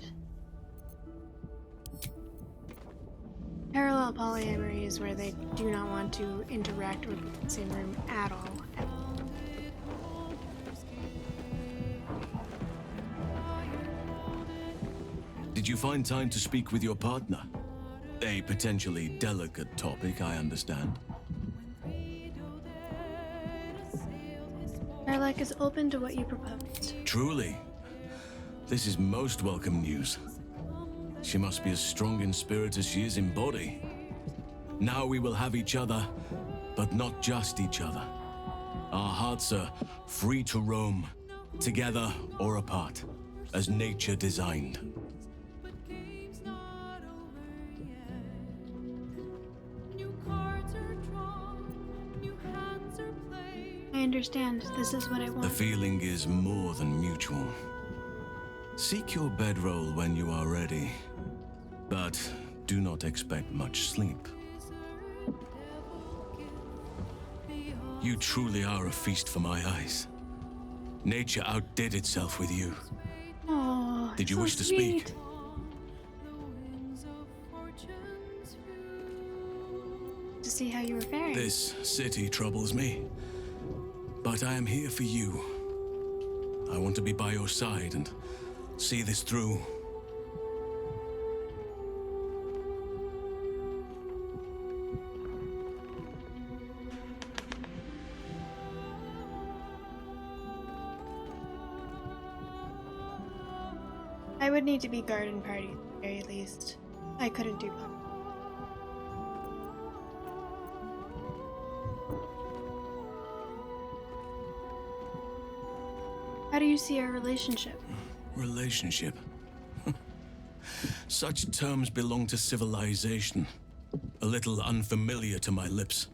parallel polyamory is where they do not want to interact with the same room at all. Did you find time to speak with your partner? A potentially delicate topic, I understand. Erlek is open to what you proposed. Truly. This is most welcome news. She must be as strong in spirit as she is in body. Now we will have each other, but not just each other. Our hearts are free to roam, together or apart, as nature designed. I understand. This is what I want. The feeling is more than mutual. Seek your bedroll when you are ready, but do not expect much sleep. You truly are a feast for my eyes. Nature outdid itself with you. Oh, did you so wish to sweet. speak? To see how you were faring. This city troubles me, but I am here for you. I want to be by your side and see this through. I would need to be garden party at the very least. I couldn't do that. How do you see our relationship? Relationship. Such terms belong to civilization. A little unfamiliar to my lips.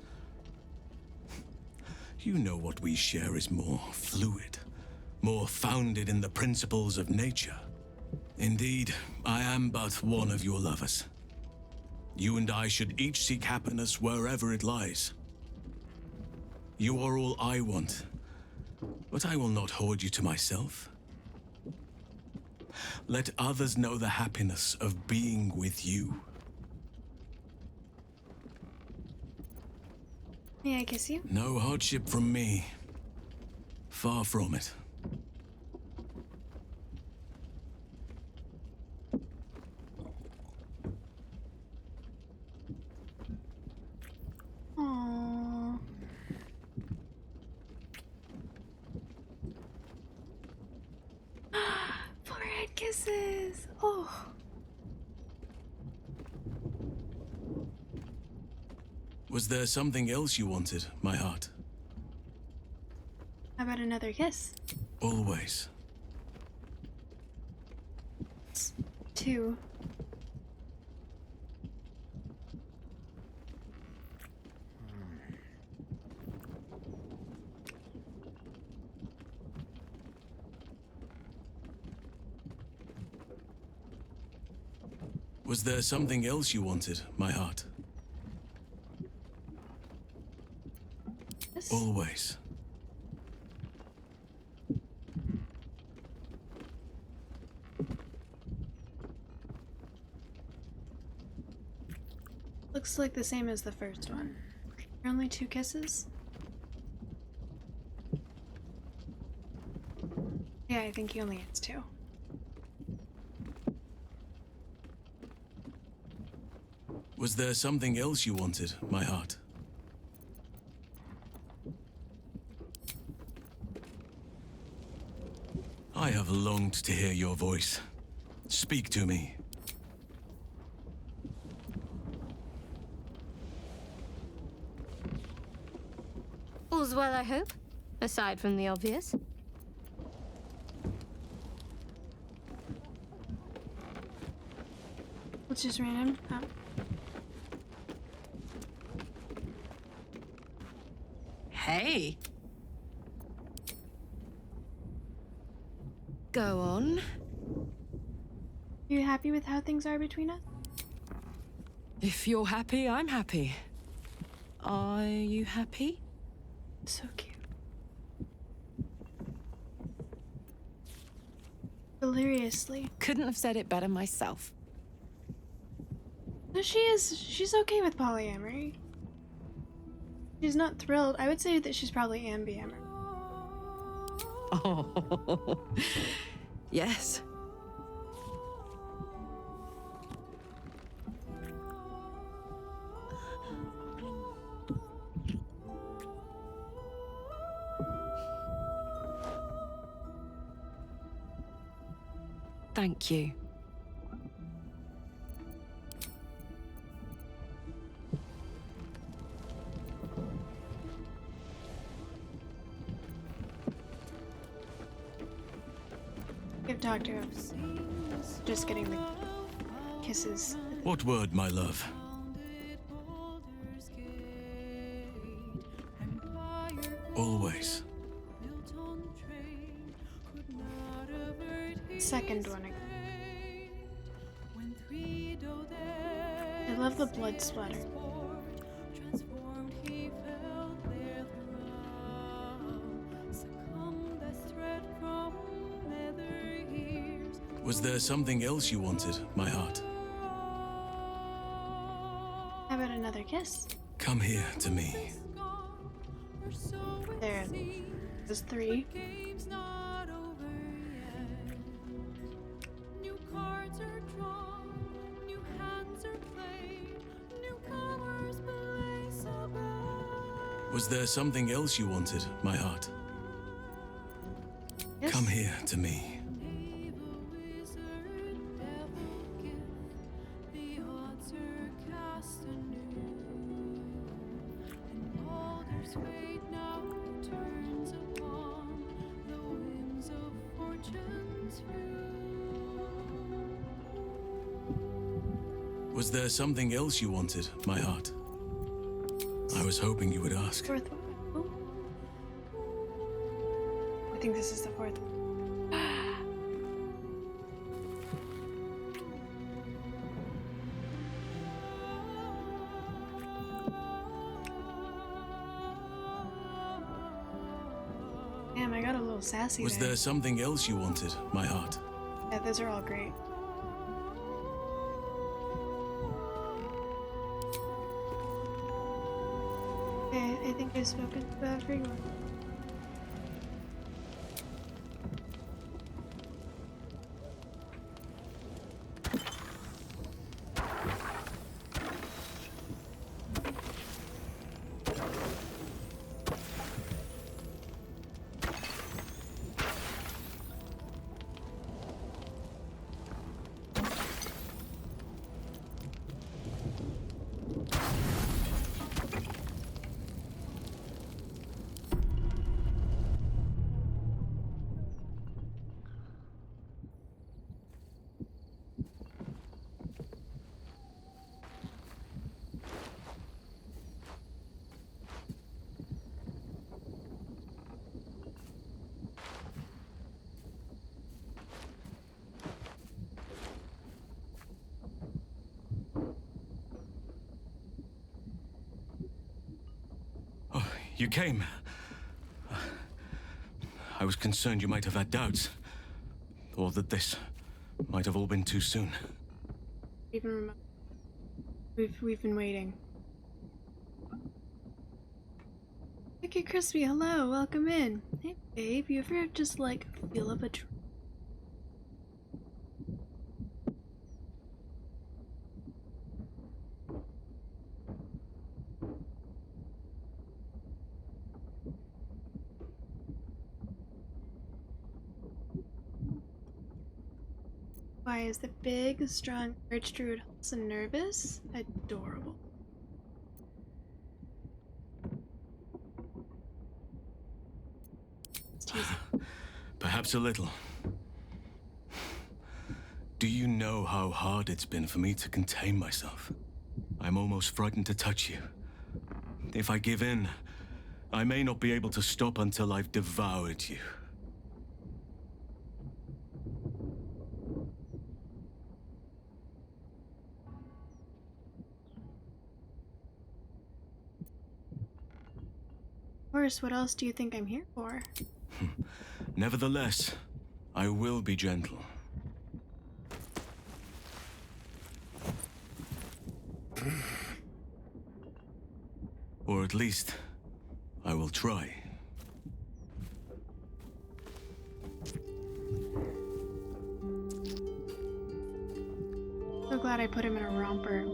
You know what we share is more fluid, more founded in the principles of nature. Indeed, I am but one of your lovers. You and I should each seek happiness wherever it lies. You are all I want, but I will not hoard you to myself. Let others know the happiness of being with you. May I kiss you? No hardship from me. Far from it. Aww. Forehead kisses. Oh. Was there something else you wanted, my heart? How about another kiss? Always. 2. Was there something else you wanted, my heart? Yes. Always. Looks like the same as the first one. Only 2 kisses? Yeah, I think he only gets 2. Was there something else you wanted, my heart? I have longed to hear your voice. Speak to me. All's well, I hope, aside from the obvious. Let's just random. Oh. Hey. Go on. You happy with how things are between us? If you're happy, I'm happy. Are you happy? So cute. Deliriously. Couldn't have said it better myself. No, she's okay with polyamory. She's not thrilled. I would say that she's probably ambiamorous. Oh, yes. Thank you. I've talked to him. Just getting the kisses. What word, my love? Always. Second one again. I love the blood splatter. Was there something else you wanted, my heart? How about another kiss? Come here to me. There. There's 3. Was there something else you wanted, my heart? Yes. Come here to me. Was there something else you wanted, my heart? I was hoping you would ask. Fourth one. Oh. I think this is the 4th one. Damn, I got a little sassy Was there something else you wanted, my heart? Yeah, those are all great. Okay, I think I've spoken to everyone. You came. I was concerned you might have had doubts. Or that this might have all been too soon. Even remember. We've been waiting. Okay, Crispy, hello, welcome in. Hey, babe, you ever just like feel up a tree? Why is the big, strong Archdruid also nervous? Adorable. Perhaps a little. Do you know how hard it's been for me to contain myself? I'm almost frightened to touch you. If I give in, I may not be able to stop until I've devoured you. Of course, what else do you think I'm here for? Nevertheless, I will be gentle. Or at least, I will try. So glad I put him in a romper.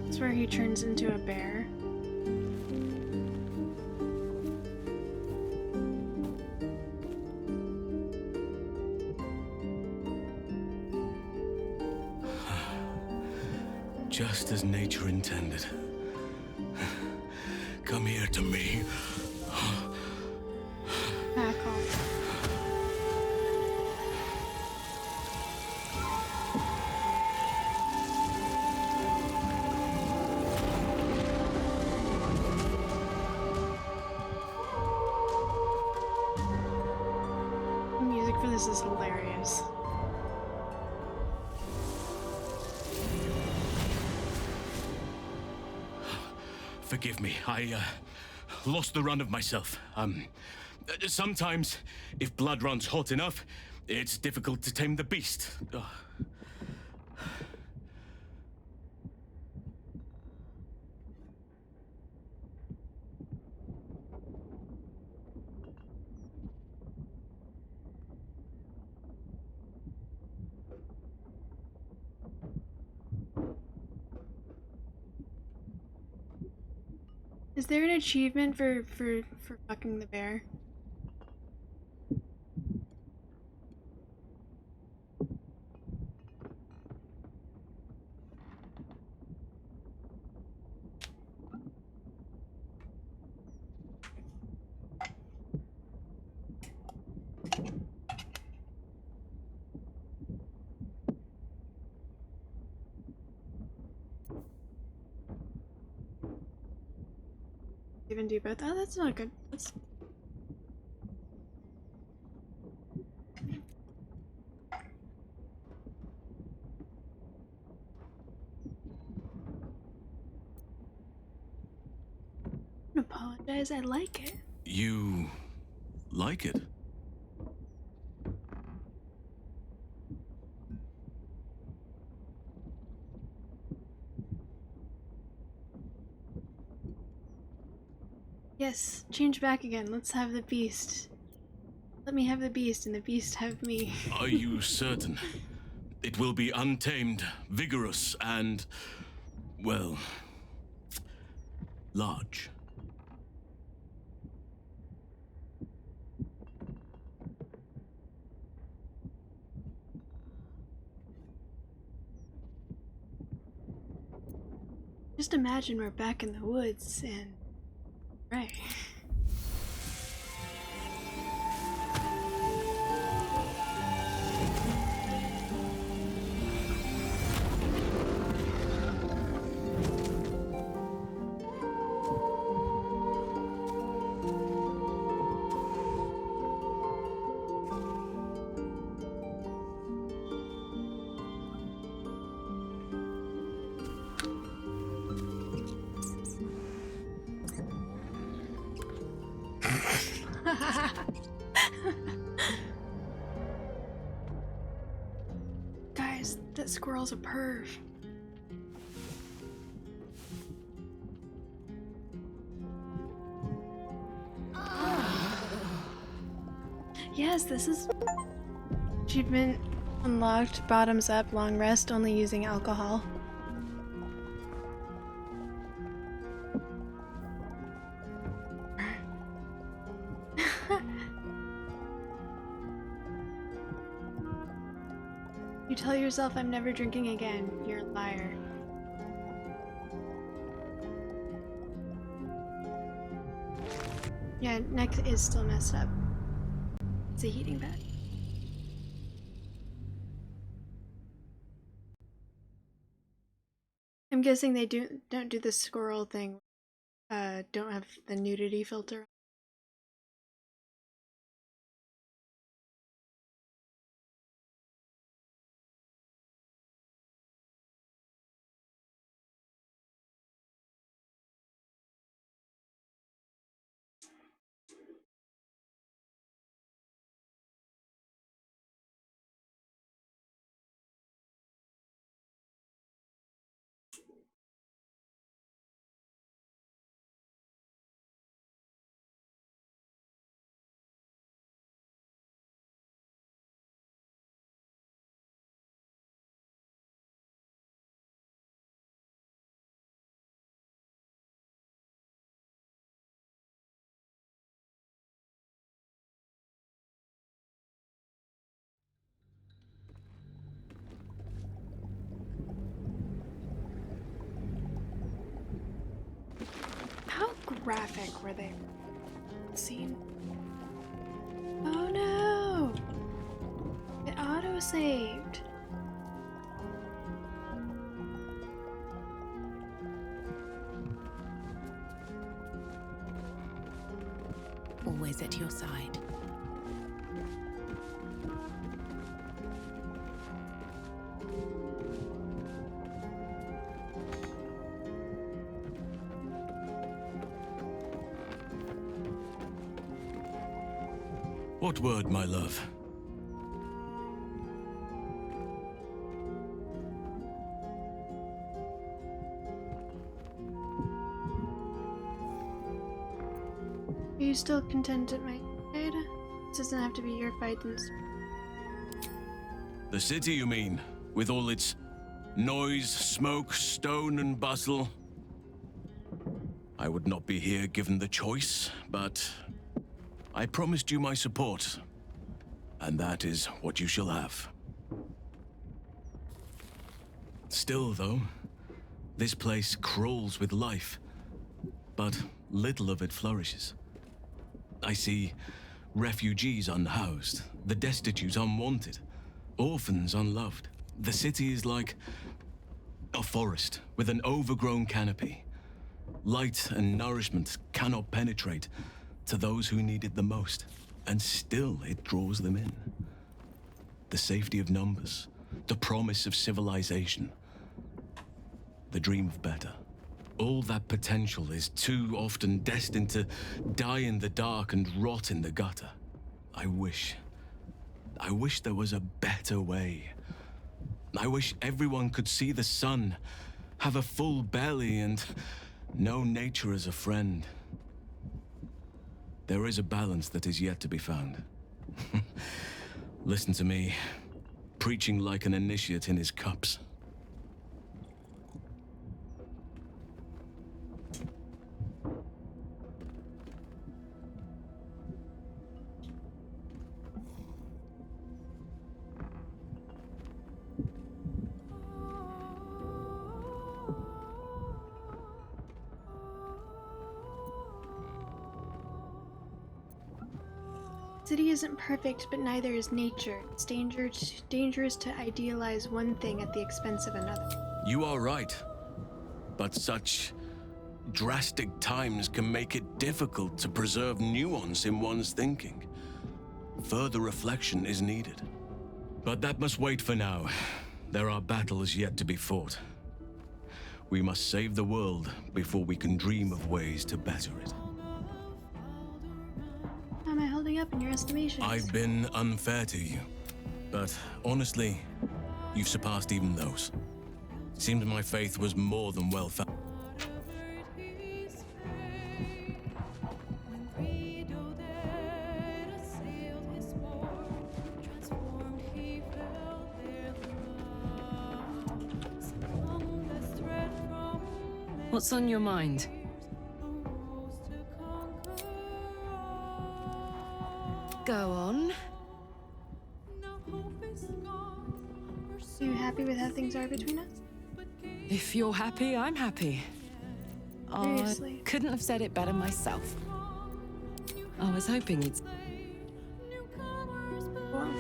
That's where he turns into a bear. Just as nature intended. Come here to me. Back off. The music for this is hilarious. Forgive me, I lost the run of myself. Sometimes, if blood runs hot enough, it's difficult to tame the beast. Is there an achievement for fucking the bear? Even do both? Oh, that's not good. That's... I apologize, I like it. You like it? Yes, change back again. Let's have the beast. Let me have the beast and the beast have me. Are you certain? It will be untamed, vigorous, and, well, large. Just imagine we're back in the woods and... Right. Guys, that squirrel's a perv. Yes, this is achievement unlocked, bottoms up, long rest, only using alcohol. You tell yourself I'm never drinking again, you're a liar. Yeah, neck is still messed up. It's a heating pad. I'm guessing they don't do the squirrel thing. Don't have the nudity filter. graphic were they seen? Oh no! It auto-saved. Always at your side. What word, my love? Are you still content at my side? This doesn't have to be your fight. The city, you mean? With all its noise, smoke, stone, and bustle? I would not be here given the choice, but I promised you my support, and that is what you shall have. Still, though, this place crawls with life, but little of it flourishes. I see refugees unhoused, the destitute unwanted, orphans unloved. The city is like a forest with an overgrown canopy. Light and nourishment cannot penetrate to those who need it the most, and still it draws them in. The safety of numbers, the promise of civilization, the dream of better. All that potential is too often destined to die in the dark and rot in the gutter. I wish there was a better way. I wish everyone could see the sun, have a full belly, and know nature as a friend. There is a balance that is yet to be found. Listen to me, preaching like an initiate in his cups. City isn't perfect, but neither is nature. It's dangerous to idealize one thing at the expense of another. You are right, but such drastic times can make it difficult to preserve nuance in one's thinking. Further reflection is needed. But that must wait for now. There are battles yet to be fought. We must save the world before we can dream of ways to better it. How am I holding up in your estimation? I've been unfair to you, but honestly, you've surpassed even those. Seems my faith was more than well founded. What's on your mind? Go on. Are you happy with how things are between us? If you're happy, I'm happy. Seriously. I couldn't have said it better myself. I was hoping you'd... Well,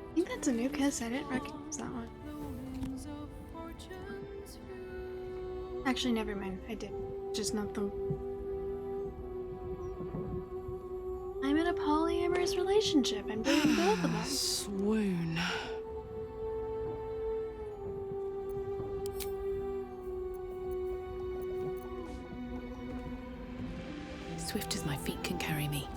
I think that's a new kiss. I didn't recognize that one. Actually, never mind. I did. Just not the... I'm in a polyamorous relationship. I'm dating both of them. Swoon. Swift as my feet can carry me.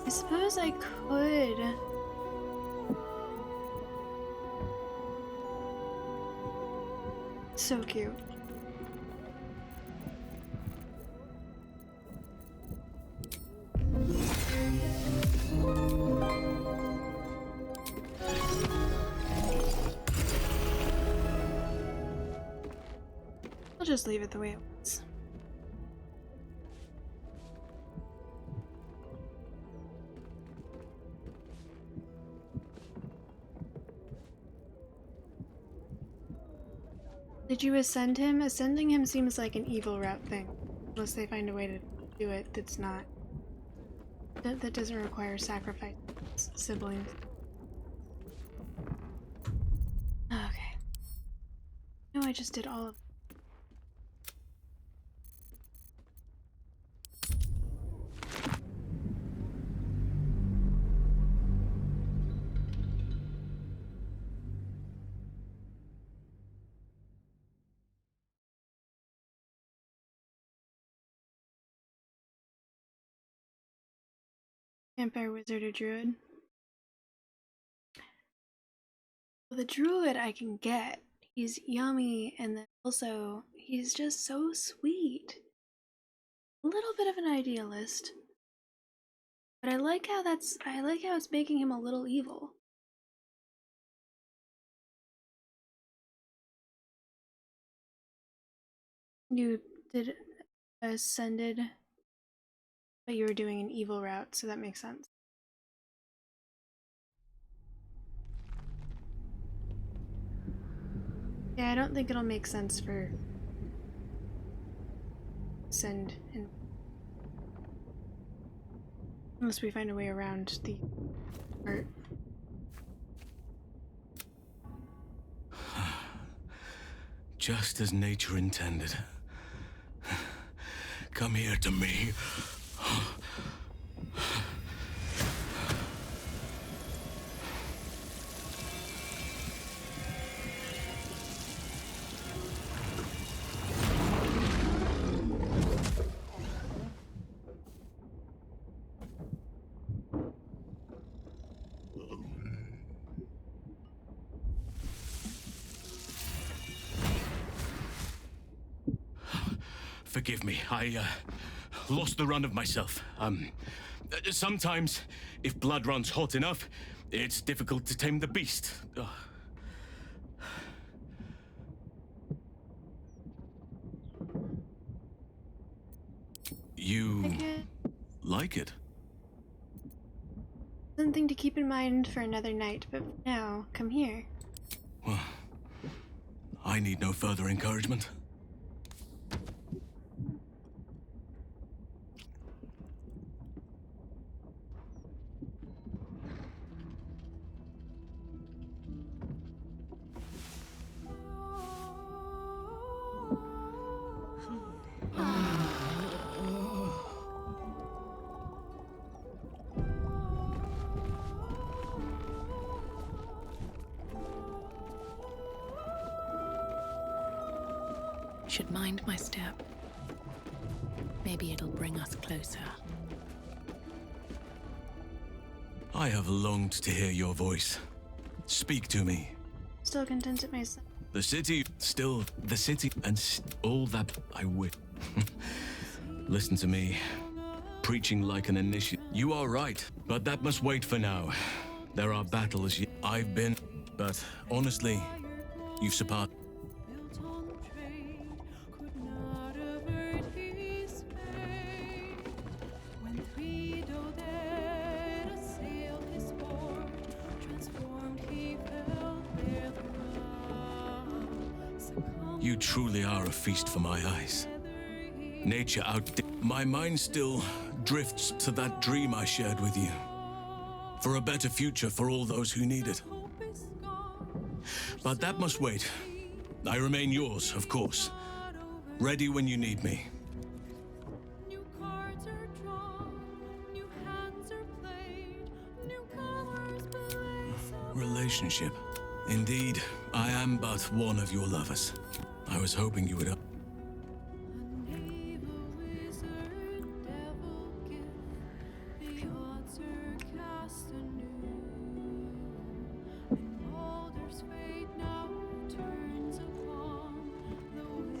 I suppose I could. So cute. I'll just leave it the way it was. Did you ascend him? Ascending him seems like an evil route thing. Unless they find a way to do it that's not. That doesn't require sacrifice siblings. Okay. No, I just did all of Vampire wizard or druid. Well, the druid I can get. He's yummy, and then also he's just so sweet. A little bit of an idealist, but I like how it's making him a little evil. You did ascended, but you were doing an evil route, so that makes sense. Yeah, I don't think it'll make sense for send in unless we find a way around the art. Just as nature intended. Come here to me. Forgive me, I lost the run of myself. Sometimes, if blood runs hot enough, it's difficult to tame the beast. You like it? Something to keep in mind for another night, but for now, come here. Well, I need no further encouragement. Should mind my step. Maybe it'll bring us closer. I have longed to hear your voice. Speak to me. Still content at myself. The city, still the city, and all that I wish. Listen to me. Preaching like an initiate. You are right, but that must wait for now. There are battles I've been, but honestly, you've surpassed. You truly are a feast for my eyes. Nature outdid. My mind still drifts to that dream I shared with you. For a better future for all those who need it. But that must wait. I remain yours, of course. Ready when you need me. Relationship. Indeed, I am but one of your lovers. I was hoping you would.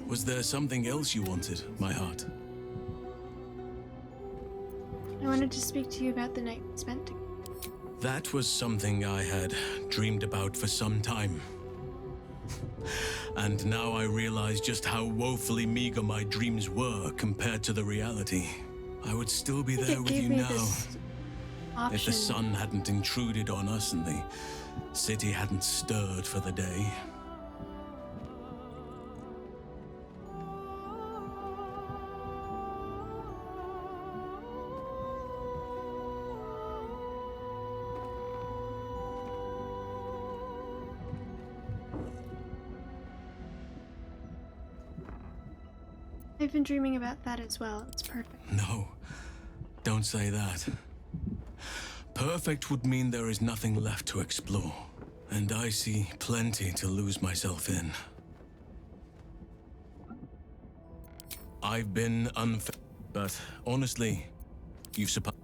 Was there something else you wanted, my heart? I wanted to speak to you about the night we spent together. That was something I had dreamed about for some time. And now I realize just how woefully meager my dreams were compared to the reality. I would still be there with you now. If the sun hadn't intruded on us and the city hadn't stirred for the day. I've been dreaming about that as well. It's perfect. No, don't say that. Perfect would mean there is nothing left to explore, and I see plenty to lose myself in. I've been unfair, but honestly, you've surpassed.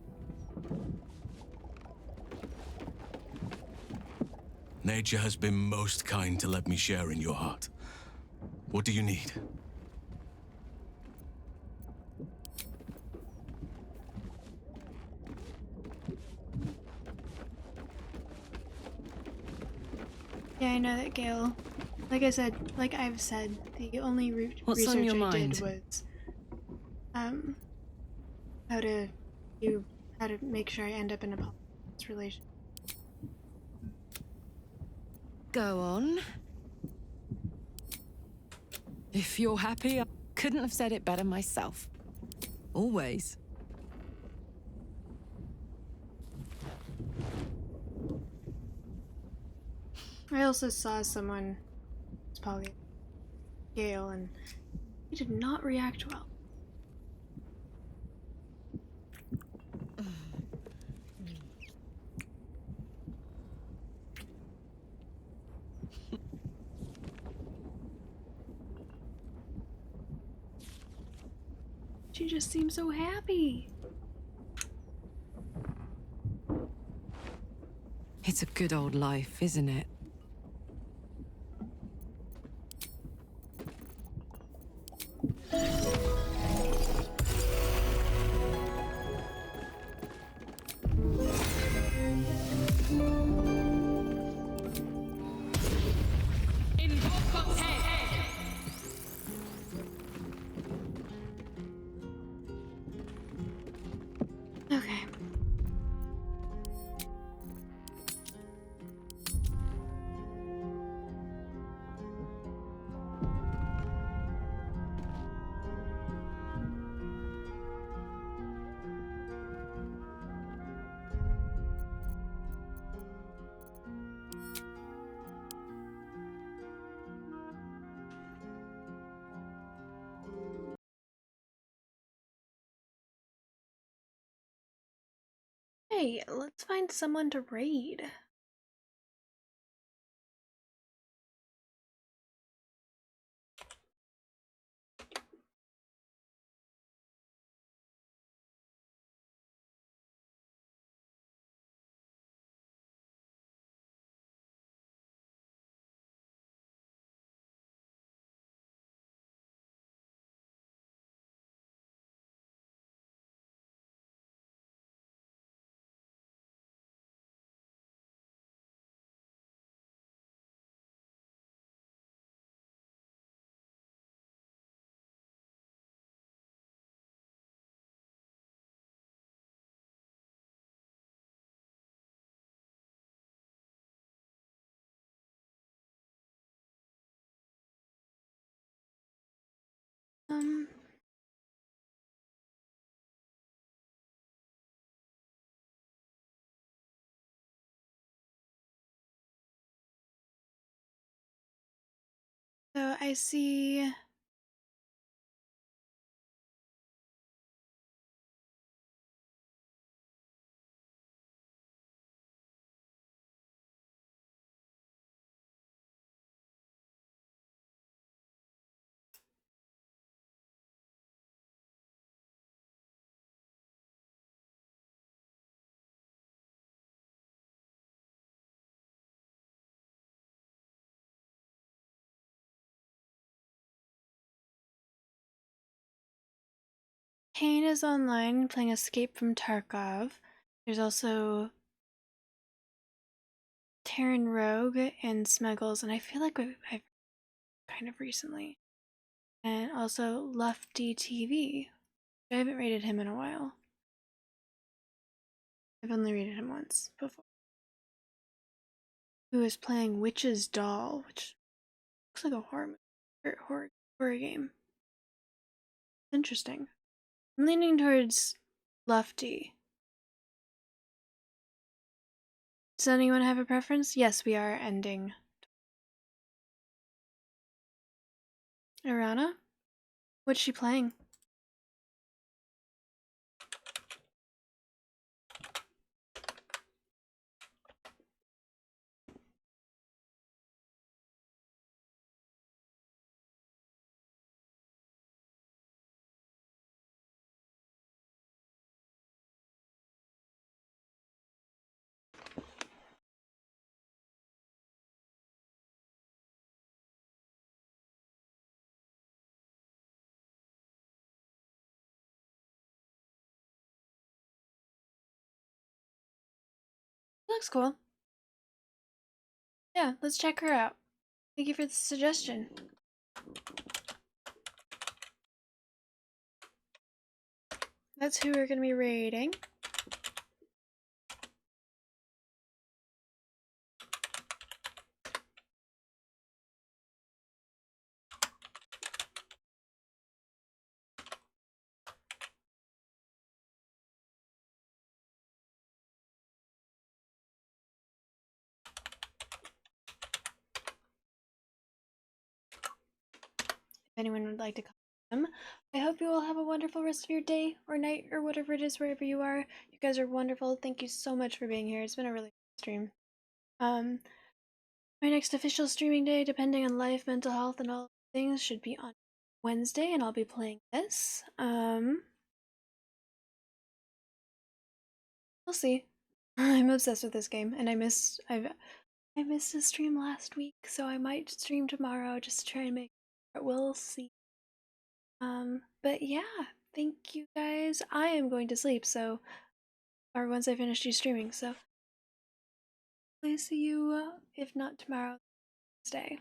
Nature has been most kind to let me share in your heart. What do you need? Yeah, I know that Gale. Like I've said, the only What's research on your I mind? did was how to make sure I end up in a polyamorous relationship. Go on. If you're happy, I couldn't have said it better myself. Always. I also saw someone, it's probably Gale, and he did not react well. She just seems so happy. It's a good old life, isn't it? Okay. Hey, let's find someone to raid. So I see. Kane is online playing Escape from Tarkov. There's also Terran Rogue and Smuggles, and I feel like I've kind of recently. And also Lufty TV. I haven't rated him in a while. I've only rated him once before. Who is playing Witch's Doll, which looks like a horror game. Interesting. I'm leaning towards Lufty. Does anyone have a preference? Yes, we are ending. Arana? What's she playing? Looks cool. Yeah, let's check her out. Thank you for the suggestion. That's who we're gonna be rating. If anyone would like to comment them, I hope you all have a wonderful rest of your day or night or whatever it is wherever you are. You guys are wonderful. Thank you so much for being here. It's been a really good stream. My next official streaming day, depending on life, mental health, and all things, should be on Wednesday, and I'll be playing this. We'll see. I'm obsessed with this game, and I missed a stream last week, so I might stream tomorrow just to try and make it. We'll see. But yeah, thank you guys. I am going to sleep, or once I finish streaming, so please see you, if not tomorrow, Wednesday.